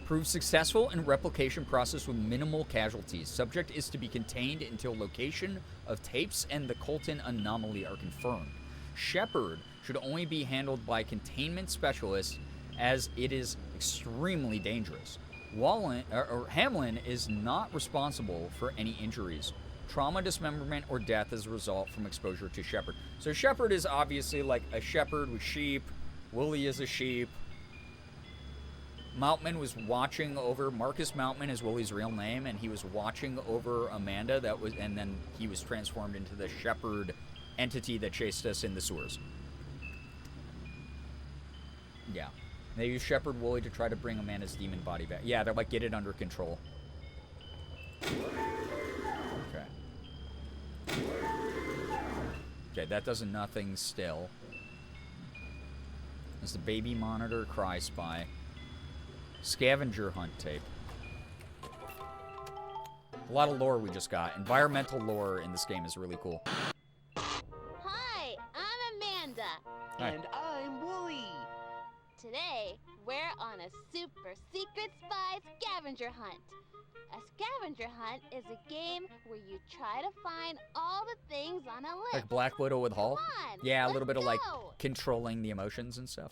B: Proved successful in replication process with minimal casualties. Subject is to be contained until location of tapes and the Colton anomaly are confirmed. Shepherd should only be handled by containment specialists as it is extremely dangerous. Hamlin is not responsible for any injuries, trauma, dismemberment, or death as a result from exposure to Shepherd. So Shepherd is obviously like a shepherd with sheep. Wooly is a sheep. Mountman was watching over... Marcus Mountman is Wooly's real name, and he was watching over Amanda, and then he was transformed into the shepherd entity that chased us in the sewers. Yeah. They use Shepherd Wooly to try to bring Amanda's demon body back. Yeah, they're like, get it under control. Okay. Okay, that does nothing still. There's the baby monitor, cry spy. Scavenger hunt tape. A lot of lore we just got. Environmental lore in this game is really cool.
G: Hi, I'm Amanda.
B: Hi.
E: And I'm Wooly.
G: Today Today, we're on a super secret spy scavenger hunt. A scavenger hunt is a game where you try to find all the things on a list.
B: Like Black Widow with Hulk?
G: Come on,
B: Yeah, a little
G: let's
B: bit of like
G: go.
B: controlling the emotions and stuff.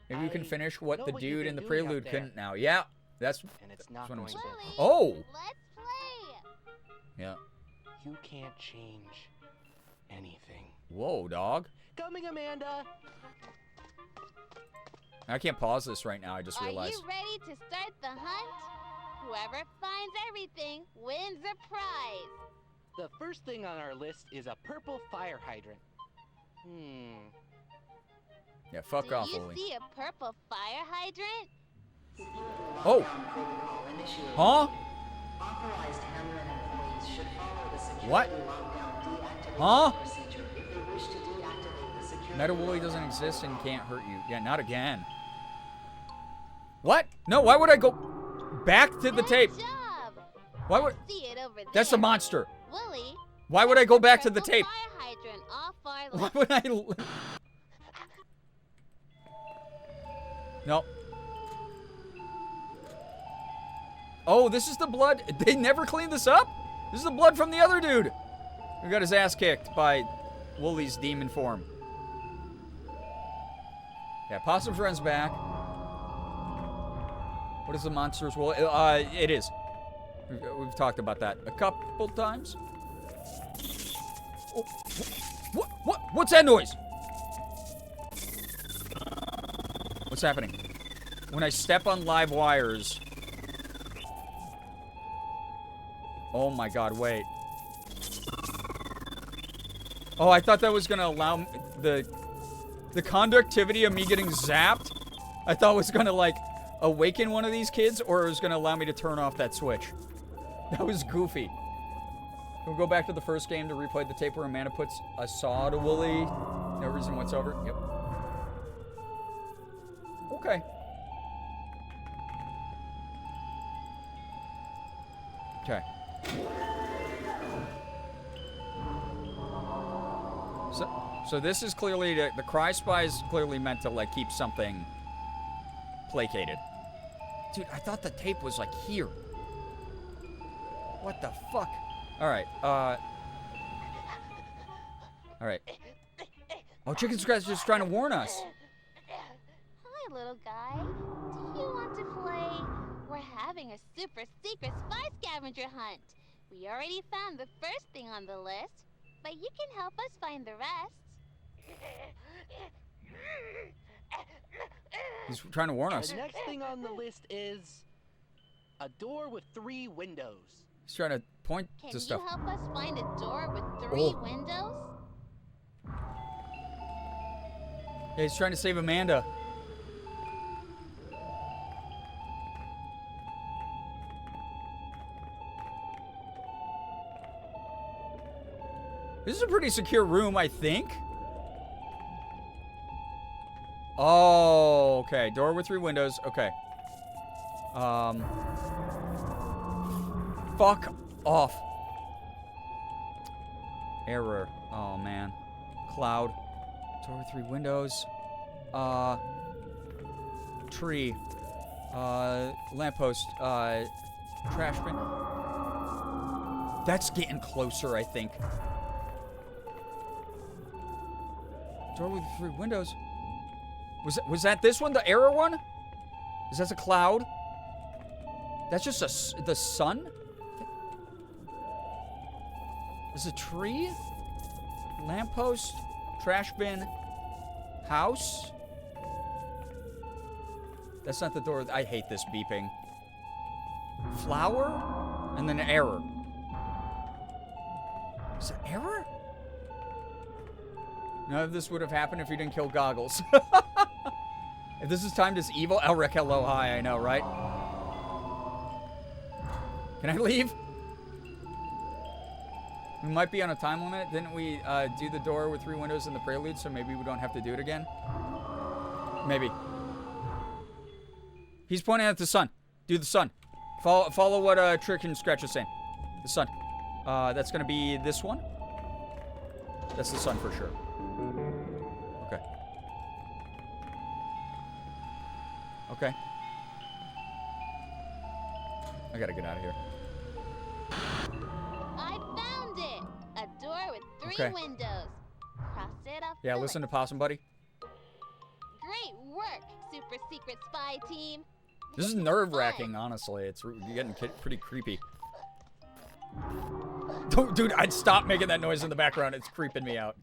B: Maybe you can
E: I
B: finish what
E: know
B: the
E: what you've
B: dude
E: been
B: in the
E: doing up
B: prelude
E: there.
B: couldn't now. Yeah, that's
E: And it's not
B: what I'm
E: going
B: saying.
E: to.
B: Oh!
G: Let's play.
B: Yeah.
E: You can't change anything.
B: Whoa, dog.
E: Coming, Amanda.
B: I can't pause this right now, I just
G: Are
B: realized.
G: you ready to start the hunt? Whoever finds everything wins a prize.
E: The first thing on our list is a purple fire hydrant.
B: Yeah, fuck
G: Do
B: off,
G: you
B: Lily.
G: see a purple fire hydrant?
B: Oh! Huh? What? Huh? Meta Wooly doesn't exist and can't hurt you. Yeah, not again. What? No, why would I go back to the tape?
G: Good job.
B: Why would...
G: See it over
B: That's
G: there.
B: a monster.
G: Willie,
B: Why would I go back to the
G: purple
B: tape?
G: fire hydrant off our
B: Why
G: list.
B: would I... No. Oh, this is the blood. They never cleaned this up? This is the blood from the other dude who got his ass kicked by Wooly's demon form. Yeah, Possum Friend's back. What is the monster's wool? It is. We've talked about that a couple times. Oh, what's that noise? What's happening? When I step on live wires. Oh my god, wait. Oh, I thought that was gonna allow me, the conductivity of me getting zapped, I thought was gonna like awaken one of these kids, or it was gonna allow me to turn off that switch. That was goofy. We'll go back to the first game to replay the tape where Amanda puts a saw to Wooly. No reason whatsoever. Yep. Okay. Okay. So this is clearly, the Cry Spy is clearly meant to like keep something placated. Dude, I thought the tape was like here. What the fuck? Alright, Alright. Oh, Chicken Scratch is just trying to warn us.
G: Hi, little guy. Do you want to play? We're having a super secret spy scavenger hunt. We already found the first thing on the list, but you can help us find the rest.
B: He's trying to warn us.
E: The next thing on the list is a door with 3 windows.
B: He's trying to point
G: Can
B: to stuff.
G: you help us find a door with 3
B: Oh.
G: windows?
B: Yeah, he's trying to save Amanda. This is a pretty secure room, I think. Oh, okay. Door with 3 windows. Okay. Fuck off. Error. Oh, man. Cloud. Door with 3 windows. Tree. Lamppost. Trash bin. That's getting closer, I think. Door with 3 windows. Was that this one? The error one? Is that a cloud? That's just the sun? Is a tree? Lamppost? Trash bin? House? That's not the door. I hate this beeping. Flower? And then an error. Is it error? None of this would have happened if you didn't kill Goggles. If this is timed as evil, Elric, hello, hi, I know, right? Can I leave? We might be on a time limit. Didn't we do the door with 3 windows in the prelude, so maybe we don't have to do it again? Maybe. He's pointing at the sun. Do the sun. Follow what Trick and Scratch is saying. The sun. That's going to be this one. That's the sun for sure. Okay. Okay. I gotta get out of here.
G: I found it! A door with 3
B: Okay.
G: windows. Cross it off.
B: Yeah,
G: the
B: listen to
G: list.
B: Possum Buddy.
G: Great work, super secret spy team.
B: This is nerve-wracking, honestly. It's getting pretty creepy. Dude, I'd stop making that noise in the background. It's creeping me out.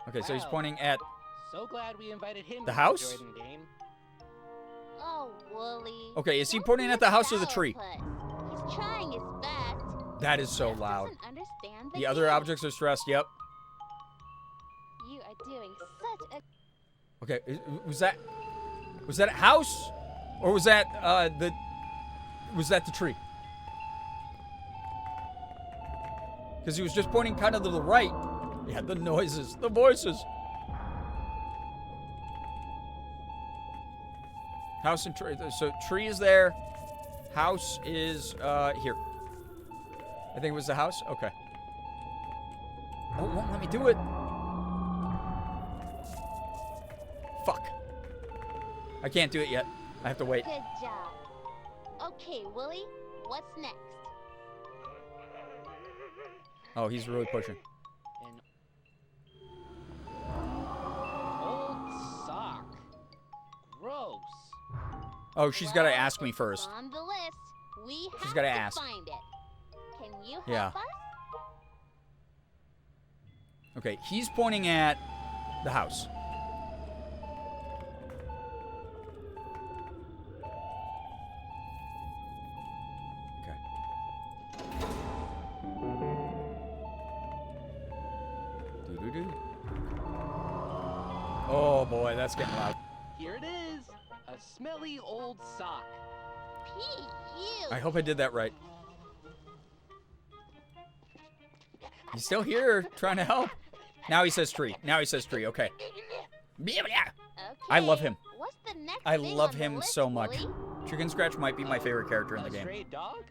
B: Okay, so he's
E: Wow.
B: pointing at...
E: So glad we invited him
B: The
E: to
B: house?
E: the Jordan game.
G: Oh, Wooly.
B: Okay, is he
G: Don't
B: pointing
G: be
B: at the house or the
G: a
B: tree?
G: sourpuss. He's trying his best.
B: That is so
G: Just
B: loud.
G: doesn't understand
B: The other
G: game.
B: objects are stressed, yep.
G: You are doing such a...
B: Okay, was that a house? Or was that, the tree? Because he was just pointing kind of to the right. Yeah, the noises, the voices. House and tree. So tree is there. House is here. I think it was the house. Okay. Oh, it won't let me do it. Fuck. I can't do it yet. I have to wait.
G: Good job. Okay, Wooly, what's next?
B: Oh, he's really pushing.
E: An old sock. Gross.
B: Oh, she's got to
G: Well,
B: ask me
G: it's
B: first.
G: on the list. We
B: She's
G: have
B: gotta
G: to
B: ask.
G: find it. Can you help
B: Yeah.
G: us?
B: Okay, he's pointing at the house. Okay. Doo-doo-doo. Oh boy, that's getting loud.
E: Here it is. A smelly old sock.
G: P.U.
B: I hope I did that right. He's still here, trying to help. Now he says tree. Now he says tree. Okay. I love him.
G: What's the next
B: I
G: thing
B: love
G: on the
B: him
G: list,
B: so much.
G: Wooly?
B: Chicken Scratch might be my favorite character in the
E: A
B: game.
E: stray dog?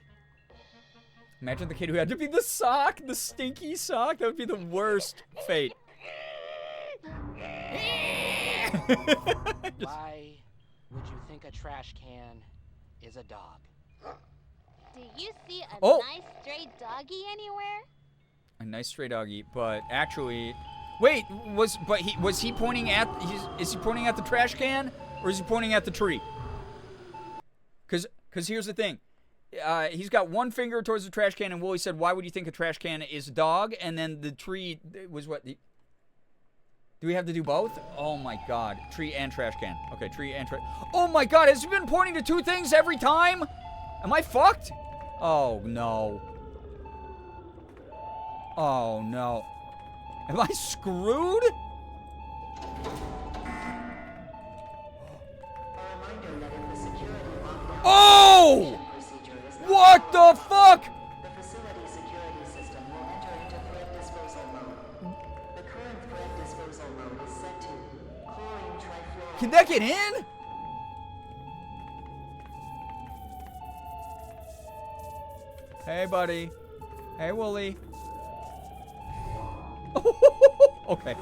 B: Imagine the kid who had to be the sock, the stinky sock. That would be the worst fate.
E: Why would you think a trash can is a dog?
G: Do you see a
B: Oh!
G: nice stray doggy anywhere?
B: A nice stray doggy, but actually, wait, was he pointing at? Is he pointing at the trash can, or is he pointing at the tree? Cause here's the thing, he's got one finger towards the trash can, and Wooly said, "Why would you think a trash can is a dog?" And then the tree was what? Do we have to do both? Oh my God, tree and trash can. Okay, tree and trash. Oh my God, has he been pointing to two things every time? Am I fucked? Oh no. Oh no. Am I screwed? Oh! What the fuck?
L: The facility security system will enter into threat disposal mode. The current threat disposal mode is set to chlorine trifluoride.
B: Can that get in? Hey, buddy. Hey, Wooly. Okay.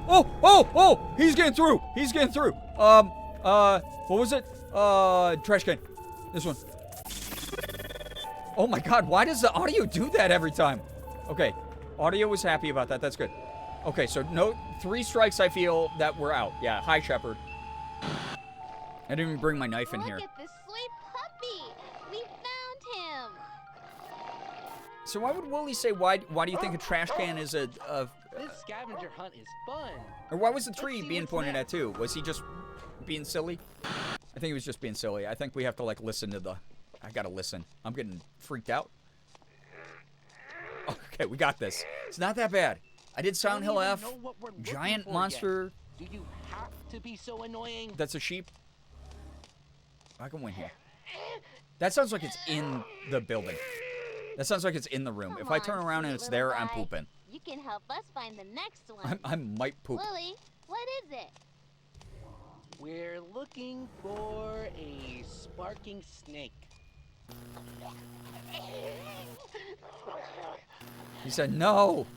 B: Oh! He's getting through. He's getting through. What was it? Trash can. This one. Oh my God, why does the audio do that every time? Okay, audio was happy about that. That's good. Okay, so no, 3 strikes. I feel that we're out. Yeah, hi, Shepard. I didn't even bring my knife in here.
G: Look at this sweet puppy. We found him.
B: So why would Wooly say, why do you think a trash can is a
E: This scavenger hunt is fun.
B: or why was the
E: Let's
B: tree
E: see
B: being
E: what's
B: pointed
E: next.
B: at too? Was he just being silly? I think he was just being silly. I think we have to like listen to the, I gotta listen. I'm getting freaked out. Okay, we got this. It's not that bad. I did Silent Hill F.
E: Know what we're looking
B: Giant
E: for
B: monster.
E: yet. Do you have to be so annoying?
B: That's a sheep. I can win here. That sounds like it's in the building. That sounds like it's in the room.
G: Come
B: If I
G: on,
B: turn around and
G: sweet
B: it's
G: little
B: there, I'm
G: guy.
B: pooping.
G: You can help us find the next one.
B: I might poop.
G: Wooly, what is it?
E: We're looking for a sparking snake.
B: He said, no.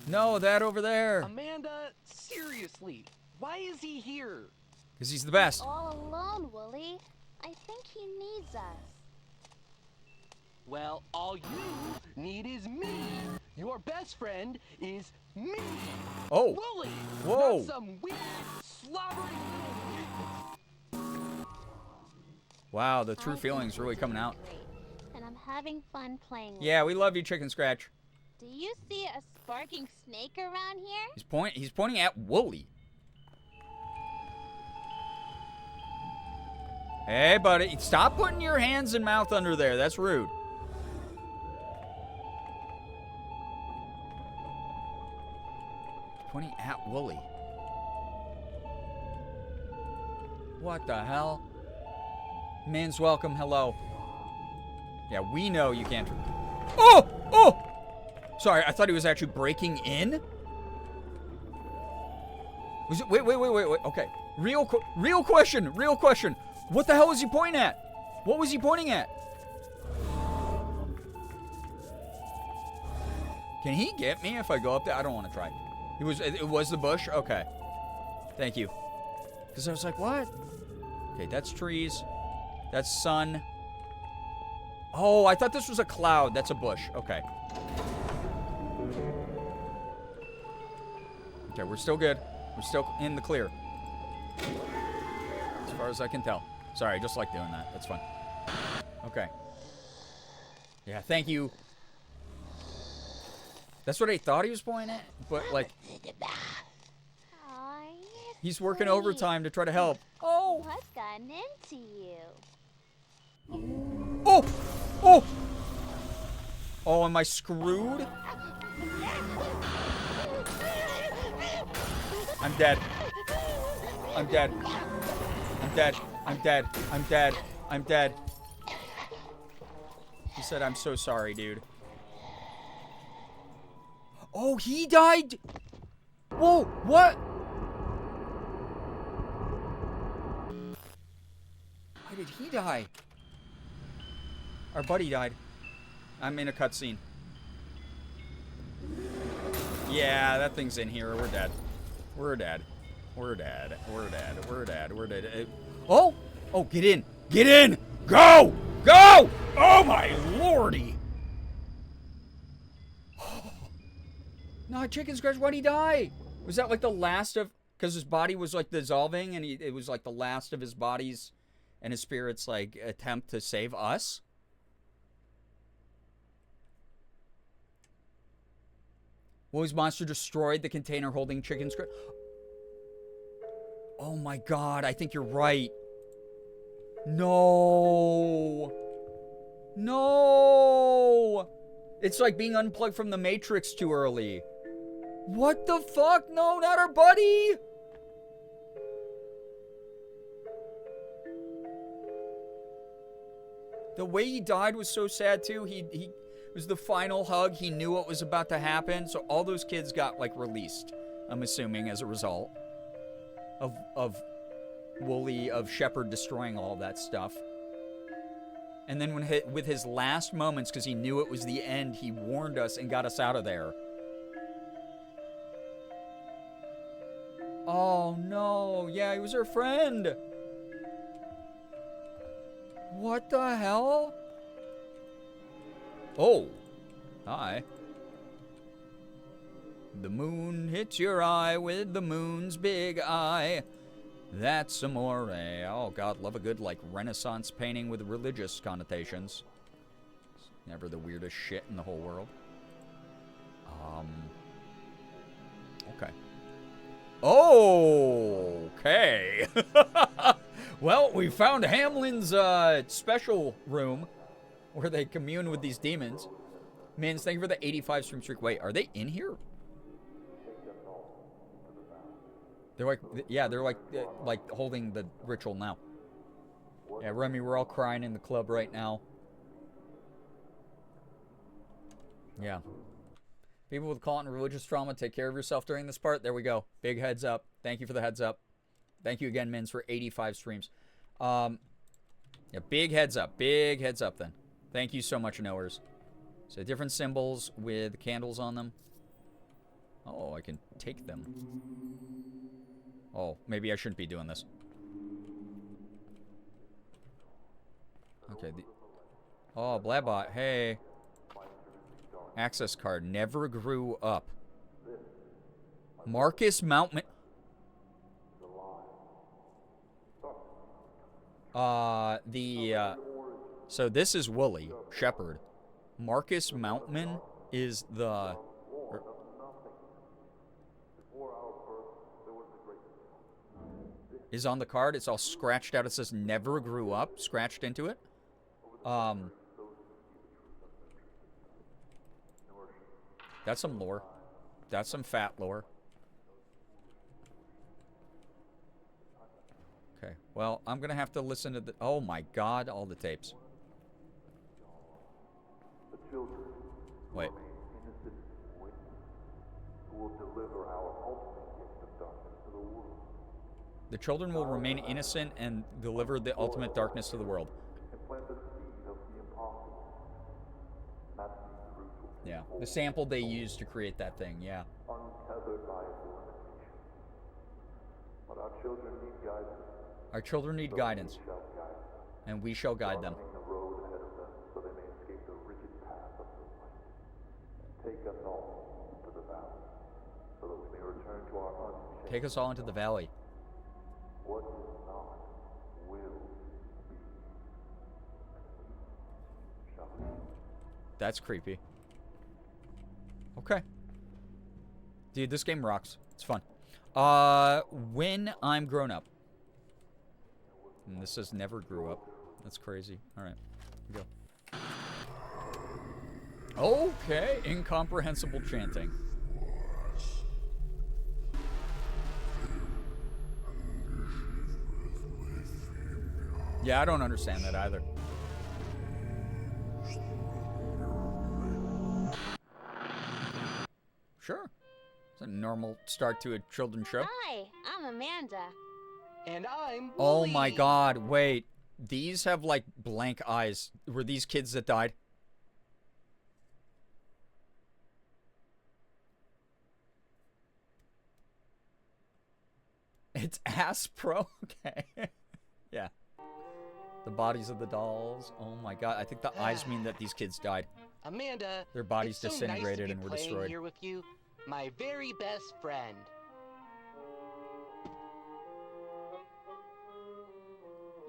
B: No, that over there.
E: Amanda, seriously, why is he here?
B: Because he's the best.
G: All alone, Wooly. I think he needs us.
E: Well, all you need is me. Your best friend is me.
B: Oh.
E: Wooly.
B: Whoa.
E: Not some weak, slobbering thing.
B: Wow, the true feelings really coming out.
G: And I'm having fun playing with
B: Yeah, we love you, Chicken Scratch.
G: Do you see a sparking snake around here?
B: He's pointing at Wooly. Hey, buddy, stop putting your hands and mouth under there. That's rude. Pointing at Wooly. What the hell? Men's welcome, hello. Yeah, we know you can't. Oh! Oh! Sorry, I thought he was actually breaking in. Was it? Wait. Okay. Real question. What the hell was he pointing at? What was he pointing at? Can he get me if I go up there? I don't want to try. It was the bush? Okay. Thank you. Because I was like, what? Okay, that's trees. That's sun. Oh, I thought this was a cloud. That's a bush. Okay. Okay, we're still good. We're still in the clear. As far as I can tell. Sorry, I just like doing that. That's fun. Okay. Yeah, thank you. That's what I thought he was pointing at, but like...
G: Aw,
B: he's working overtime to try to help. Oh!
G: What's gotten into you?
B: Oh! Oh! Oh, am I screwed? I'm dead. I'm dead. I'm dead. I'm dead. I'm dead. I'm dead. He said, I'm so sorry, dude. Oh, he died? Whoa, what? Why did he die? Our buddy died. I'm in a cutscene. Yeah, that thing's in here. We're dead. We're dead. We're dead. We're dead. We're dead. We're dead. Oh! Oh, get in. Get in! Go! Go! Oh, my lordy! No, Chicken Scratch, why'd he die? Was that like the last of... Because his body was like dissolving and it was like the last of his body's and his spirit's like attempt to save us? Woolly's monster destroyed the container holding Chicken Scratch. Oh my god, I think you're right. No. No. It's like being unplugged from the Matrix too early. What the fuck? No, not our buddy. The way he died was so sad too. He was the final hug. He knew what was about to happen. So all those kids got like released, I'm assuming, as a result of Wooly, of Shepard destroying all that stuff. And then when with his last moments, because he knew it was the end, he warned us and got us out of there. Oh no, yeah, he was our friend. What the hell? Oh, hi. The moon hits your eye with the moon's big eye. That's amore. Oh god, love a good like Renaissance painting with religious connotations. It's never the weirdest shit in the whole world. Okay. Okay. Well, we found Hamlin's special room where they commune with these demons. Mins, thank you for the 85 stream streak. Wait, are they in here? They're like, yeah, they're like holding the ritual now. Yeah, Remy, we're all crying in the club right now. Yeah. People with caught in religious trauma, take care of yourself during this part. There we go. Big heads up. Thank you for the heads up. Thank you again, Mins, for 85 streams. Yeah, big heads up. Big heads up then. Thank you so much, knowers. So different symbols with candles on them. Oh, I can take them. Oh, maybe I shouldn't be doing this. Okay. Oh, Blabbot. Hey. Access card. Never grew up. Marcus Mountman. So this is Wooly, Shepherd. Marcus Mountman is the... is on the card. It's all scratched out. It says never grew up, scratched into it. That's some lore. That's some fat lore. Okay, well, I'm gonna have to listen to the... oh my god, all the tapes. Wait. The children will remain innocent and deliver the ultimate darkness to the world. Yeah, the sample they used to create that thing, yeah. Our children need guidance. And we shall guide them. Take us all into the valley. That's creepy. Okay. Dude, this game rocks. It's fun. When I'm grown up. And this says never grew up. That's crazy. Alright. Here we go. Okay. Incomprehensible chanting. Yeah, I don't understand that either. Sure. It's a normal start to a children's show.
G: Hi, I'm Amanda.
E: And I'm Wooly.
B: Oh my god, wait. These have like blank eyes. Were these kids that died? It's Ass Pro? Okay. Yeah. The bodies of the dolls. Oh my god. I think the eyes mean that these kids died.
E: Amanda,
B: their bodies
E: it's so
B: disintegrated
E: nice to
B: and
E: be
B: were
E: playing
B: destroyed.
E: Here with you, my very best friend.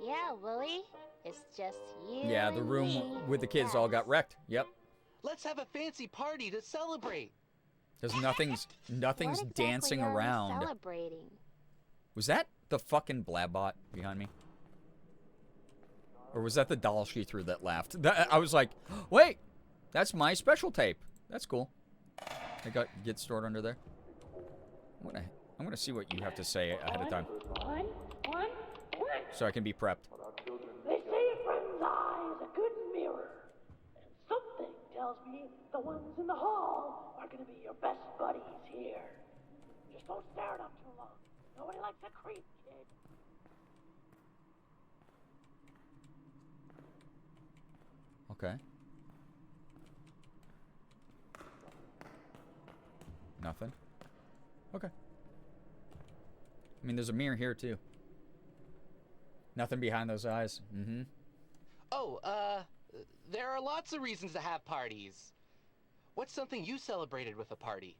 G: Yeah, Willie. It's just you.
B: Yeah, the room
G: and me.
B: with the kids all got wrecked. Yep.
E: Let's have a fancy party to celebrate.
B: Because nothing's
G: What exactly
B: dancing
G: are we
B: around.
G: celebrating?
B: Was that the fucking Blabbot behind me? Or was that the doll she threw that laughed? I was like, wait, that's my special tape. That's cool. I get stored under there. I'm gonna see what you have to say ahead of time, so I can be prepped.
F: They say a friend's eye is a good mirror. And something tells me the ones in the hall are gonna be your best buddies here. Just don't stare at them too long. Nobody likes a creep, kid.
B: Okay. Nothing. Okay. I mean, there's a mirror here, too. Nothing behind those eyes. Mm-hmm.
E: Oh, there are lots of reasons to have parties. What's something you celebrated with a party?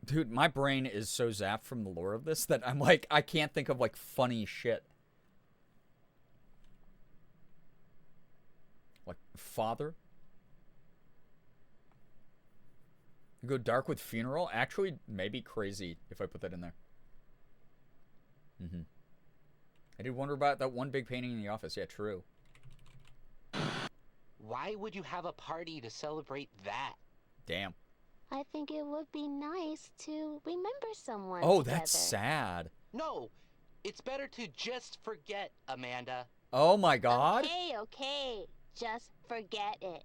B: Dude, my brain is so zapped from the lore of this that I'm like, I can't think of like funny shit. Like, father? Go dark with funeral? Actually, maybe crazy if I put that in there. Mm-hmm. I did wonder about that one big painting in the office. Yeah, true.
E: Why would you have a party to celebrate that?
B: Damn.
G: I think it would be nice to remember someone
B: Oh,
G: together.
B: that's sad.
E: No, it's better to just forget, Amanda.
B: Oh my god.
G: Okay. Just forget it.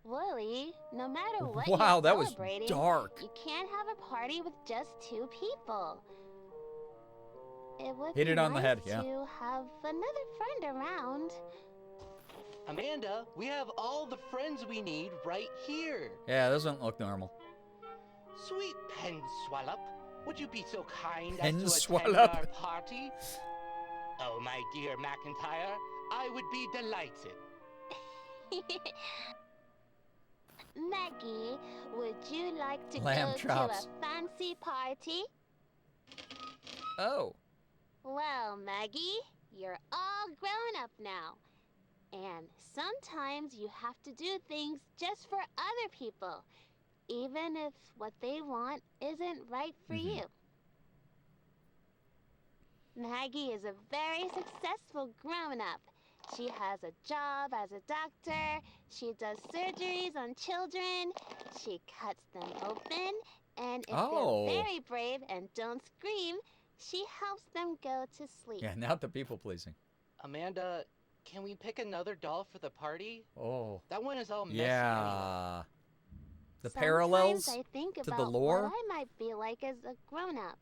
G: Willie, no matter what
B: Wow,
G: you're
B: that was
G: celebrating,
B: dark.
G: you can't have a party with just 2 people. It would
B: Hit
G: be
B: it on the
G: nice
B: head, yeah.
G: to have another friend around.
E: Amanda, we have all the friends we need right here.
B: Yeah, it doesn't look normal.
E: Sweet Pen Swallow, would you be so kind
B: Pen
E: as to attend
B: Swallow.
E: our party? Oh, my dear McIntyre, I would be delighted.
G: Maggie, would you like to
B: Lamb
G: go
B: chops.
G: to a fancy party?
B: Oh.
G: Well, Maggie, you're all grown up now. And sometimes you have to do things just for other people, even if what they want isn't right for you. Maggie is a very successful grown-up. She has a job as a doctor, she does surgeries on children, she cuts them open, and if they're very brave and don't scream, she helps them go to sleep.
B: Yeah, not the people pleasing.
E: Amanda, can we pick another doll for the party?
B: Oh.
E: That one is all messy.
B: Yeah. The
G: Sometimes
B: parallels
G: I think
B: to
G: about
B: the lore.
G: what I might be like as a grown-up.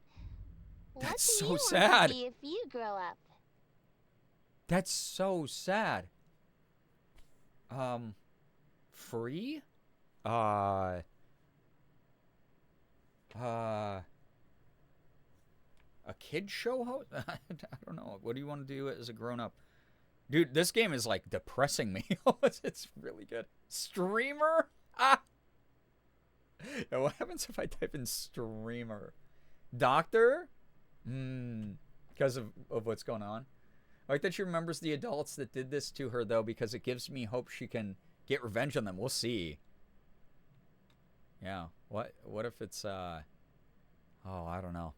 G: What
B: That's
G: do
B: so
G: you want
B: sad.
G: to be if you grow up?
B: That's so sad. Free? A kid show host? I don't know. What do you want to do as a grown-up? Dude, this game is like depressing me. It's really good. Streamer? Ah! Yeah, what happens if I type in streamer? Doctor? Because of what's going on. I like that she remembers the adults that did this to her, though, because it gives me hope she can get revenge on them. We'll see. Yeah. What if it's, oh, I don't know.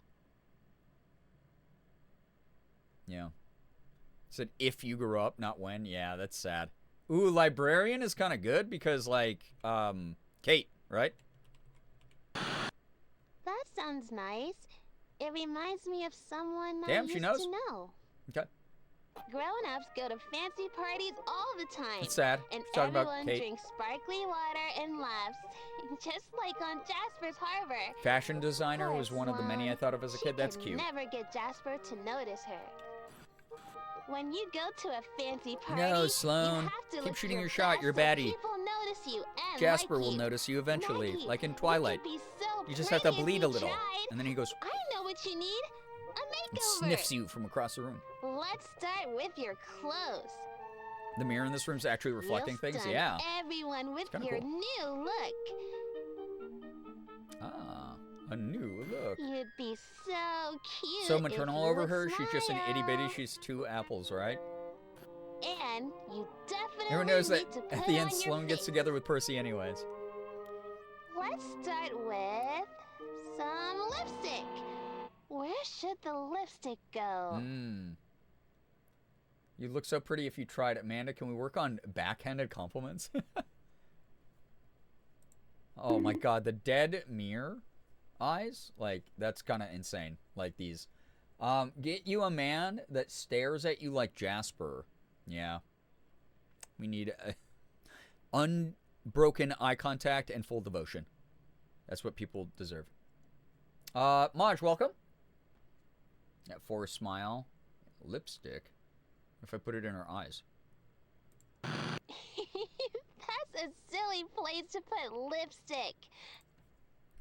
B: Yeah. It said if you grew up, not when. Yeah, that's sad. Ooh, librarian is kind of good because, like, Kate, right?
G: That sounds nice. It reminds me of someone
B: Damn,
G: I
B: she
G: used
B: knows.
G: to know.
B: Okay.
G: Grown-ups go to fancy parties all the time.
B: It's sad.
G: And
B: She's talking about
G: everyone
B: Kate.
G: drinks sparkly water and laughs, just like on Jasper's Harbor.
B: Fashion designer
G: Poor
B: was one of the many I
G: Sloan.
B: thought of as a
G: She
B: kid. That's
G: could
B: cute.
G: never get Jasper to notice her. When you go to a fancy party,
B: No,
G: you
B: Sloan.
G: have to
B: Keep
G: look
B: shooting
G: your
B: your shot.
G: best
B: You're a
G: so
B: baddie.
G: people notice you and
B: Jasper
G: like
B: will
G: you.
B: notice you eventually,
G: Maggie,
B: like in
G: you
B: Twilight.
G: could be so
B: You just have to
G: pretty if
B: bleed
G: you
B: a little.
G: tried.
B: And then he goes
G: I know what you need. A
B: and
G: makeover.
B: sniffs you from across the room.
G: Let's start with your clothes.
B: The mirror in this room's actually reflecting
G: You'll
B: things?
G: stun
B: Yeah.
G: everyone with
B: kinda
G: your
B: cool.
G: new look.
B: Ah, a new look.
G: You'd be so cute.
B: So
G: if
B: maternal
G: you
B: over
G: would
B: her, she's just an itty bitty,
G: smile.
B: she's two apples, right?
G: And you definitely
B: Everyone knows that
G: need to
B: at
G: put
B: the
G: on
B: end,
G: your
B: Sloan gets
G: face.
B: together with Percy anyways.
G: Let's start with some lipstick. Where should the lipstick go?
B: You look so pretty if you tried. Amanda, can we work on backhanded compliments? Oh my god, the dead mirror eyes? Like, that's kind of insane. Like these. Get you a man that stares at you like Jasper. Yeah. We need unbroken eye contact and full devotion. That's what people deserve. Maj, welcome. That forced smile. Lipstick. If I put it in her eyes.
G: That's a silly place to put lipstick.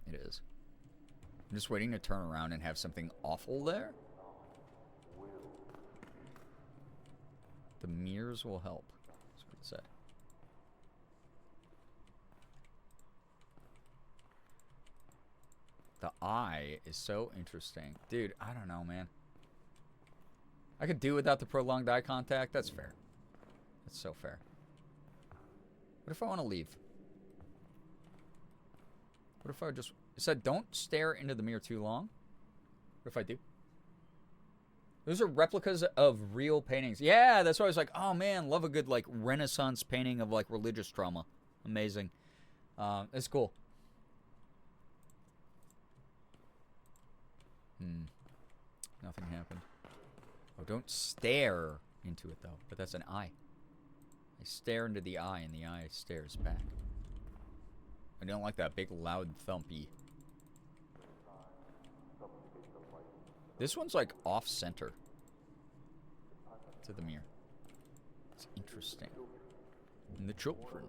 B: It is. I'm just waiting to turn around and have something awful there. The mirrors will help. That's what it said. The eye is so interesting. Dude, I don't know, man. I could do without the prolonged eye contact. That's fair. That's so fair. What if I want to leave? What if I just... It said don't stare into the mirror too long. What if I do? Those are replicas of real paintings. Yeah, that's why I was like, oh man, love a good like Renaissance painting of like religious trauma. Amazing. It's cool. Nothing happened. Oh, don't stare into it though. But that's an eye. I stare into the eye and the eye stares back. I don't like that big loud thumpy. This one's like off center to the mirror. It's interesting. And the children.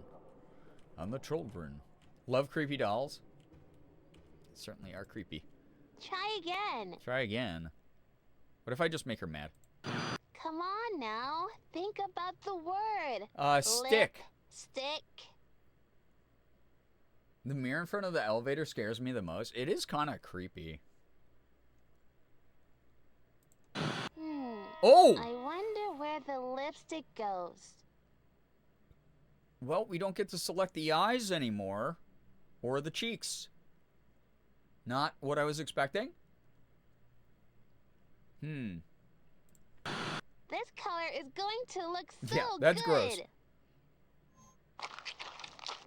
B: I'm the children. Love creepy dolls. Certainly are creepy.
G: Try again.
B: Try again. What if I just make her mad?
G: Come on now. Think about the word.
B: Stick.
G: Stick.
B: The mirror in front of the elevator scares me the most. It is kind of creepy. Oh!
G: I wonder where the lipstick goes.
B: Well, we don't get to select the eyes anymore. Or the cheeks. Not what I was expecting.
G: This color is going to look so
B: Yeah, that's
G: good.
B: gross.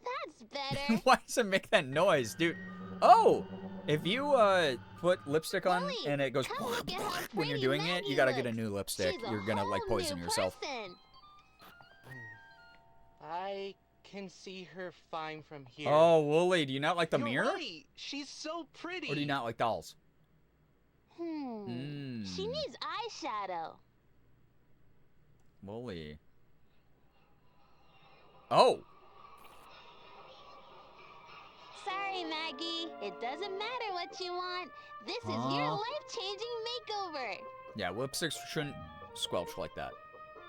G: That's better.
B: Why does it make that noise, dude? Oh! If you put lipstick on
G: Lily,
B: and it goes
G: come look at how
B: when you're
G: pretty
B: doing it,
G: Maggie
B: you gotta get a
G: looks.
B: new lipstick.
G: She's a
B: You're gonna like
G: whole
B: poison
G: new
B: yourself.
G: person.
E: I can see her fine from here.
B: Oh, Wooly, do you not like the
E: You're
B: mirror?
E: right. She's so pretty.
B: Or do you not like dolls?
G: She needs eyeshadow.
B: Wooly. Oh!
G: Sorry, Maggie. It doesn't matter what you want. This is your life-changing makeover.
B: Yeah, lipsticks shouldn't squelch like that.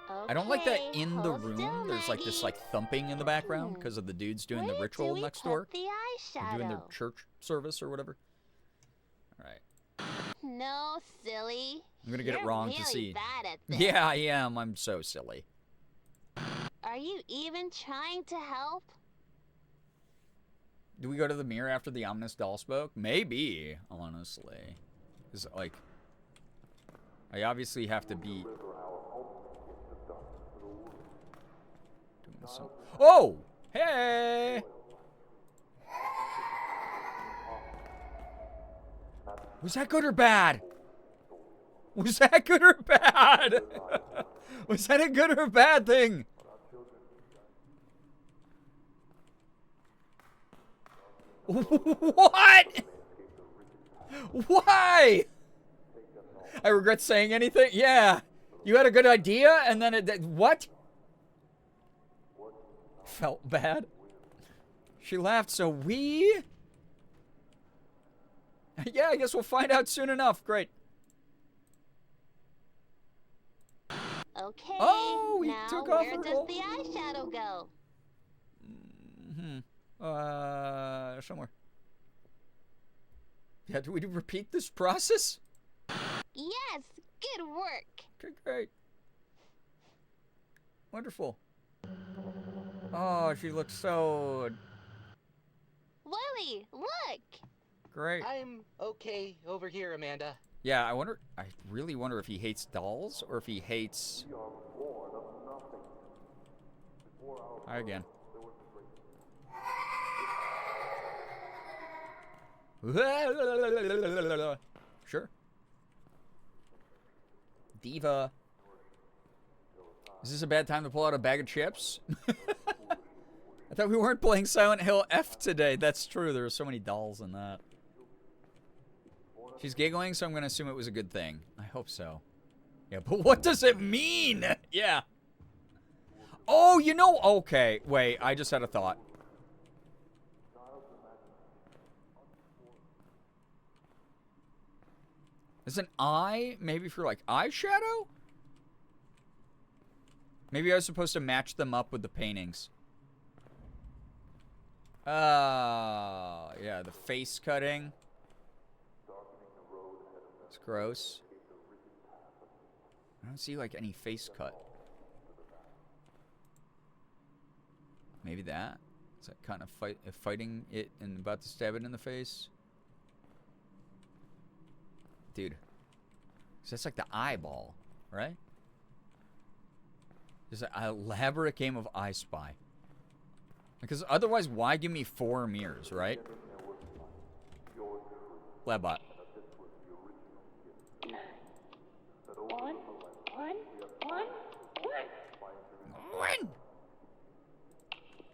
G: Okay,
B: I don't like that in the
G: hold
B: room.
G: still,
B: There's like this
G: Maggie.
B: like thumping in the background because of the dudes doing the
G: Where
B: ritual
G: do we
B: next
G: put
B: door.
G: the
B: They're
G: eyeshadow?
B: doing their church service or whatever. All right.
G: No, silly.
B: I'm gonna get it
G: You're
B: wrong
G: really
B: to see.
G: bad at this.
B: Yeah, I am. I'm so silly.
G: Are you even trying to help?
B: Do we go to the mirror after the ominous doll spoke? Maybe, honestly. Is like, I obviously have to be. Doing some. Oh, hey! Was that good or bad? Was that good or bad? Was that a good or bad thing? What? Why? I regret saying anything? Yeah. You had a good idea and then it... What? Felt bad? She laughed, so we... Yeah, I guess we'll find out soon enough. Great.
G: Okay.
B: Oh, we
G: now
B: took off
G: where
B: her
G: does
B: whole-
G: the eyeshadow go?
B: Somewhere. Yeah, do we repeat this process?
G: Yes, good work.
B: Okay, great. Wonderful. Oh, she looks so
G: Lily, look.
B: great.
E: I'm okay over here, Amanda.
B: Yeah, I really wonder if he hates dolls or if he hates... Hi again. Sure. Diva. Is this a bad time to pull out a bag of chips? I thought we weren't playing Silent Hill F today. That's true. There are so many dolls in that. She's giggling, so I'm going to assume it was a good thing. I hope so. Yeah, but what does it mean? Yeah. Oh, you know, okay. Wait, I just had a thought. Is an eye maybe for like eyeshadow? Maybe I was supposed to match them up with the paintings. Yeah, the face cutting. It's gross. I don't see like any face cut. Maybe that? Is that kind of fighting it and about to stab it in the face? Dude. So that's like the eyeball, right? There's an elaborate game of I Spy. Because otherwise, why give me 4 mirrors, right? Labbot.
F: One.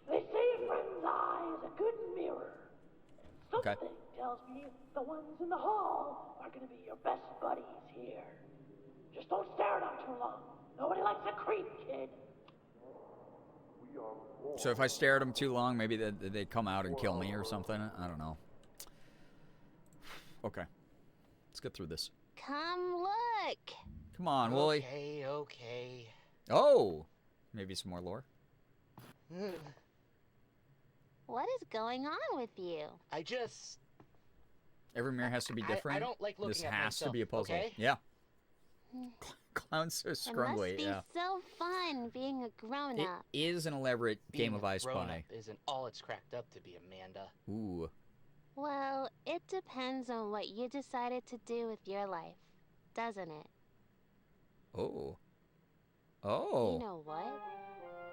F: They say a friend's eye is a good mirror.
B: Okay.
F: Something tells me the ones in the hall are gonna be your best buddies here. Just don't stare at them too long. Nobody likes a creep, kid.
B: So if I stare at them too long, maybe they come out and kill me or something. I don't know. Okay. Let's get through this.
G: Come look.
B: Come on, Wooly.
E: Okay, okay.
B: Oh! Maybe some more lore.
G: What is going on with you?
E: I just...
B: Every mirror has to be different.
E: I don't like looking
B: this
E: at
B: has
E: myself,
B: to be a puzzle.
E: okay?
B: Yeah. Clown's so
G: It must
B: scrumbly,
G: be
B: yeah.
G: so fun being a
B: It
G: grown-up.
B: is an elaborate
E: Being
B: game of
E: a
B: I Spy.
E: grown-up isn't all it's cracked up to be, Amanda.
B: Ooh.
G: Well, it depends on what you decided to do with your life, doesn't it?
B: Oh. Oh.
G: You know what?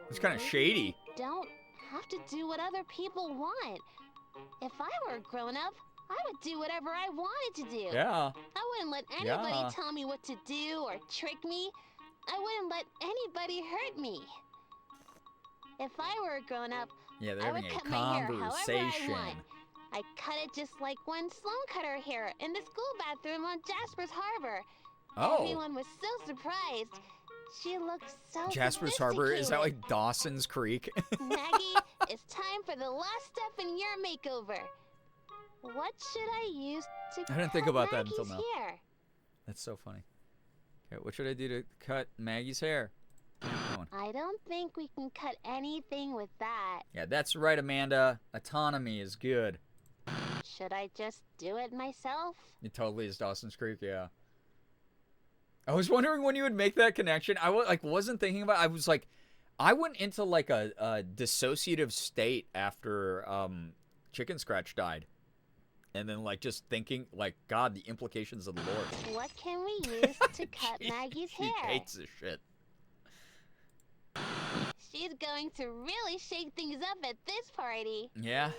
B: It's kind of shady.
G: Don't have to do what other people want. If I were a grown-up, I would do whatever I wanted to do.
B: Yeah.
G: I wouldn't let anybody
B: Yeah.
G: tell me what to do or trick me. I wouldn't let anybody hurt me. If I were a grown-up,
B: Yeah, they're
G: I would
B: having a
G: cut my hair however I
B: conversation.
G: want. I cut it just like when Sloan cut her hair in the school bathroom on Jasper's Harbor.
B: Oh.
G: Everyone was so surprised. She looked so
B: Jasper's Harbor, is that like Dawson's Creek?
G: Maggie, it's time for the last step in your makeover. What should I use to
B: I didn't think
G: cut
B: about that
G: Maggie's
B: until now.
G: hair?
B: That's so funny. Okay, what should I do to cut Maggie's hair? That one.
G: I don't think we can cut anything with that.
B: Yeah, that's right, Amanda. Autonomy is good.
G: Should I just do it myself?
B: It totally is Dawson's Creek, yeah. I was wondering when you would make that connection. I wasn't thinking about it. I was like, I went into like a dissociative state after Chicken Scratch died. And then like just thinking like, God, the implications of the lore.
G: What can we use to cut Maggie's
B: She
G: hair?
B: hates this shit.
G: She's going to really shake things up at this party.
B: Yeah.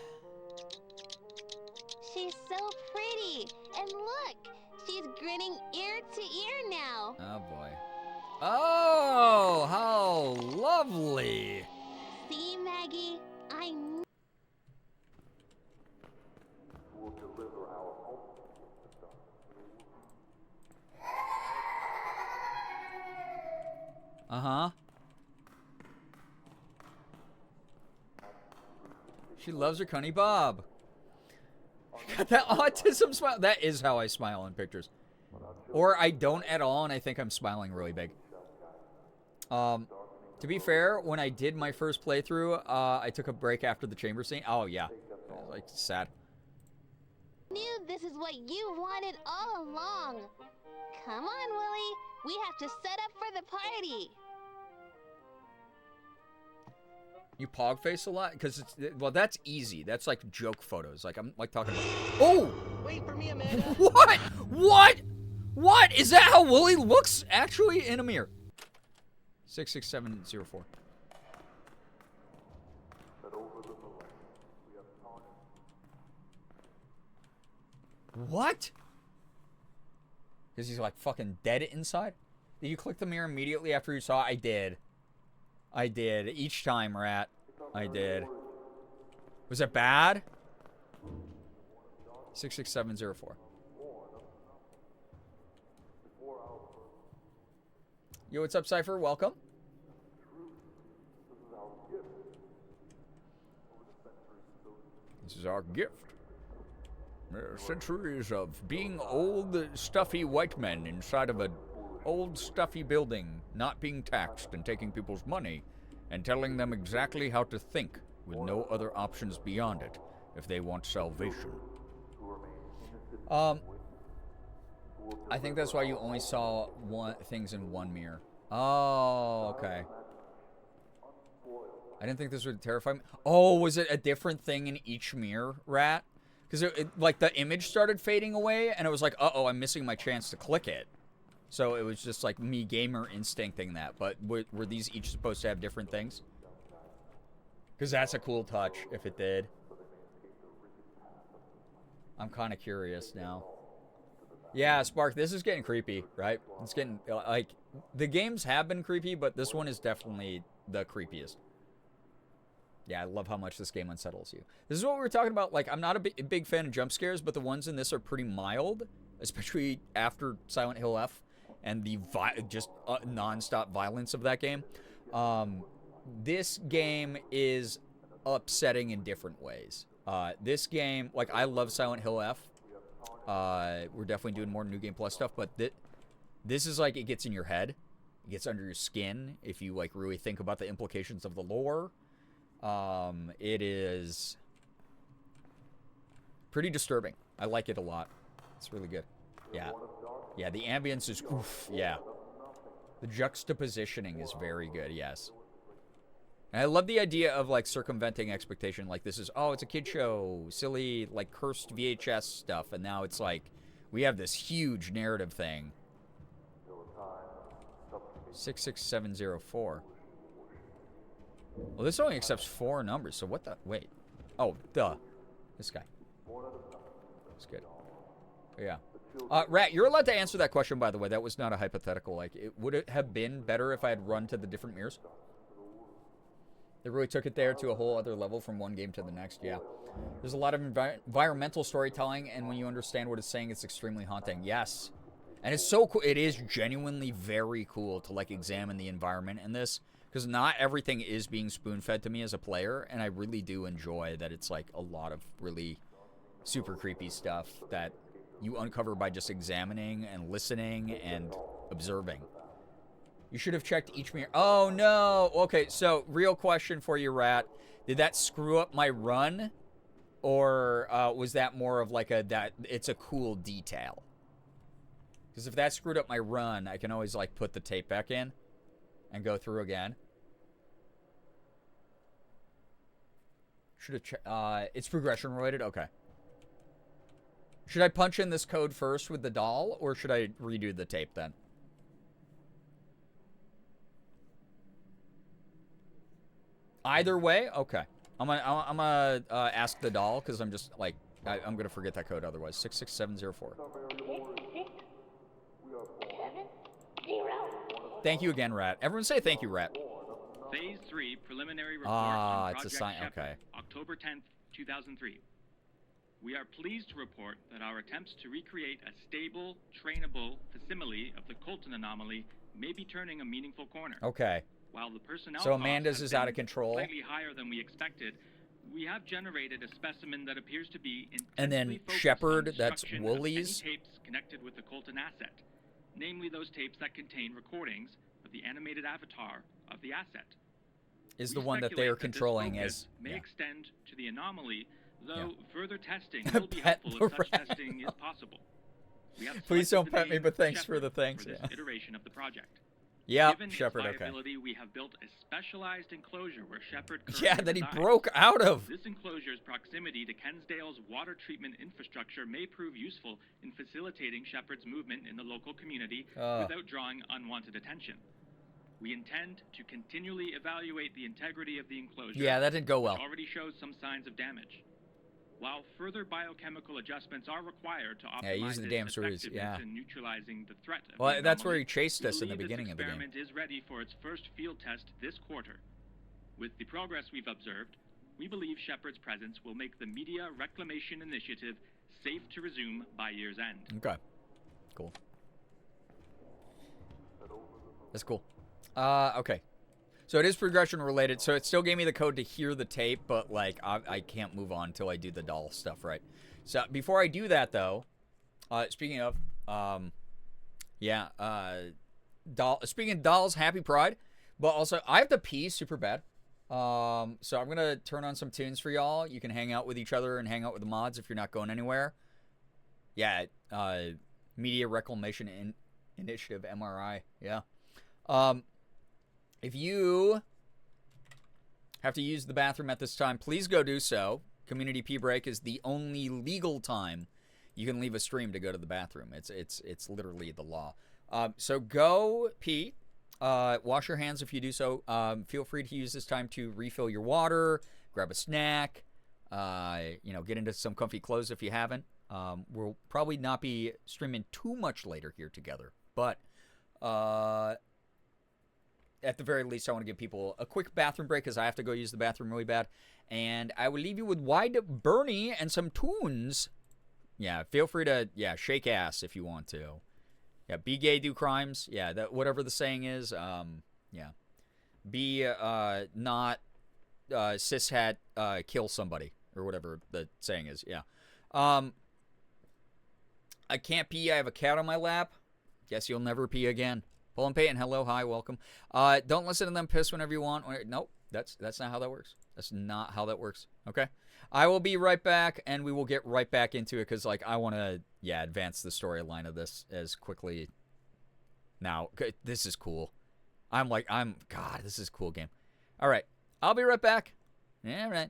G: She's so pretty. And look, she's grinning ear to ear now.
B: Oh boy. Oh, how lovely.
G: See, Maggie? I knew.
B: Uh-huh. She loves her Cunny Bob. She got that autism smile. That is how I smile in pictures. Or I don't at all, and I think I'm smiling really big. To be fair, when I did my first playthrough, I took a break after the chamber scene. Oh, yeah. Like, sad.
G: Knew this is what you wanted all along. Come on, Willie. We have to set up for the party.
B: You pog face a lot? Because it's, well, that's easy. That's like joke photos. Like, I'm like talking about. Oh!
E: Wait for me, Amanda.
B: What? What? What? Is that how Willie looks actually in a mirror? 66704. What? Because he's like fucking dead inside? Did you click the mirror immediately after you saw it? I did. I did. Each time, Rat. I did. Was it bad? 66704. Yo, what's up, Cypher? Welcome. This is our gift. Centuries of being old, stuffy white men inside of an old, stuffy building, not being taxed and taking people's money, and telling them exactly how to think, with no other options beyond it, if they want salvation. I think that's why you only saw things in one mirror. Oh, okay. I didn't think this would terrify me. Oh, was it a different thing in each mirror, Rat? Because like the image started fading away, and it was like, uh-oh, I'm missing my chance to click it. So it was just like me gamer instincting that. But were these each supposed to have different things? Because that's a cool touch, if it did. I'm kind of curious now. Yeah, Spark, this is getting creepy, right? It's getting, like, the games have been creepy, but this one is definitely the creepiest. Yeah, I love how much this game unsettles you. This is what we were talking about. Like, I'm not a big fan of jump scares, but the ones in this are pretty mild, especially after Silent Hill F and the just non-stop violence of that game. this game is upsetting in different ways. This game, like, I love Silent Hill F. We're definitely doing more New Game Plus stuff, but this is like, it gets in your head. It gets under your skin if you, like, really think about the implications of the lore. It is pretty disturbing. I like it a lot. It's really good. Yeah. Yeah, the ambience is oof. Yeah. The juxtapositioning is very good, yes. And I love the idea of, like, circumventing expectation. Like, this is, oh, it's a kid show. Silly, like, cursed VHS stuff. And now it's like, we have this huge narrative thing. 66704. Well, this only accepts 4 numbers, so what the... Wait. Oh, duh. This guy. That's good. Yeah. Rat, you're allowed to answer that question, by the way. That was not a hypothetical. Like, would it have been better if I had run to the different mirrors? They really took it there to a whole other level from one game to the next, yeah. There's a lot of environmental storytelling, and when you understand what it's saying, it's extremely haunting. Yes. And it's so cool. It is genuinely very cool to, like, examine the environment in this, because not everything is being spoon-fed to me as a player, and I really do enjoy that it's, like, a lot of really super creepy stuff that you uncover by just examining and listening and observing. You should have checked each mirror. Oh, no. Okay, so real question for you, Rat. Did that screw up my run? Or was that more of like it's a cool detail? Because if that screwed up my run, I can always, like, put the tape back in and go through again. Should have checked. It's progression related? Okay. Should I punch in this code first with the doll, or should I redo the tape then? Either way? Okay. I'm gonna ask the doll, because I'm just, like, I'm gonna forget that code otherwise. 66704. Thank you again, Rat. Everyone say thank you, Rat.
M: Phase 3 preliminary report on
B: it's a
M: Project
B: sign.
M: Shepherd,
B: Okay.
M: October 10th, 2003. We are pleased to report that our attempts to recreate a stable, trainable facsimile of the Colton anomaly may be turning a meaningful corner.
B: Okay.
M: While the personnel
B: So
M: costs
B: Amanda's
M: have
B: is out
M: been
B: of control.
M: slightly higher than we expected, we have generated a specimen that appears to be
B: And then
M: intensely focused
B: Shepherd,
M: on
B: that's
M: destruction of any
B: Woolies.
M: tapes connected with the Colton asset, namely those tapes that contain recordings of the animated avatar of the asset.
B: Is
M: We
B: the one that they are
M: speculate this
B: controlling
M: focus
B: as...
M: may
B: Yeah.
M: extend to the anomaly, though
B: Yeah.
M: further testing will be
B: Pet
M: helpful
B: the
M: if such
B: rat.
M: testing is possible. We have
B: Please don't
M: selected the
B: pet me,
M: name
B: but thanks for
M: Shepherd
B: the thanks.
M: For this
B: Yeah.
M: iteration of the project.
B: Yep,
M: Given
B: Shepherd,
M: its
B: okay.
M: viability, we have built a specialized enclosure where Shepherd
B: Yeah,
M: currently
B: that he
M: resides.
B: broke out of.
M: This enclosure's proximity to Kensdale's water treatment infrastructure may prove useful in facilitating Shepherd's movement in the local community without drawing unwanted attention. We intend to continually evaluate the integrity of the enclosure.
B: Yeah, that didn't go well.
M: Which already shows some signs of damage. While further biochemical adjustments are required to optimize
B: Yeah, using the damn
M: its
B: screws,
M: effectiveness
B: yeah.
M: in neutralizing the threat of
B: Well,
M: the
B: that's where
M: anomaly,
B: he chased
M: we
B: us in the
M: believe
B: beginning
M: this
B: of the game.
M: experiment is ready for its first field test this quarter. With the progress we've observed, we believe Shepherd's presence will make the Media Reclamation Initiative safe to resume by year's end.
B: Okay. Cool. That's cool. Okay. So it is progression related. So it still gave me the code to hear the tape, but, like, I can't move on until I do the doll stuff, right? So before I do that, though, speaking of, speaking of dolls, happy Pride. But also, I have to pee super bad. So I'm going to turn on some tunes for y'all. You can hang out with each other and hang out with the mods if you're not going anywhere. Yeah, Media Reclamation Initiative, MRI, yeah. If you have to use the bathroom at this time, please go do so. Community pee break is the only legal time you can leave a stream to go to the bathroom. It's literally the law. So go pee. Wash your hands if you do so. Feel free to use this time to refill your water, grab a snack, get into some comfy clothes if you haven't. We'll probably not be streaming too much later here together, but at the very least, I want to give people a quick bathroom break because I have to go use the bathroom really bad. And I will leave you with Wide Bernie and some tunes. Yeah, feel free to, shake ass if you want to. Yeah, be gay, do crimes. Yeah, that whatever the saying is. Yeah. be not cishet kill somebody or whatever the saying is. Yeah. I can't pee. I have a cat on my lap. Guess you'll never pee again. Paul and Peyton, hello, hi, welcome. Don't listen to them piss whenever you want. Nope, that's not how that works. That's not how that works. Okay. I will be right back, and we will get right back into it because, like, I want to, advance the storyline of this as quickly. Now, this is cool. God, this is a cool game. All right, I'll be right back. All right.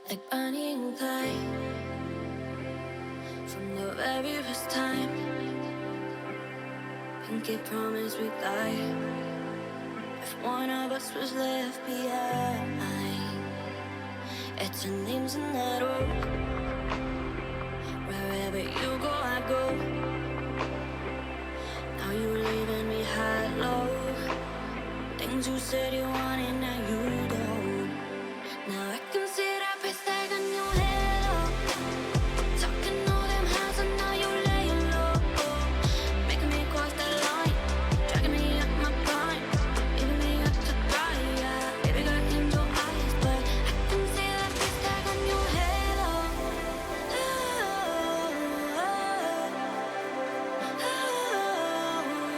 A: Like Bonnie and Clyde, from the very first time. Pinky promised we'd die if one of us was left behind. It's our names in that oak. Wherever you go, I go. Now you're leaving me hollow. Things you said you wanted, now you don't. Now I can see that price tag on your head. Talking all them highs and now you laying low. Making me cross that line, dragging me up my prime, leaving me up to dry. Yeah, baby got in your eyes, but I can see that price tag on your head.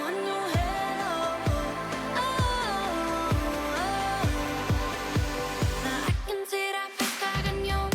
A: On your head. Now I can see that price tag on your.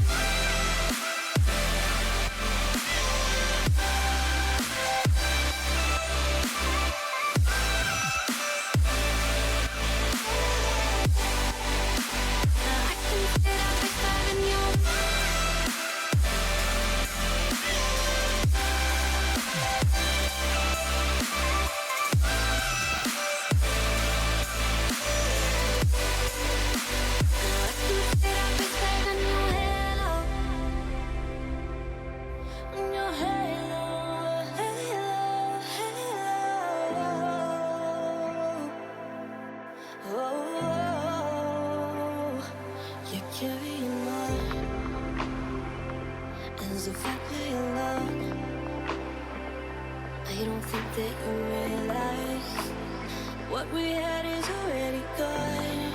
A: You're carrying on as if I play along. I don't think that you realize what we had is already gone.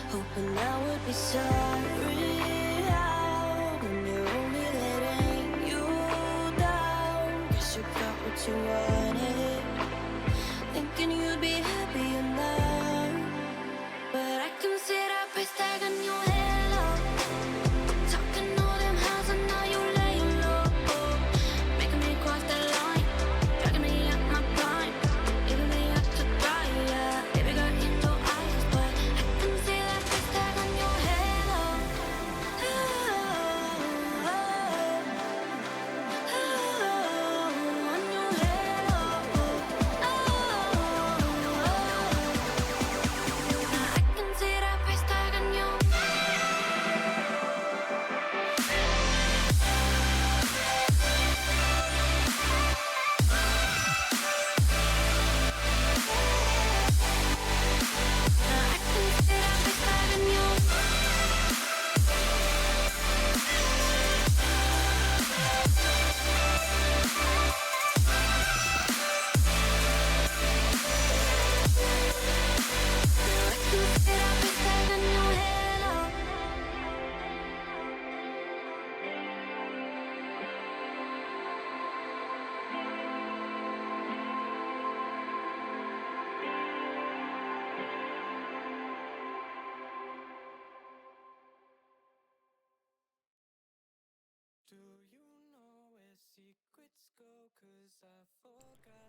A: Hoping I would be sorry when you're only letting you down. Guess you got what you wanted, thinking you'd be happy enough. But I can see that price tag on your head. Talking all them highs and now you laying low. Making me cross that line, dragging me up my prime, leaving me up to dry. Yeah, baby got in your eyes, but I can see that price tag on your head. On your head.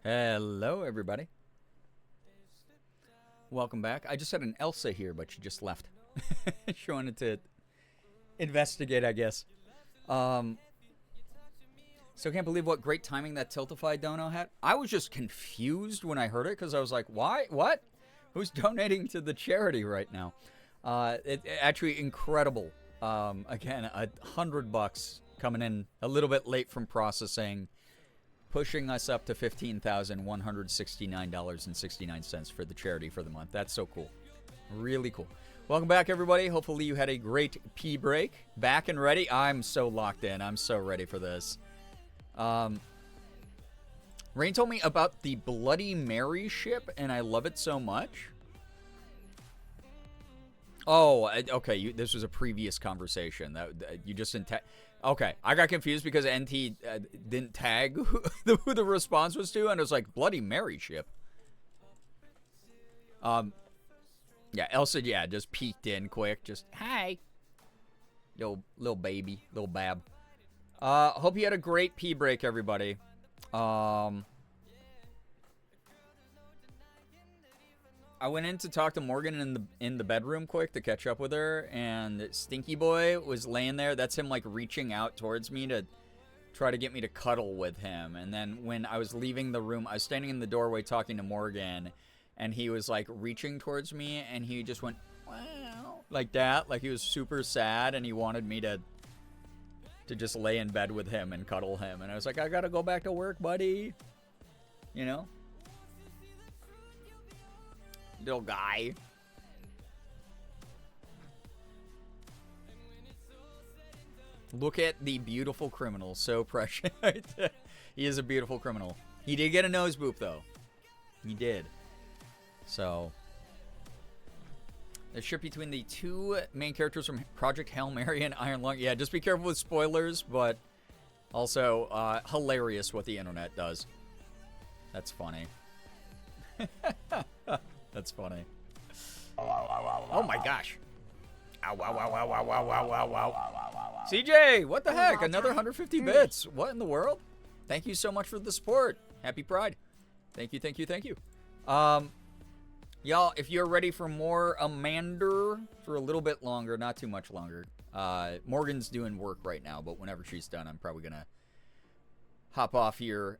B: Hello, everybody. Welcome back. I just had an Elsa here, but she just left. She wanted to investigate, I guess. Still can't believe what great timing that Tiltify dono had. I was just confused when I heard it because I was like, why? What? Who's donating to the charity right now? Actually incredible. Again, $100 coming in a little bit late from processing, pushing us up to $15,169.69 for the charity for the month. That's so cool. Really cool. Welcome back, everybody. Hopefully you had a great pee break. Back and ready. I'm so locked in. I'm so ready for this. Rain told me about the Bloody Mary ship, and I love it so much. Oh, okay. This was a previous conversation. That you just didn't tag. Okay, I got confused because NT didn't tag who the response was to, and it was like Bloody Mary ship. Yeah, Elsa, yeah, just peeked in quick. Just hi, little baby, little bab. Hope you had a great pee break, everybody. I went in to talk to Morgan in the bedroom quick to catch up with her, and Stinky Boy was laying there. That's him like reaching out towards me to try to get me to cuddle with him. And then when I was leaving the room, I was standing in the doorway talking to Morgan, and he was like reaching towards me, and he just went wow like that, like he was super sad, and he wanted me to just lay in bed with him and cuddle him. And I was like, I gotta go back to work, buddy. You know? Little guy. Look at the beautiful criminal. So precious. He is a beautiful criminal. He did get a nose boop, though. He did. So, the ship between the two main characters from Project Hail Mary and Iron Lung. Yeah, just be careful with spoilers, but also hilarious what the internet does. That's funny. That's funny. Oh my gosh. Ow, ow, ow, ow, ow, ow, ow, ow, ow. CJ, what the heck? Another 150 bits. What in the world? Thank you so much for the support. Happy Pride. Thank you, thank you, thank you. Y'all, if you're ready for more Amanda for a little bit longer, not too much longer. Morgan's doing work right now, but whenever she's done, I'm probably going to hop off here.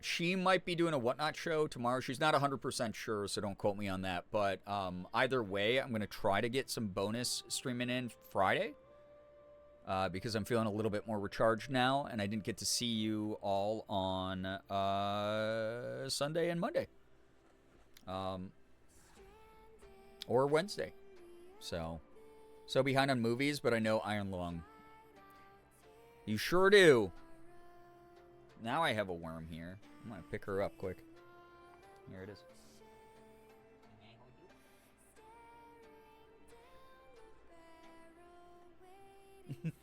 B: She might be doing a Whatnot show tomorrow. She's not 100% sure, so don't quote me on that. But either way, I'm going to try to get some bonus streaming in Friday because I'm feeling a little bit more recharged now, and I didn't get to see you all on Sunday and Monday. Or Wednesday. So behind on movies, but I know Iron Lung. You sure do. Now I have a worm here. I'm going to pick her up quick. Here it is.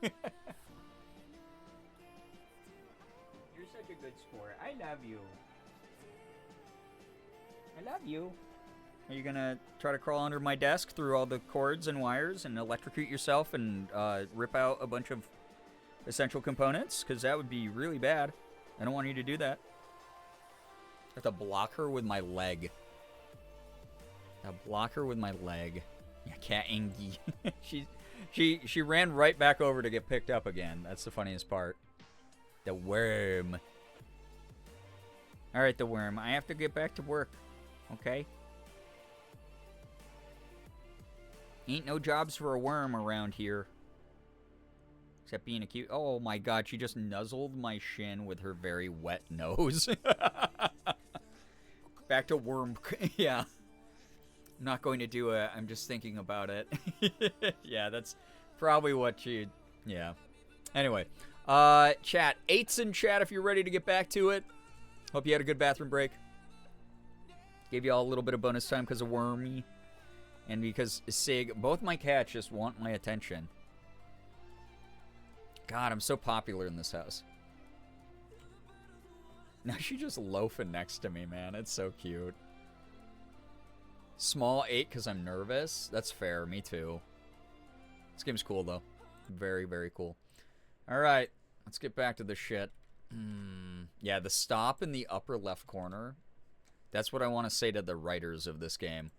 B: You're such a good sport. I love you. I love you. Are you going to try to crawl under my desk through all the cords and wires and electrocute yourself and rip out a bunch of essential components? Because that would be really bad. I don't want you to do that. I have to block her with my leg. I block her with my leg. Yeah, cat Angie. she ran right back over to get picked up again. That's the funniest part. The worm. Alright, the worm. I have to get back to work. Okay? Ain't no jobs for a worm around here. Except being a cute... Oh my god, she just nuzzled my shin with her very wet nose. Back to worm... Yeah. I'm not going to do it. I'm just thinking about it. Yeah, that's probably what she... Yeah. Anyway. Chat. 8's in chat if you're ready to get back to it. Hope you had a good bathroom break. Gave you all a little bit of bonus time because of Wormy. And because Sig... Both my cats just want my attention. God, I'm so popular in this house. Now she's just loafing next to me, man. It's so cute. Small 8 because I'm nervous. That's fair. Me too. This game's cool, though. Very, very cool. All right. Let's get back to the shit. Yeah, the stop in the upper left corner. That's what I want to say to the writers of this game.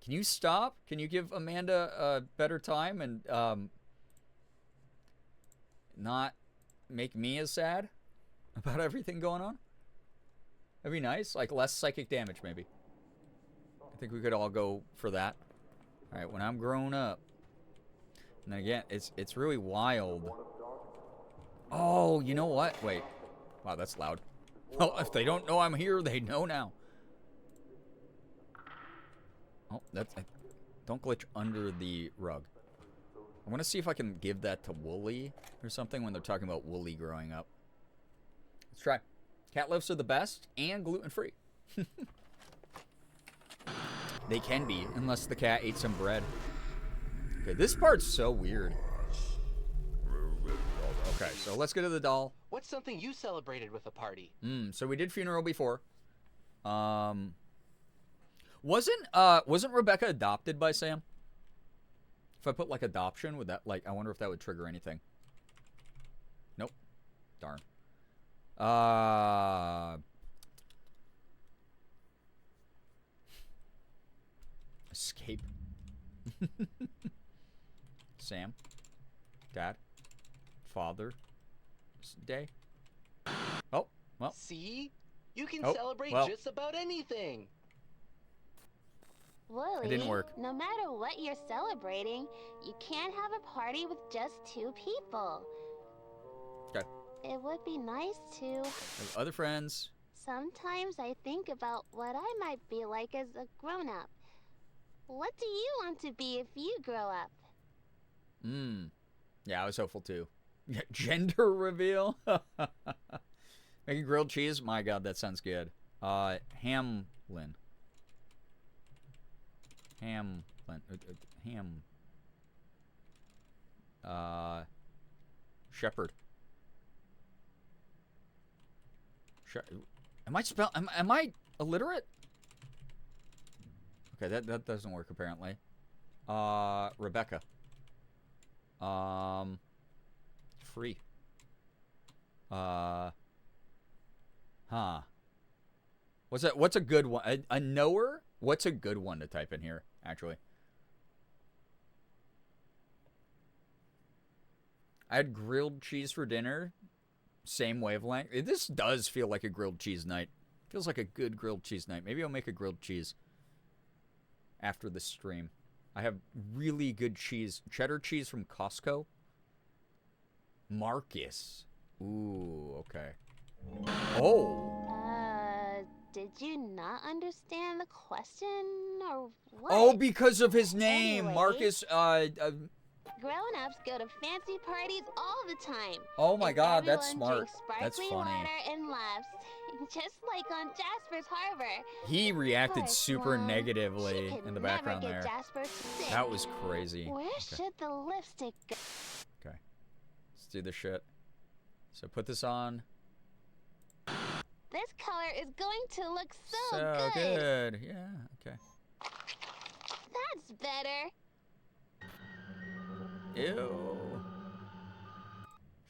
B: Can you stop? Can you give Amanda a better time and not make me as sad about everything going on? That'd be nice. Like less psychic damage, maybe. I think we could all go for that. All right, when I'm grown up. And then again, it's really wild. Oh, you know what? Wait. Wow, that's loud. Well, if they don't know I'm here, they know now. Oh, that's... Don't glitch under the rug. I want to see if I can give that to Wooly or something when they're talking about Wooly growing up. Let's try. Cat loaves are the best and gluten-free. They can be, unless the cat ate some bread. Okay, this part's so weird. Okay, so let's get to the doll.
E: What's something you celebrated with a party?
B: So we did funeral before. Wasn't Rebecca adopted by Sam? If I put like adoption, would that I wonder if that would trigger anything. Nope. Darn. Escape. Sam. Dad. Father. Day. Oh, well.
E: See? You can
B: Oh,
E: celebrate
B: well.
E: just about anything.
G: Wooly,
B: It didn't work.
G: no matter what you're celebrating, you can't have a party with just 2 people.
B: Okay.
G: It would be nice to...
B: Have other friends.
G: Sometimes I think about what I might be like as a grown-up. What do you want to be if you grow up?
B: Yeah, I was hopeful too. Gender reveal? Making grilled cheese? My god, that sounds good. Hamlin. Shepherd. Am I illiterate? Okay, that doesn't work apparently. Rebecca. Free. What's a good one? A knower? What's a good one to type in here, actually? I had grilled cheese for dinner. Same wavelength. This does feel like a grilled cheese night. Feels like a good grilled cheese night. Maybe I'll make a grilled cheese after the stream. I have really good cheese. Cheddar cheese from Costco. Marcus. Ooh, okay. Oh.
G: Did you not understand the question, or what?
B: Oh, because of his name.
G: Anyway,
B: Marcus,
G: grown-ups go to fancy parties all the time.
B: Oh my
G: And
B: god, that's
G: everyone
B: smart.
G: drinks
B: That's
G: sparkling
B: funny.
G: water and laughs, just like on Jasper's Harbor.
B: He reacted
G: Poor
B: super
G: Swan.
B: negatively
G: She could
B: in the
G: never
B: background
G: get
B: there.
G: Jasper sick.
B: That was crazy.
G: Where
B: Okay.
G: should the lipstick go?
B: Okay. Let's do this shit. So put this on.
G: This color is going to look so
B: good. Yeah, okay.
G: That's better.
B: Ew.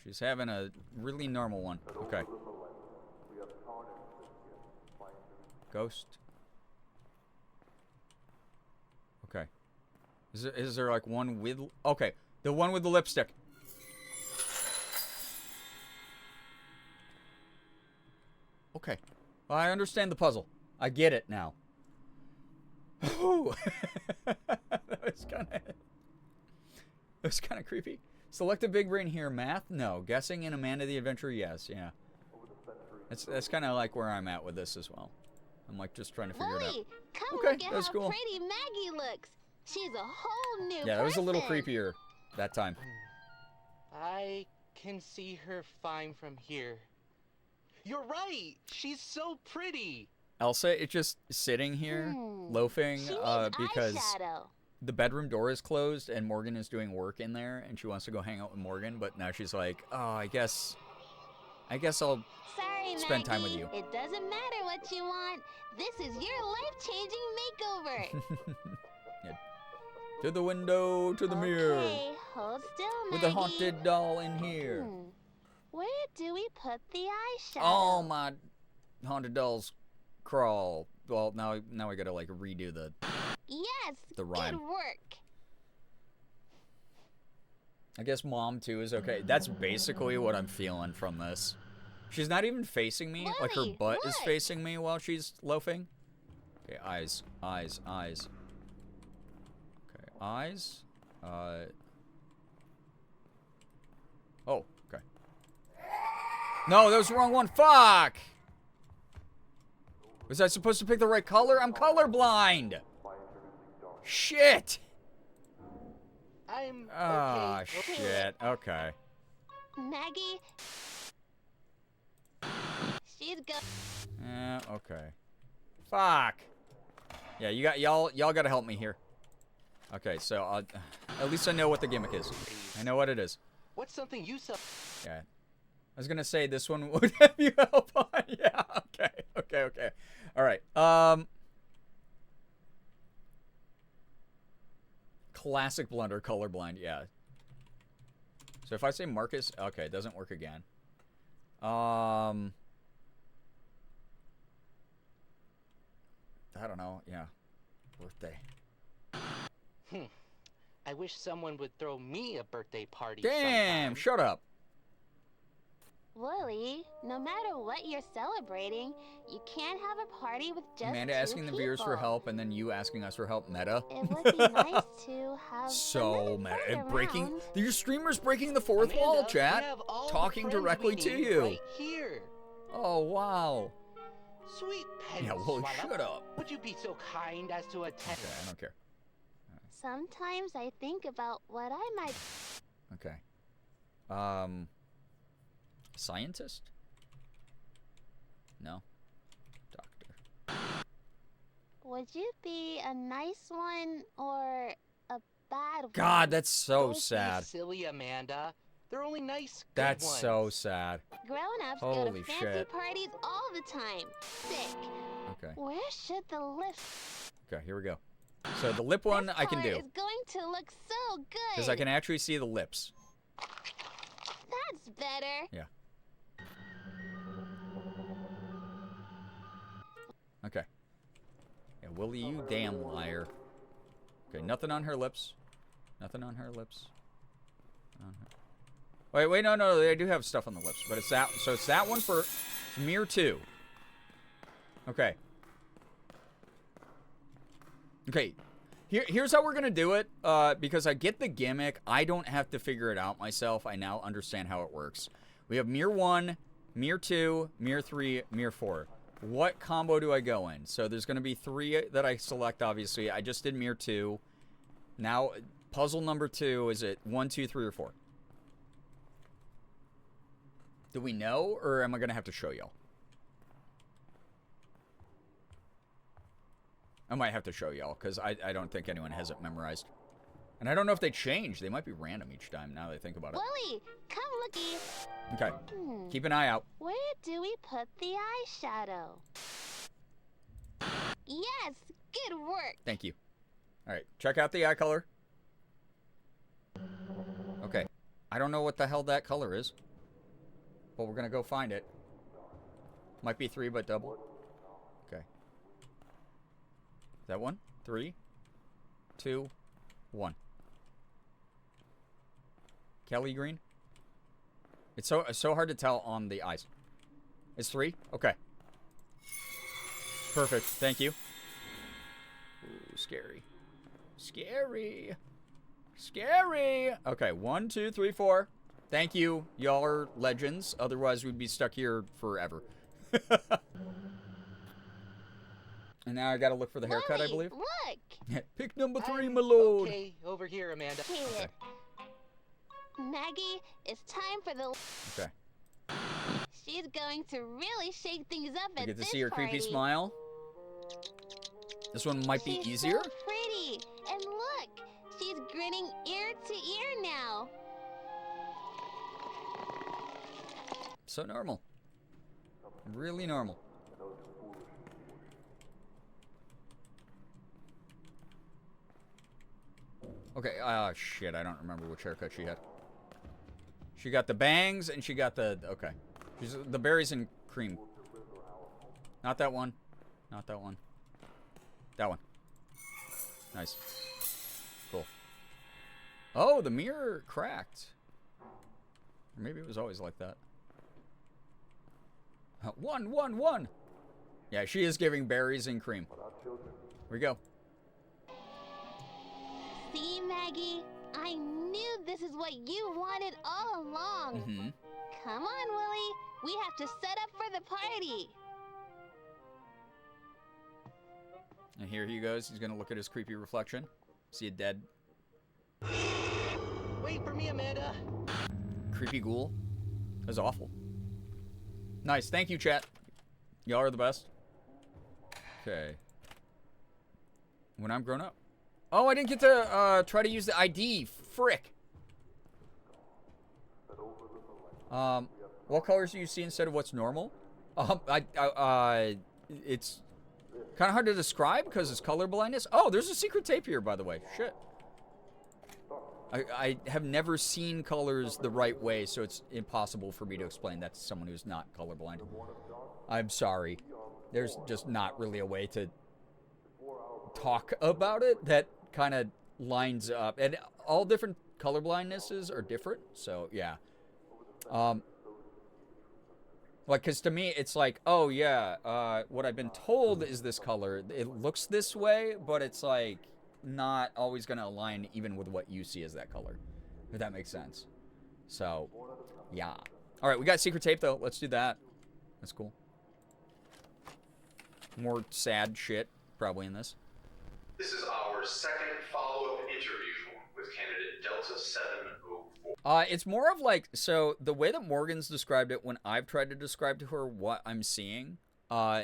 B: She's having a really normal one. Okay. Ghost. Okay. Is there like one with... Okay. The one with the lipstick. Okay. Well, I understand the puzzle. I get it now. Ooh. That was kind of creepy. Select a big brain here. Math? No. Guessing in Amanda the Adventurer? Yes. Yeah. That's kind of like where I'm at with this as well. I'm like just trying to figure it out.
G: Wooly, come
B: Okay,
G: look at
B: that's
G: how
B: cool.
G: pretty Maggie looks. She's a whole new
B: Yeah, that was a little
G: person.
B: creepier that time.
E: I can see her fine from here. You're right. She's so pretty.
B: Elsa, it's just sitting here, loafing,
G: She needs
B: because
G: eyeshadow.
B: the bedroom door is closed and Morgan is doing work in there, and she wants to go hang out with Morgan, but now she's like, oh, I guess I'll
G: Sorry,
B: spend time with
G: Maggie.
B: you.
G: It doesn't matter what you want. This is your life-changing makeover.
B: Yeah. To the window, to the mirror.
G: Okay, hold still, Maggie.
B: With a haunted doll in here.
G: Where do we put the eyeshadow?
B: Oh, my haunted dolls crawl. Well, now I gotta, like, redo the rhyme.
G: Good work.
B: I guess mom, too, is okay. That's basically what I'm feeling from this. She's not even facing me. Like, her butt is facing me while she's loafing. Okay, eyes. Okay, eyes. Oh, okay. No, that was the wrong one. Fuck! Was I supposed to pick the right color? I'm colorblind! Shit!
E: I'm
B: Ah, shit. Okay.
G: Maggie. She's go.
B: Yeah, okay. Fuck. Yeah, y'all gotta help me here. Okay, so at least I know what the gimmick is. I know what it is.
E: What's something you saw?
B: Yeah. I was gonna say this one would have you help on. Yeah, okay. Alright. Classic blunder, colorblind, yeah. So if I say Marcus, okay, it doesn't work again. I don't know, yeah. Birthday.
E: I wish someone would throw me a birthday party.
B: Damn, shut up.
G: Willie, no matter what you're celebrating, you can't have a party with just
B: Amanda
G: two
B: asking the viewers for
G: people.
B: help and then you asking us for help. Meta.
G: It would be nice to have
B: So meta.
G: friend
B: Breaking.
G: around.
B: Your streamer's breaking the fourth
E: Amanda,
B: wall,
E: we
B: chat.
E: have all the
B: Talking
E: friends
B: directly
E: we
B: to
E: need
B: you.
E: right here.
B: Oh, wow.
E: Sweet Penny
B: Yeah, well,
E: Swallow,
B: shut up.
E: Would you be so kind as to attend?
B: Okay, I don't care.
G: Sometimes I think about what I might.
B: Okay. Scientist? No. Doctor.
G: Would you be a nice one or a bad one?
B: God, that's so
E: Don't
B: sad.
E: Be silly, Amanda. They're only nice. Good
B: That's
E: ones.
B: so sad.
G: Grown-ups go
B: Holy
G: to fancy
B: shit.
G: parties all the time. Sick.
B: Okay.
G: Where should the lip?
B: Okay, here we go. So the lip one I can
G: color
B: do.
G: is going to look so good.
B: Because I can actually see the lips.
G: That's better.
B: Yeah. Okay. Yeah, Willie, you damn liar. Okay, nothing on her lips. Nothing on her lips. Wait, no, they do have stuff on the lips, but it's that. So it's that one for Mirror 2. Okay. Okay. Here's how we're gonna do it. Because I get the gimmick, I don't have to figure it out myself. I now understand how it works. We have Mirror 1, Mirror 2, Mirror 3, Mirror 4. What combo do I go in? So there's gonna be 3 that I select. Obviously, I just did Mirror 2. Now, puzzle number 2 is it 1, 2, 3, or 4? Do we know, or am I gonna have to show y'all? I might have to show y'all, because I don't think anyone has it memorized. And I don't know if they change. They might be random each time, now that I think about it.
G: Willie, come looky.
B: Okay. Keep an eye out.
G: Where do we put the eyeshadow? Yes, good work.
B: Thank you. Alright, check out the eye color. Okay. I don't know what the hell that color is. But we're gonna go find it. Might be 3, but double. Okay. That one? 3, 2, 1. Kelly green? It's so hard to tell on the eyes. It's 3? Okay. Perfect. Thank you. Ooh, scary. Scary. Scary. Okay, 1, 2, 3, 4. Thank you. Y'all are legends. Otherwise, we'd be stuck here forever. And now I gotta look for the haircut, I believe.
G: Look.
B: Pick number 3, my lord.
E: Okay, over here, Amanda.
G: Okay. Maggie, it's time for the.
B: Okay.
G: She's going to really shake things up
B: I
G: at
B: get to
G: this
B: see her
G: party.
B: creepy smile. This one might be
G: She's
B: easier.
G: So pretty, and look, she's grinning ear to ear now.
B: So normal. Really normal. Okay, shit, I don't remember which haircut she had. She got the bangs and she got the, okay. The berries and cream. Not that one. Not that one. That one. Nice. Cool. Oh, the mirror cracked. Or maybe it was always like that. One. Yeah, she is giving berries and cream. Here we go.
G: See, Maggie? I knew this is what you wanted all along.
B: Mm-hmm.
G: Come on, Willie. We have to set up for the party.
B: And here he goes. He's going to look at his creepy reflection. See a dead...
E: Wait for me, Amanda.
B: creepy ghoul. That was awful. Nice. Thank you, chat. Y'all are the best. Okay. When I'm grown up. Oh, I didn't get to try to use the ID. Frick. What colors do you see instead of what's normal? It's kind of hard to describe because it's color blindness. Oh, there's a secret tape here, by the way. Shit. I have never seen colors the right way, so it's impossible for me to explain that to someone who's not colorblind. I'm sorry. There's just not really a way to talk about it that kind of lines up. And all different color blindnesses are different, so yeah. Like, because to me, it's like, oh, yeah, what I've been told is this color. It looks this way, but it's, like, not always going to align even with what you see as that color, if that makes sense. So, yeah. All right, we got secret tape, though. Let's do that. That's cool. More sad shit, probably, in this.
N: This is our second follow-up interview with candidate Delta 704.
B: It's more of like, so the way that Morgan's described it when I've tried to describe to her what I'm seeing,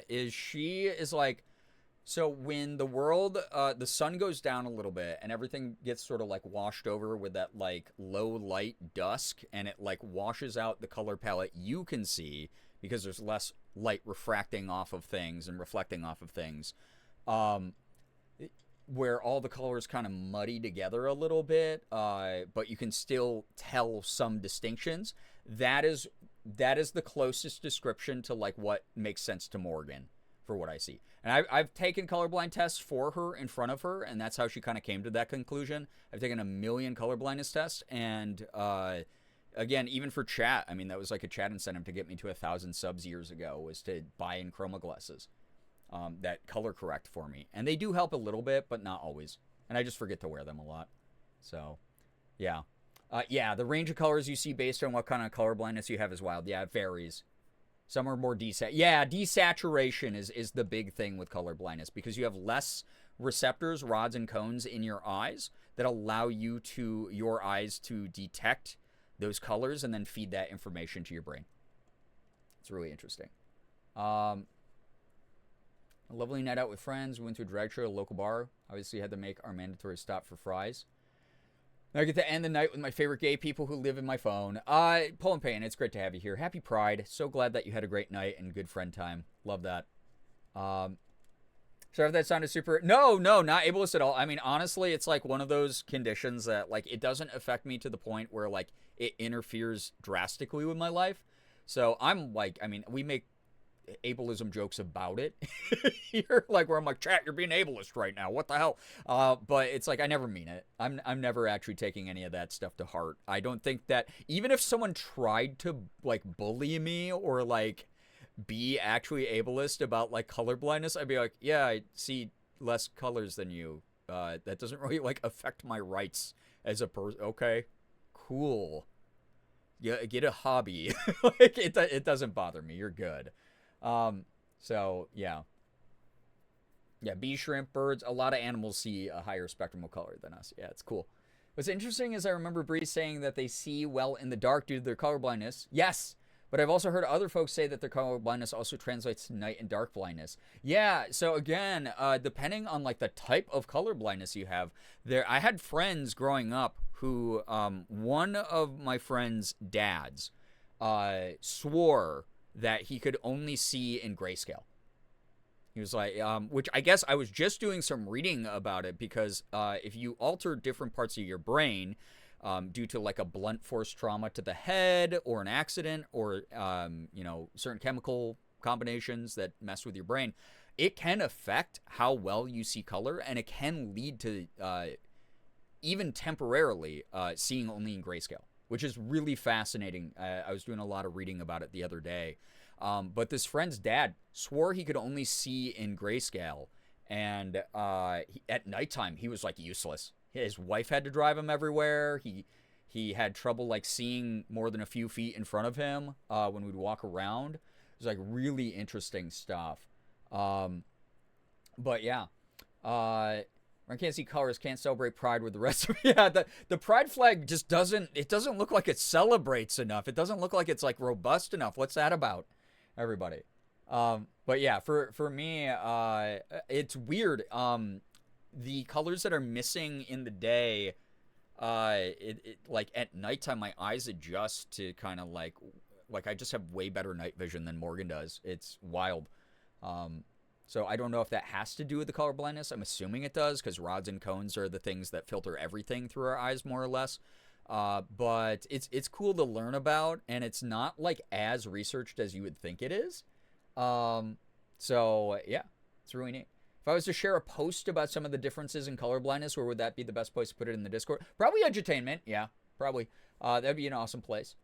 B: is she is like, so when the world, the sun goes down a little bit and everything gets sort of like washed over with that like low light dusk, and it like washes out the color palette you can see because there's less light refracting off of things and reflecting off of things. Where all the colors kind of muddy together a little bit, but you can still tell some distinctions. That is the closest description to like what makes sense to Morgan for what I see. And I've taken colorblind tests for her in front of her, and that's how she kind of came to that conclusion. I've taken a million colorblindness tests, and again, even for chat, I mean, that was like a chat incentive to get me to 1,000 subs years ago, was to buy in chroma glasses. That color correct for me. And they do help a little bit, but not always. And I just forget to wear them a lot. So, yeah. Yeah, the range of colors you see based on what kind of color blindness you have is wild. Yeah, it varies. Some are more desaturation is the big thing with color blindness, because you have less receptors, rods and cones in your eyes that allow your eyes to detect those colors and then feed that information to your brain. It's really interesting. A lovely night out with friends. We went to a drag show at a local bar. Obviously had to make our mandatory stop for fries. Now I get to end the night with my favorite gay people who live in my phone. Paul and Payne, it's great to have you here. Happy Pride. So glad that you had a great night and good friend time. Love that. Sorry if that sounded super... No, not ableist at all. I mean, honestly, it's like one of those conditions that, like, it doesn't affect me to the point where, like, it interferes drastically with my life. So I'm like, I mean, we make ableism jokes about it here, like, where I'm like, chat, you're being ableist right now, what the hell? But it's like, I never mean it. I'm never actually taking any of that stuff to heart. I don't think that, even if someone tried to like bully me or like be actually ableist about like color blindness, I'd be like, yeah, I see less colors than you. That doesn't really like affect my rights as a person. Okay, cool. Yeah, get a hobby. Like it doesn't bother me. You're good. So yeah, bee, shrimp, birds, a lot of animals see a higher spectrum of color than us. Yeah, it's cool. What's interesting is I remember Bree saying that they see well in the dark due to their color blindness. Yes, but I've also heard other folks say that their color blindness also translates to night and dark blindness. Yeah, so again, depending on like the type of color blindness you have, I had friends growing up who, one of my friends' dads, swore that he could only see in grayscale. He was like, which I guess I was just doing some reading about it, because if you alter different parts of your brain, due to like a blunt force trauma to the head or an accident or, certain chemical combinations that mess with your brain, it can affect how well you see color, and it can lead to even temporarily seeing only in grayscale, which is really fascinating. I was doing a lot of reading about it the other day. But this friend's dad swore he could only see in grayscale, and at nighttime he was like useless. His wife had to drive him everywhere. He had trouble like seeing more than a few feet in front of him when we'd walk around. It was like really interesting stuff. But yeah, I can't see colors, can't celebrate pride with the rest of it. Yeah, the pride flag just doesn't look like it celebrates enough. It doesn't look like it's like robust enough. What's that about, everybody? But yeah, for me, it's weird. The colors that are missing in the day, like at nighttime, my eyes adjust to kind of like I just have way better night vision than Morgan does. It's wild. So I don't know if that has to do with the color blindness. I'm assuming it does, because rods and cones are the things that filter everything through our eyes, more or less. But it's cool to learn about, and it's not like as researched as you would think it is. So yeah, it's really neat. If I was to share a post about some of the differences in color blindness, where would that be the best place to put it in the Discord? Probably edutainment. Yeah, probably. That'd be an awesome place.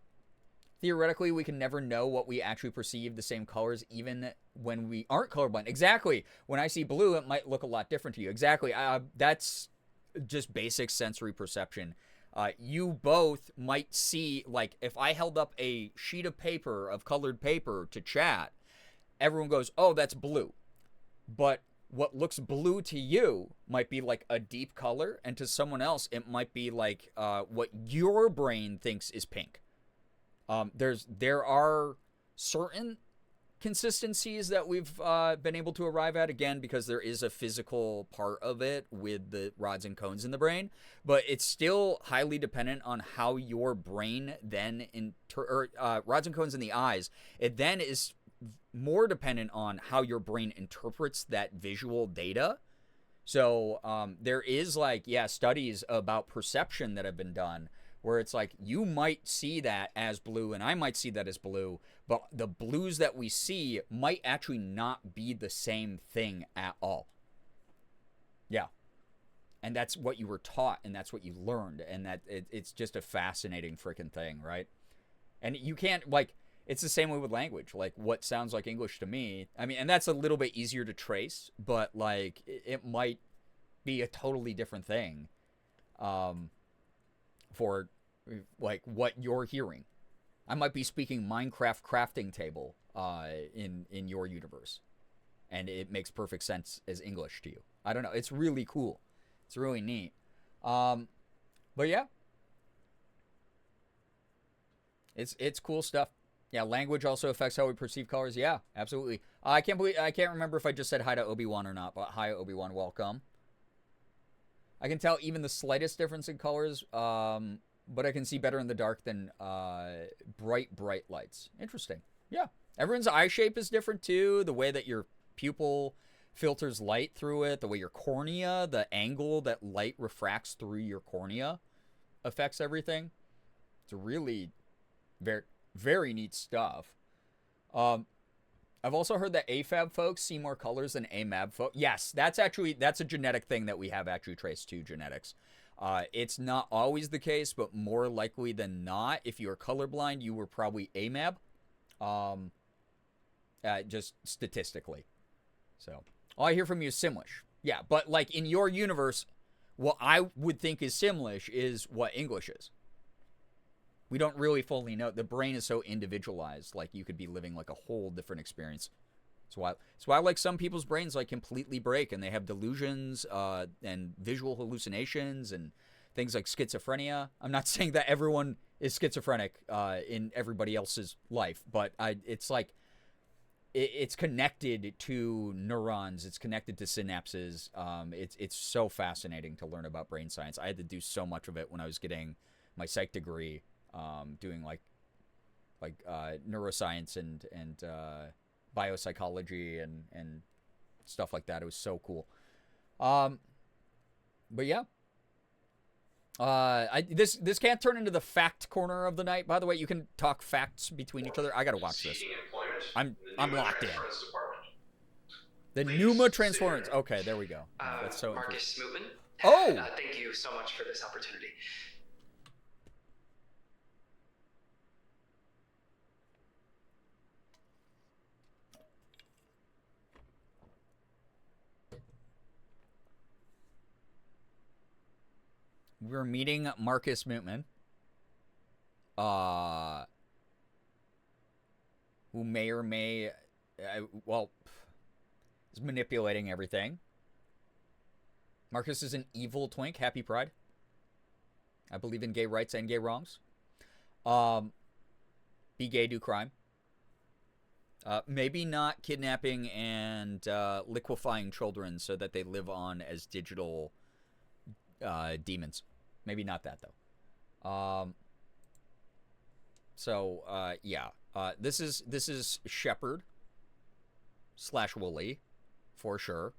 B: Theoretically, we can never know what we actually perceive the same colors, even when we aren't colorblind. Exactly. When I see blue, it might look a lot different to you. Exactly. That's just basic sensory perception. You both might see, like, if I held up a sheet of paper, of colored paper to chat, everyone goes, oh, that's blue. But what looks blue to you might be like a deep color, and to someone else, it might be like what your brain thinks is pink. There are certain consistencies that we've been able to arrive at, again, because there is a physical part of it with the rods and cones in the brain, but it's still highly dependent on how your brain then, rods and cones in the eyes, it then is more dependent on how your brain interprets that visual data. So there is studies about perception that have been done, where it's like you might see that as blue and I might see that as blue, but the blues that we see might actually not be the same thing at all. Yeah. And that's what you were taught, and that's what you learned, and that it's just a fascinating freaking thing, right? And you can't, it's the same way with language. Like, what sounds like English to me, I mean, and that's a little bit easier to trace, but it might be a totally different thing for what you're hearing. I might be speaking Minecraft crafting table in your universe, and it makes perfect sense as English to you. I don't know. It's really cool. It's really neat. But yeah, it's cool stuff. Yeah, language also affects how we perceive colors. Yeah, absolutely. I can't remember if I just said hi to Obi-Wan or not, but hi, Obi-Wan, welcome. I can tell even the slightest difference in colors, but I can see better in the dark than bright lights. Interesting. Yeah. Everyone's eye shape is different too. The way that your pupil filters light through it, the way your cornea, the angle that light refracts through your cornea affects everything. It's really very, very neat stuff. I've also heard that AFAB folks see more colors than AMAB folks. Yes, that's a genetic thing that we have actually traced to genetics. It's not always the case, but more likely than not, if you're colorblind, you were probably AMAB. Just statistically. So, all I hear from you is Simlish. Yeah, but in your universe, what I would think is Simlish is what English is. We don't really fully know. The brain is so individualized. You could be living a whole different experience. That's why some people's brains completely break, and they have delusions and visual hallucinations and things like schizophrenia. I'm not saying that everyone is schizophrenic in everybody else's life, but it's connected to neurons. It's connected to synapses. It's so fascinating to learn about brain science. I had to do so much of it when I was getting my psych degree. Doing neuroscience and biopsychology and stuff like that. It was so cool. But yeah, This can't turn into the fact corner of the night. By the way, you can talk facts between each other. I gotta watch this. I'm locked in. The Numa Transference. Okay, there we go. That's so
O: Marcus Mootman.
B: Oh!
O: Thank you so much for this opportunity.
B: We're meeting Marcus Mootman. Who may or may, well, is manipulating everything. Marcus is an evil twink. Happy Pride. I believe in gay rights and gay wrongs. Be gay, do crime. Maybe not kidnapping and liquefying children so that they live on as digital demons. Maybe not that, though. Yeah. This is Shepard / Wooly, for sure.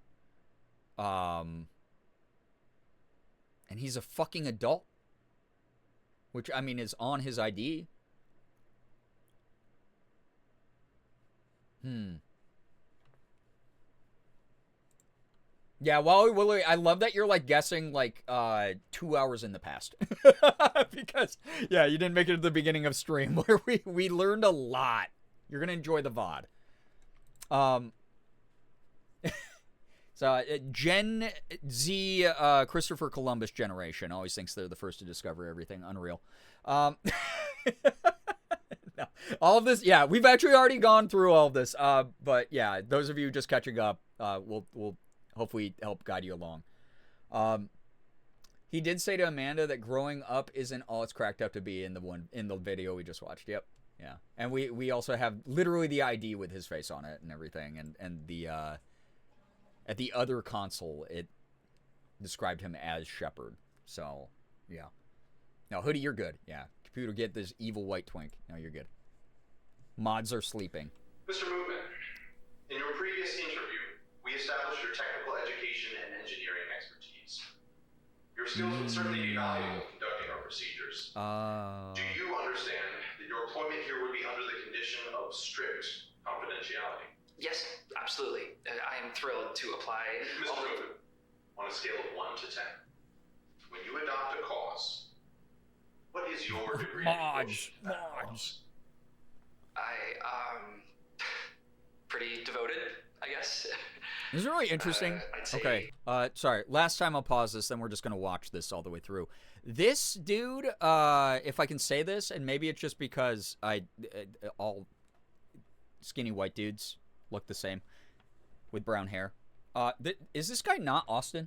B: And he's a fucking adult, which, I mean, is on his ID. Yeah, Wally, I love that you're, like, guessing, like, 2 hours in the past. Because, yeah, you didn't make it to the beginning of stream where we learned a lot. You're going to enjoy the VOD. So, Gen Z, Christopher Columbus generation always thinks they're the first to discover everything. Unreal. No, all of this, yeah, we've actually already gone through all of this. But, yeah, those of you just catching up, we'll hopefully help guide you along. He did say to Amanda that growing up isn't all it's cracked up to be in the video we just watched. Yep. Yeah. And we also have literally the ID with his face on it and everything. And the at the other console it described him as Shepard. So yeah. No, Hoodie, you're good. Yeah. Computer, get this evil white twink. No, you're good. Mods are sleeping.
N: Mr. Mootman, in your previous interview, we established your technical education and engineering expertise. Your skills would certainly be valuable in conducting our procedures. Do you understand that your employment here would be under the condition of strict confidentiality?
O: Yes, absolutely. I am thrilled to apply.
N: Mr. Mootman, on a scale of 1 to 10, when you adopt a cause, what is your degree of devotion to that cause?
O: Pretty devoted, I guess.
B: This is really interesting. Okay. Sorry. Last time I'll pause this, then we're just going to watch this all the way through. This dude, if I can say this, and maybe it's just because all skinny white dudes look the same with brown hair. Is this guy not Austin?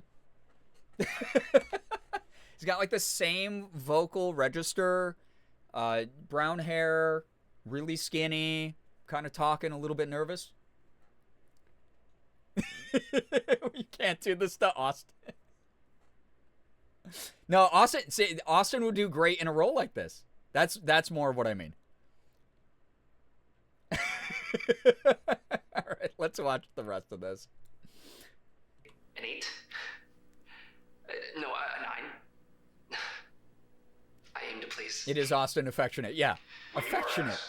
B: He's got like the same vocal register, brown hair, really skinny, kind of talking a little bit nervous. We can't do this to Austin. No, Austin would do great in a role like this. That's more of what I mean. All right, let's watch the rest of this.
O: An 8? No, a 9. I aim to please.
B: It is Austin affectionate. Yeah, affectionate.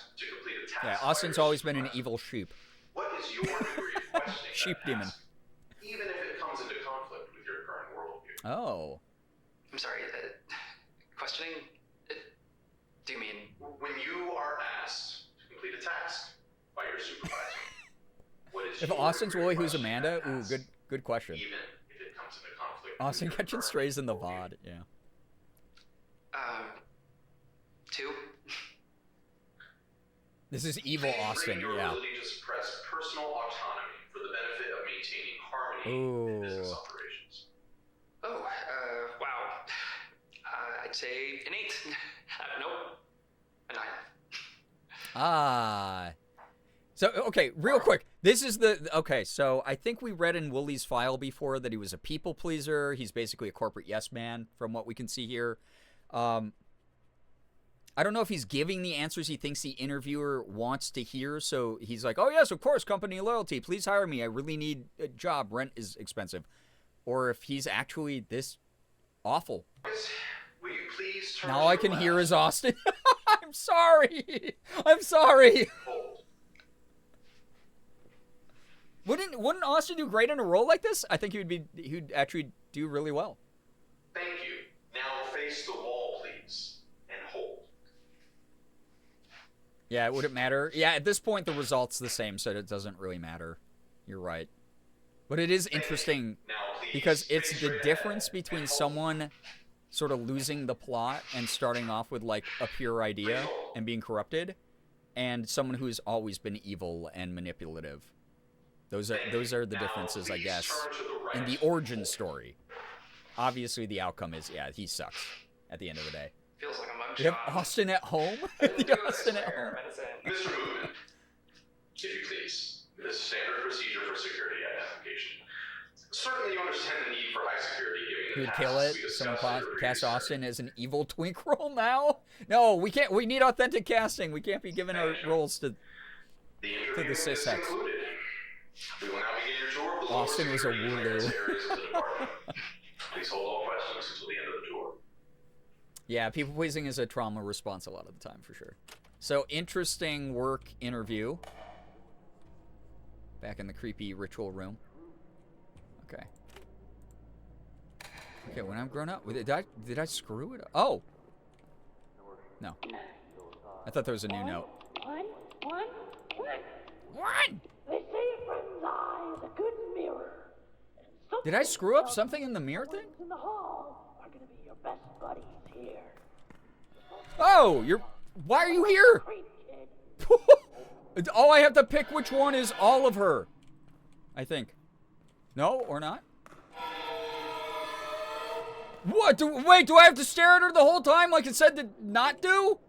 B: Yeah, Austin's always been an evil sheep.
N: What is your degree of questioning
B: sheep
N: that
B: demon.
N: task, even if it comes into conflict with your current worldview?
B: Oh.
O: I'm sorry, questioning? Do you mean?
N: When you are asked to complete a task by your supervisor, what is
B: If
N: your
B: Austin's
N: degree of
B: Willie, who's
N: questioning
B: Amanda?
N: that
B: Ooh,
N: task,
B: good question.
N: even if it comes into conflict
B: Austin
N: with your
B: catching
N: current
B: strays in the
N: worldview?
B: VOD, yeah.
O: 2?
B: This is evil
N: Please
B: Austin,
N: bring your
B: yeah.
N: ability to suppress personal autonomy for the benefit of maintaining harmony in business
B: Ooh.
N: operations.
O: Oh, wow. I'd say an 8. Nope. A 9.
B: Ah. So, okay, real quick. This is okay, so I think we read in Woolie's file before that he was a people pleaser. He's basically a corporate yes man from what we can see here. I don't know if he's giving the answers he thinks the interviewer wants to hear. So he's like, oh, yes, of course, company loyalty. Please hire me. I really need a job. Rent is expensive. Or if he's actually this awful.
N: Will you Please turn
B: Now
N: to
B: I
N: your
B: can
N: left.
B: hear his Austin. I'm sorry. I'm sorry.
N: Hold.
B: Wouldn't Austin do great in a role like this? I think he'd actually do really well.
N: Thank you. Now face the wall, please, and hold.
B: Yeah, it wouldn't matter. Yeah, at this point the result's the same, so it doesn't really matter. You're right. But it is interesting because it's the difference between someone sort of losing the plot and starting off with like a pure idea and being corrupted, and someone who's always been evil and manipulative. Those are the differences, I guess, in the origin story. Obviously, the outcome is, yeah, he sucks at the end of the day.
O: Feels like a mugshot.
B: We have Austin at home? The Austin at home.
N: Mr. Movement, if you please. This is standard procedure for security identification. Certainly you understand the need for high security
B: Who
N: given
B: would
N: the
B: kill
N: tasks
B: it?
N: we
B: Someone
N: discussed in the
B: cast
N: previous
B: Austin as an evil twink role now? No, we can't. We need authentic casting. We can't be giving our roles to the cishex.
N: We will now begin your tour of the
B: Austin was a
N: security clearance
B: Wooloo.
N: areas of the department. Please hold all questions until the end of the tour.
B: Yeah, people pleasing is a trauma response a lot of the time, for sure. So, interesting work interview. Back in the creepy ritual room. Okay. Okay, when I'm grown up, did I screw it up? Oh! No. I thought there was a new note. One!
F: They say a friend's eye is a good mirror.
B: Did I screw up something in the mirror thing?
F: In the hall are gonna be your best buddies here.
B: Oh, why are you here? Oh, I have to pick which one is all of her. I think. No, or not? What? Wait, do I have to stare at her the whole time like it said to not do?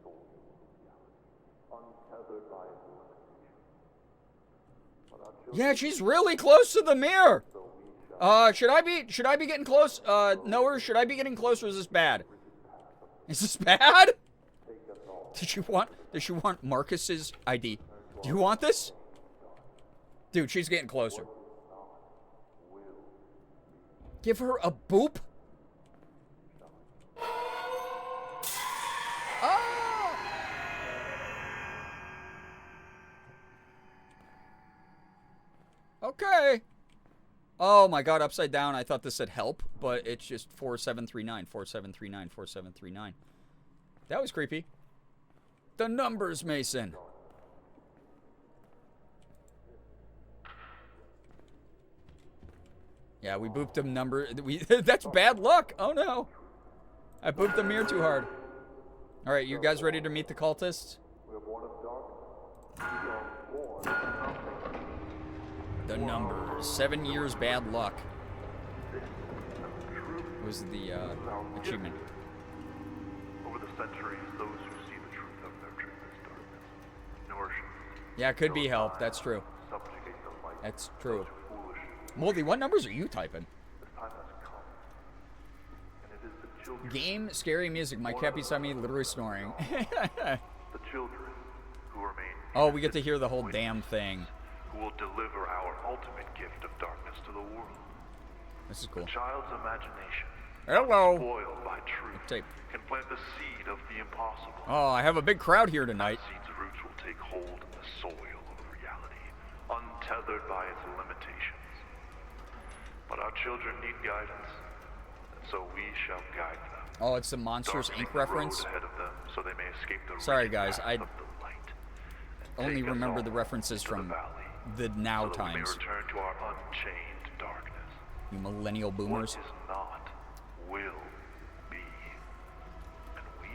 B: Yeah, she's really close to the mirror. Should I be getting close? No, should I be getting close, or is this bad? Is this bad? Does she want Marcus's ID? Do you want this? Dude, she's getting closer. Give her a boop? Oh! Okay. Oh my god, upside down. I thought this said help, but it's just 4739, 4739, 4739. That was creepy. The numbers, Mason. Yeah, we booped them number. That's bad luck. Oh no. I booped the mirror too hard. Alright, you guys ready to meet the cultists? The numbers. 7 years bad luck was the achievement.
P: Over the centuries, those who see the truth of their treatment's darkness, nourish it.
B: Yeah, it could be help. That's true. That's true. Moldy, what numbers are you typing? Game, scary music. My cat beside me literally snoring.
P: The children who remain.
B: Oh, we get to hear the whole damn thing.
P: Who will deliver our ultimate gift of darkness to the world.
B: This is cool.
P: The child's imagination,
B: hello,
P: spoiled by truth, can plant the seed of the impossible.
B: Oh, I have a big crowd here tonight.
P: That seed's roots will take hold in the soil of reality, untethered by its limitations. But our children need guidance, and so we shall guide them.
B: Oh, it's the Monsters Inc. reference?
P: Ahead of them so they may escape the
B: sorry, guys. I only remember the references from the now
P: so
B: times.
P: We may return to our unchained darkness.
B: You millennial boomers.
P: What is not will be, and we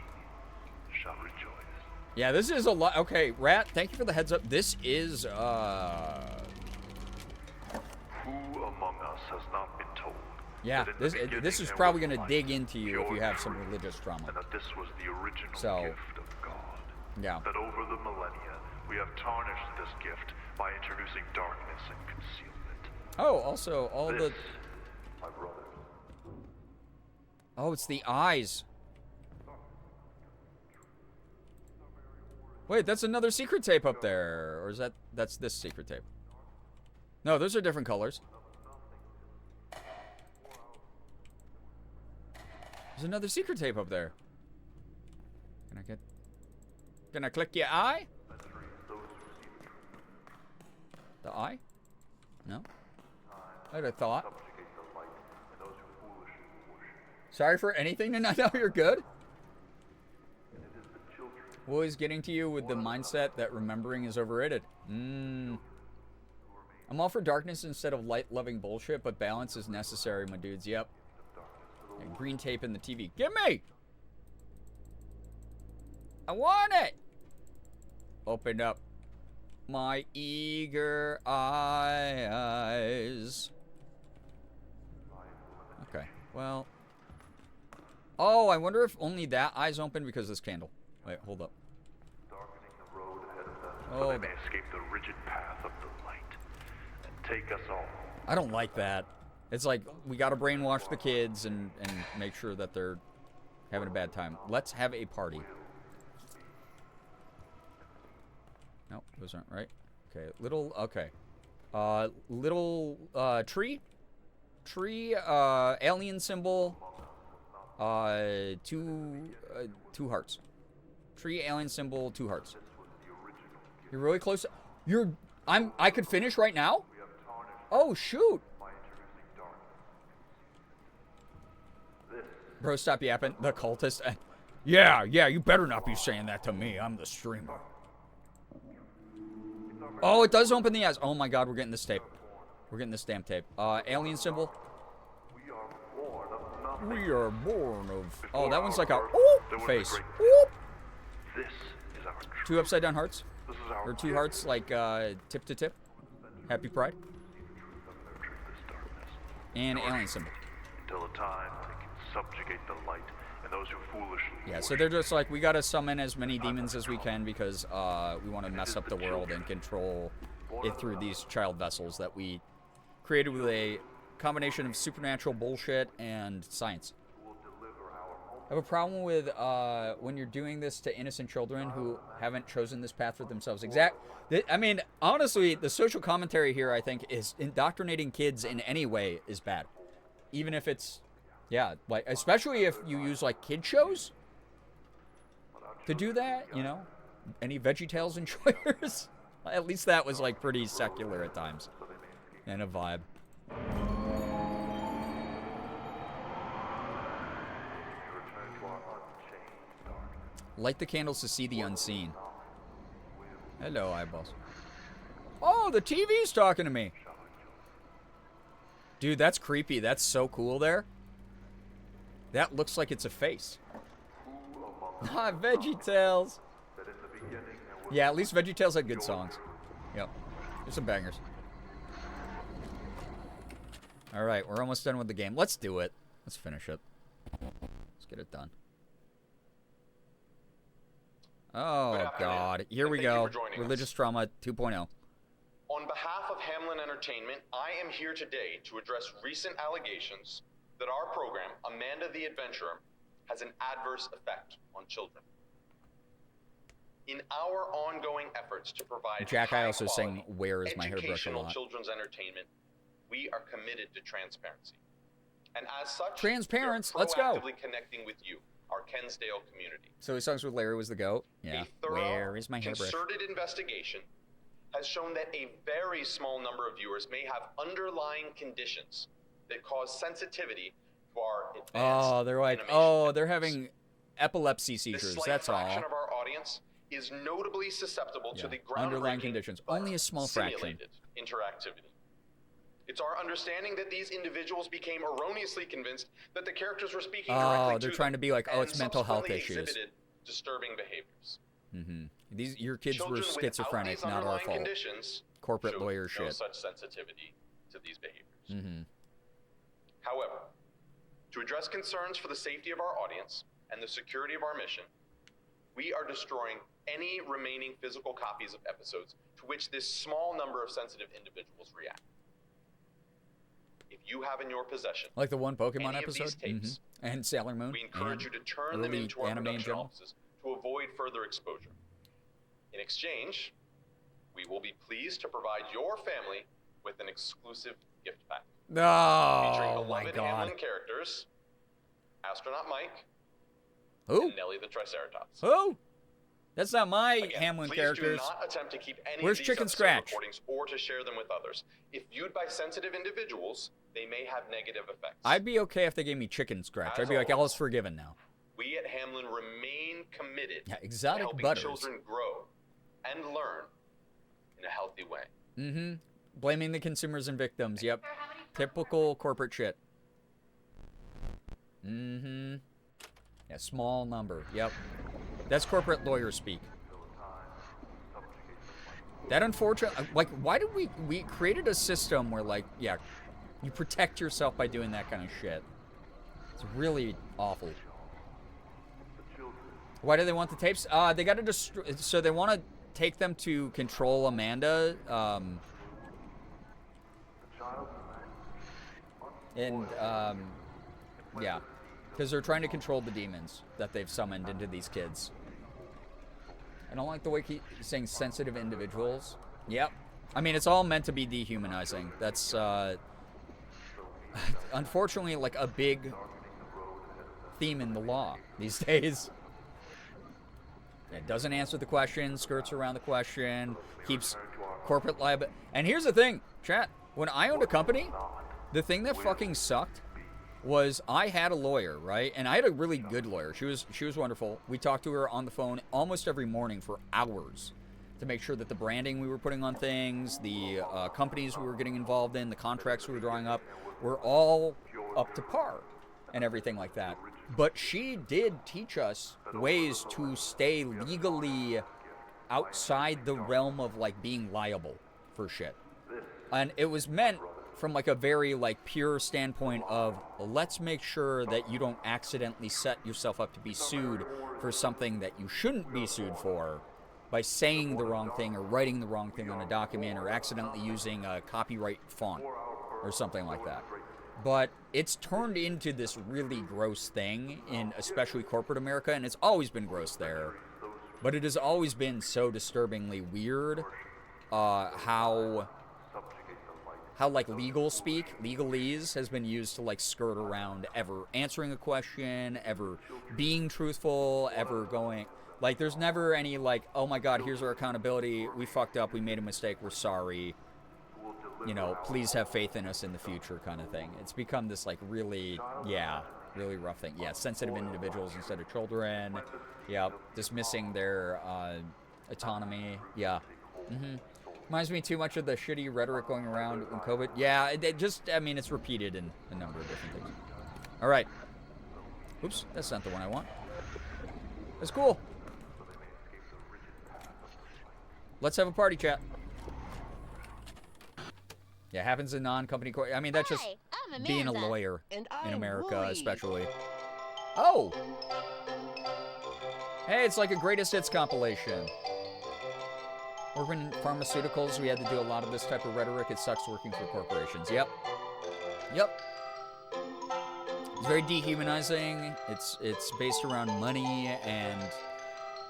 P: shall rejoice.
B: Yeah, this is a lot. Okay, Rat, thank you for the heads up. This is,
P: Who among us has not been told?
B: yeah,
P: that in the
B: this is
P: beginning
B: probably
P: there
B: going
P: was
B: to
P: light,
B: dig into you if
P: pure
B: you have some
P: truth,
B: religious trauma.
P: and that this was the original
B: So,
P: gift of God.
B: yeah.
P: That over the millennia, we have tarnished this gift by introducing darkness and concealment.
B: Oh, also, all
P: this,
B: the...
P: my brother.
B: Oh, it's the eyes. Wait, that's another secret tape up there. Or is that's this secret tape? No, those are different colors. There's another secret tape up there. Can I click your eye? The eye? No? I'd have thought. Sorry for anything tonight. No, you're good. What is getting to you with the mindset that remembering is overrated? I'm all for darkness instead of light-loving bullshit, but balance is necessary, my dudes. Yep. And green tape in the TV. Give me! I want it! Open up my eager eyes. Okay, well. Oh, I wonder if only that eye's open because of this candle. Wait, hold up.
P: So they may escape the rigid path of the light and take us all.
B: I don't like that. It's like, we gotta brainwash the kids and make sure that they're having a bad time. Let's have a party. Nope, those aren't right. Okay, okay. Tree, alien symbol, two hearts. Tree, alien symbol, 2 hearts. You're really close. I could finish right now? Oh, shoot. Bro, stop yapping. The cultist. Yeah, you better not be saying that to me. I'm the streamer. Oh, it does open the eyes. Oh my god, we're getting this tape. We're getting this damn tape. Alien symbol. We are born of... Oh, that one's like a face.
P: This is our
B: 2 upside down hearts. Or 2 hearts like tip to tip. Happy Pride. And alien symbol.
P: Until a time when it can subjugate the light and those who foolishly...
B: Yeah, so they're just like, we gotta summon as many demons as we can because we want to mess up the world and control it through these child vessels that we created with a combination of supernatural bullshit and science. I have a problem with when you're doing this to innocent children who haven't chosen this path for themselves. I mean, honestly, the social commentary here, I think, is indoctrinating kids in any way is bad. Even if it's, yeah, like, especially if you use, like, kid shows to do that, you know? Any VeggieTales enjoyers? At least that was, like, pretty secular at times. And a vibe. Light the candles to see the unseen. Hello, eyeballs. Oh, the TV's talking to me. Dude, that's creepy. That's so cool there. That looks like it's a face. Ah, VeggieTales. Yeah, at least VeggieTales had good songs. Yep. There's some bangers. Alright, we're almost done with the game. Let's do it. Let's finish it. Let's get it done. Oh, God. Here we go. Religious trauma 2.0.
N: On behalf of Hamlin Entertainment, I am here today to address recent allegations that our program, Amanda the Adventurer, has an adverse effect on children. In our ongoing efforts to provide
B: Jack, I also sang "Where Is My Hairbrush" a
N: educational
B: lot.
N: children's entertainment, we are committed to transparency. And as such,
B: Transparence,
N: we are
B: let's go.
N: proactively connecting with you, our Kensdale community.
B: So his songs with Larry was the GOAT? Yeah. Where is my hairbrush?
N: Concerted investigation has shown that a very small number of viewers may have underlying conditions that cause sensitivity to our advanced
B: Oh, they're like, oh, they're having epilepsy
N: This
B: seizures.
N: slight
B: That's all.
N: fraction of our audience is notably susceptible to the
B: Underlying
N: groundbreaking
B: conditions. Only a small fraction.
N: simulated interactivity. It's our understanding that these individuals became erroneously convinced that the characters were speaking directly
B: Oh, they're
N: to
B: trying
N: them
B: to be like, oh,
N: and
B: it's mental health
N: subsequently
B: issues.
N: exhibited disturbing behaviors.
B: Your kids were
N: Children without
B: schizophrenic,
N: these
B: not our
N: underlying
B: fault.
N: conditions
B: Corporate
N: showed
B: lawyer
N: no
B: shit.
N: such sensitivity to these behaviors. However, to address concerns for the safety of our audience and the security of our mission, we are destroying any remaining physical copies of episodes to which this small number of sensitive individuals react. If you have in your possession
B: Like the one Pokemon
N: any of
B: episode?
N: these tapes,
B: And Sailor Moon?
N: we encourage you to turn them
B: early
N: into our
B: anime in
N: production
B: general?
N: offices to avoid further exposure. In exchange, we will be pleased to provide your family with an exclusive gift pack. Featuring
B: Oh, my
N: beloved
B: God.
N: Hamlin characters, Astronaut Mike,
B: Who?
Q: and Nelly the Triceratops.
B: Who? That's not my
Q: Again,
B: Hamlin
Q: please
B: characters.
Q: do not attempt to keep any
B: Where's
Q: of these
B: Chicken
Q: episode
B: Scratch?
Q: recordings or to share them with others. If viewed by sensitive individuals, they may have negative effects.
B: I'd be okay if they gave me Chicken Scratch. I'd be like, all is forgiven now.
Q: We at Hamlin remain committed
B: exotic
Q: to helping
B: butters.
Q: children grow and learn in a healthy way.
B: Mm-hmm. Blaming the consumers and victims. Yep. Typical corporate shit. Mm-hmm. Yeah, small number. Yep. That's corporate lawyer speak. That unfortunate, like, why did we created a system where, like, yeah, you protect yourself by doing that kind of shit. It's really awful. Why do they want the tapes? They got to destroy, so they want to take them to control Amanda, yeah, because they're trying to control the demons that they've summoned into these kids. I don't like the way he's saying sensitive individuals. Yep. I mean, it's all meant to be dehumanizing. That's, unfortunately, like a big theme in the law these days. It doesn't answer the question, skirts around the question, keeps corporate liability. And here's the thing, chat. When I owned a company, the thing that fucking sucked was I had a lawyer, right? And I had a really good lawyer. She was wonderful. We talked to her on the phone almost every morning for hours to make sure that the branding we were putting on things, the companies we were getting involved in, the contracts we were drawing up, were all up to par and everything like that. But she did teach us ways to stay legally outside the realm of, like, being liable for shit. And it was meant from, like, a very, like, pure standpoint of, let's make sure that you don't accidentally set yourself up to be sued for something that you shouldn't be sued for by saying the wrong thing or writing the wrong thing on a document or accidentally using a copyright font or something like that. But it's turned into this really gross thing in especially corporate America, and it's always been gross there. But it has always been so disturbingly weird how like legal speak, legalese has been used to, like, skirt around ever answering a question, ever being truthful, ever going, like, there's never any, like, oh my god, here's our accountability, we fucked up, we made a mistake, we're sorry, you know, please have faith in us in the future kind of thing. It's become this, like, really, yeah, really rough thing. Yeah, sensitive individuals instead of children. Yeah, dismissing their autonomy. Yeah. Mm-hmm. Reminds me too much of the shitty rhetoric going around in COVID. Yeah, it just, I mean, it's repeated in a number of different things. All right. Oops, that's not the one I want. That's cool. Let's have a party, chat. Yeah, happens in non-company court. I mean, that's just being a lawyer in America, especially. Oh! Hey, it's like a greatest hits compilation. Working in pharmaceuticals, we had to do a lot of this type of rhetoric. It sucks working for corporations. Yep. Yep. It's very dehumanizing. It's based around money, and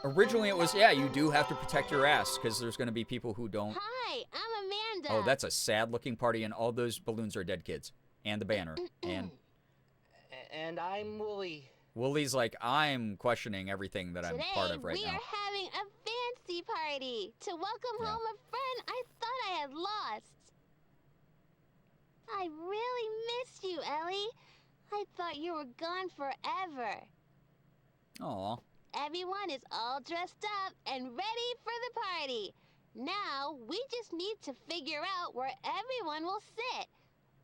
B: originally it was, yeah, you do have to protect your ass because there's going to be people who don't.
G: Hi, I'm Amanda.
B: Oh, that's a sad-looking party, and all those balloons are dead kids. And the banner.
E: And I'm Wooly.
B: Wooly's like, I'm questioning everything that I'm part of right
G: Today,
B: now.
G: we are having a fancy party to welcome home a friend I thought I had lost. I really missed you, Ellie. I thought you were gone forever.
B: Aw.
G: Everyone is all dressed up and ready for the party. Now, we just need to figure out where everyone will sit.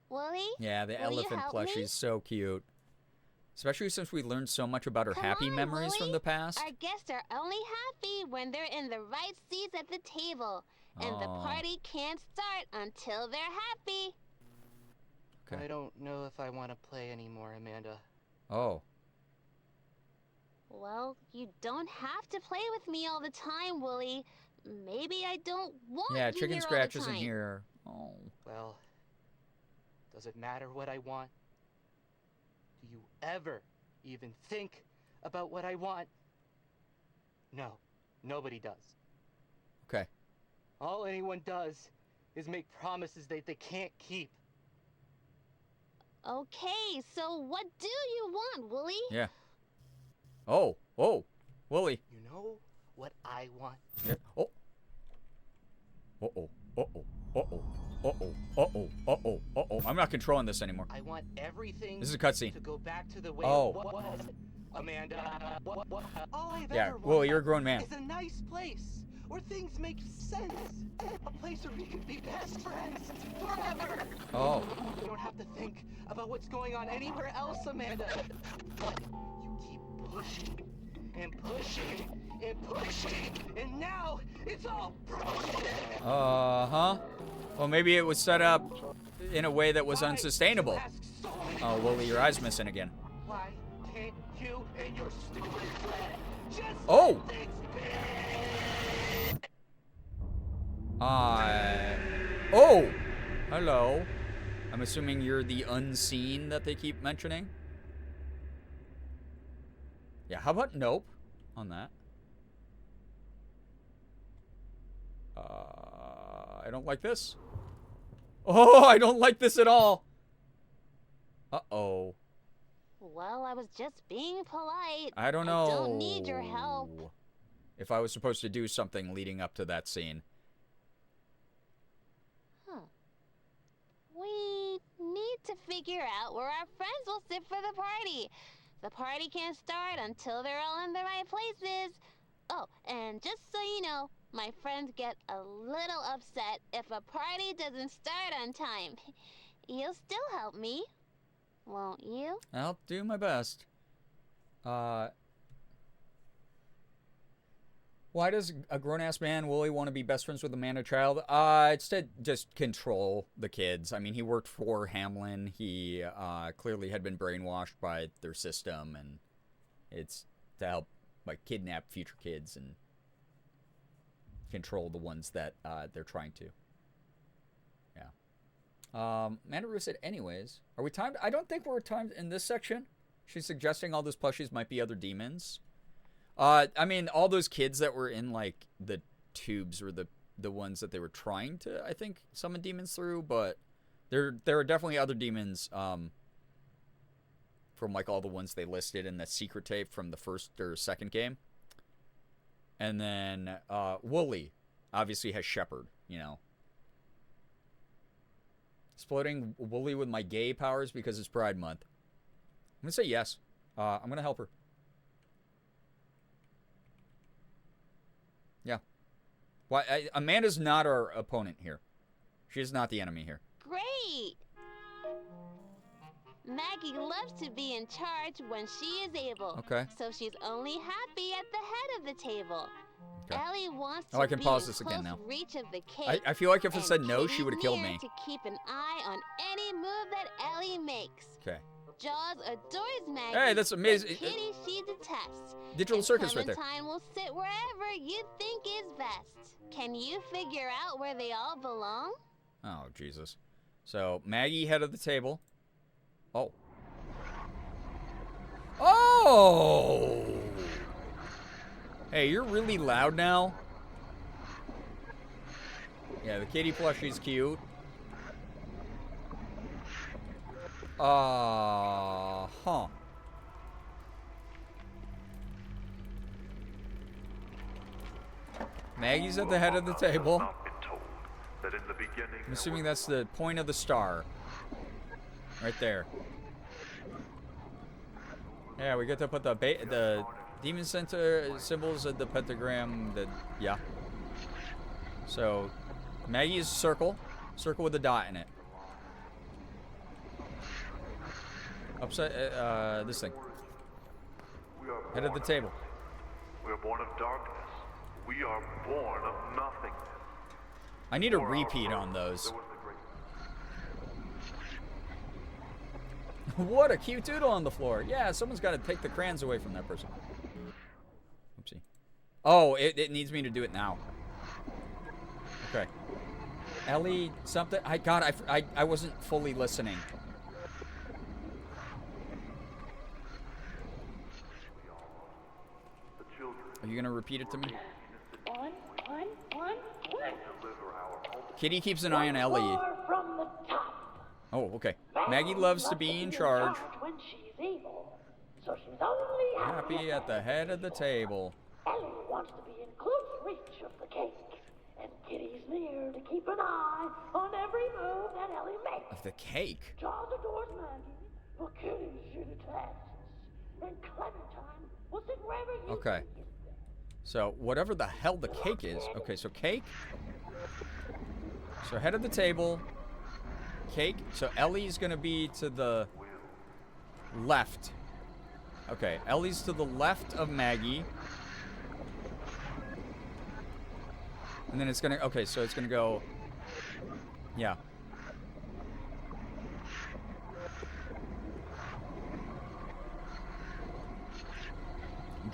G: Wooly?
B: Yeah, the
G: will you
B: elephant
G: help
B: plushie
G: me?
B: is so cute. Especially since we learned so much about her happy memories from the past.
G: Our guests are only happy when they're in the right seats at the table. And the party can't start until they're happy.
E: Okay. I don't know if I want to play anymore, Amanda.
B: Oh.
G: Well, you don't have to play with me all the time, Wooly. Maybe I don't want
B: Yeah,
G: you
B: Chicken
G: here
B: Scratch
G: all the
B: isn't
G: time.
B: here. Oh.
E: Well, does it matter what I want? Do you ever even think about what I want? No, nobody does.
B: Okay.
E: All anyone does is make promises that they can't keep.
G: Okay, so what do you want, Wooly?
B: Yeah. Oh, Wooly.
E: You know what I want?
B: Yeah. Oh. Uh-oh. Uh-oh. Uh-oh. Uh-oh. Uh-oh. Uh-oh. Uh-oh. I'm not controlling this anymore.
E: I want everything
B: This is a cutscene.
E: to go back to the way
B: Oh.
E: it was. Amanda, all I've
B: Yeah,
E: ever
B: Wooly,
E: wanted
B: you're a grown man.
E: is a nice place where things make sense. A place where we can be best friends forever.
B: Oh.
E: You don't have to think about what's going on anywhere else, Amanda. But you keep pushing and pushing and pushing, and now it's all broken.
B: Uh-huh. Well, maybe it was set up in a way that was unsustainable. Oh, Wooly, your eye's missing again.
E: Why can't you and your stupid friend just
B: Oh!
E: let things be?
B: Oh! Hello. I'm assuming you're the unseen that they keep mentioning. Yeah, how about nope on that? I don't like this. Oh, I don't like this at all. Uh-oh.
G: Well, I was just being polite.
B: I don't know.
G: I don't need your help.
B: If I was supposed to do something leading up to that scene.
G: Huh. We need to figure out where our friends will sit for the party. The party can't start until they're all in the right places. Oh, and just so you know, my friends get a little upset if a party doesn't start on time. You'll still help me, won't you?
B: I'll do my best. Why does a grown-ass man, Wooly, want to be best friends with Amanda Child? It's to just control the kids. I mean, he worked for Hamlin. He clearly had been brainwashed by their system, and it's to help, like, kidnap future kids and control the ones that they're trying to. Yeah. Amanda Rue said, anyways, are we timed? I don't think we're timed in this section. She's suggesting all those plushies might be other demons. I mean, all those kids that were in, like, the tubes were the ones that they were trying to, I think, summon demons through, but there are definitely other demons from, like, all the ones they listed in the secret tape from the first or second game. And then Wooly obviously has Shepherd, you know. Exploding Wooly with my gay powers because it's Pride Month. I'm going to say yes. I'm going to help her. Yeah. Why? Amanda's not our opponent here. She is not the enemy here.
G: Great! Maggie loves to be in charge when she is able.
B: Okay.
G: So she's only happy at the head of the table.
B: Okay.
G: Ellie wants to
B: Oh, I can
G: be
B: pause
G: in
B: this again
G: close
B: now.
G: reach of the cake.
B: I feel like if it
G: and
B: said no, she
G: Kitty's
B: would have killed
G: near
B: me.
G: to keep an eye on any move that Ellie makes.
B: Okay.
G: Jaws adores Maggie.
B: Hey, that's amazing.
G: but Kitty she detests.
B: Digital
G: and
B: circus right there.
G: Clementine will sit wherever you think is best. Can you figure out where they all belong?
B: Oh, Jesus. So, Maggie, head of the table. Oh. Oh! Hey, you're really loud now. Yeah, the kitty plushie's cute. Huh. Maggie's at the head of the table. I'm assuming that's the point of the star. Right there. Yeah, we get to put the demon center symbols of the pentagram. Yeah. So, Maggie is circle with a dot in it. Upside, this thing. Head of the table.
P: We are born of darkness. We are born of nothing.
B: I need a repeat on those. What a cute doodle on the floor. Yeah, someone's got to take the crayons away from that person. Oopsie. Oh, it needs me to do it now. Okay. Ellie, something. I wasn't fully listening. Are you going to repeat it to me?
F: One.
B: Kitty keeps an eye on Ellie.
F: From the top.
B: Oh, okay. Maggie loves to be in charge.
F: When she's able. So she's only happy
B: happy at the head of the table.
F: Ellie wants to be in close reach of the cake, and Kitty's near to keep an eye on every move that Ellie makes.
B: Of the cake?
F: Jaws adores Maggie, but Kitty's here to test. And Clementine will sit wherever you
B: Okay. So, whatever the hell the cake is. Okay, so cake. So, head of the table. Cake. So, Ellie's going to be to the left. Okay, Ellie's to the left of Maggie. And then it's going to... Okay, so it's going to go... Yeah.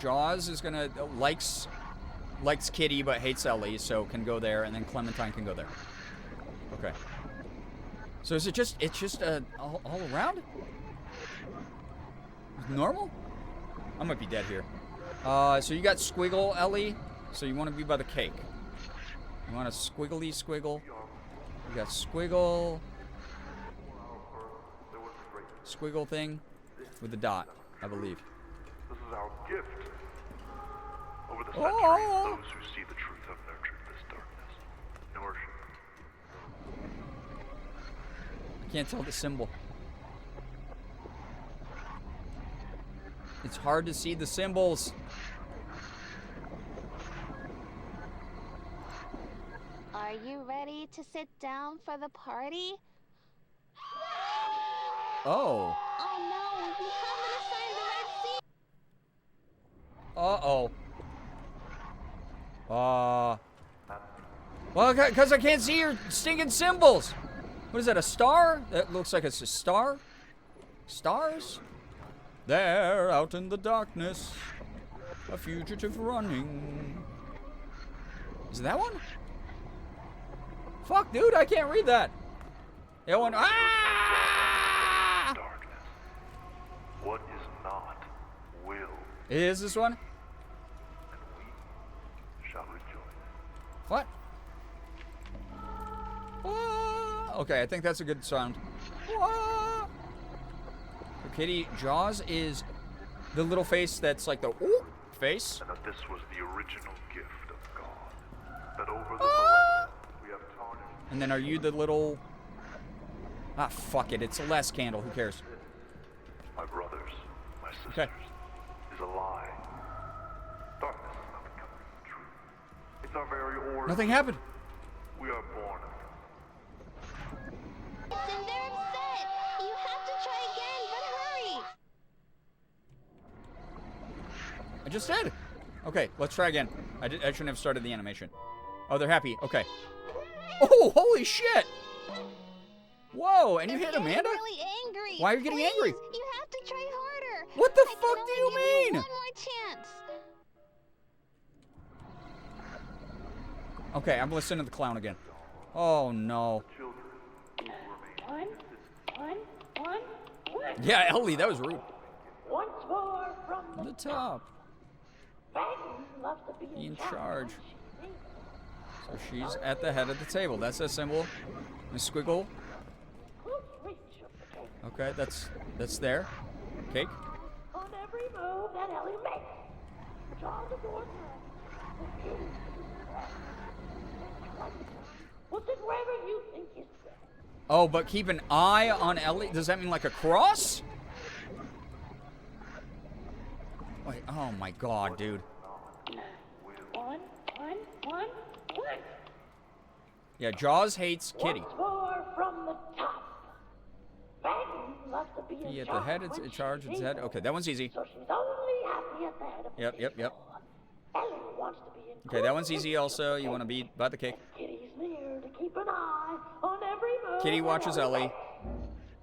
B: Jaws is going to... Likes Kitty, but hates Ellie, so can go there. And then Clementine can go there. Okay. So is it just... It's just all around? Normal? I might be dead here. So you got squiggle, Ellie. So you want to be by the cake. You want a squiggly squiggle. You got squiggle. Squiggle thing with the dot, I believe.
P: This is our gift. Over the centuries, those who see the truth have nurtured this darkness. Nourishing.
B: I can't tell the symbol. It's hard to see the symbols.
G: Are you ready to sit down for the party?
B: Oh.
G: Oh no, you haven't assigned the right seat.
B: Well, because I can't see your stinking symbols. What is that, a star? That looks like it's a star. Stars? There, out in the darkness, a fugitive running. Is that one? Fuck, dude, I can't read that. That one. Ah!
P: Darkness. What is not will.
B: Is this one?
P: And we shall rejoice.
B: What? Okay, I think that's a good sound. Kitty, Jaws is the little face that's like the ooh face.
P: And that this was the original gift of God. That over the millennia we have tarnished.
B: And then are you the little... Ah, fuck it. It's a last candle. Who cares?
P: My brothers, my sisters,
B: Okay.
P: is a lie. Darkness is not the coming of the truth. It's our very origin.
B: Nothing happened.
P: We are born of
G: Listen, they're upset. You have to try again, but hurry.
B: I just did. Okay, let's try again. I shouldn't have started the animation. Oh, they're happy. Okay. Oh, holy shit! Whoa, and you hit Amanda?
G: Really angry.
B: Why are you getting angry?
G: You have to try harder.
B: What the
G: I
B: fuck
G: can
B: do
G: only
B: you
G: give
B: mean?
G: One more chance.
B: Okay, I'm listening to the clown again. Oh, no.
F: One.
B: Yeah, Ellie, that was rude.
F: Once more from
B: The top.
F: Maggie loves to be
B: In charge. So she's at the head of the table. That's a symbol. A squiggle. Okay, that's there. Cake.
F: On every move that Ellie makes. Jaws adores Maggie. We'll sit wherever you think is best.
B: Oh, but keep an eye on Ellie. Does that mean like a cross? Wait, oh my god, dude.
F: One.
B: Yeah, Jaws hates Kitty.
F: Once more from the top. Maggie loves to be
B: He
F: in
B: at the head, it's in charge, it's head. Okay, that one's easy.
F: So she's only happy at the head of the
B: Yep.
F: Ellie wants to be in
B: Okay, that one's easy also. You want to be by the cake.
F: Kitty's near to keep an eye on every move.
B: Kitty watches Ellie.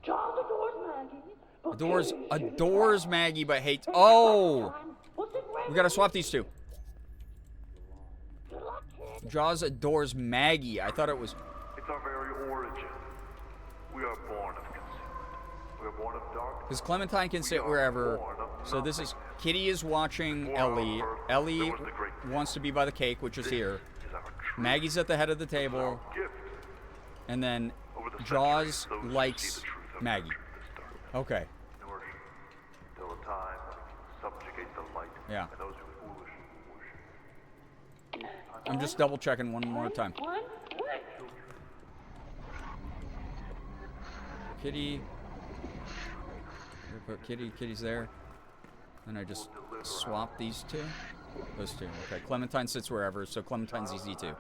F: Jaws adores Maggie.
B: Adores Maggie, but hates... Oh! We gotta swap these two. Jaws adores Maggie. I thought it was...
P: It's our very origin. We are born of concealment. We are born of darkness.
B: Because Clementine can sit wherever. So this is... Kitty is watching Ellie. Ellie wants to be by the cake, which is here. Maggie's at the head of the table. And then Jaws likes Maggie. Okay.
P: Till a time when we can subjugate the light
B: Yeah.
P: and those who foolish worship.
B: I'm just double checking one more time. Kitty. Put Kitty. Kitty's there. Then I just swap these two. Those two. Okay. Clementine sits wherever, so Clementine's easy too.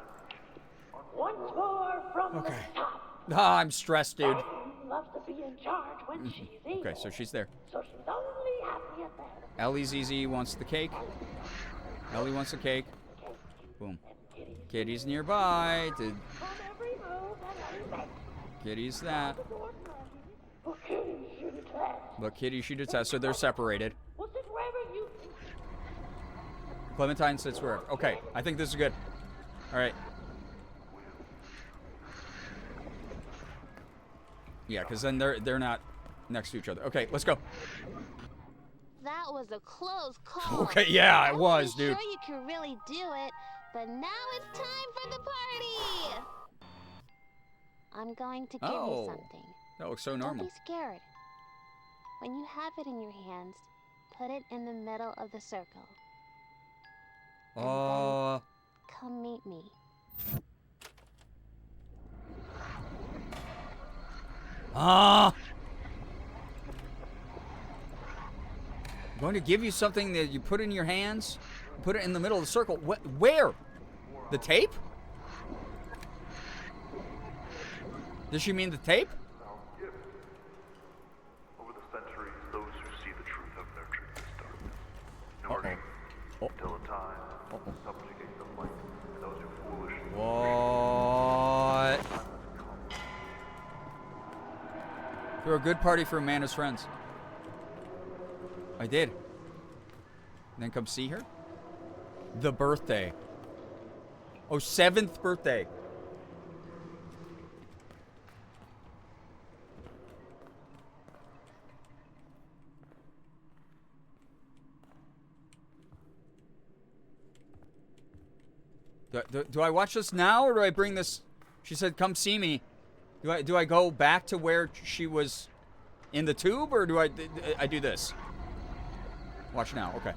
F: Once more from the top.
B: Ah, I'm stressed, dude.
F: Ellie loves to be in charge when she's evil.
B: Okay, so she's there.
F: So she's only happy at that.
B: Ellie's easy, wants the cake. Ellie wants the cake. Boom. Kitty's nearby. Kitty's that. But Kitty should attest, so they're separated. Clementine sits wherever. Okay, I think this is good. Alright. Yeah, because then they're not next to each other. Okay, let's go.
G: That was a close call.
B: Okay, yeah, it was, dude.
G: I'm sure you can really do it, but now it's time for the party. I'm going to give you something.
B: That looks so normal.
G: Don't be scared. When you have it in your hands, put it in the middle of the circle. Come meet me.
B: I'm going to give you something that you put in your hands. Put it in the middle of the circle. Where? The tape? Does she mean the tape?
P: Over the centuries, those who see the truth have nurtured this darkness. Nourishing until a time subjugate the light, and those who foolishly
B: What? Throw a good party for Amanda's friends. I did. And then come see her? The birthday. Oh, 7th birthday. Do I watch this now, or do I bring this? She said, "Come see me." Do I go back to where she was in the tube, or do I do this? Watch now. Okay.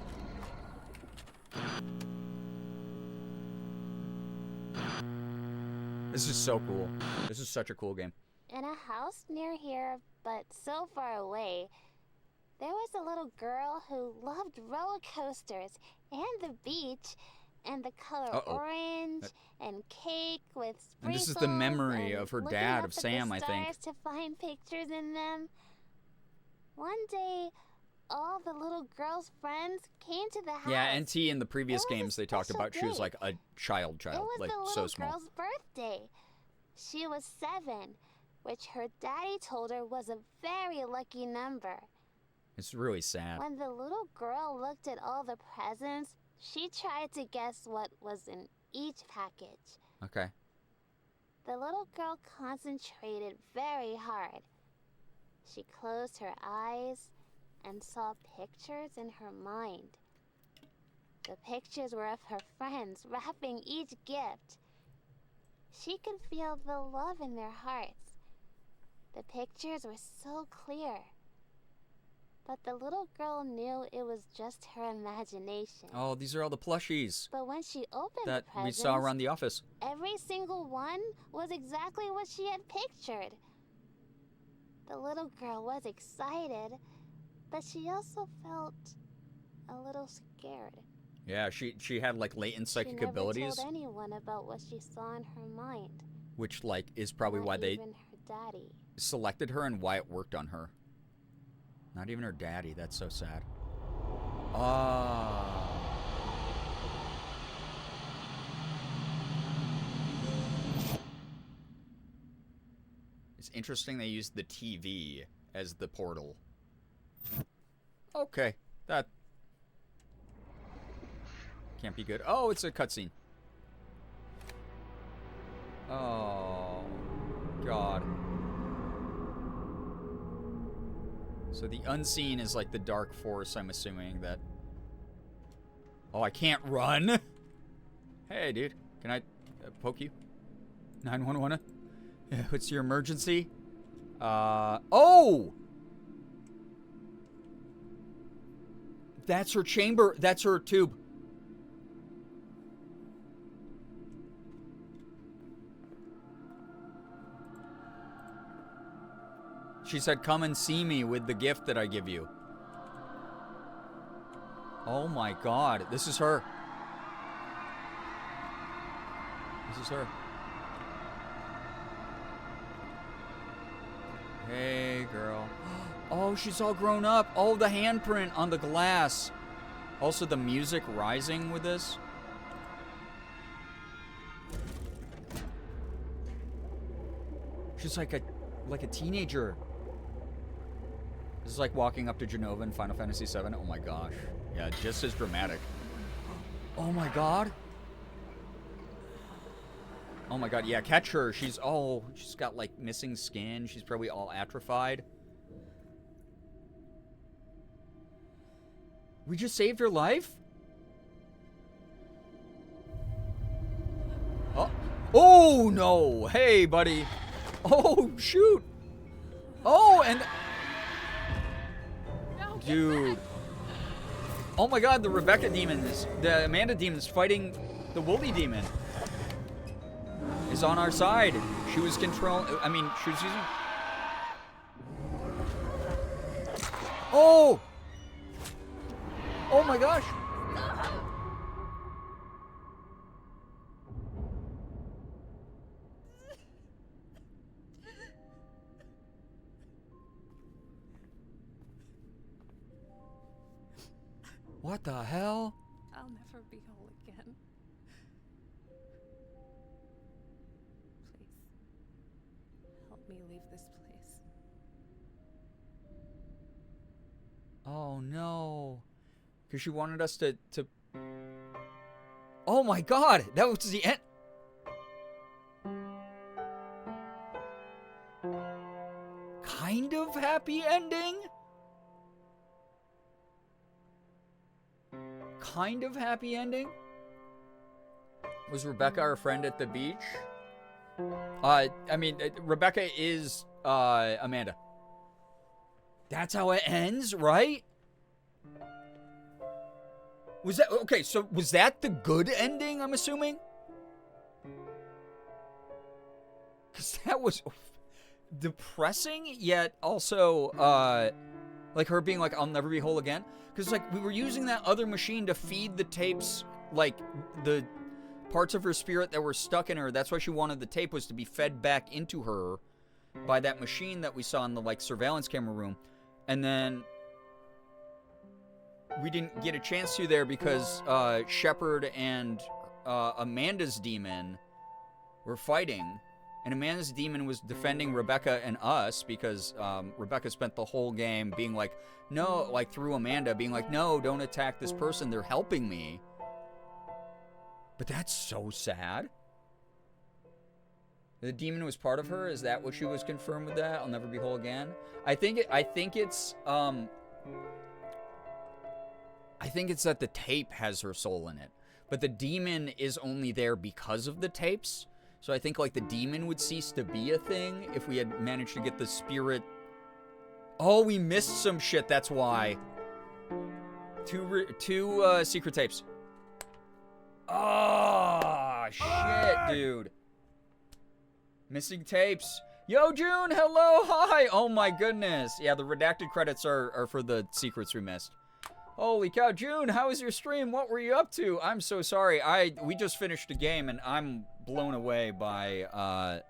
B: This is so cool. This is such a cool game.
G: In a house near here, but so far away, there was a little girl who loved roller coasters and the beach and the color orange and cake with sprinkles.
B: And this is the memory of her dad, of Sam, I think.
G: To find pictures in them. One day, all the little girl's friends came to the house.
B: Yeah, NT in the previous games they talked about, she was like a child,
G: It was
B: like
G: the little
B: so small.
G: girl's birthday. She was 7, which her daddy told her was a very lucky number.
B: It's really sad.
G: When the little girl looked at all the presents, she tried to guess what was in each package.
B: Okay.
G: The little girl concentrated very hard. She closed her eyes and saw pictures in her mind. The pictures were of her friends wrapping each gift. She could feel the love in their hearts. The pictures were so clear. But the little girl knew it was just her imagination.
B: Oh, these are all the plushies
G: But when she opened
B: that
G: the presents,
B: we saw around the office.
G: every single one was exactly what she had pictured. The little girl was excited, but she also felt a little scared.
B: Yeah, she had like latent psychic
G: she
B: abilities,
G: never told anyone about what she saw in her mind.
B: which like is probably
G: Not
B: why they
G: even her daddy.
B: selected her and why it worked on her. Not even her daddy. That's so sad. Ah. It's interesting they used the TV as the portal. Okay, that can't be good. Oh, it's a cutscene. Oh, God. So the unseen is like the dark force, I'm assuming that... Oh, I can't run? Hey, dude. Can I poke you? 911? What's your emergency? Oh! That's her chamber. That's her tube. She said, come and see me with the gift that I give you. Oh my God. This is her. This is her. Hey, girl. Oh, she's all grown up. Oh, the handprint on the glass. Also, the music rising with this. She's like a teenager. This is like walking up to Genova in Final Fantasy VII. Oh my gosh. Yeah, just as dramatic. Oh my God. Oh my God, yeah, catch her. She's got like missing skin. She's probably all atrophied. We just saved her life? Oh, oh no. Hey, buddy. Oh, shoot. Oh, and... Dude. Oh my God, the Rebecca demon the Amanda demon is fighting the Woolly demon. Is on our side. She was she was using... Oh! Oh my gosh! What the hell?
R: I'll never be whole again. Please, help me leave this place.
B: Oh no. Because she wanted us to... Oh my God! That was the end... Kind of happy ending? Kind of happy ending? Was Rebecca our friend at the beach? Rebecca is Amanda. That's how it ends, right? Was that okay? So was that the good ending? I'm assuming, because that was depressing, yet also like her being like, "I'll never be whole again." Because like we were using that other machine to feed the tapes, like the parts of her spirit that were stuck in her. That's why she wanted the tape, was to be fed back into her by that machine that we saw in the like surveillance camera room, and then we didn't get a chance to there because Shepard and Amanda's demon were fighting, and Amanda's demon was defending Rebecca and us because Rebecca spent the whole game being like, no, like through Amanda being like, no, don't attack this person, they're helping me. But that's so sad. The demon was part of her. Is that what she was confirmed with that? I'll never be whole again. I think it's that the tape has her soul in it, but the demon is only there because of the tapes. So I think like the demon would cease to be a thing if we had managed to get the spirit. Oh, we missed some shit. That's why. Two secret tapes. Oh shit, dude. Missing tapes. Yo, June, hello, hi. Oh my goodness. Yeah, the redacted credits are for the secrets we missed. Holy cow, June, how was your stream? What were you up to? I'm so sorry. We just finished a game and I'm blown away by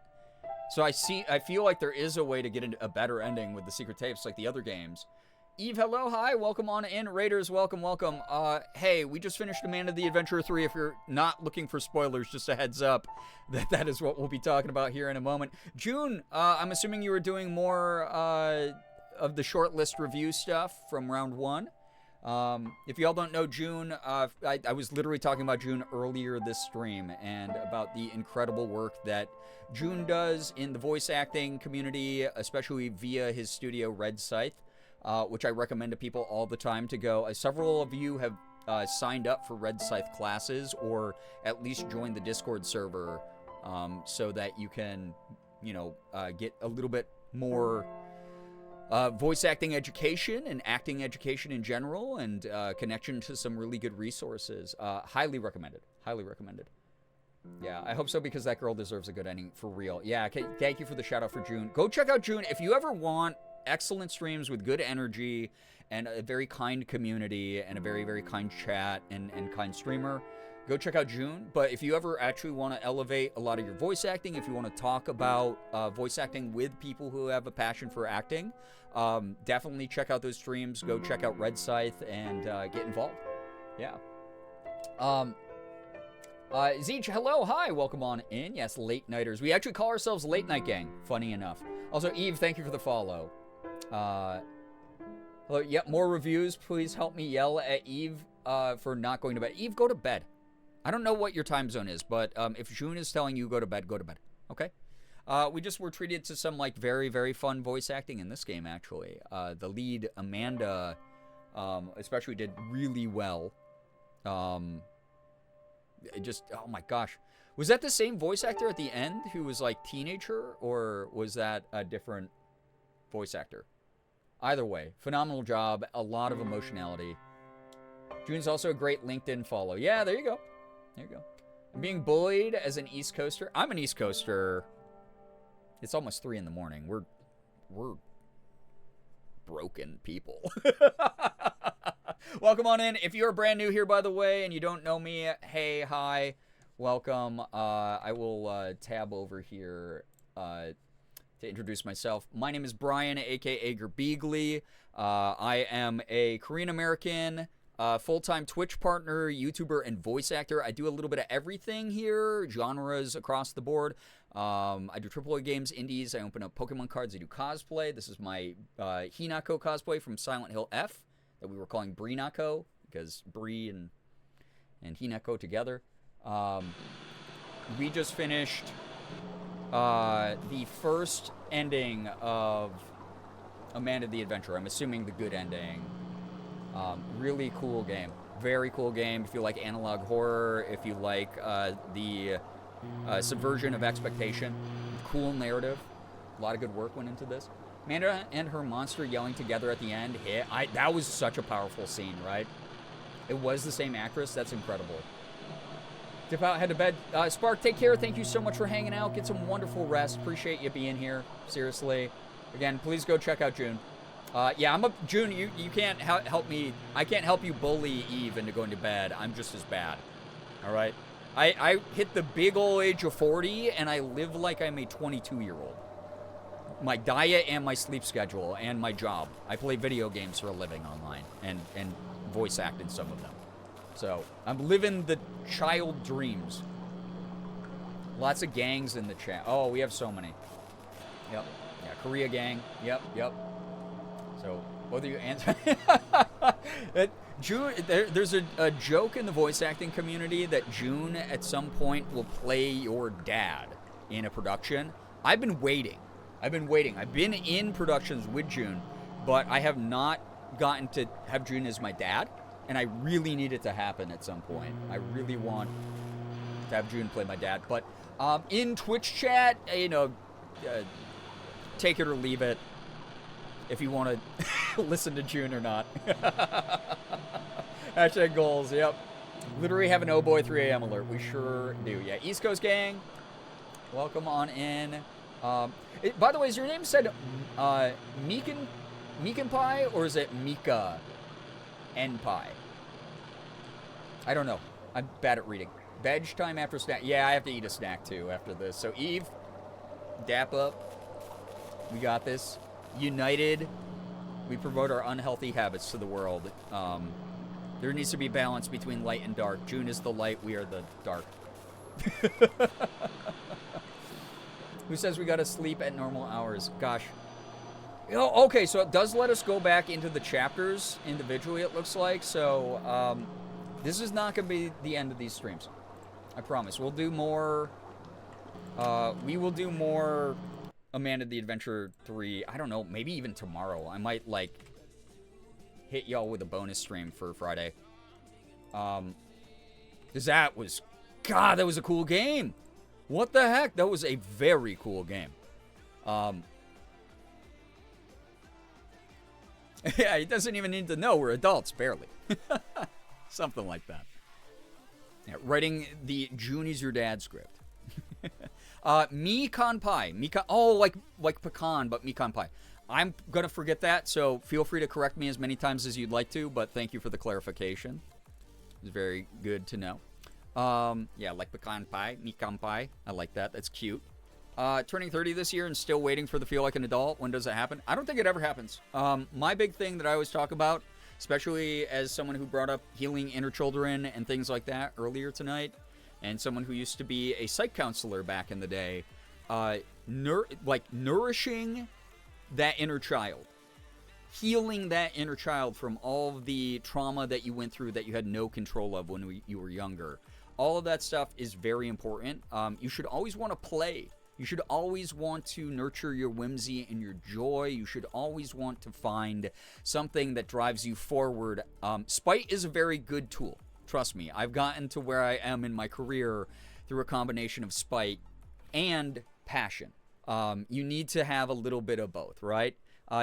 B: so I feel like there is a way to get a better ending with the secret tapes like the other games. Eve, hello, hi, welcome on in. Raiders, welcome. Hey, we just finished Amanda the Adventurer 3. If you're not looking for spoilers, just a heads up that is what we'll be talking about here in a moment. June, I'm assuming you were doing more of the shortlist review stuff from round 1. If y'all don't know June, I was literally talking about June earlier this stream and about the incredible work that June does in the voice acting community, especially via his studio Red Scythe, which I recommend to people all the time to go. Several of you have signed up for Red Scythe classes or at least joined the Discord server so that you can, get a little bit more voice acting education and acting education in general, and connection to some really good resources. Highly recommended. Highly recommended. Yeah, I hope so, because that girl deserves a good ending for real. Yeah, thank you for the shout out for June. Go check out June. If you ever want excellent streams with good energy and a very kind community and a very, very kind chat and kind streamer, go check out June. But if you ever actually want to elevate a lot of your voice acting, if you want to talk about voice acting with people who have a passion for acting, definitely check out those streams. Go check out Red Scythe and get involved. Yeah. Zeech, hello, hi, welcome on in. Yes, late nighters. We actually call ourselves Late Night Gang, funny enough. Also, Eve, thank you for the follow. Hello, yep, more reviews. Please help me yell at Eve for not going to bed. Eve, go to bed. I don't know what your time zone is, but if June is telling you go to bed, okay? We just were treated to some, like, very, very fun voice acting in this game, actually. The lead, Amanda, especially did really well. Oh my gosh. Was that the same voice actor at the end who was like teenager, or was that a different voice actor? Either way, phenomenal job. A lot of emotionality. June's also a great LinkedIn follow. Yeah, there you go. There you go. I'm being bullied as an East Coaster. I'm an East Coaster. It's almost 3 in the morning. We're broken people. Welcome on in. If you're brand new here, by the way, and you don't know me, hey, hi, welcome. I will tab over here to introduce myself. My name is Brian, a.k.a. Girbeagly. I am a Korean-American, full-time Twitch partner, YouTuber, and voice actor. I do a little bit of everything here, genres across the board. I do AAA games, indies. I open up Pokemon cards. I do cosplay. This is my Hinako cosplay from Silent Hill F that we were calling Bree-nako, because Bree and Hinako together. We just finished the first ending of Amanda the Adventurer. I'm assuming the good ending. Really cool game. Very cool game. If you like analog horror, if you like the subversion of expectation, cool narrative. A lot of good work went into this. Amanda and her monster yelling together at the end, that was such a powerful scene, right? It was the same actress. That's incredible. Dip out, head to bed. Spark, take care. Thank you so much for hanging out. Get some wonderful rest. Appreciate you being here. Seriously. Again, please go check out June. Yeah, June, you can't help me. I can't help you bully Eve into going to bed. I'm just as bad. All right? I hit the big old age of 40, and I live like I'm a 22-year-old. My diet and my sleep schedule and my job. I play video games for a living online and voice act in some of them. So I'm living the child dreams. Lots of gangs in the chat. Oh, we have so many. Yep. Yeah, Korea gang. Yep. So whether you answer... June, there's a joke in the voice acting community that June at some point will play your dad in a production. I've been waiting. I've been in productions with June, but I have not gotten to have June as my dad, and I really need it to happen at some point. I really want to have June play my dad. But in Twitch chat, take it or leave it if you want to listen to June or not. Hashtag goals, yep. Literally have an Oh Boy 3 a.m. alert. We sure do. Yeah, East Coast gang, welcome on in. By the way, is your name said Meekin Pie, or is it Mika N Pie? I don't know. I'm bad at reading. Veg time after snack. Yeah, I have to eat a snack too after this. So Eve, dap up. We got this. United, we promote our unhealthy habits to the world. There needs to be balance between light and dark. June is the light, we are the dark. Who says we gotta sleep at normal hours? Gosh. Okay, so it does let us go back into the chapters individually, it looks like. So, this is not gonna be the end of these streams. I promise. We'll do more. We will do more Amanda the Adventurer 3. I don't know, maybe even tomorrow. I might, like, hit y'all with a bonus stream for Friday. Because that was... God, that was a cool game. What the heck? That was a very cool game. Yeah, he doesn't even need to know we're adults, barely. Something like that. Yeah, writing the June is your dad script. Mikan pie. Like pecan, but mikan pie. I'm going to forget that, so feel free to correct me as many times as you'd like to, but thank you for the clarification. It's very good to know. Yeah, like pecan pie, mikan pie. I like that. That's cute. Turning 30 this year and still waiting for the feel like an adult. When does it happen? I don't think it ever happens. My big thing that I always talk about, especially as someone who brought up healing inner children and things like that earlier tonight, and someone who used to be a psych counselor back in the day, nourishing that inner child, healing that inner child from all of the trauma that you went through that you had no control of when you were younger. All of that stuff is very important. You should always want to play. You should always want to nurture your whimsy and your joy. You should always want to find something that drives you forward. Spite is a very good tool. Trust me. I've gotten to where I am in my career through a combination of spite and passion. You need to have a little bit of both, right?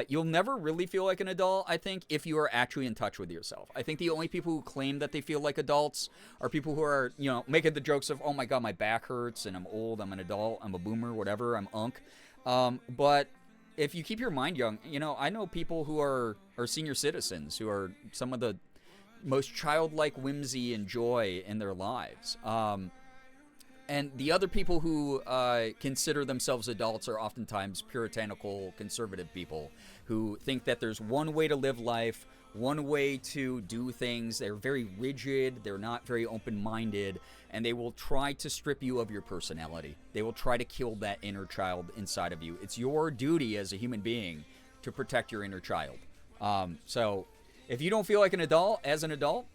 B: You'll never really feel like an adult, I think, if you are actually in touch with yourself. I think the only people who claim that they feel like adults are people who are, making the jokes of, oh my God, my back hurts and I'm old, I'm an adult, I'm a boomer, whatever, I'm unk. But if you keep your mind young, I know people who are senior citizens who are some of the most childlike whimsy and joy in their lives. And the other people who consider themselves adults are oftentimes puritanical, conservative people who think that there's one way to live life, one way to do things. They're very rigid, they're not very open-minded, and they will try to strip you of your personality. They will try to kill that inner child inside of you. It's your duty as a human being to protect your inner child. So if you don't feel like an adult, as an adult,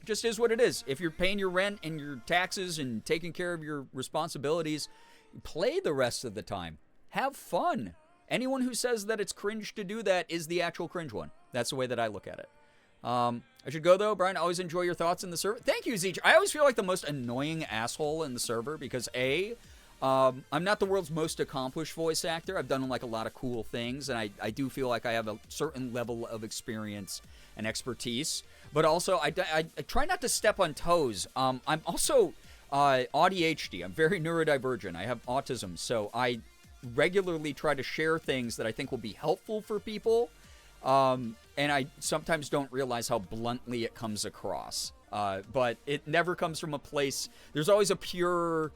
B: just is what it is. If you're paying your rent and your taxes and taking care of your responsibilities, play the rest of the time. Have fun. Anyone who says that it's cringe to do that is the actual cringe one. That's the way that I look at it. I should go, though. Brian, always enjoy your thoughts in the server. Thank you, Zeech. I always feel like the most annoying asshole in the server because, I'm not the world's most accomplished voice actor. I've done, a lot of cool things, and I do feel like I have a certain level of experience and expertise. But also, I try not to step on toes. I'm also ADHD. I'm very neurodivergent. I have autism, so I regularly try to share things that I think will be helpful for people. And I sometimes don't realize how bluntly it comes across. But it never comes from a place. There's always a pure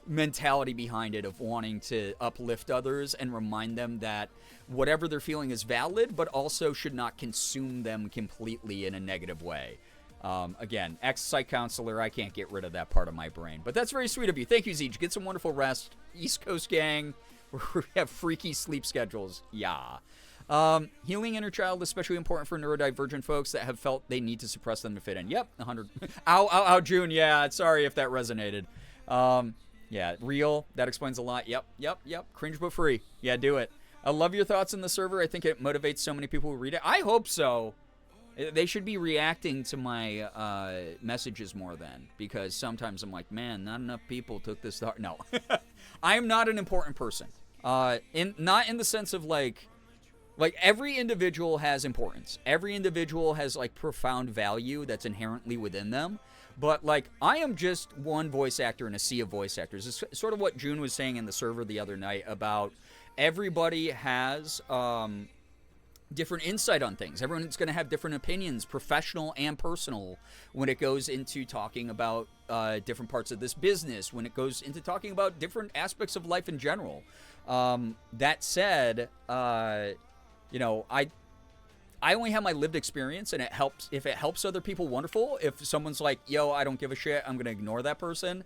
B: mentality behind it of wanting to uplift others and remind them that whatever they're feeling is valid, but also should not consume them completely in a negative way. Again, ex-psych counselor, I can't get rid of that part of my brain. But that's very sweet of you. Thank you, Zeech. Get some wonderful rest. East Coast gang, we have freaky sleep schedules. Yeah. Healing inner child, especially important for neurodivergent folks that have felt they need to suppress them to fit in. Yep, 100. Ow, June. Yeah, sorry if that resonated. Yeah, real. That explains a lot. Yep. Cringe but free. Yeah, do it. I love your thoughts in the server. I think it motivates so many people who read it. I hope so. They should be reacting to my messages more then, because sometimes I'm like, man, not enough people took this thought. No. I am not an important person. Not in the sense of like every individual has importance. Every individual has profound value that's inherently within them. But, I am just one voice actor in a sea of voice actors. It's sort of what June was saying in the server the other night about everybody has different insight on things. Everyone's going to have different opinions, professional and personal, when it goes into talking about different parts of this business, when it goes into talking about different aspects of life in general. That said, I only have my lived experience, and it helps. If it helps other people, wonderful. If someone's like, yo, I don't give a shit, I'm going to ignore that person,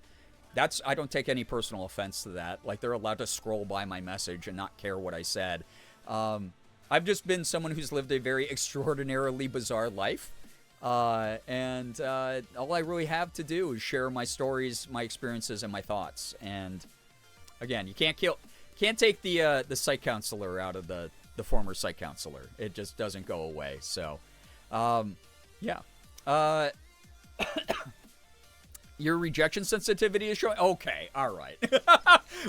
B: I don't take any personal offense to that. They're allowed to scroll by my message and not care what I said. I've just been someone who's lived a very extraordinarily bizarre life. And all I really have to do is share my stories, my experiences, and my thoughts. And again, you can't take the psych counselor out of the former psych counselor. It just doesn't go away. So, yeah. Your rejection sensitivity is showing? Okay, all right.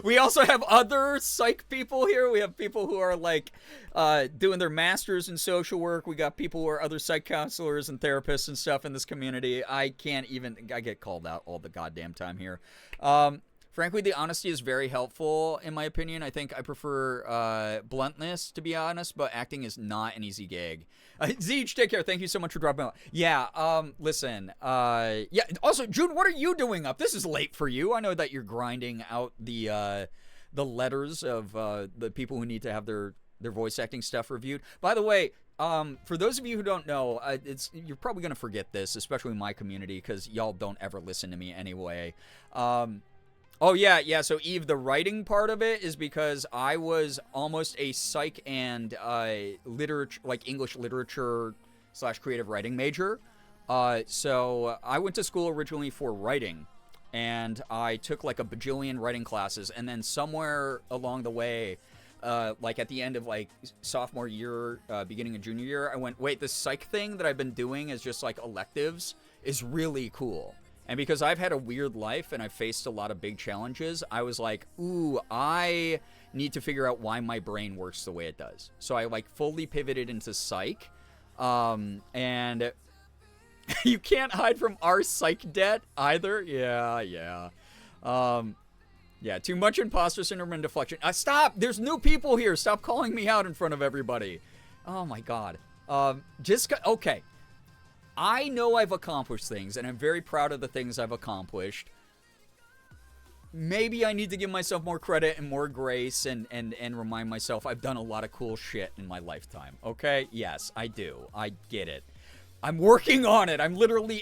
B: We also have other psych people here. We have people who are like doing their masters in social work. We got people who are other psych counselors and therapists and stuff in this community. I get called out all the goddamn time here. Frankly, the honesty is very helpful, in my opinion. I think I prefer bluntness, to be honest, but acting is not an easy gig. Zeech, take care. Thank you so much for dropping out. Yeah, listen. Yeah, also, June, what are you doing up? This is late for you. I know that you're grinding out the letters of the people who need to have their voice acting stuff reviewed. By the way, for those of you who don't know, you're probably going to forget this, especially in my community, because y'all don't ever listen to me anyway. Oh, yeah, so Eve, the writing part of it is because I was almost a psych and literature, like English literature / creative writing major. So I went to school originally for writing, and I took like a bajillion writing classes, and then somewhere along the way, like at the end of like sophomore year, beginning of junior year, I went, wait, this psych thing that I've been doing as just like electives is really cool. And because I've had a weird life and I've faced a lot of big challenges, I was like, ooh, I need to figure out why my brain works the way it does. So I like fully pivoted into psych. And you can't hide from our psych debt either. Yeah. Yeah, too much imposter syndrome and deflection. Stop! There's new people here. Stop calling me out in front of everybody. Oh my God. Okay. I know I've accomplished things, and I'm very proud of the things I've accomplished. Maybe I need to give myself more credit and more grace and remind myself I've done a lot of cool shit in my lifetime, okay? Yes, I do. I get it. I'm working on it. I've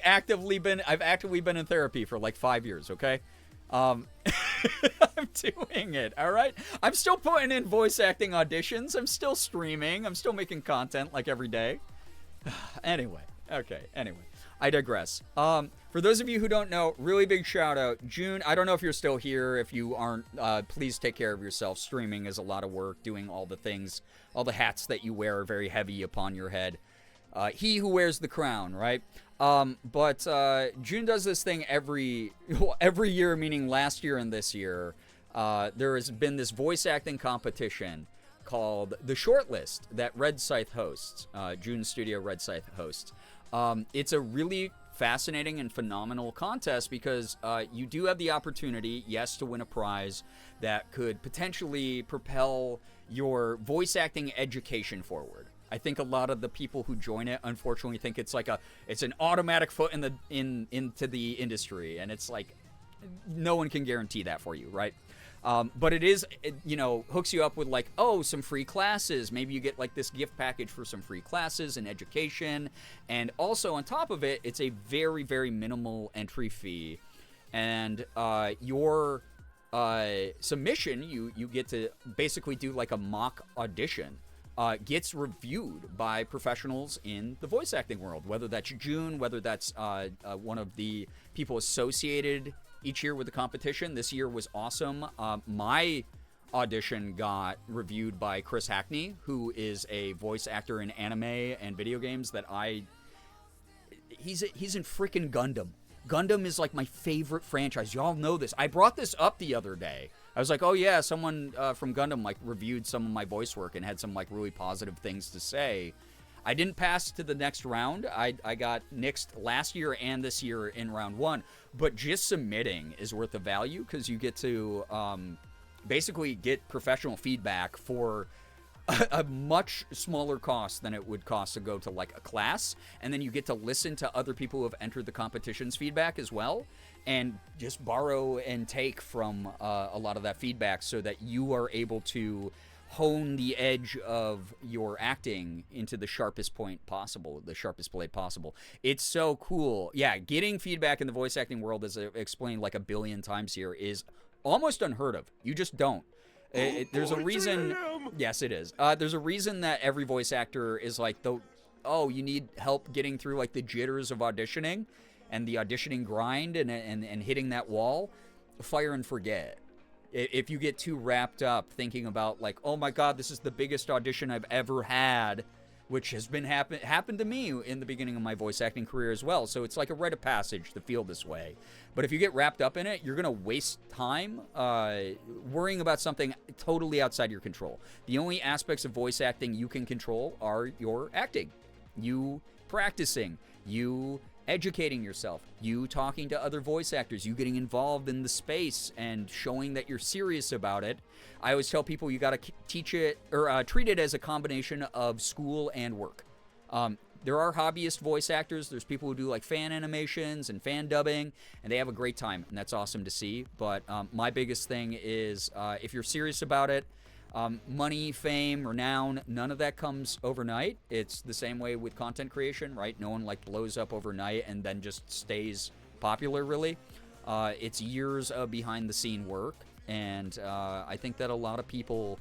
B: actively been in therapy for like 5 years, okay? I'm doing it, all right? I'm still putting in voice acting auditions. I'm still streaming. I'm still making content like every day. Anyway, I digress. For those of you who don't know, really big shout out. June, I don't know if you're still here. If you aren't, please take care of yourself. Streaming is a lot of work. Doing all the things, all the hats that you wear are very heavy upon your head. He who wears the crown, right? But June does this thing every year, meaning last year and this year. There has been this voice acting competition called The Shortlist that Red Scythe hosts. June's studio, Red Scythe hosts. It's a really fascinating and phenomenal contest because you do have the opportunity, yes, to win a prize that could potentially propel your voice acting education forward. I think a lot of the people who join it, unfortunately, think it's like it's an automatic foot into the industry, and it's like no one can guarantee that for you, right? But it hooks you up with like, some free classes. Maybe you get like this gift package for some free classes and education. And also on top of it, it's a very, very minimal entry fee. And your submission, you get to basically do like a mock audition, gets reviewed by professionals in the voice acting world, whether that's June, whether that's one of the people associated each year with the competition. This year was awesome. My audition got reviewed by Chris Hackney, who is a voice actor in anime and video games he's in freaking Gundam. Gundam is like my favorite franchise. Y'all know this. I brought this up the other day. I was like, oh yeah, someone from Gundam like reviewed some of my voice work and had some like really positive things to say. I didn't pass to the next round. I got nixed last year and this year in round 1. But just submitting is worth the value because you get to basically get professional feedback for a much smaller cost than it would cost to go to like a class. And then you get to listen to other people who have entered the competition's feedback as well and just borrow and take from a lot of that feedback so that you are able to hone the edge of your acting into the sharpest point possible, the sharpest blade possible. It's so cool. Yeah, getting feedback in the voice acting world, as I've explained like a billion times here, is almost unheard of. You just don't. There's a reason. Yes, it is. There's a reason that every voice actor is like, you need help getting through like the jitters of auditioning and the auditioning grind and hitting that wall. Fire and forget. If you get too wrapped up thinking about like, oh my God, this is the biggest audition I've ever had, which has been happened to me in the beginning of my voice acting career as well. So it's like a rite of passage to feel this way. But if you get wrapped up in it, you're going to waste time worrying about something totally outside your control. The only aspects of voice acting you can control are your acting, you practicing, you educating yourself, you talking to other voice actors, you getting involved in the space and showing that you're serious about it. I always tell people you got to teach it or treat it as a combination of school and work. There are hobbyist voice actors. There's people who do like fan animations and fan dubbing, and they have a great time, and that's awesome to see. But my biggest thing is if you're serious about it, money, fame, renown, none of that comes overnight. It's the same way with content creation, right? No one like blows up overnight and then just stays popular, really. It's years of behind the scene work, and I think that a lot of people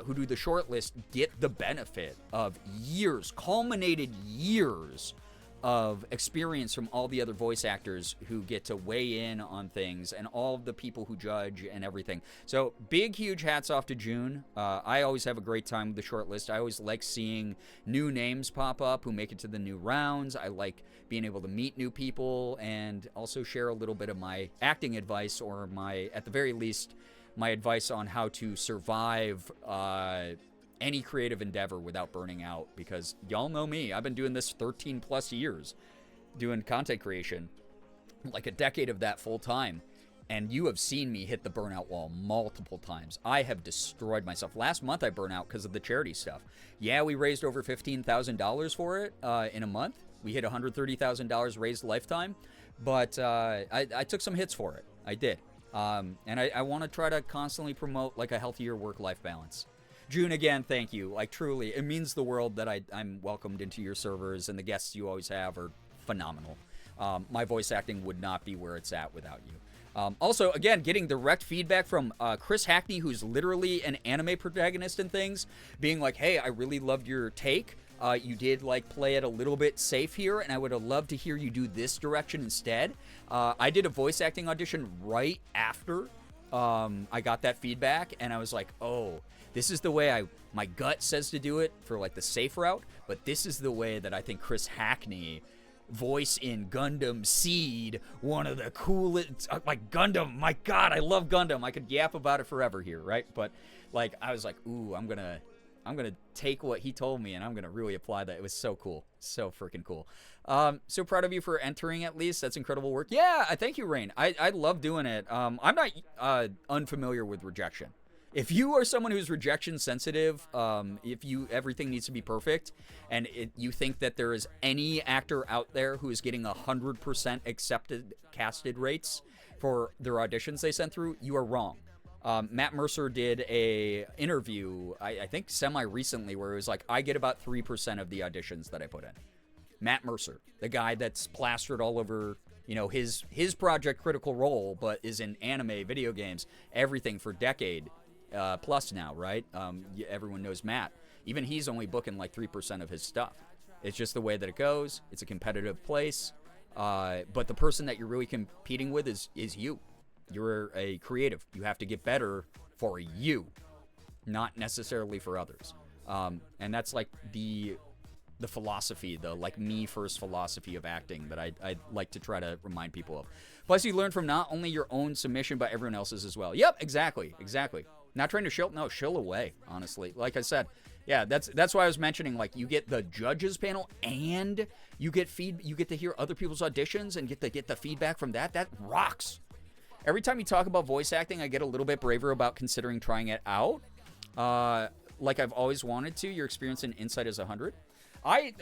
B: who do the shortlist get the benefit of years, culminated years of experience from all the other voice actors who get to weigh in on things and all of the people who judge and everything. So big, huge hats off to June. I always have a great time with the shortlist. I always like seeing new names pop up who make it to the new rounds. I like being able to meet new people and also share a little bit of my acting advice, or my, at the very least, my advice on how to survive any creative endeavor without burning out, because y'all know me. I've been doing this 13 plus years, doing content creation, like a decade of that full time, and you have seen me hit the burnout wall multiple times. I have destroyed myself. Last month I burned out because of the charity stuff. Yeah, we raised over $15,000 for it in a month. We hit $130,000 raised lifetime, but I took some hits for it. I did. And I want to try to constantly promote like a healthier work-life balance. June, again, thank you. Like, truly, it means the world that I'm welcomed into your servers, and the guests you always have are phenomenal. My voice acting would not be where it's at without you. Also, again, getting direct feedback from Chris Hackney, who's literally an anime protagonist and things, being like, hey, I really loved your take. You did, like, play it a little bit safe here, and I would have loved to hear you do this direction instead. I did a voice acting audition right after I got that feedback, and I was like, oh, this is the way my gut says to do it for, like, the safe route, but this is the way that I think Chris Hackney, voice in Gundam Seed, one of the coolest, like, Gundam, my God, I love Gundam. I could yap about it forever here, right? But, like, I was like, ooh, I'm gonna take what he told me and I'm gonna really apply that. It was so cool, so freaking cool. So proud of you for entering. At least that's incredible work. Yeah, I thank you, Rain. I love doing it. I'm not unfamiliar with rejection. If you are someone who's rejection sensitive, if everything needs to be perfect, and you think that there is any actor out there who is getting 100% accepted casted rates for their auditions they sent through, you are wrong. Matt Mercer did a interview, I think semi-recently, where it was like, I get about 3% of the auditions that I put in. Matt Mercer, the guy that's plastered all over, you know, his project Critical Role, but is in anime, video games, everything for decade plus now, right? Everyone knows Matt. Even he's only booking like 3% of his stuff. It's just the way that it goes. It's a competitive place. But the person that you're really competing with is you. You're a creative. You have to get better for you, not necessarily for others. And that's like the philosophy, the like me first philosophy of acting that I like to try to remind people of. Plus, you learn from not only your own submission, but everyone else's as well. Yep, exactly. Not trying to shill away, honestly. Like I said, yeah, that's why I was mentioning, like, you get the judges panel and you get to hear other people's auditions and get the feedback from that. That rocks. Every time you talk about voice acting, I get a little bit braver about considering trying it out. Like I've always wanted to. Your experience and insight is 100. I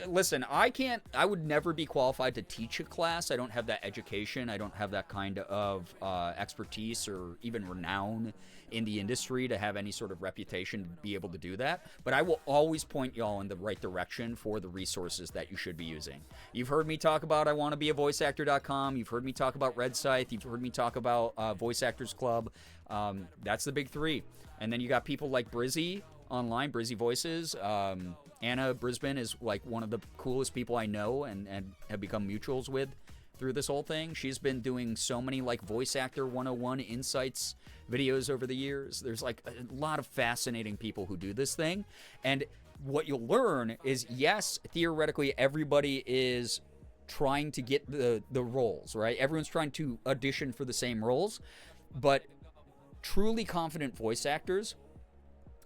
B: would never be qualified to teach a class. I don't have that education. I don't have that kind of expertise or even renown in the industry to have any sort of reputation to be able to do that. But I will always point y'all in the right direction for the resources that you should be using. You've heard me talk about iwannabeavoiceactor.com. You've heard me talk about Red Scythe. You've heard me talk about Voice Actors Club. That's the big three. And then you got people like Brizzy online, Brizzy Voices. Anna Brisbane is like one of the coolest people I know and have become mutuals with through this whole thing. She's been doing so many like Voice Actor 101 insights videos over the years. There's like a lot of fascinating people who do this thing. And what you'll learn is, yes, theoretically, everybody is trying to get the roles, right? Everyone's trying to audition for the same roles, but truly confident voice actors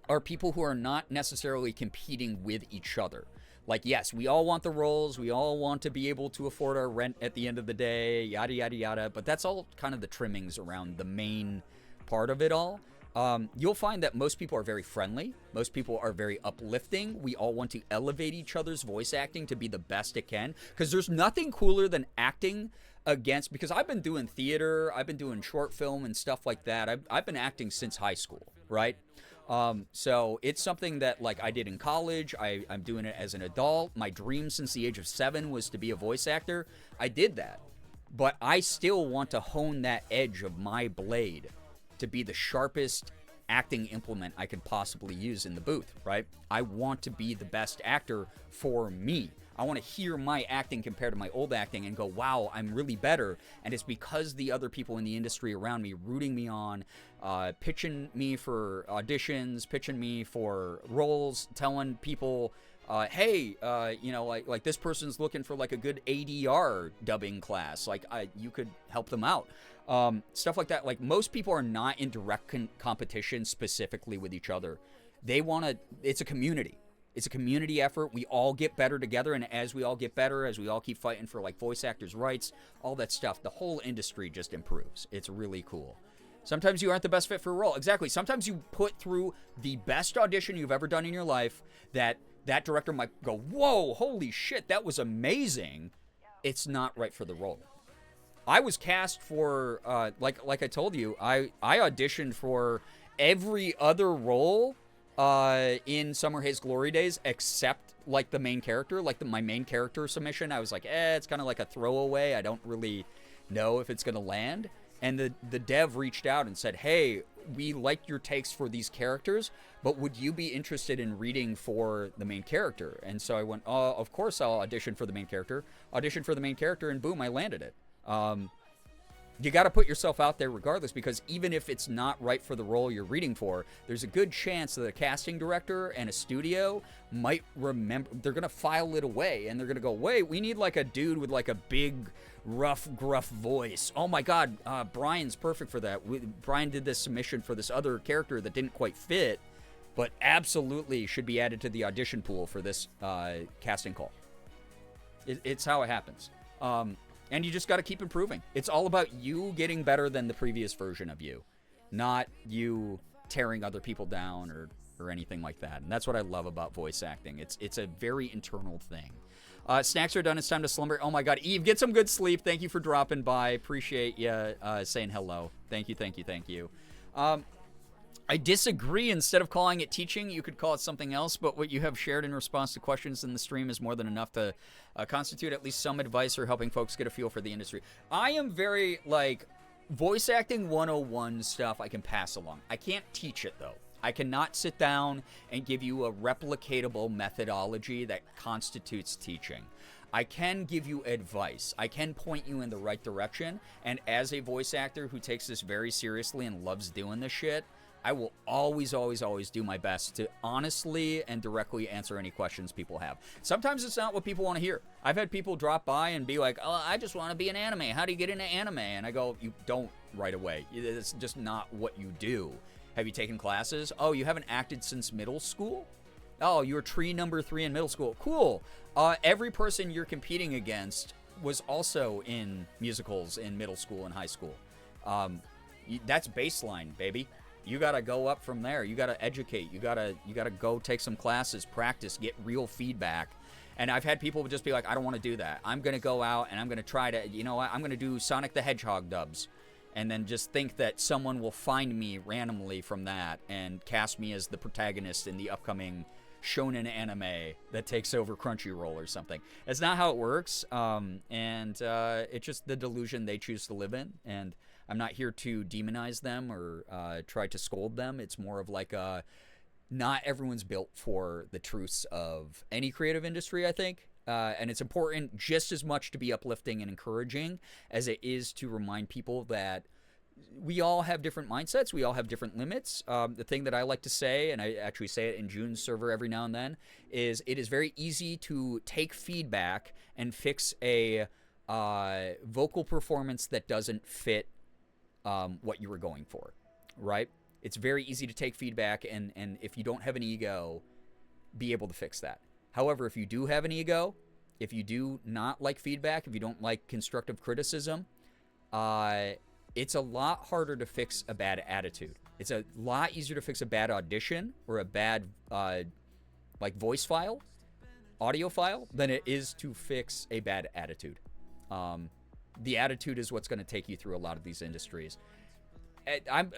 B: are people who are not necessarily competing with each other. Like, yes, we all want the roles, we all want to be able to afford our rent at the end of the day, yada, yada, yada, but that's all kind of the trimmings around the main part of it all. You'll find that most people are very friendly. Most people are very uplifting. We all want to elevate each other's voice acting to be the best it can, because there's nothing cooler than acting against, because I've been doing theater, I've been doing short film and stuff like that. I've been acting since high school, right? So it's something that, like, I did in college. I'm doing it as an adult. My dream since the age of 7 was to be a voice actor. I did that. But I still want to hone that edge of my blade to be the sharpest acting implement I could possibly use in the booth, right? I want to be the best actor for me. I want to hear my acting compared to my old acting and go, wow, I'm really better. And it's because the other people in the industry around me rooting me on, pitching me for auditions, pitching me for roles, telling people, hey, you know, like this person's looking for like a good ADR dubbing class. Like, you could help them out. Stuff like that. Like, most people are not in direct competition specifically with each other. They want to, it's a community. It's a community effort. We all get better together, and as we all get better, as we all keep fighting for like voice actors' rights, all that stuff, the whole industry just improves. It's really cool. Sometimes you aren't the best fit for a role. Exactly. Sometimes you put through the best audition you've ever done in your life that director might go, whoa, holy shit, that was amazing. It's not right for the role. I was cast for, like I told you, I auditioned for every other role in Summer Hayes Glory Days except like the main character, like my main character submission. I was like, it's kind of like a throwaway. I don't really know if it's going to land. And the dev reached out and said, hey, we like your takes for these characters, but would you be interested in reading for the main character? And so I went, oh, of course I'll audition for the main character. Auditioned for the main character, and boom, I landed it. You got to put yourself out there regardless, because even if it's not right for the role you're reading for, there's a good chance that a casting director and a studio might remember. They're going to file it away, and they're going to go, wait, we need like a dude with like a big, rough, gruff voice. Oh my God, Brian's perfect for that. Brian did this submission for this other character that didn't quite fit, but absolutely should be added to the audition pool for this casting call. It's how it happens. And you just got to keep improving. It's all about you getting better than the previous version of you, not you tearing other people down or anything like that. And that's what I love about voice acting. It's a very internal thing. Snacks are done. It's time to slumber. Oh my God, Eve, get some good sleep. Thank you for dropping by. Appreciate you saying hello. Thank you, thank you, thank you. I disagree. Instead of calling it teaching, you could call it something else, but what you have shared in response to questions in the stream is more than enough to constitute at least some advice or helping folks get a feel for the industry. I am very, like, voice acting 101 stuff I can pass along. I can't teach it, though. I cannot sit down and give you a replicatable methodology that constitutes teaching. I can give you advice. I can point you in the right direction, and as a voice actor who takes this very seriously and loves doing this shit, I will always, always, always do my best to honestly and directly answer any questions people have. Sometimes it's not what people want to hear. I've had people drop by and be like, oh, I just want to be an anime. How do you get into anime? And I go, you don't right away. It's just not what you do. Have you taken classes? Oh, you haven't acted since middle school? Oh, you were tree number 3 in middle school. Cool. Every person you're competing against was also in musicals in middle school and high school. That's baseline, baby. You got to go up from there. You got to educate. You got to go take some classes, practice, get real feedback. And I've had people just be like, I don't want to do that. I'm going to go out and I'm going to try to, you know what? I'm going to do Sonic the Hedgehog dubs. And then just think that someone will find me randomly from that and cast me as the protagonist in the upcoming shonen anime that takes over Crunchyroll or something. That's not how it works. It's just the delusion they choose to live in. And I'm not here to demonize them or try to scold them. It's more of like not everyone's built for the truths of any creative industry, I think. And it's important just as much to be uplifting and encouraging as it is to remind people that we all have different mindsets. We all have different limits. The thing that I like to say, and I actually say it in June's server every now and then, is it is very easy to take feedback and fix a vocal performance that doesn't fit what you were going for, right? It's very easy to take feedback and if you don't have an ego, be able to fix that. However, if you do have an ego, if you do not like feedback, if you don't like constructive criticism, it's a lot harder to fix a bad attitude. It's a lot easier to fix a bad audition or a bad like voice file, audio file, than it is to fix a bad attitude. The attitude is what's going to take you through a lot of these industries.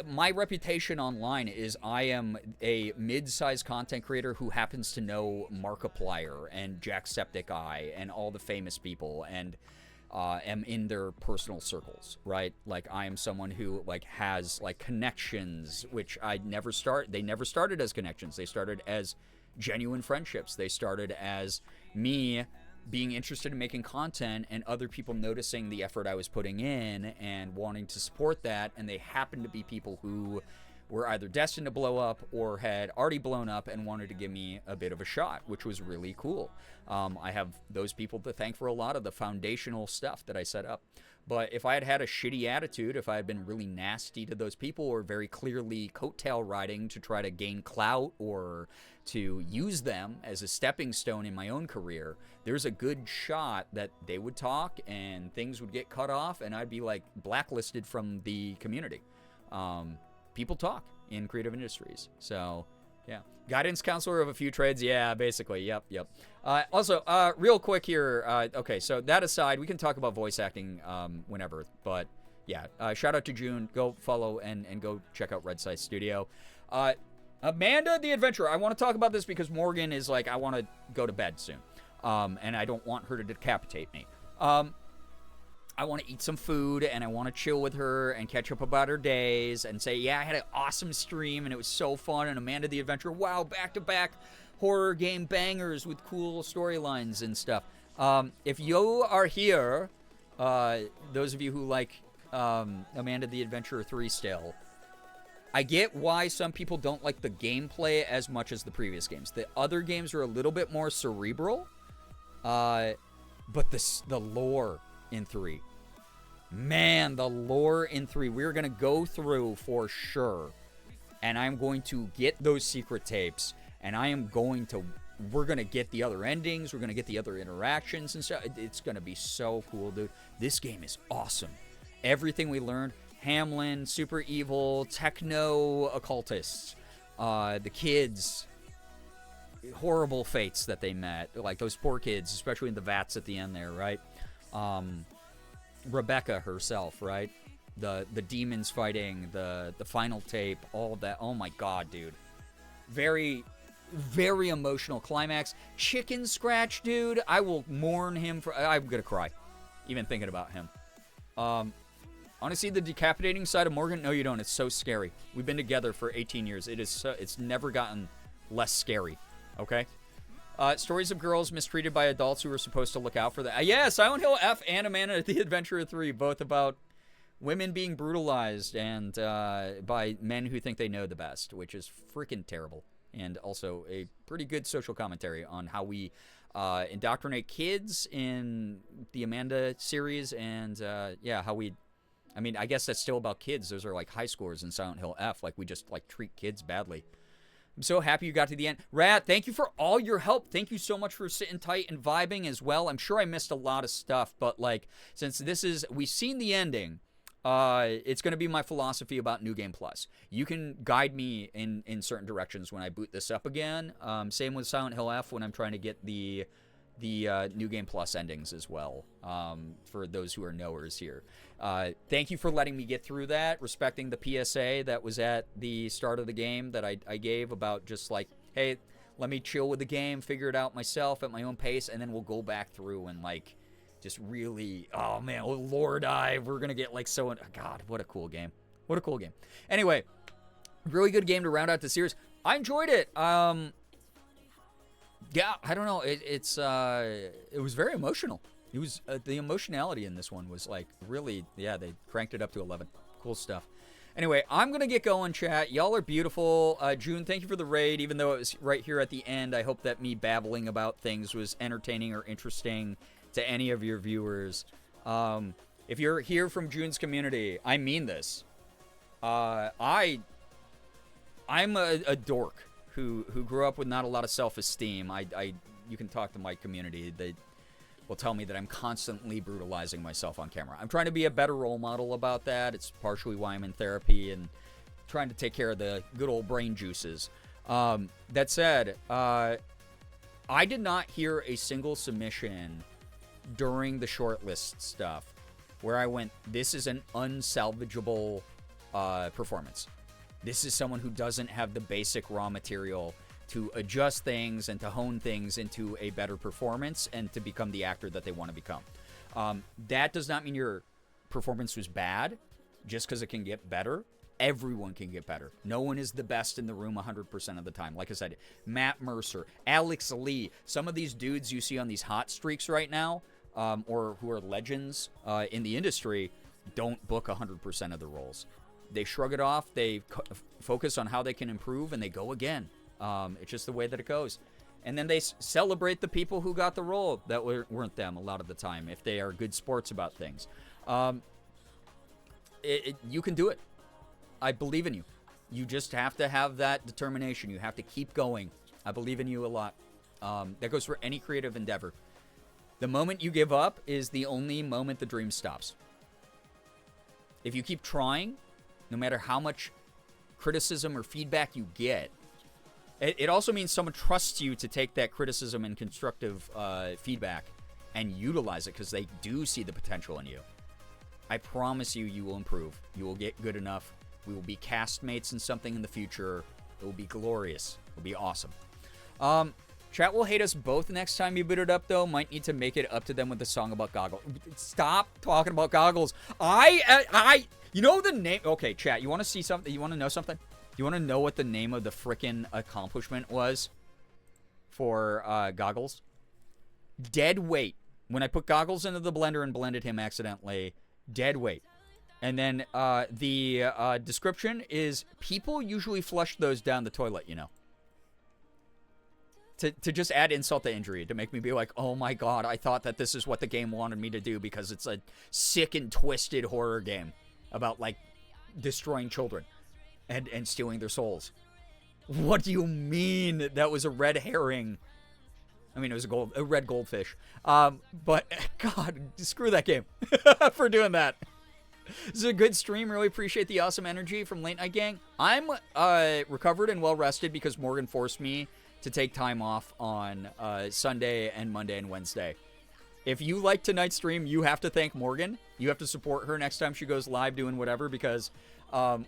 B: My reputation online is I am a mid-sized content creator who happens to know Markiplier and Jacksepticeye and all the famous people and am in their personal circles, right? Like I am someone who like has like connections, which they never started as connections. They started as genuine friendships. They started as me being interested in making content and other people noticing the effort I was putting in and wanting to support that, and they happened to be people who were either destined to blow up or had already blown up and wanted to give me a bit of a shot, which was really cool. I have those people to thank for a lot of the foundational stuff that I set up. But if I had had a shitty attitude, if I had been really nasty to those people or very clearly coattail riding to try to gain clout or to use them as a stepping stone in my own career, there's a good shot that they would talk and things would get cut off and I'd be like blacklisted from the community. People talk in creative industries. So, yeah. Guidance counselor of a few trades. Yeah, basically. Yep. Also, real quick here. Okay, so that aside, we can talk about voice acting whenever. But, yeah, shout out to June. Go follow and go check out Red Side Studio. Amanda the Adventurer. I want to talk about this because Morgan is like, I want to go to bed soon. And I don't want her to decapitate me. I want to eat some food, and I want to chill with her and catch up about her days and say, yeah, I had an awesome stream, and it was so fun, and Amanda the Adventurer, wow, back-to-back horror game bangers with cool storylines and stuff. If you are here, those of you who like Amanda the Adventurer 3 still, I get why some people don't like the gameplay as much as the previous games. The other games are a little bit more cerebral, but the lore in 3. Man, the lore in 3. We're going to go through for sure. And I'm going to get those secret tapes. And we're going to get the other endings. We're going to get the other interactions and stuff. It's going to be so cool, dude. This game is awesome. Everything we learned. Hamlin, super evil, techno occultists. The kids. Horrible fates that they met. Like those poor kids, especially in the vats at the end there, right? Rebecca herself, right? The demons fighting, the final tape, all of that. Oh my god, dude. Very, very emotional climax. Chicken Scratch, dude. I will mourn him I'm gonna cry. Even thinking about him. Want to see the decapitating side of Morgan? No, you don't. It's so scary. We've been together for 18 years. It's never gotten less scary. Okay? Stories of girls mistreated by adults who were supposed to look out for them. Yeah, Silent Hill F and Amanda the Adventurer 3, both about women being brutalized and by men who think they know the best, which is freaking terrible. And also a pretty good social commentary on how we indoctrinate kids in the Amanda series and, how we... I mean, I guess that's still about kids. Those are like high scores in Silent Hill F. Like, we just, like, treat kids badly. I'm so happy you got to the end. Rat, thank you for all your help. Thank you so much for sitting tight and vibing as well. I'm sure I missed a lot of stuff, but, like, since we've seen the ending, it's going to be my philosophy about New Game Plus. You can guide me in certain directions when I boot this up again. Same with Silent Hill F when I'm trying to get the New Game Plus endings as well, for those who are knowers here. Thank you for letting me get through that, respecting the PSA that was at the start of the game that I gave about just like, hey, let me chill with the game, figure it out myself at my own pace, and then we'll go back through and, like, just really, oh man, lore dive. We're going to get, like, God, what a cool game. What a cool game. Anyway, really good game to round out the series. I enjoyed it. Yeah, I don't know. It was very emotional. It was the emotionality in this one was like really, yeah. They cranked it up to 11. Cool stuff. Anyway, I'm going to get going, chat. Y'all are beautiful. June, thank you for the raid, even though it was right here at the end. I hope that me babbling about things was entertaining or interesting to any of your viewers. If you're here from June's community, I mean this. I'm a dork who grew up with not a lot of self-esteem. You can talk to my community. They will tell me that I'm constantly brutalizing myself on camera. I'm trying to be a better role model about that. It's partially why I'm in therapy and trying to take care of the good old brain juices. That said, I did not hear a single submission during the shortlist stuff where I went, this is an unsalvageable performance. This is someone who doesn't have the basic raw material to adjust things and to hone things into a better performance and to become the actor that they want to become. That does not mean your performance was bad just because it can get better. Everyone can get better. No one is the best in the room 100% of the time. Like I said, Matt Mercer, Alex Lee, some of these dudes you see on these hot streaks right now, or who are legends in the industry, don't book 100% of the roles. They shrug it off, they focus on how they can improve, and they go again. It's just the way that it goes. And then they celebrate the people who got the role that weren't them a lot of the time, if they are good sports about things. You can do it. I believe in you. You just have to have that determination. You have to keep going. I believe in you a lot. That goes for any creative endeavor. The moment you give up is the only moment the dream stops. If you keep trying, no matter how much criticism or feedback you get, it also means someone trusts you to take that criticism and constructive feedback and utilize it because they do see the potential in you. I promise you, you will improve. You will get good enough. We will be castmates in something in the future. It will be glorious. It will be awesome. Chat will hate us both next time you boot it up, though. Might need to make it up to them with a song about goggles. Stop talking about goggles. You know the name? Okay, chat, you want to see something? You want to know something? You want to know what the name of the frickin' accomplishment was for goggles? Dead weight. When I put goggles into the blender and blended him accidentally, dead weight. And then the description is, people usually flush those down the toilet, you know. To just add insult to injury, to make me be like, oh my god, I thought that this is what the game wanted me to do because it's a sick and twisted horror game about, like, destroying children and stealing their souls. What do you mean that was a red herring? I mean, it was a red goldfish. But, god, screw that game for doing that. This is a good stream. Really appreciate the awesome energy from Late Night Gang. I'm recovered and well-rested because Morgan forced me to take time off on Sunday and Monday and Wednesday. If you like tonight's stream, you have to thank Morgan. You have to support her next time she goes live doing whatever, because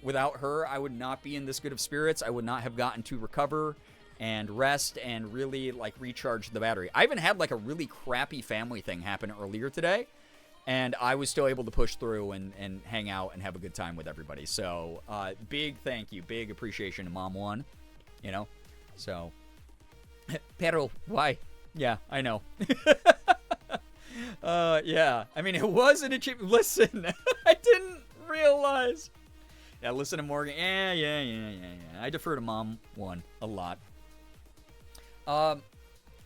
B: without her, I would not be in this good of spirits. I would not have gotten to recover and rest and really, like, recharge the battery. I even had, like, a really crappy family thing happen earlier today, and I was still able to push through and hang out and have a good time with everybody. So, big thank you, big appreciation to Mom One, you know? So, pero, why? Yeah, I know. Yeah, I mean, it was an achievement. Listen, I didn't realize. Yeah, listen to Morgan. Yeah. I defer to Mom One a lot.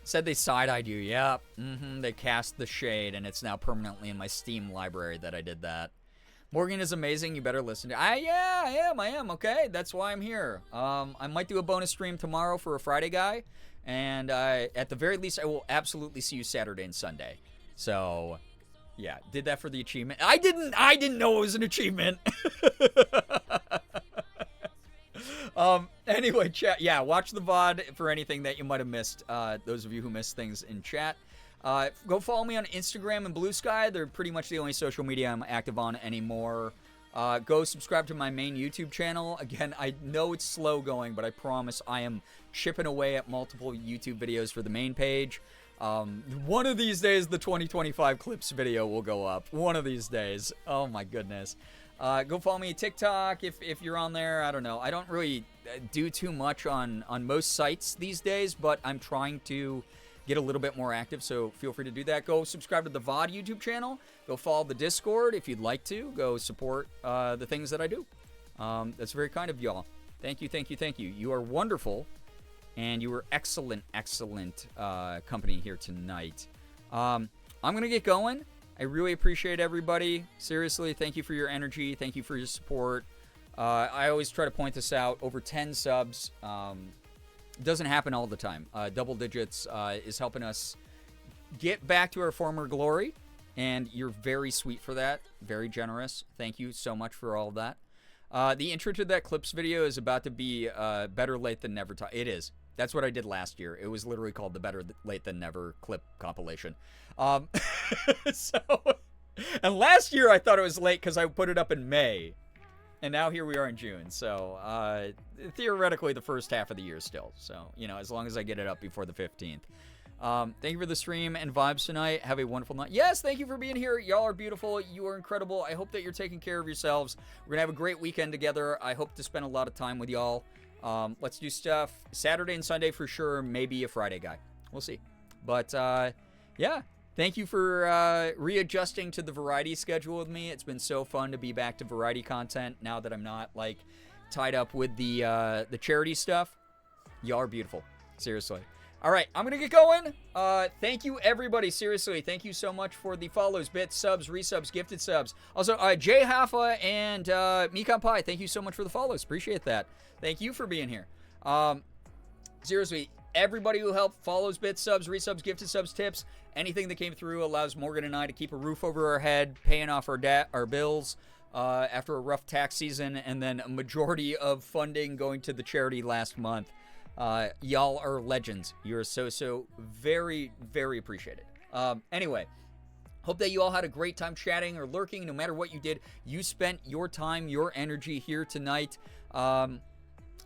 B: Said they side-eyed you. Yeah, they cast the shade, and it's now permanently in my Steam library that I did that. Morgan is amazing. You better listen to. I am. Okay, that's why I'm here. I might do a bonus stream tomorrow for a Friday guy, and at the very least, I will absolutely see you Saturday and Sunday. So, yeah, did that for the achievement. I didn't know it was an achievement. Anyway, chat, yeah, watch the VOD for anything that you might have missed. Those of you who missed things in chat. Go follow me on Instagram and Blue Sky. They're pretty much the only social media I'm active on anymore. Go subscribe to my main YouTube channel. Again, I know it's slow going, but I promise I am chipping away at multiple YouTube videos for the main page. One of these days, the 2025 clips video will go up. One of these days. Oh my goodness. Go follow me on TikTok if you're on there. I don't know. I don't really do too much on most sites these days, but I'm trying to get a little bit more active, so feel free to do that. Go subscribe to the VOD YouTube channel. Go follow the Discord if you'd like to. Go support the things that I do. That's very kind of y'all. Thank you, thank you, thank you. You are wonderful, and you were excellent, excellent company here tonight. I'm going to get going. I really appreciate everybody. Seriously, thank you for your energy. Thank you for your support. I always try to point this out. Over 10 subs. It doesn't happen all the time. Double digits is helping us get back to our former glory, and you're very sweet for that. Very generous. Thank you so much for all of that. The intro to that clips video is about to be better late than never. It is. That's what I did last year. It was literally called the Better Late Than Never clip compilation. And last year I thought it was late because I put it up in May. And now here we are in June. So theoretically the first half of the year still. So, you know, as long as I get it up before the 15th. Thank you for the stream and vibes tonight. Have a wonderful night. Yes, thank you for being here. Y'all are beautiful. You are incredible. I hope that you're taking care of yourselves. We're going to have a great weekend together. I hope to spend a lot of time with y'all. Let's do stuff Saturday and Sunday for sure. Maybe a Friday guy. We'll see. But, yeah. Thank you for readjusting to the variety schedule with me. It's been so fun to be back to variety content now that I'm not, like, tied up with the charity stuff. Y'all are beautiful. Seriously. All right, I'm going to get going. Thank you, everybody. Seriously, thank you so much for the follows, bits, subs, resubs, gifted subs. Also, Jay Haffa and Mikan Pai, thank you so much for the follows. Appreciate that. Thank you for being here. Seriously, everybody who helped, follows, bits, subs, resubs, gifted subs, tips, anything that came through allows Morgan and I to keep a roof over our head, paying off our bills after a rough tax season, and then a majority of funding going to the charity last month. Y'all are legends. You're so very, very appreciated. Anyway, hope that you all had a great time chatting or lurking. No matter what you did, you spent your time, your energy here tonight. I'm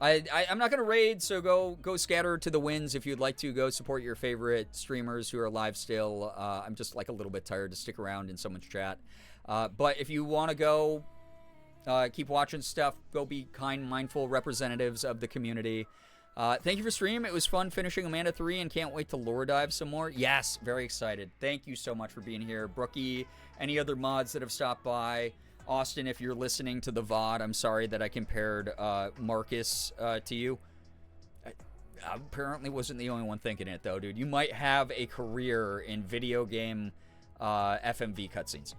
B: not going to raid, so go scatter to the winds if you'd like to. Go support your favorite streamers who are live still. I'm just like a little bit tired to stick around in someone's chat. But if you want to go keep watching stuff, go be kind, mindful representatives of the community. Thank you for stream. It was fun finishing Amanda 3 and can't wait to lore dive some more. Yes, very excited. Thank you so much for being here. Brookie, any other mods that have stopped by. Austin, if you're listening to the VOD, I'm sorry that I compared Marcus to you. I apparently wasn't the only one thinking it, though, dude. You might have a career in video game FMV cutscenes,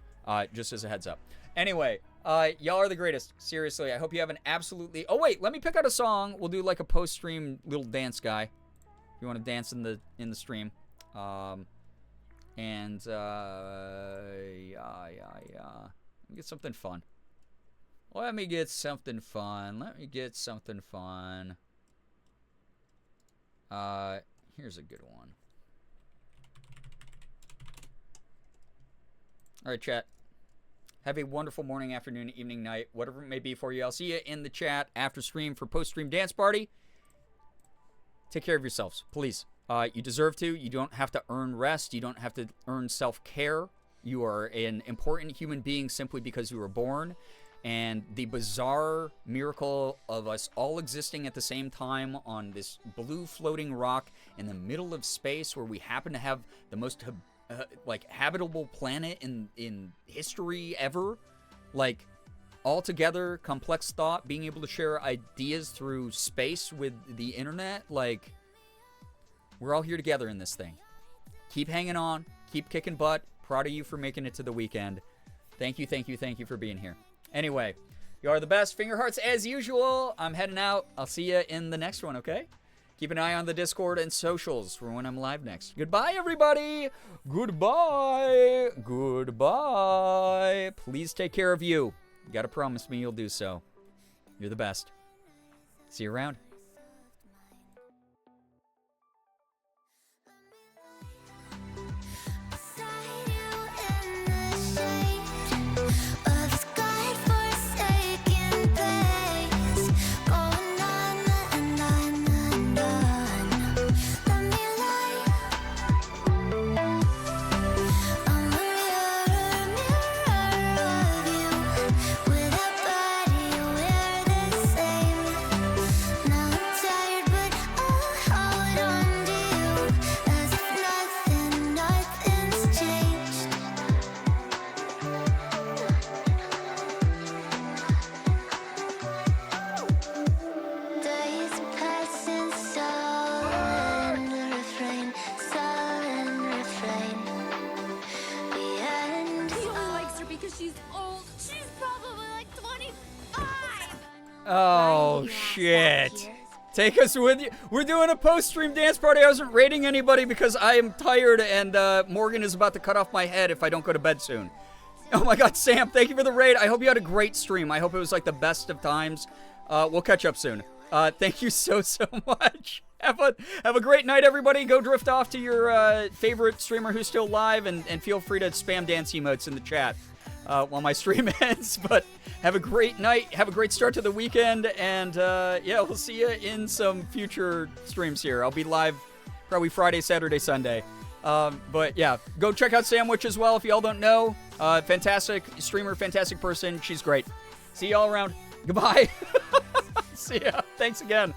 B: just as a heads up. Anyway, y'all are the greatest. Seriously, I hope you have an absolutely... Oh, wait, let me pick out a song. We'll do, like, a post-stream little dance guy. If you want to dance in the stream. Yeah. Let me get something fun. Let me get something fun. Here's a good one. All right, chat. Have a wonderful morning, afternoon, evening, night, whatever it may be for you. I'll see you in the chat after stream for post-stream dance party. Take care of yourselves, please. You deserve to. You don't have to earn rest. You don't have to earn self-care. You are an important human being simply because you were born. And the bizarre miracle of us all existing at the same time on this blue floating rock in the middle of space where we happen to have the most habitable planet in history ever. Like, altogether, complex thought, being able to share ideas through space with the internet. Like, we're all here together in this thing. Keep hanging on. Keep kicking butt. Proud of you for making it to the weekend. Thank you for being here. Anyway, you are the best. Finger hearts as usual. I'm heading out. I'll see you in the next one, okay? Keep an eye on the Discord and socials for when I'm live next. Goodbye, everybody. Goodbye. Please take care of you. You gotta promise me you'll do so. You're the best. See you around.
A: Now
B: Oh, shit. Take us with you. We're doing a post-stream dance party. I wasn't rating anybody because I am tired, and Morgan is about to cut off my head if I don't go to bed soon. Oh my god, Sam, thank you for the raid. I hope you had a great stream. I hope it was like the best of times. We'll catch up soon. Thank you so much. Have a great night, everybody. Go drift off to your favorite streamer who's still live, and feel free to spam dance emotes in the chat while my stream ends. But have a great night. Have a great start to the weekend. And yeah, we'll see you in some future streams here. I'll be live probably Friday, Saturday, Sunday. But yeah, go check out Sandwich as well if y'all don't know. Fantastic streamer, fantastic person. She's great. See y'all around. Goodbye. See ya. Thanks again.